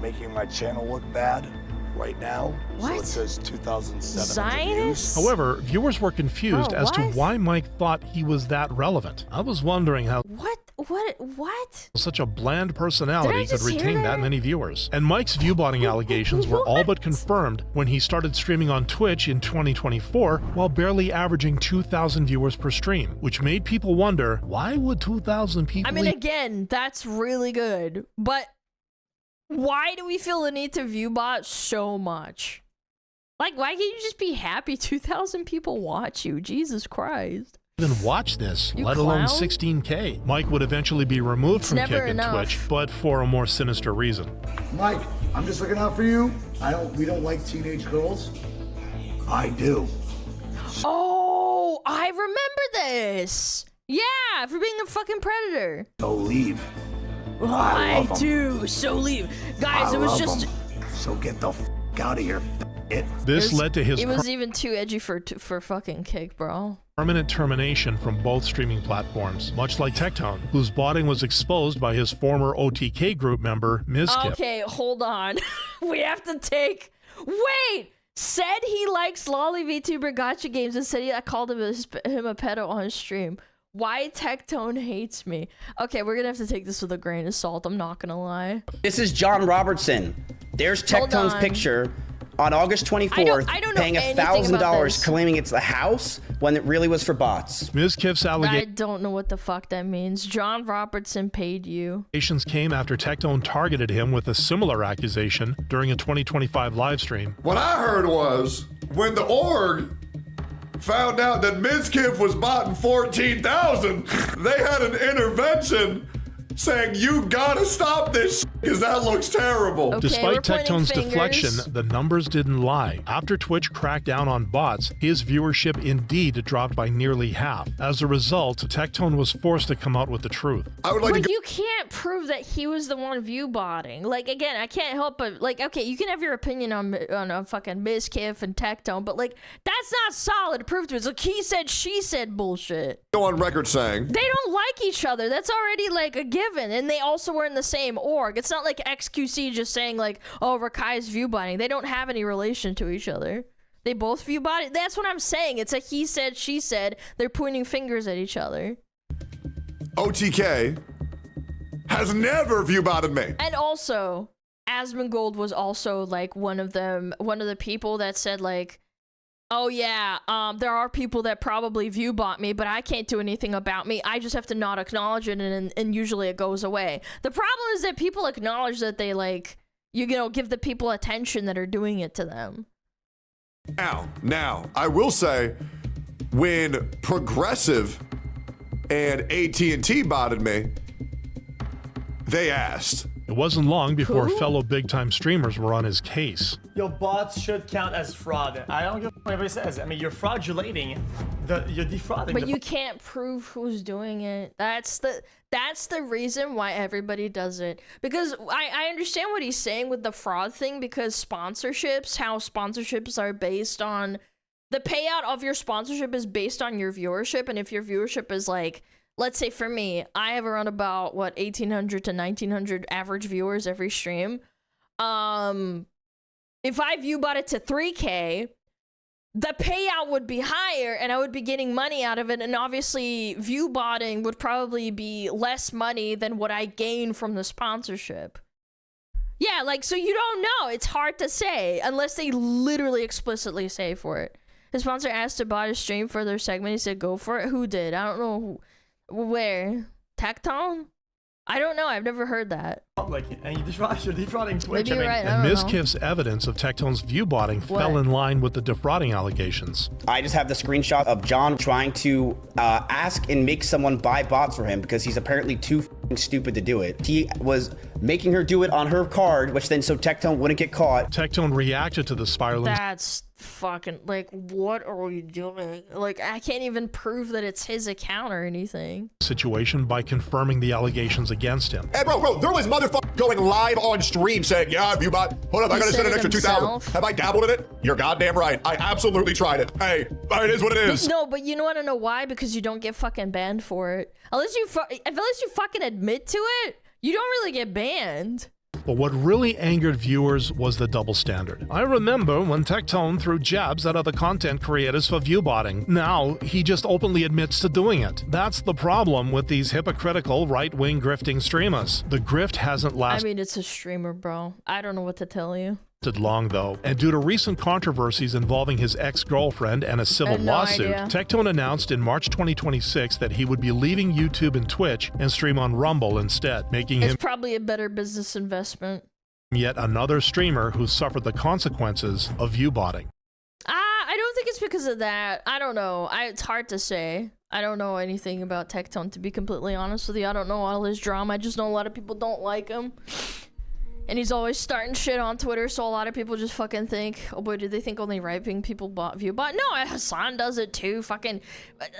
making my channel look bad right now. What? So it says 2,700 Zionist? views. However, viewers were confused as to why Mike thought he was that relevant. I was wondering how What? such a bland personality could retain that many viewers. And Mike's viewbotting allegations were all but confirmed when he started streaming on Twitch in 2024 while barely averaging 2,000 viewers per stream, which made people wonder, why would 2,000 people... I mean, again, that's really good, but why do we feel the need to viewbot so much? Like, why can't you just be happy 2,000 people watch you? Jesus Christ. Even watch this, You let alone clown? 16K. Mike would eventually be removed from never Kick and enough. Twitch, but for a more sinister reason. Mike, I'm just looking out for you. We don't like teenage girls. I do. Oh, I remember this. Yeah, for being a fucking predator. So leave. I do. So leave. Guys, it was just... So get the f*** out of here. This led to his It was even too edgy for fucking Kick, bro. permanent termination from both streaming platforms, much like Tectone, whose botting was exposed by his former OTK group member, Mizkip. Okay, hold on. We have to take... Wait! Said he likes lolly VTuber gacha games and said I called him a pedo on his stream. Why Tectone hates me? Okay, we're gonna have to take this with a grain of salt. I'm not gonna lie. This is John Robertson. There's Tectone's picture on August 24th, paying $1,000, claiming it's the house when it really was for bots. Ms. Kiff's I don't know what the fuck that means. John Robertson paid you. allegations came after Tectone targeted him with a similar accusation during a 2025 live stream. What I heard was when the org found out that Mizkif was botting 14,000, they had an intervention saying, you gotta stop this because that looks terrible. Despite Tectone's deflection, the numbers didn't lie. After Twitch cracked down on bots, his viewership indeed dropped by nearly half. As a result, Tectone was forced to come out with the truth. I would like But you can't prove that he was the one view botting. Like, again, I can't help but, like, okay, you can have your opinion on a fucking Mizkif and Tectone, but, like, that's not solid proof to it. It's like he said, she said bullshit. go on record saying They don't like each other. That's already, like, a given. And they also were in the same org. It's not like XQC just saying, like, oh, Rakai's view botting. They don't have any relation to each other. They both view botting. That's what I'm saying. It's a he said, she said. They're pointing fingers at each other. OTK has never view botted me. And also, Asmongold was also, like, one of the people that said, like, oh yeah, there are people that probably view bot me, but I can't do anything about me. I just have to not acknowledge it, and usually it goes away. The problem is that people acknowledge that they, like, you know, give the people attention that are doing it to them. Now, I will say, when Progressive and AT&T botted me, they asked. It wasn't long before fellow big-time streamers were on his case. Your bots should count as fraud. I don't give a what anybody says. I mean, you're fraudulating. You're defrauding. But you can't prove who's doing it. That's the reason why everybody does it. Because I understand what he's saying with the fraud thing, because sponsorships, how sponsorships are based on... The payout of your sponsorship is based on your viewership, and if your viewership is like... Let's say for me, I have around about, 1,800 to 1,900 average viewers every stream. If I view bot it to 3K, the payout would be higher and I would be getting money out of it. And obviously, view botting would probably be less money than what I gain from the sponsorship. Yeah, like, so you don't know. It's hard to say unless they literally explicitly say for it. His sponsor asked to bot his stream for their segment. He said, go for it. Who did? I don't know who. Where? Tectone? I don't know. I've never heard that. Like, and you're defrauding Twitch. Maybe you're right. And Ms. Kif's evidence of Tectone's view botting fell in line with the defrauding allegations. I just have the screenshot of John trying to ask and make someone buy bots for him because he's apparently too f***ing stupid to do it. He was making her do it on her card, which then so Tectone wouldn't get caught. Tectone reacted to the spiraling. That's fucking, like, what are we doing? Like, I can't even prove that it's his account or anything. Situation by confirming the allegations against him. Hey, bro, there was motherfucker going live on stream saying, yeah, ViewBot, hold up, I gotta send an extra 2,000. Have I dabbled in it? You're goddamn right. I absolutely tried it. Hey, it is what it is. No, but you want to know why? Because you don't get fucking banned for it. Unless you fucking admit to it, you don't really get banned. But what really angered viewers was the double standard. I remember when Tectone threw jabs at other content creators for viewbotting. Now, he just openly admits to doing it. That's the problem with these hypocritical right-wing grifting streamers. The grift hasn't lasted. I mean, it's a streamer, bro. I don't know what to tell you. Long though, and due to recent controversies involving his ex-girlfriend and a civil lawsuit, Tectone announced in March 2026 that he would be leaving YouTube and Twitch and stream on Rumble instead, making him probably a better business investment. Yet another streamer who suffered the consequences of viewbotting. I don't think it's because of that. I don't know. It's hard to say. I don't know anything about Tectone, to be completely honest with you. I don't know all his drama. I just know a lot of people don't like him. And he's always starting shit on Twitter, so a lot of people just fucking think, oh boy, did they think only right-wing people bought ViewBot? No, Hassan does it too, fucking,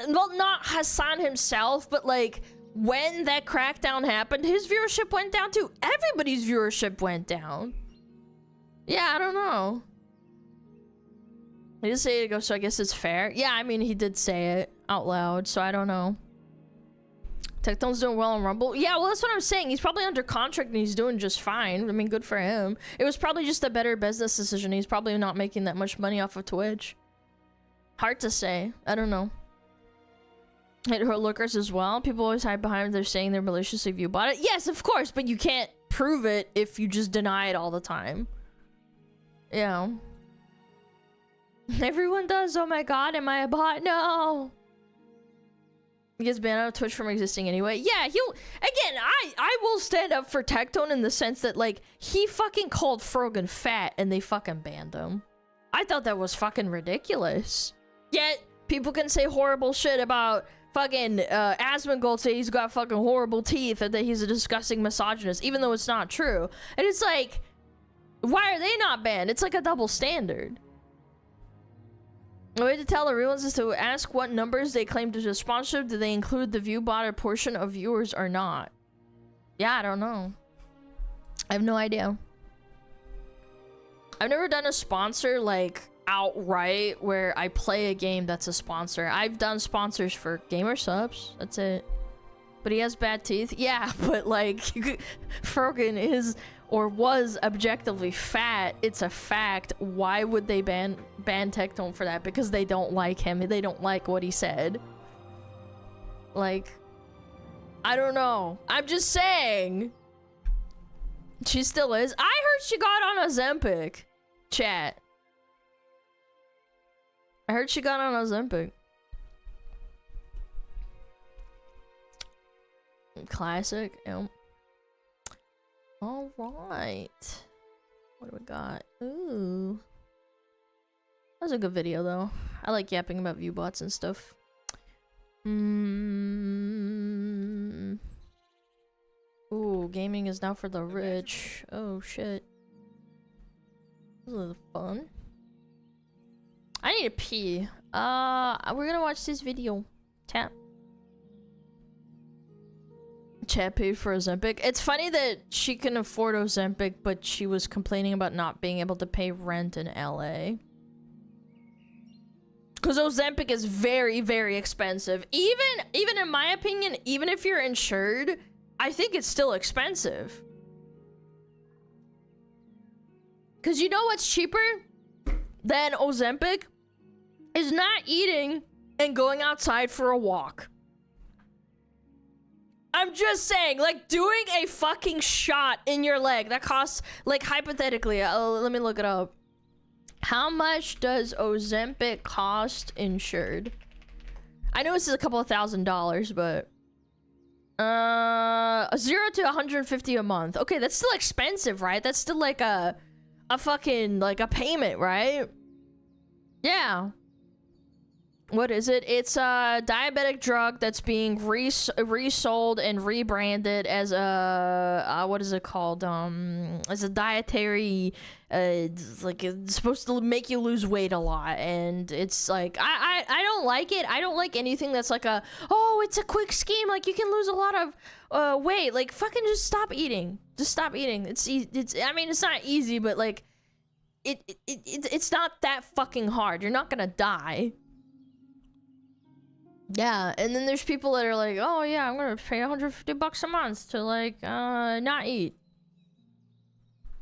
well, not Hassan himself, but like, when that crackdown happened, his viewership went down too. Everybody's viewership went down. Yeah, I don't know. He did say it goes, so I guess it's fair. Yeah, I mean, he did say it out loud, so I don't know. Tectone's doing well on Rumble. Yeah, well, that's what I'm saying. He's probably under contract and he's doing just fine. I mean, good for him. It was probably just a better business decision. He's probably not making that much money off of Twitch. Hard to say. I don't know. Hit her lookers as well. People always hide behind they're saying they're maliciously viewbot it. Yes, of course, but you can't prove it if you just deny it all the time. Yeah. Everyone does. Oh my god, am I a bot? No. He gets banned out of Twitch from existing anyway. Yeah, again, I will stand up for Tectone in the sense that, like, he fucking called Frogan fat and they fucking banned him. I thought that was fucking ridiculous. Yet, people can say horrible shit about fucking Asmongold, say he's got fucking horrible teeth and that he's a disgusting misogynist, even though it's not true. And it's like, why are they not banned? It's like a double standard. The way to tell everyone is to ask what numbers they claim to sponsorship. Do they include the viewbotted portion of viewers or not? Yeah, I don't know. I have no idea. I've never done a sponsor like outright where I play a game that's a sponsor. I've done sponsors for gamer subs. That's it. But he has bad teeth. Yeah, but like Frogan is or was objectively fat. It's a fact. Why would they ban Tectone for that? Because they don't like him. They don't like what he said. Like, I don't know. I'm just saying. She still is. I heard she got on Ozempic. Chat. I heard she got on Ozempic. Classic. Yep. All right. What do we got? Ooh. That was a good video, though. I like yapping about viewbots and stuff. Ooh, gaming is now for the rich. Oh, shit. This is fun. I need to pee. We're gonna watch this video. Tap. Chat paid for Ozempic. It's funny that she can afford Ozempic, but she was complaining about not being able to pay rent in LA. Because Ozempic is very, very expensive. Even in my opinion, even if you're insured, I think it's still expensive. Because you know what's cheaper than Ozempic? Is not eating and going outside for a walk. I'm just saying, like, doing a fucking shot in your leg that costs, like, hypothetically, let me look it up. How much does Ozempic cost insured? I know this is a couple of $1,000s, but 0 to 150 a month. Okay, that's still expensive, right? That's still like a fucking, like a payment, right? Yeah. What is it? It's a diabetic drug that's being resold and rebranded as a what is it called? As a dietary, like it's supposed to make you lose weight a lot, and it's like I don't like it. I don't like anything that's like it's a quick scheme. Like you can lose a lot of weight. Like fucking just stop eating. Just stop eating. It's I mean it's not easy, but like it's not that fucking hard. You're not gonna die. Yeah, and then there's people that are like, oh yeah, I'm gonna pay $150 a month to like not eat.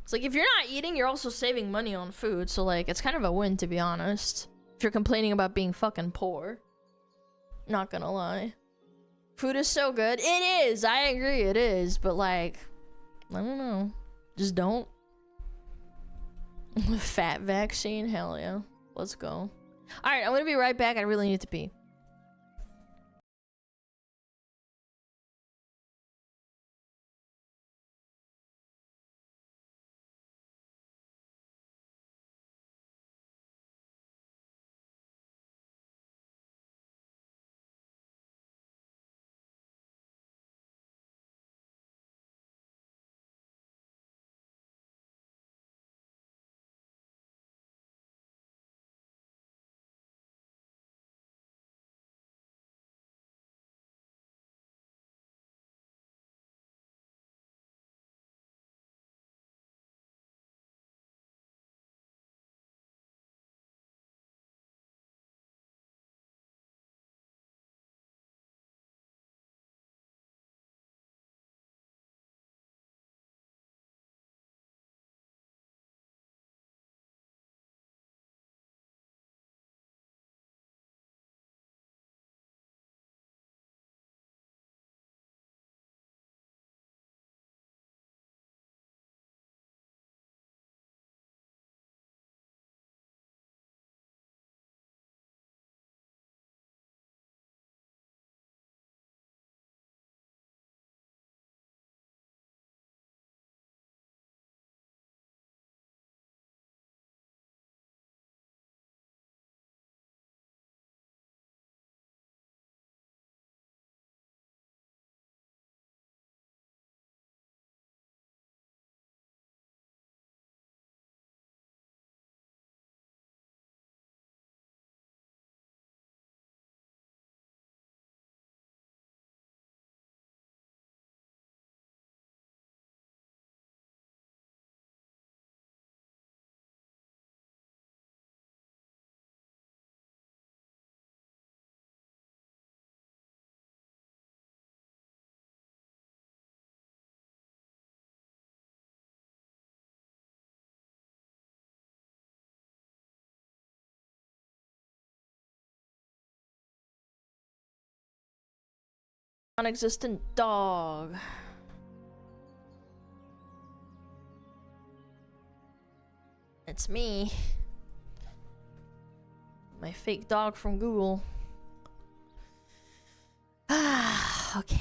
It's like if you're not eating, you're also saving money on food, so like it's kind of a win, to be honest. If you're complaining about being fucking poor. Not gonna lie. Food is so good. It is, I agree, it is, but like, I don't know. Just don't. Fat vaccine, hell yeah. Let's go. Alright, I'm gonna be right back, I really need to pee. Non-existent dog. It's me. My fake dog from Google. Ah, okay.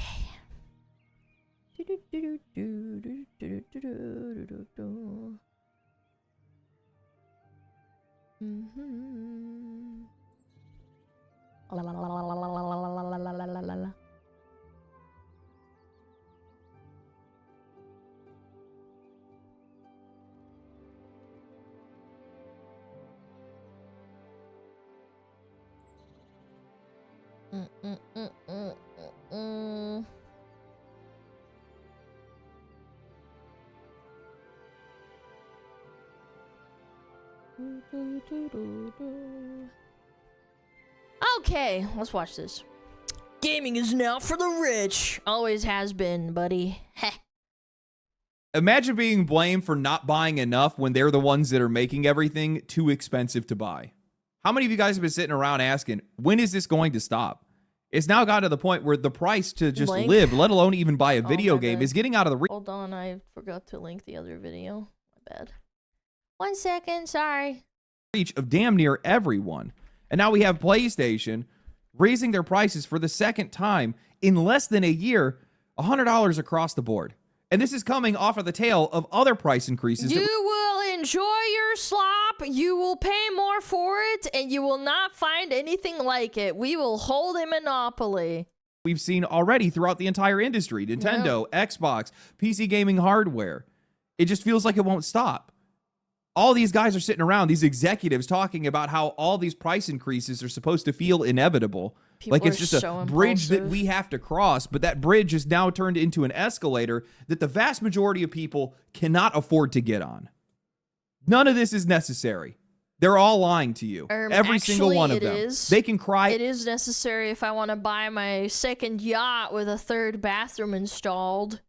Okay, let's watch this. Gaming is now for the rich. Always has been, buddy. Heh. Imagine being blamed for not buying enough when they're the ones that are making everything too expensive to buy. How many of you guys have been sitting around asking, when is this going to stop? It's now got to the point where the price to just live, let alone even buy a video game, is getting out of the reach. Hold on, I forgot to link the other video. My bad. 1 second, sorry. Reach of damn near everyone. And now we have PlayStation raising their prices for the second time in less than a year, $100 across the board. And this is coming off of the tail of other price increases. You will enjoy your slop, you will pay more for it, and you will not find anything like it. We will hold a monopoly. We've seen already throughout the entire industry. Nintendo, Xbox, PC gaming hardware. It just feels like it won't stop. All these guys are sitting around, these executives, talking about how all these price increases are supposed to feel inevitable. People like it's are just so a bridge that impulsive. we have to cross, but that bridge is now turned into an escalator that the vast majority of people cannot afford to get on. None of this is necessary. They're all lying to you. Every single one of them. They can cry. It is necessary if I want to buy my second yacht with a third bathroom installed.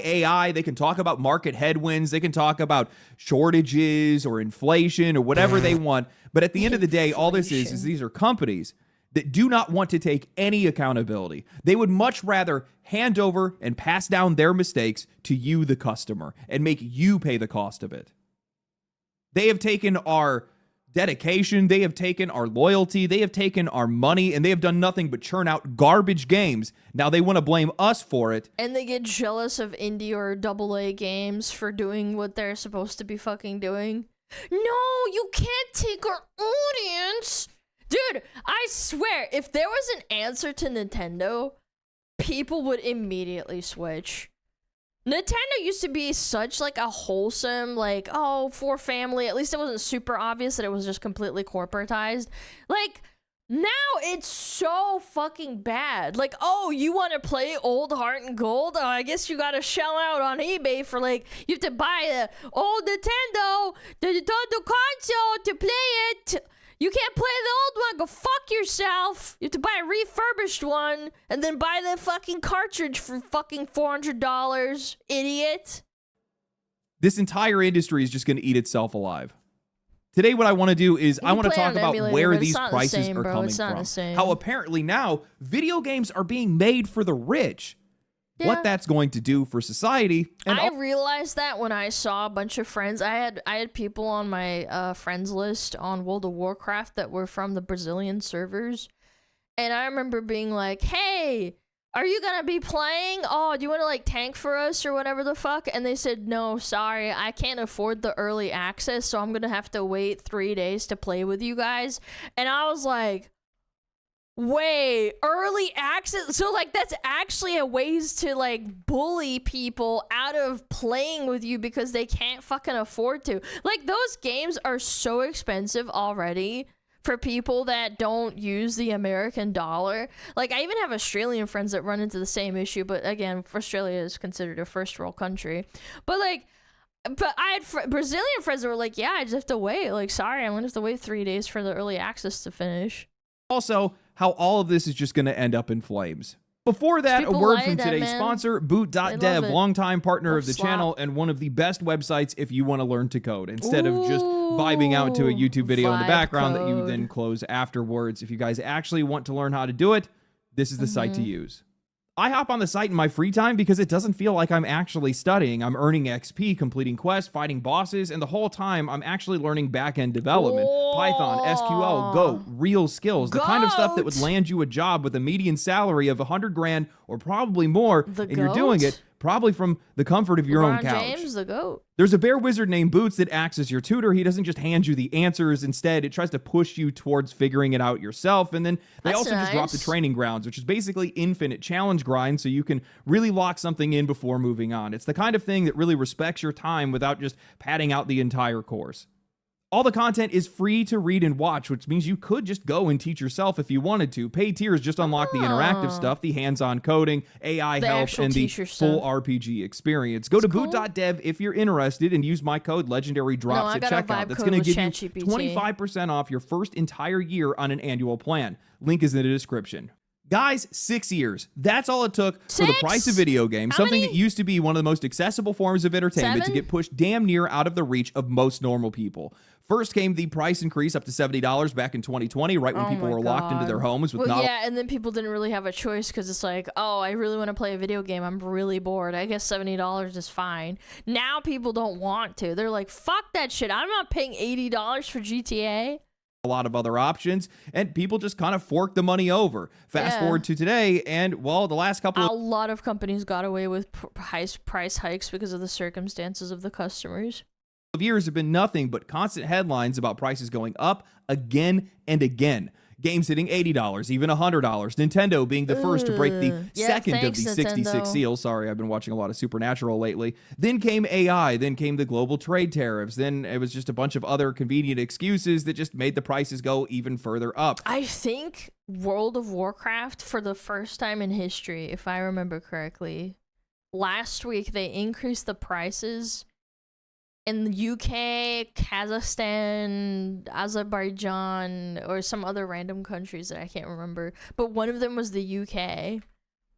AI, they can talk about market headwinds, they can talk about shortages or inflation or whatever they want, but at the end of the day, all this is these are companies that do not want to take any accountability. They would much rather hand over and pass down their mistakes to you, the customer, and make you pay the cost of it. They have taken our dedication, they have taken our loyalty, they have taken our money, and they have done nothing but churn out garbage games. Now they want to blame us for it. And they get jealous of indie or AA games for doing what they're supposed to be fucking doing. No, you can't take our audience. Dude, I swear, if there was an answer to Nintendo, people would immediately switch. Nintendo used to be such like a wholesome, like, oh, for family. At least it wasn't super obvious that it was just completely corporatized. Like, now it's so fucking bad. Like, oh, you want to play Old Heart and Gold? Oh, I guess you gotta shell out on eBay for like, you have to buy the old Nintendo, the Nintendo console to play it. You can't play the old one. Go fuck yourself. You have to buy a refurbished one and then buy the fucking cartridge for fucking $400, idiot. This entire industry is just going to eat itself alive. Today, what I want to do is I want to talk about where these prices are coming from. How apparently now video games are being made for the rich. Yeah. What that's going to do for society. And I realized that when I saw a bunch of friends. I had people on my friends list on World of Warcraft that were from the Brazilian servers. And I remember being like, hey, are you going to be playing? Oh, do you want to like tank for us or whatever the fuck? And they said, no, sorry, I can't afford the early access. So I'm going to have to wait 3 days to play with you guys. And I was like, wait, early access? So like that's actually a ways to like bully people out of playing with you because they can't fucking afford to. Like those games are so expensive already for people that don't use the American dollar. Like I even have Australian friends that run into the same issue, but again, Australia is considered a first world country. But I had Brazilian friends that were like, yeah, I just have to wait. Like, sorry, I'm gonna have to wait 3 days for the early access to finish. Also, how all of this is just going to end up in flames. Before that, a word from today's sponsor, Boot.dev, longtime partner of the channel and one of the best websites if you want to learn to code, instead of just vibing out to a YouTube video in the background that you then close afterwards. If you guys actually want to learn how to do it, this is the site to use. I hop on the site in my free time because it doesn't feel like I'm actually studying. I'm earning XP, completing quests, fighting bosses, and the whole time I'm actually learning back-end development. Python, SQL, Go, real skills. The kind of stuff that would land you a job with a median salary of 100 grand or probably more, and you're doing it probably from the comfort of your own couch. James, the GOAT. There's a bear wizard named Boots that acts as your tutor. He doesn't just hand you the answers. Instead, it tries to push you towards figuring it out yourself. And then they also just drop the training grounds, which is basically infinite challenge grind, so you can really lock something in before moving on. It's the kind of thing that really respects your time without just padding out the entire course. All the content is free to read and watch, which means you could just go and teach yourself if you wanted to. Paid tiers just unlock the interactive stuff, the hands-on coding, AI help, and the full RPG experience. Go to boot.dev if you're interested and use my code LegendaryDrops at checkout. That's going to give you 25% off your first entire year on an annual plan. Link is in the description. Guys, 6 years. That's all it took for the price of video games, something that used to be one of the most accessible forms of entertainment to get pushed damn near out of the reach of most normal people. First came the price increase up to $70 back in 2020, right when people were locked into their homes with yeah, and then people didn't really have a choice because it's like, oh, I really want to play a video game. I'm really bored. I guess $70 is fine. Now people don't want to. They're like, fuck that shit. I'm not paying $80 for GTA. a lot of other options, and people just kind of fork the money over. Fast forward to today, and well, the last couple a lot of companies got away with price hikes because of the circumstances of the customers. Of years have been nothing but constant headlines about prices going up again and again. Games hitting $80, even $100. Nintendo being the first to break the second of the 66 Nintendo. seals. Sorry, I've been watching a lot of Supernatural lately. Then came AI. Then came the global trade tariffs. Then it was just a bunch of other convenient excuses that just made the prices go even further up. I think World of Warcraft, for the first time in history, if I remember correctly, last week they increased the prices in the UK, Kazakhstan, Azerbaijan, or some other random countries that I can't remember. But one of them was the UK,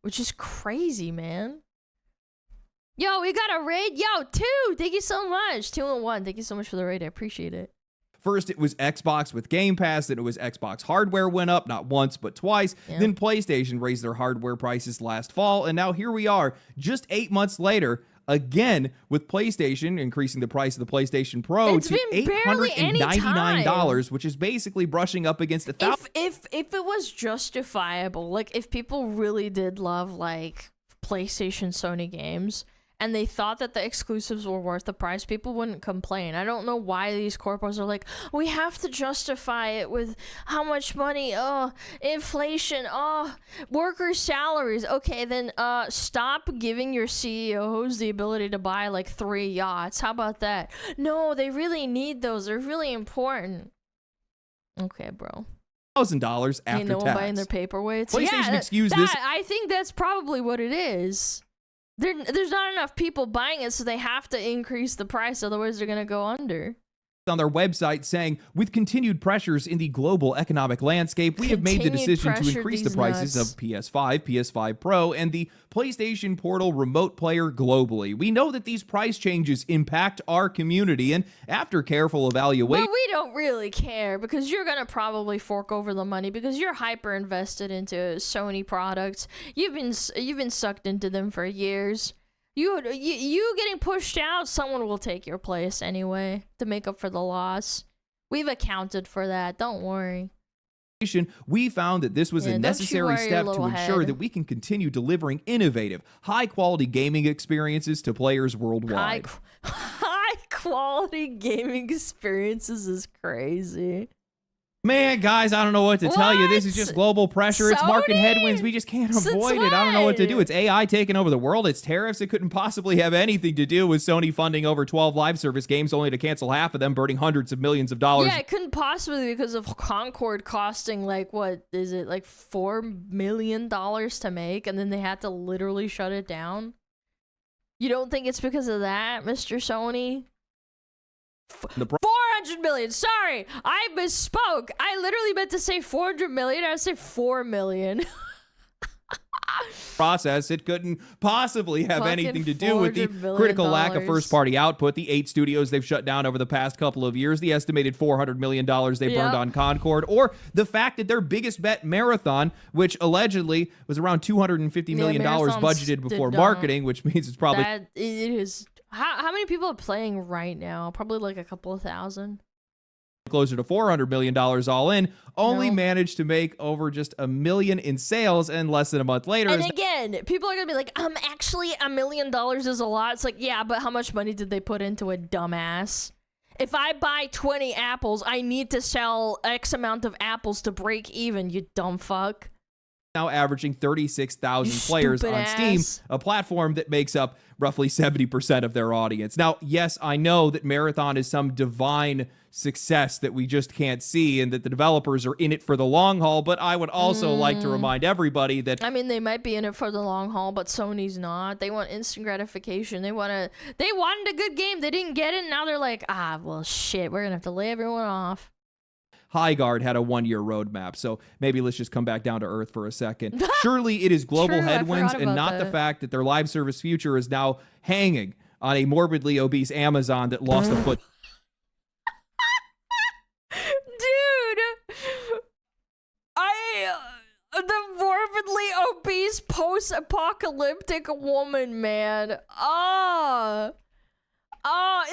which is crazy, man. Yo, we got a raid. Yo, 2. Thank you so much. 2 and 1. Thank you so much for the raid. I appreciate it. First, it was Xbox with Game Pass. Then it was Xbox hardware went up, not once, but twice. Yeah. Then PlayStation raised their hardware prices last fall. And now here we are, just 8 months later, again, with PlayStation increasing the price of the PlayStation Pro to $899, which is basically brushing up against $1,000. If it was justifiable, like if people really did love like PlayStation, Sony games, and they thought that the exclusives were worth the price, people wouldn't complain. I don't know why these corpos are like, we have to justify it with how much money, inflation, workers' salaries. Okay, then stop giving your CEOs the ability to buy like 3 yachts. How about that? No, they really need those. They're really important. Okay, bro. $1,000 after Ain't no tax. one buying their paperweights. PlayStation Yeah, excused this. I think that's probably what it is. There's not enough people buying it, so they have to increase the price, otherwise they're gonna go under. On their website saying, with continued pressures in the global economic landscape, we have made the decision to increase the prices of PS5, PS5 Pro, and the PlayStation Portal Remote Player globally. We know that these price changes impact our community, and after careful evaluation... But we don't really care, because you're gonna probably fork over the money, because you're hyper invested into Sony products. You've been sucked into them for years. You getting pushed out, someone will take your place anyway to make up for the loss. We've accounted for that. Don't worry. We found that this was a necessary step to ensure that we can continue delivering innovative, high-quality gaming experiences to players worldwide. High-quality gaming experiences is crazy. Man, guys, I don't know what to tell you. This is just global pressure. It's market headwinds. We just can't avoid it. I don't know what to do. It's AI taking over the world. It's tariffs. It couldn't possibly have anything to do with Sony funding over 12 live service games only to cancel half of them, burning hundreds of millions of dollars. Yeah, it couldn't possibly because of Concord costing like, what is it, like $4 million to make, and then they had to literally shut it down? You don't think it's because of that, Mr. Sony? 400 million. Sorry, I misspoke. I literally meant to say 400 million. I said 4 million. Process, it couldn't possibly have anything to do with the critical lack of first-party output. The 8 studios they've shut down over the past couple of years, the estimated $400 million they burned on Concord, or the fact that their biggest bet, Marathon, which allegedly was around $250 million budgeted before marketing, which means it's probably... It is... How many people are playing right now? Probably like a couple of thousand. Closer to $400 million all in, only managed to make over just $1 million in sales, and less than a month later. And again, people are gonna be like, actually $1 million is a lot. It's like, yeah, but how much money did they put into it, dumbass? If I buy 20 apples, I need to sell X amount of apples to break even, you dumb fuck. Now averaging 36,000 players on Steam, a platform that makes up roughly 70% of their audience. Now, yes, I know that Marathon is some divine success that we just can't see and that the developers are in it for the long haul, but I would also like to remind everybody that... I mean, they might be in it for the long haul, but Sony's not. They want instant gratification. They wanted a good game. They didn't get it, and now they're like, well, shit, we're gonna have to lay everyone off. Highguard had a 1-year roadmap, so maybe let's just come back down to earth for a second. Surely it is global headwinds and not the fact that their live service future is now hanging on a morbidly obese Amazon that lost a foot. Dude, the morbidly obese post-apocalyptic woman, man.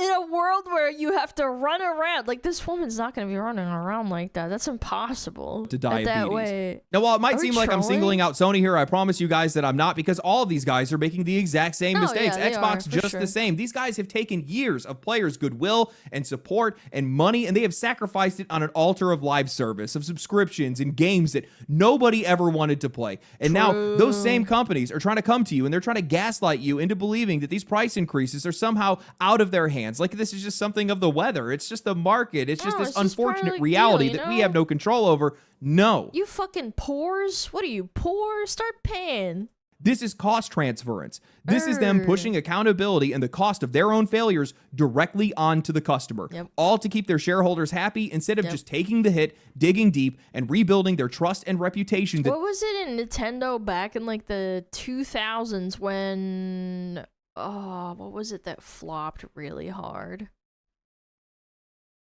In a world where you have to run around. Like, this woman's not going to be running around like that. That's impossible. To diabetes. That way. Now, while it might Are we seem like I'm trolling? singling out Sony here, I promise you guys that I'm not, because all of these guys are making the exact same mistakes. Yeah, they Xbox are, just sure. the same. These guys have taken years of players' goodwill and support and money, and they have sacrificed it on an altar of live service, of subscriptions and games that nobody ever wanted to play. And now those same companies are trying to come to you, and they're trying to gaslight you into believing that these price increases are somehow out of their hands. Like this is just something of the weather. It's just the market. It's just this unfortunate reality that we have no control over. No. You fucking pores? What are you, poor? Start paying. This is cost transference. This is them pushing accountability and the cost of their own failures directly onto the customer. All to keep their shareholders happy instead of just taking the hit, digging deep, and rebuilding their trust and reputation. What was it in Nintendo back in like the 2000s when... Oh, what was it that flopped really hard?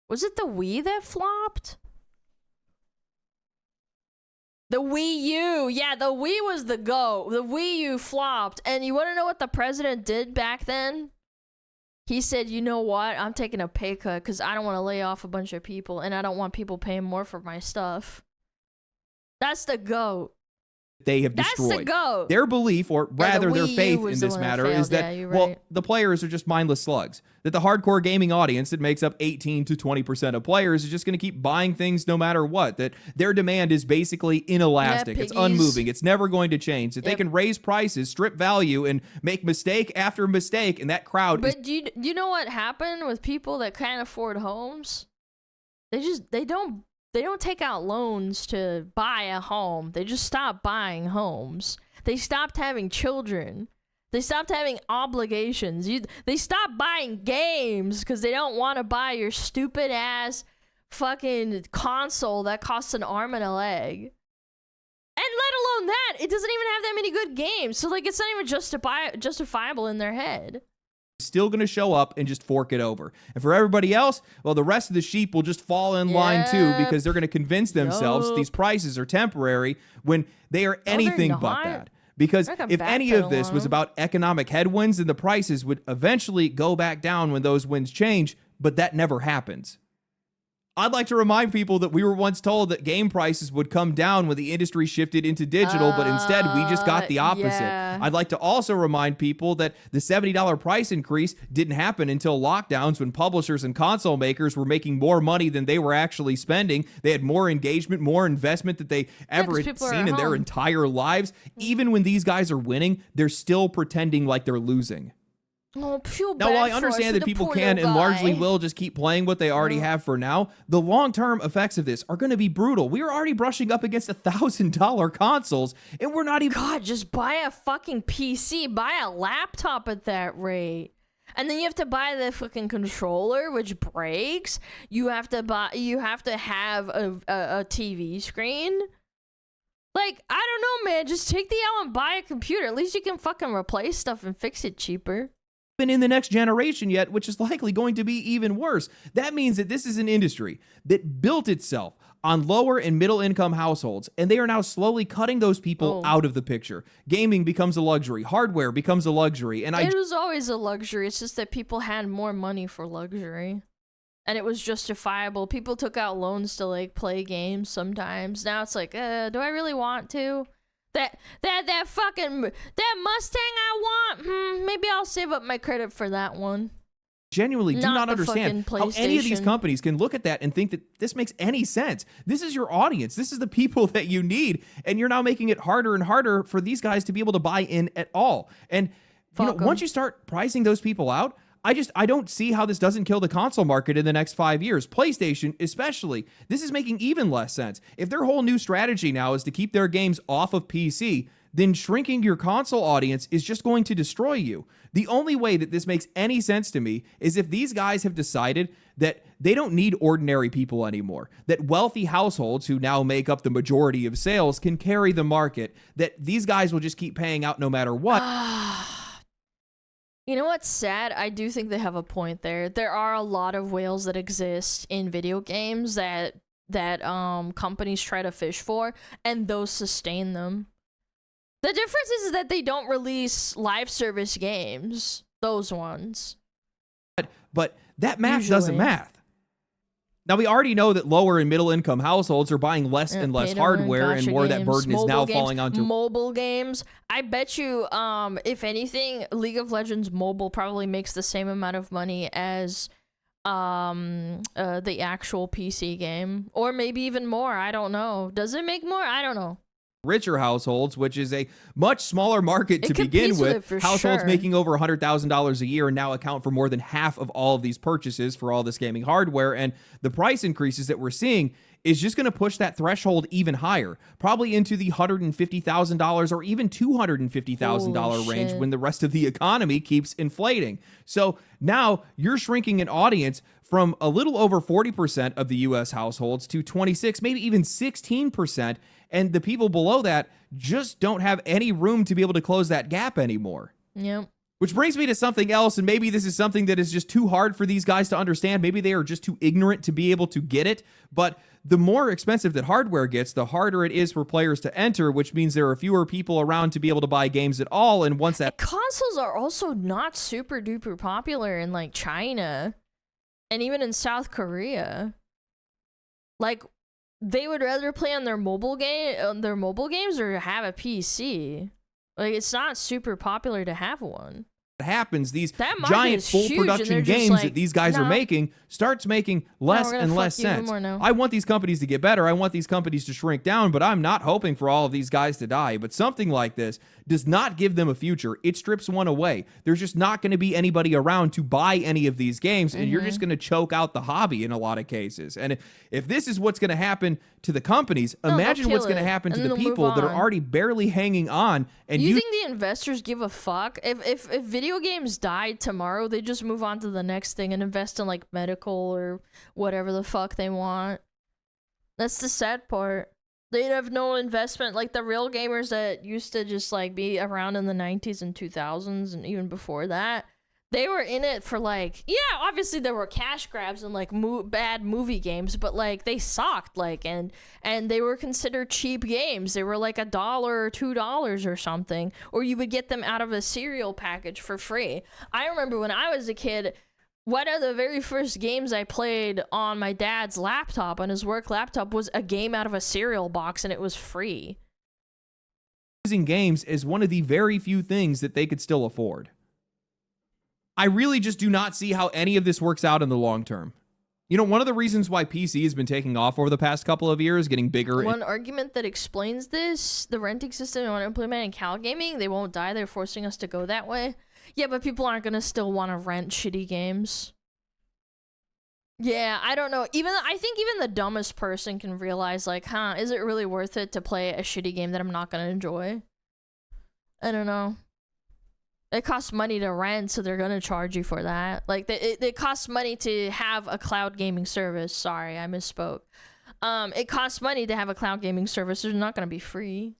Was it the Wii that flopped? The Wii U. Yeah, the Wii was the GOAT. The Wii U flopped. And you want to know what the president did back then? He said, you know what? I'm taking a pay cut because I don't want to lay off a bunch of people and I don't want people paying more for my stuff. That's the GOAT. They have destroyed their belief, or rather their faith in this matter, is that, well, the players are just mindless slugs. That the hardcore gaming audience that makes up 18 to 20% of players is just going to keep buying things no matter what. That their demand is basically inelastic. It's unmoving. It's never going to change. That they can raise prices, strip value, and make mistake after mistake, and that crowd But do you know what happened with people that can't afford homes? They don't take out loans to buy a home. They just stop buying homes. They stopped having children. They stopped having obligations. They stopped buying games because they don't want to buy your stupid ass fucking console that costs an arm and a leg. And let alone that, it doesn't even have that many good games. So like, it's not even justifiable in their head. Still going to show up and just fork it over. And for everybody else, well, the rest of the sheep will just fall in line too, because they're going to convince themselves these prices are temporary when they are anything but that. Because if any of this was about economic headwinds, then the prices would eventually go back down when those winds change, but that never happens. I'd like to remind people that we were once told that game prices would come down when the industry shifted into digital, but instead we just got the opposite. Yeah. I'd like to also remind people that the $70 price increase didn't happen until lockdowns, when publishers and console makers were making more money than they were actually spending. They had more engagement, more investment that they ever had seen in their entire lives. Even when these guys are winning, they're still pretending like they're losing. Oh, now, while I understand that people can and largely will just keep playing what they already have for now, the long-term effects of this are going to be brutal. We are already brushing up against $1,000 consoles, and we're not even... God, just buy a fucking PC. Buy a laptop at that rate. And then you have to buy the fucking controller, which breaks. You have to have a TV screen. Like, I don't know, man. Just take the L and buy a computer. At least you can fucking replace stuff and fix it cheaper. In the next generation yet, which is likely going to be even worse. That means that this is an industry that built itself on lower and middle income households, and they are now slowly cutting those people out of the picture. Gaming becomes a luxury. Hardware becomes a luxury. And it was always a luxury. It's just that people had more money for luxury. And it was justifiable. People took out loans to like play games sometimes. Now it's like, do I really want to? That Mustang I want, maybe I'll save up my credit for that one. Genuinely do not understand how any of these companies can look at that and think that this makes any sense. This is your audience. This is the people that you need. And you're now making it harder and harder for these guys to be able to buy in at all. And once you start pricing those people out, I don't see how this doesn't kill the console market in the next 5 years. PlayStation, especially. This is making even less sense. If their whole new strategy now is to keep their games off of PC, then shrinking your console audience is just going to destroy you. The only way that this makes any sense to me is if these guys have decided that they don't need ordinary people anymore, that wealthy households who now make up the majority of sales can carry the market, that these guys will just keep paying out no matter what. You know what's sad? I do think they have a point there. There are a lot of whales that exist in video games that companies try to fish for, and those sustain them. The difference is that they don't release live service games. Those ones. But that math doesn't math. Now, we already know that lower and middle income households are buying less and less hardware, and more of that burden is now falling onto mobile games. I bet you, if anything, League of Legends mobile probably makes the same amount of money as the actual PC game, or maybe even more. I don't know. Does it make more? I don't know. richer households, which is a much smaller market to begin with. Households making over $100,000 a year now account for more than half of all of these purchases for all this gaming hardware. And the price increases that we're seeing is just going to push that threshold even higher, probably into the $150,000 or even $250,000 range when the rest of the economy keeps inflating. So now you're shrinking an audience from a little over 40% of the US households to 26, maybe even 16%. And the people below that just don't have any room to be able to close that gap anymore. Yep. Which brings me to something else, and maybe this is something that is just too hard for these guys to understand. Maybe they are just too ignorant to be able to get it. But the more expensive that hardware gets, the harder it is for players to enter, which means there are fewer people around to be able to buy games at all. And once that... Consoles are also not super duper popular in like China and even in South Korea. Like, they would rather play on their mobile games or have a PC. Like, it's not super popular to have one. Happens, these giant full production games like, that these guys are making starts making less and less sense. I want these companies to get better. I want these companies to shrink down, but I'm not hoping for all of these guys to die. But something like this does not give them a future. It strips one away. There's just not going to be anybody around to buy any of these games, and you're just going to choke out the hobby in a lot of cases. And if this is what's going to happen to the companies, imagine what's going to happen to the people that are already barely hanging on. And you think the investors give a fuck? If video games died tomorrow, they just move on to the next thing and invest in like medical or whatever the fuck they want. That's the sad part. They'd have no investment. Like the real gamers that used to just like be around in the 90s and 2000s and even before that, they were in it for like, yeah, obviously there were cash grabs and like bad movie games, but like they sucked, like, and they were considered cheap games. They were like $1 or $2 or something, or you would get them out of a cereal package for free. I remember when I was a kid, one of the very first games I played on my dad's laptop, on his work laptop, was a game out of a cereal box, and it was free. Using games is one of the very few things that they could still afford. I really just do not see how any of this works out in the long term. You know, one of the reasons why PC has been taking off over the past couple of years, getting bigger. One argument that explains this, the renting system they want to implement in cloud gaming, they won't die, they're forcing us to go that way. Yeah, but people aren't going to still want to rent shitty games. Yeah, I don't know. I think even the dumbest person can realize, like, is it really worth it to play a shitty game that I'm not going to enjoy? I don't know. It costs money to rent, so they're going to charge you for that. Like, it costs money to have a cloud gaming service. Sorry, I misspoke. It costs money to have a cloud gaming service. It's not going to be free.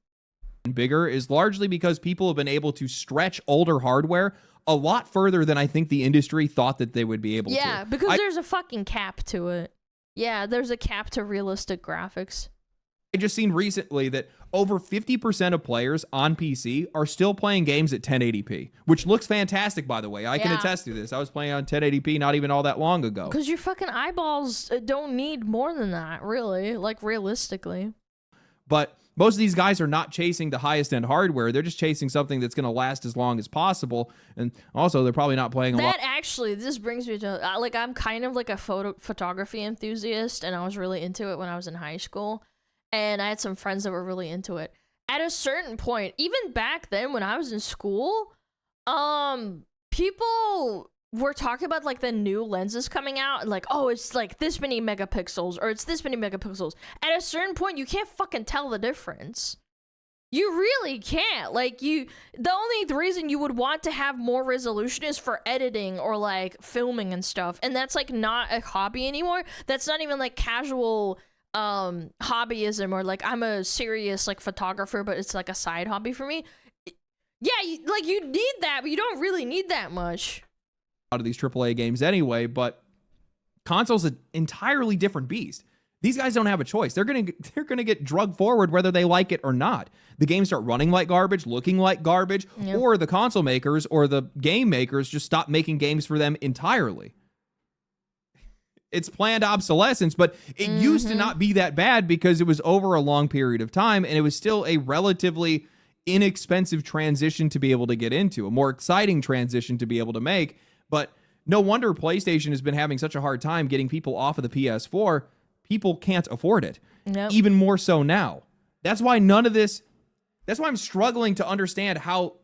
Bigger is largely because people have been able to stretch older hardware a lot further than I think the industry thought that they would be able to. Yeah, because there's a fucking cap to it. Yeah, there's a cap to realistic graphics. I just seen recently that over 50% of players on PC are still playing games at 1080p, which looks fantastic, by the way. I can attest to this. I was playing on 1080p not even all that long ago. Because your fucking eyeballs don't need more than that, really, like realistically. But most of these guys are not chasing the highest end hardware. They're just chasing something that's going to last as long as possible. And also, they're probably not playing a lot. Actually, this brings me to, like, I'm kind of like a photography enthusiast, and I was really into it when I was in high school. And I had some friends that were really into it. At a certain point, even back then when I was in school, people were talking about like the new lenses coming out and like, oh, it's like this many megapixels or it's this many megapixels. At a certain point, you can't fucking tell the difference. You really can't. Like, the only reason you would want to have more resolution is for editing or like filming and stuff. And that's like not a hobby anymore. That's not even like casual hobbyism or like I'm a serious like photographer, but it's like a side hobby for me. Yeah, you need that, but you don't really need that much. Out of these AAA games anyway, but console's an entirely different beast. These guys don't have a choice. They're gonna get drugged forward whether they like it or not. The games start running like garbage, looking like garbage, or the console makers or the game makers just stop making games for them entirely. it's planned obsolescence, but it used to not be that bad because it was over a long period of time, and it was still a relatively inexpensive transition to be able to get into, a more exciting transition to be able to make. But no wonder PlayStation has been having such a hard time getting people off of the PS4. People can't afford it. Even more so now. That's why none of this, that's why I'm struggling to understand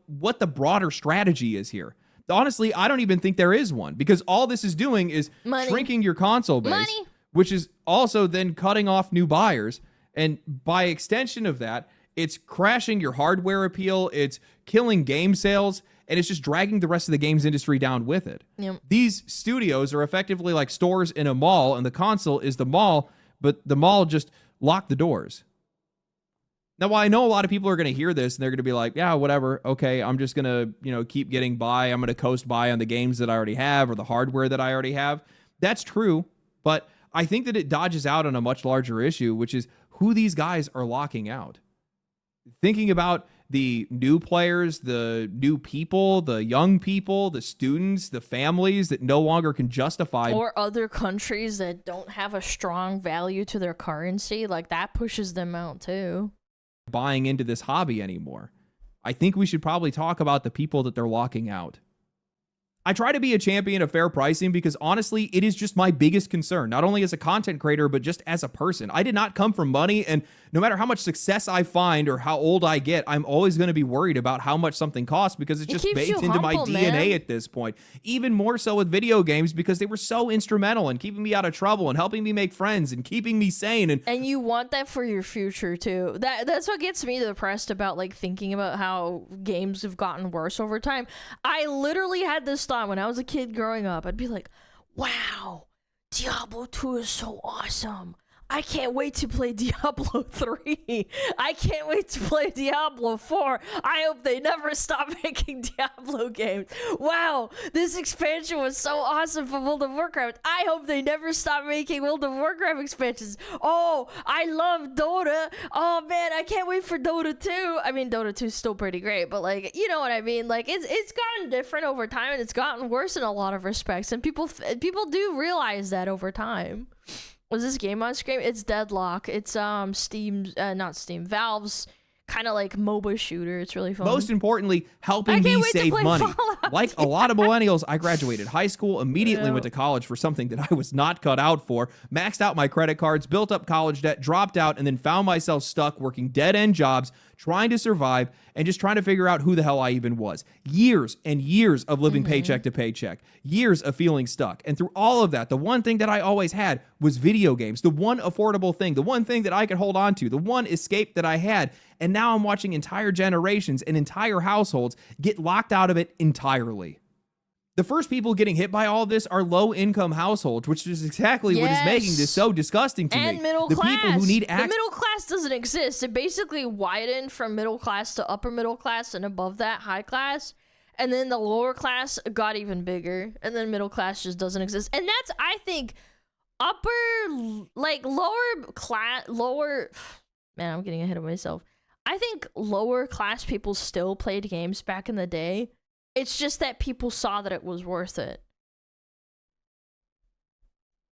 what the broader strategy is here. Honestly, I don't even think there is one, because all this is doing is shrinking your console base, which is also then cutting off new buyers. And by extension of that, it's crashing your hardware appeal, it's killing game sales, and it's just dragging the rest of the games industry down with it. These studios are effectively like stores in a mall, and the console is the mall, but the mall just locked the doors. Now, I know a lot of people are going to hear this and they're going to be like, yeah, whatever. Okay, I'm just going to, keep getting by. I'm going to coast by on the games that I already have or the hardware that I already have. That's true, but I think that it dodges out on a much larger issue, which is who these guys are locking out. Thinking about the new players, the new people, the young people, the students, the families that no longer can justify. Or other countries that don't have a strong value to their currency, like that pushes them out too. Buying into this hobby anymore. I think we should probably talk about the people that they're locking out. I try to be a champion of fair pricing because honestly, it is just my biggest concern, not only as a content creator, but just as a person. I did not come from money, and no matter how much success I find or how old I get, I'm always going to be worried about how much something costs because it's just baked into my DNA at this point. Even more so with video games because they were so instrumental in keeping me out of trouble and helping me make friends and keeping me sane. And you want that for your future too. That's what gets me depressed about like thinking about how games have gotten worse over time. I literally had this thought when I was a kid growing up. I'd be like, wow, Diablo 2 is so awesome. I can't wait to play Diablo 3. I can't wait to play Diablo 4. I hope they never stop making Diablo games. Wow, this expansion was so awesome for World of Warcraft. I hope they never stop making World of Warcraft expansions. Oh, I love Dota. Oh man, I can't wait for Dota 2. I mean, Dota 2 is still pretty great, but like, you know what I mean? Like, it's gotten different over time, and it's gotten worse in a lot of respects, and people do realize that over time. Was this game on screen? It's Deadlock. It's Valve's kind of like MOBA shooter. It's really fun. Most importantly, helping me save money. Like a lot of millennials, I graduated high school, immediately went to college for something that I was not cut out for, maxed out my credit cards, built up college debt, dropped out, and then found myself stuck working dead-end jobs, trying to survive, and just trying to figure out who the hell I even was. Years and years of living paycheck to paycheck. Years of feeling stuck. And through all of that, the one thing that I always had was video games. The one affordable thing. The one thing that I could hold on to. The one escape that I had. And now I'm watching entire generations and entire households get locked out of it entirely. The first people getting hit by all of this are low-income households, which is exactly what is making this so disgusting to me. And middle the class. People who need the middle class doesn't exist. It basically widened from middle class to upper middle class, and above that, high class. And then the lower class got even bigger, and then middle class just doesn't exist. And that's, I think, man, I'm getting ahead of myself. I think lower class people still played games back in the day. It's just that people saw that it was worth it.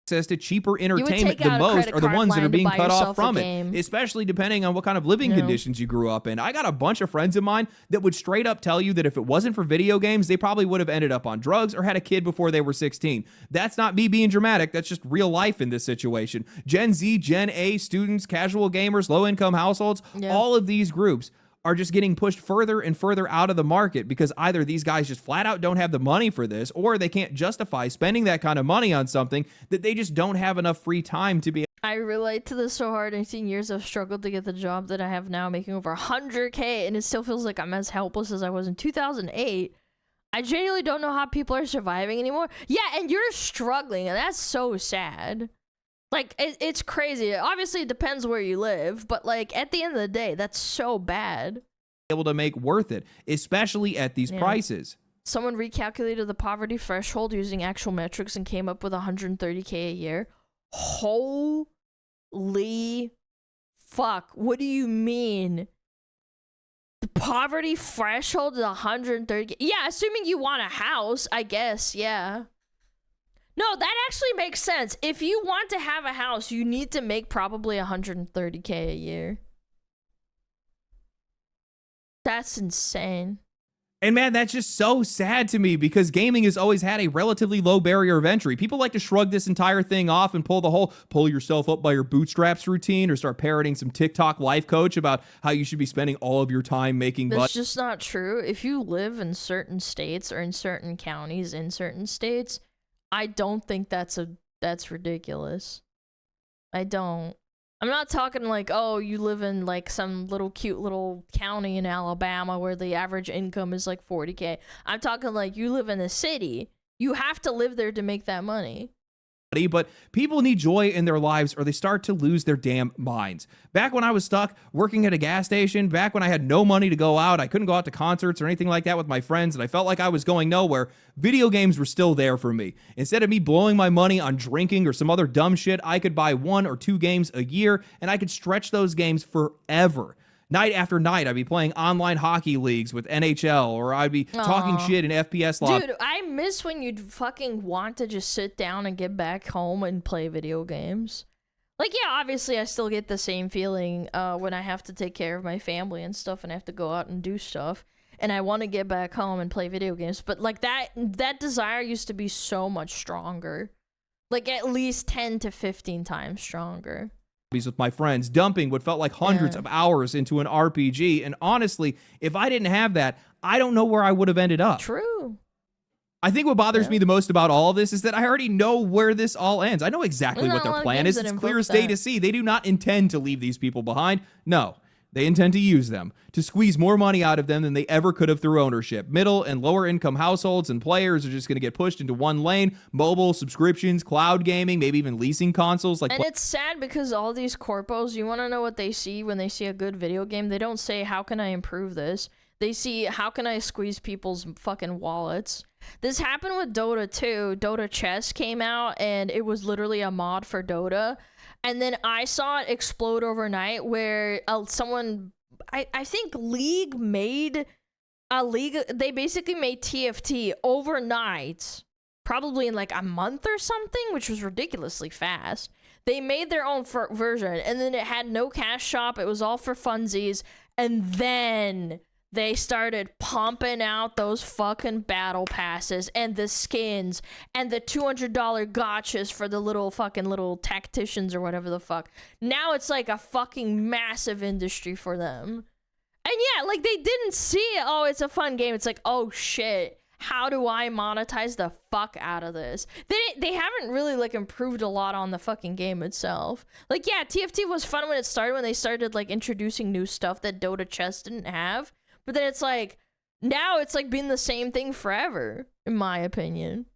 Access to cheaper entertainment the most are the ones that are being cut off from it, especially depending on what kind of living conditions you grew up in. I got a bunch of friends of mine that would straight up tell you that if it wasn't for video games, they probably would have ended up on drugs or had a kid before they were 16. That's not me being dramatic. That's just real life in this situation. Gen Z, Gen A, students, casual gamers, low-income households, all of these groups are just getting pushed further and further out of the market because either these guys just flat out don't have the money for this, or they can't justify spending that kind of money on something that they just don't have enough free time to be. I relate to this so hard. 18 years I've struggled to get the job that I have now, making over 100K, and it still feels like I'm as helpless as I was in 2008. I genuinely don't know how people are surviving anymore. Yeah, and you're struggling, and that's so sad. Like, it's crazy. Obviously, it depends where you live, but, like, at the end of the day, that's so bad. Able to make worth it, especially at these prices. Someone recalculated the poverty threshold using actual metrics and came up with 130K a year. Holy fuck. What do you mean? The poverty threshold is 130K? Yeah, assuming you want a house, I guess, yeah. No, that actually makes sense. If you want to have a house, you need to make probably 130K a year. That's insane. And man, that's just so sad to me because gaming has always had a relatively low barrier of entry. People like to shrug this entire thing off and pull the whole pull yourself up by your bootstraps routine or start parroting some TikTok life coach about how you should be spending all of your time making That's just not true. If you live in certain states or in certain counties in certain states, I don't think that's ridiculous. I don't. I'm not talking like, oh, you live in like some little cute little county in Alabama where the average income is like 40K. I'm talking like you live in a city. You have to live there to make that money. But people need joy in their lives or they start to lose their damn minds. Back when I was stuck working at a gas station, back when I had no money to go out, I couldn't go out to concerts or anything like that with my friends, and I felt like I was going nowhere, video games were still there for me. Instead of me blowing my money on drinking or some other dumb shit, I could buy 1 or 2 games a year, and I could stretch those games forever. Night after night, I'd be playing online hockey leagues with NHL, or I'd be talking shit in FPS lobby. Dude, I miss when you'd fucking want to just sit down and get back home and play video games. Like, yeah, obviously I still get the same feeling when I have to take care of my family and stuff and I have to go out and do stuff. And I want to get back home and play video games. But, like, that desire used to be so much stronger. Like, at least 10 to 15 times stronger. With my friends, dumping what felt like hundreds of hours into an RPG, and honestly, if I didn't have that, I don't know where I would have ended up. True. I think what bothers me the most about all of this is that I already know where this all ends. I know exactly what their plan is. It's clear as day to see. They do not intend to leave these people behind. No, they intend to use them, to squeeze more money out of them than they ever could have through ownership. Middle and lower income households and players are just going to get pushed into one lane. Mobile, subscriptions, cloud gaming, maybe even leasing consoles. And it's sad because all these corpos, you want to know what they see when they see a good video game? They don't say, how can I improve this? They see, how can I squeeze people's fucking wallets? This happened with Dota 2. Dota Chess came out, and it was literally a mod for Dota. And then I saw it explode overnight where someone, I think League made a league, they basically made TFT overnight, probably in like a month or something, which was ridiculously fast. They made their own version, and then it had no cash shop. It was all for funsies. And then they started pumping out those fucking battle passes and the skins and the $200 gotchas for the little tacticians or whatever the fuck. Now it's like a fucking massive industry for them. And yeah, like they didn't see it. Oh, it's a fun game. It's like, oh shit, how do I monetize the fuck out of this? They haven't really like improved a lot on the fucking game itself. Like, yeah, TFT was fun when it started, when they started like introducing new stuff that Dota Chess didn't have. But then it's like, now it's like been the same thing forever, in my opinion.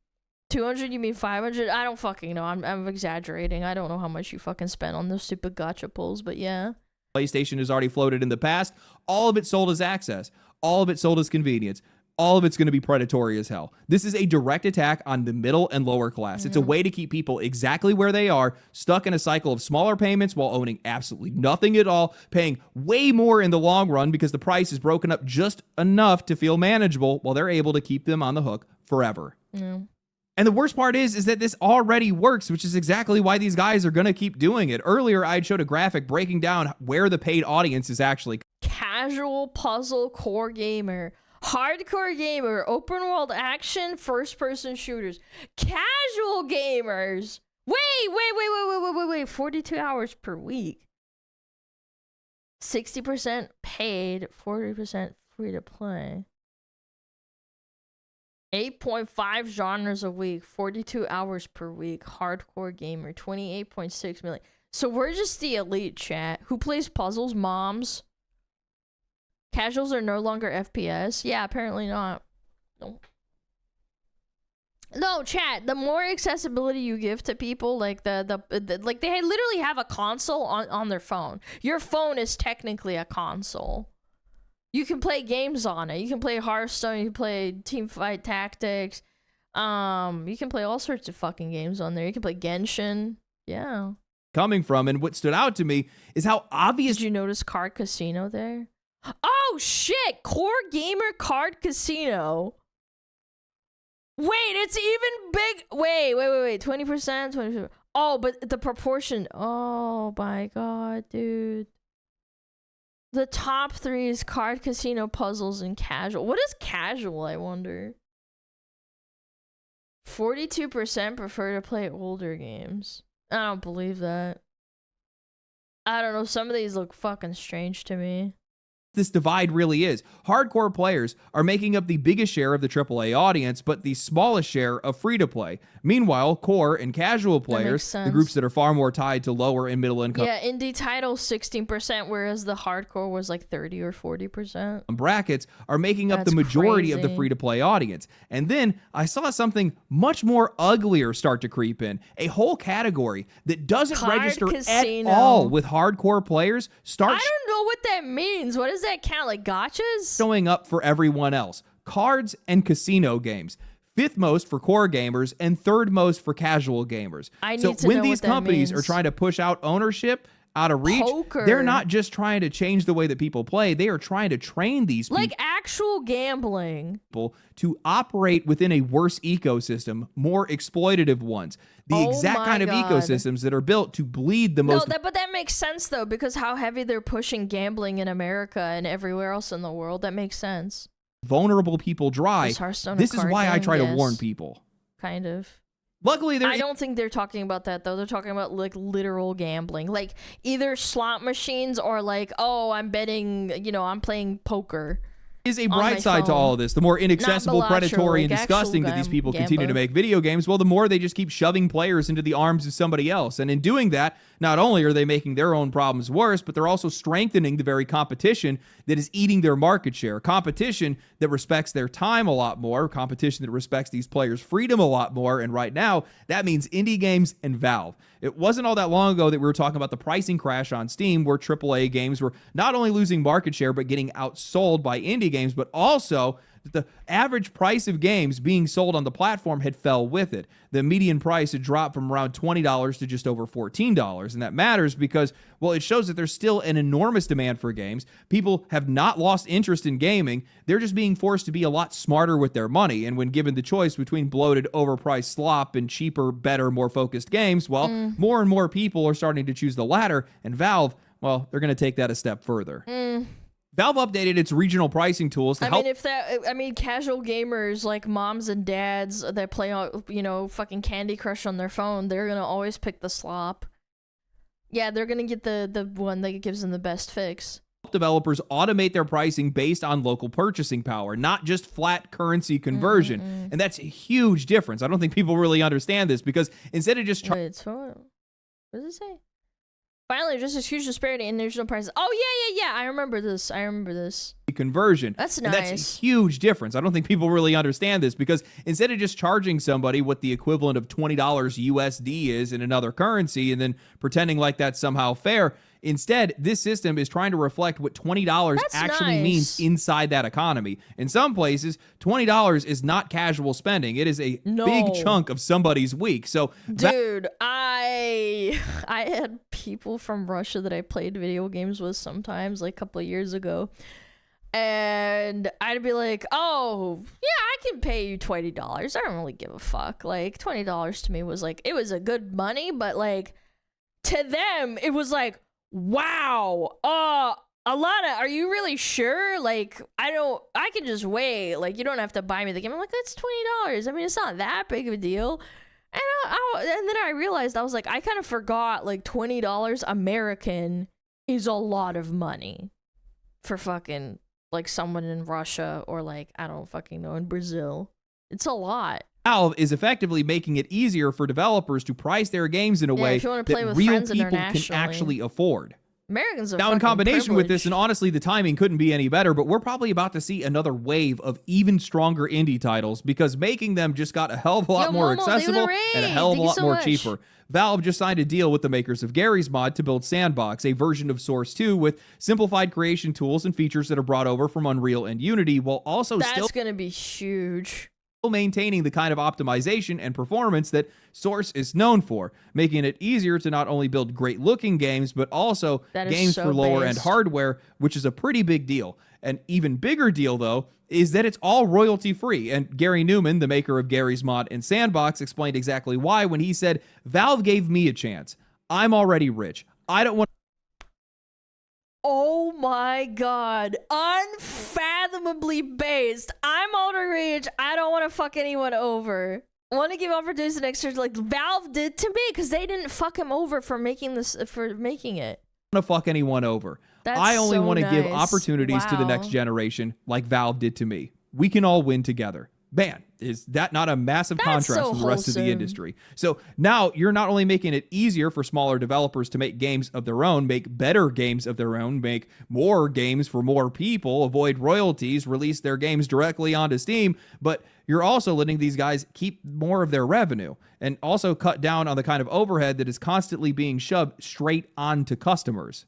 200, you mean 500? I don't fucking know. I'm exaggerating. I don't know how much you fucking spent on those stupid gacha pulls, but yeah. PlayStation has already floated in the past. All of it sold as access. All of it sold as convenience. All of it's going to be predatory as hell. This is a direct attack on the middle and lower class. It's a way to keep people exactly where they are, stuck in a cycle of smaller payments while owning absolutely nothing at all, paying way more in the long run because the price is broken up just enough to feel manageable while they're able to keep them on the hook forever. And the worst part is that this already works, which is exactly why these guys are going to keep doing it. Earlier, I showed a graphic breaking down where the paid audience is actually. Casual puzzle core gamer. Hardcore gamer, open world action, first person shooters, casual gamers. Wait, 42 hours per week. 60% paid, 40% free to play. 8.5 genres a week, 42 hours per week. Hardcore gamer, 28.6 million. So we're just the elite, chat. Who plays puzzles? Moms. Casuals are no longer FPS? Yeah, apparently not. No, chat, the more accessibility you give to people, like like they literally have a console on their phone. Your phone is technically a console. You can play games on it. You can play Hearthstone, you can play Teamfight Tactics. You can play all sorts of fucking games on there. You can play Genshin. Yeah. Coming from, and what stood out to me is how obvious. Did you notice Card Casino there? Oh shit! Core Gamer Card Casino. Wait, it's even big. Wait. 20%, 20%. Oh, but the proportion. Oh my god, dude. The top 3 is card, casino, puzzles, and casual. What is casual, I wonder? 42% prefer to play older games. I don't believe that. I don't know. Some of these look fucking strange to me. This divide really is. Hardcore players are making up the biggest share of the AAA audience, but the smallest share of free-to-play. Meanwhile, core and casual players, the groups that are far more tied to lower and middle income indie titles 16%, whereas the hardcore was like 30 or 40%. brackets, are making up the majority of the free-to-play audience. And then I saw something much more uglier start to creep in. A whole category that doesn't register at all with hardcore players starts... I don't know what that means. What does that count? Like gotchas? Showing up for everyone else. Cards and casino games. 5th most for core gamers and 3rd most for casual gamers. So when these companies are trying to push out ownership out of reach, they're not just trying to change the way that people play. They are trying to train these people, like actual gambling, to operate within a worse ecosystem, more exploitative ones. The exact kind of ecosystems that are built to bleed the most. But that makes sense though, because how heavy they're pushing gambling in America and everywhere else in the world. That makes sense. Vulnerable people dry. This is why I try to warn people. Kind of. Luckily, I don't think they're talking about that though. They're talking about like literal gambling, like either slot machines or like, oh, I'm betting, I'm playing poker. Is a bright side to all of this. The more inaccessible, predatory, and disgusting that these people continue to make video games, well, the more they just keep shoving players into the arms of somebody else. And in doing that, not only are they making their own problems worse, but they're also strengthening the very competition that is eating their market share. Competition that respects their time a lot more, competition that respects these players' freedom a lot more. And right now, that means indie games and Valve. It wasn't all that long ago that we were talking about the pricing crash on Steam, where AAA games were not only losing market share, but getting outsold by indie games, but also that the average price of games being sold on the platform had fell with it. The median price had dropped from around $20 to just over $14. And that matters because, well, it shows that there's still an enormous demand for games. People have not lost interest in gaming. They're just being forced to be a lot smarter with their money. And when given the choice between bloated, overpriced slop and cheaper, better, more focused games, well, more and more people are starting to choose the latter. And Valve, well, they're going to take that a step further. Valve updated its regional pricing tools to help. Casual gamers like moms and dads that play, fucking Candy Crush on their phone, they're gonna always pick the slop. Yeah, they're gonna get the one that gives them the best fix. Developers automate their pricing based on local purchasing power, not just flat currency conversion. And that's a huge difference. I don't think people really understand this because instead of just... what does it say? Finally, just a huge disparity in original prices. Oh, yeah. I remember this. Conversion. That's nice. And that's a huge difference. I don't think people really understand this because instead of just charging somebody what the equivalent of $20 USD is in another currency and then pretending like that's somehow fair, instead, this system is trying to reflect what $20 actually means inside that economy. In some places, $20 is not casual spending. It is a big chunk of somebody's week. So, dude, I had people from Russia that I played video games with sometimes, like a couple of years ago. And I'd be like, oh, yeah, I can pay you $20. I don't really give a fuck. Like, $20 to me was like, it was a good money, but like, to them, it was like, wow, Alana, are you really sure? Like, I can just wait. Like, you don't have to buy me the game. I'm like, that's $20. I mean, it's not that big of a deal. And, and then I realized, I was like, I kind of forgot, like, $20 American is a lot of money for fucking, like, someone in Russia or, like, I don't fucking know, in Brazil. It's a lot. Valve is effectively making it easier for developers to price their games in a way that real people can actually afford. Americans are now, in combination with this, and honestly, the timing couldn't be any better, but we're probably about to see another wave of even stronger indie titles because making them just got a hell of a lot more accessible and a hell of a lot more cheaper. Valve just signed a deal with the makers of Garry's Mod to build Sandbox, a version of Source 2 with simplified creation tools and features that are brought over from Unreal and Unity, while also That's going to be huge. Maintaining the kind of optimization and performance that Source is known for, making it easier to not only build great-looking games, but also games for lower-end hardware, which is a pretty big deal. An even bigger deal, though, is that it's all royalty free. And Gary Newman, the maker of Gary's Mod and Sandbox, explained exactly why when he said, Valve gave me a chance. I'm already rich. I don't want. Oh my god. Unfathomably based. I'm already rich. I don't want to fuck anyone over. I want to give opportunities to next year like Valve did to me because they didn't fuck him over for making this it. To fuck anyone over. That's I only so want to give nice. opportunities to the next generation like Valve did to me. We can all win together. Man, is that not a massive contrast so from the rest of the wholesome. industry? So now you're not only making it easier for smaller developers to make games of their own, make better games of their own, make more games for more people, avoid royalties, release their games directly onto Steam, but you're also letting these guys keep more of their revenue and also cut down on the kind of overhead that is constantly being shoved straight onto customers.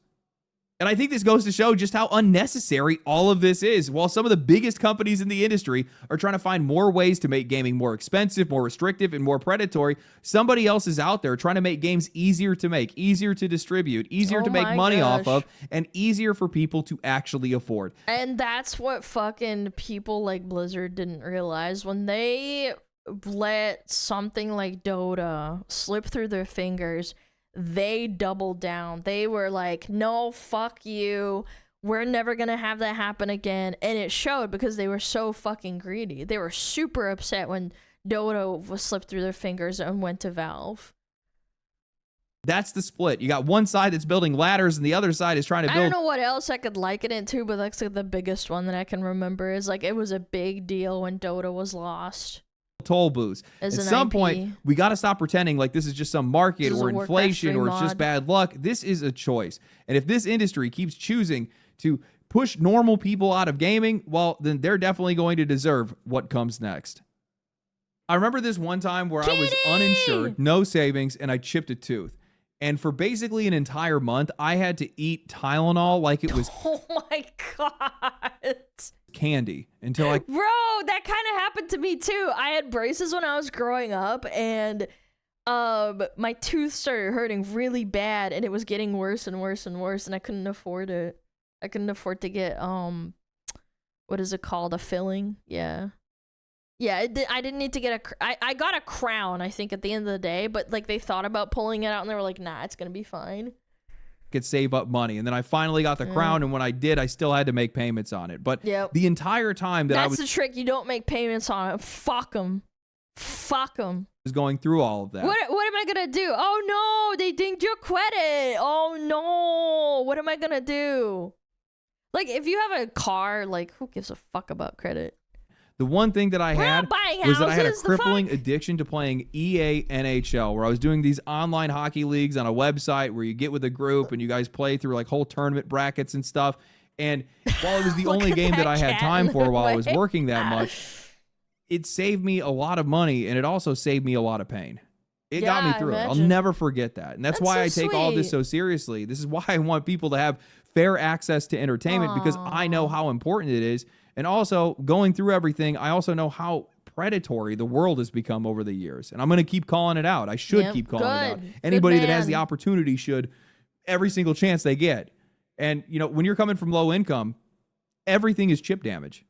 And I think this goes to show just how unnecessary all of this is. While some of the biggest companies in the industry are trying to find more ways to make gaming more expensive, more restrictive, and more predatory, somebody else is out there trying to make games easier to make, easier to distribute, easier to make money off of, and easier for people to actually afford. And that's what fucking people like Blizzard didn't realize when they let something like Dota slip through their fingers. They doubled down. They were like, no, fuck you. We're never going to have that happen again. And it showed because they were so fucking greedy. They were super upset when Dota was slipped through their fingers and went to Valve. That's the split. You got one side that's building ladders and the other side is trying to build. I don't know what else I could liken it to, but that's like the biggest one that I can remember is like it was a big deal when Dota was lost. Toll booths. At some point, we got to stop pretending like this is just some market or inflation or it's just bad luck. This is a choice. And if this industry keeps choosing to push normal people out of gaming, well, then they're definitely going to deserve what comes next. I remember this one time where I was uninsured, no savings, and I chipped a tooth. And for basically an entire month, I had to eat Tylenol like it was oh my god, candy until I bro, that kind of happened to me too. I had braces when I was growing up, and my tooth started hurting really bad, and it was getting worse and worse and worse, and I couldn't afford it. I couldn't afford to get what is it called, a filling? Yeah, I didn't need to get I got a crown, I think, at the end of the day, but like they thought about pulling it out and they were like, nah, it's gonna be fine. Could save up money. And then I finally got the crown, and when I did, I still had to make payments on it. But the entire time that that's the trick, you don't make payments on it. Fuck them. Was going through all of that. What am I gonna do? Oh no, they dinged your credit. Oh no, what am I gonna do? Like, if you have a car, like, who gives a fuck about credit? The one thing that I had was that I had a crippling addiction to playing EA NHL, where I was doing these online hockey leagues on a website where you get with a group and you guys play through like whole tournament brackets and stuff. And while it was the only game that I had time for while I was working that much, it saved me a lot of money, and it also saved me a lot of pain. It got me through it. I'll never forget that. And that's why I take all this so seriously. This is why I want people to have fair access to entertainment, because I know how important it is. And also, going through everything, I also know how predatory the world has become over the years. And I'm going to keep calling it out. I should keep calling it out. Anybody that has the opportunity should, every single chance they get. And, you know, when you're coming from low income, everything is chip damage.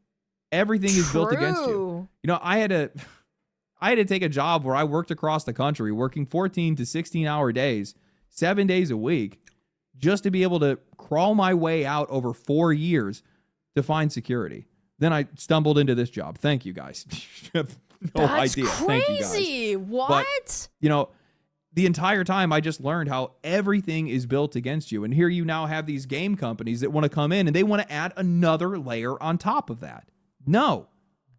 Everything is built against you. You know, I had to take a job where I worked across the country, working 14 to 16-hour days, 7 days a week, just to be able to crawl my way out over 4 years to find security. Then I stumbled into this job. Thank you, guys. No That's idea. Crazy. Thank you, guys. What? But, you know, the entire time I just learned how everything is built against you. And here you now have these game companies that want to come in and they want to add another layer on top of that. No,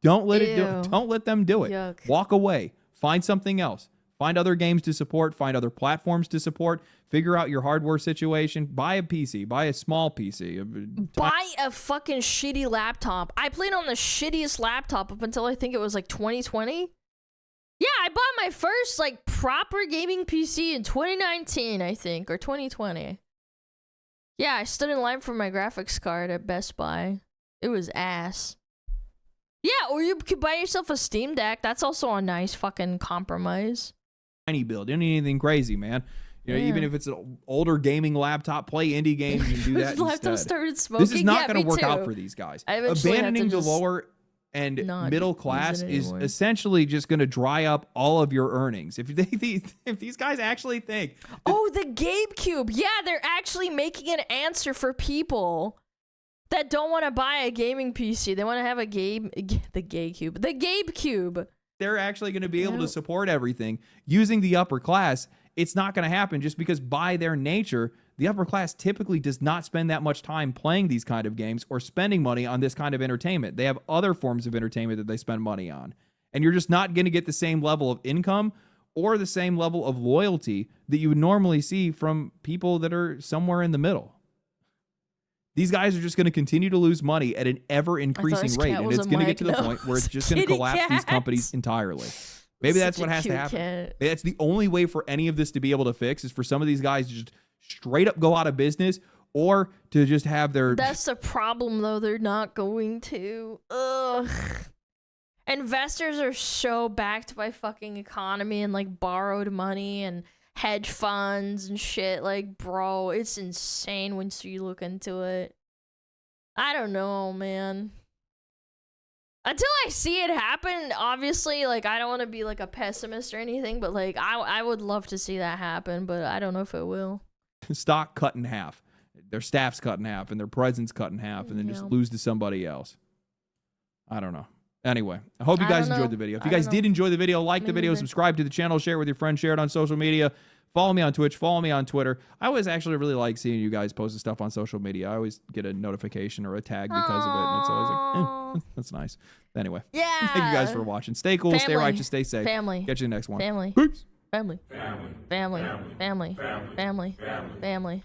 don't let it do it. Don't let them do it. Yuck. Walk away. Find something else. Find other games to support. Find other platforms to support. Figure out your hardware situation. Buy a PC. Buy a small PC. Buy a fucking shitty laptop. I played on the shittiest laptop up until I think it was like 2020. Yeah, I bought my first like proper gaming PC in 2019, I think, or 2020. Yeah, I stood in line for my graphics card at Best Buy. It was ass. Yeah, or you could buy yourself a Steam Deck. That's also a nice fucking compromise. Tiny build. You don't need anything crazy, man. You know, even if it's an older gaming laptop, play indie games and do that Laptop instead. started smoking. This is not going me to work out too. for these guys. I eventually had to Abandoning the just lower and not middle use class it is anymore. essentially just going to dry up all of your earnings. If these guys actually think, Oh, the GameCube. Yeah, they're actually making an answer for people that don't want to buy a gaming PC. They want to have the GameCube. they're actually going to be able to support everything using the upper class, it's not going to happen just because by their nature, the upper class typically does not spend that much time playing these kind of games or spending money on this kind of entertainment. They have other forms of entertainment that they spend money on. And you're just not going to get the same level of income or the same level of loyalty that you would normally see from people that are somewhere in the middle. These guys are just going to continue to lose money at an ever-increasing rate, and it's going to get to the point where it's just going to collapse these companies entirely. Maybe that's what has to happen. Maybe that's the only way for any of this to be able to fix, is for some of these guys to just straight up go out of business, or to just have their... That's the problem, though. They're not going to. Ugh. Investors are so backed by fucking economy and, like, borrowed money and hedge funds and shit. Like, bro, it's insane once you look into it. I don't know, man. Until I see it happen, obviously, like, I don't want to be, like, a pessimist or anything, but, like, I would love to see that happen, but I don't know if it will. Stock cut in half. Their staff's cut in half, and their presence cut in half, and then just lose to somebody else. I don't know. Anyway, I hope you guys enjoyed the video. If you guys did enjoy the video, like the video, subscribe to the channel, share it with your friends, share it on social media. Follow me on Twitch, follow me on Twitter. I always actually really like seeing you guys posting stuff on social media. I always get a notification or a tag because of it, and it's always like, that's nice. Anyway, yeah. Thank you guys for watching. Stay cool, stay righteous, stay safe. Family. Catch you in the next one. Family. Peace. Family. Family. Family. Family. Family.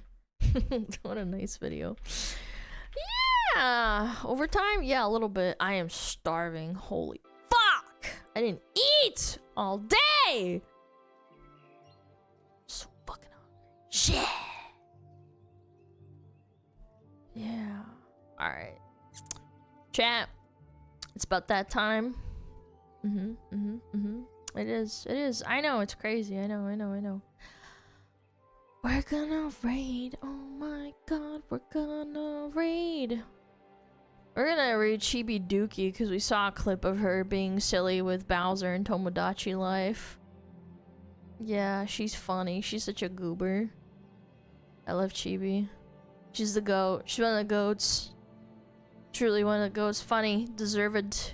What a nice video. Yeah. Overtime? Yeah, a little bit. I am starving. Holy fuck. I didn't eat all day. So fucking hungry. Shit. Yeah. All right. Chat. It's about that time. It is. It is. I know. It's crazy. I know. We're gonna raid. Oh my god. We're gonna raid. We're gonna raid Chibi Dookie because we saw a clip of her being silly with Bowser in Tomodachi Life. Yeah, she's funny. She's such a goober. I love Chibi. She's the goat. She's one of the goats. Truly one of the goats. Funny. Deserved.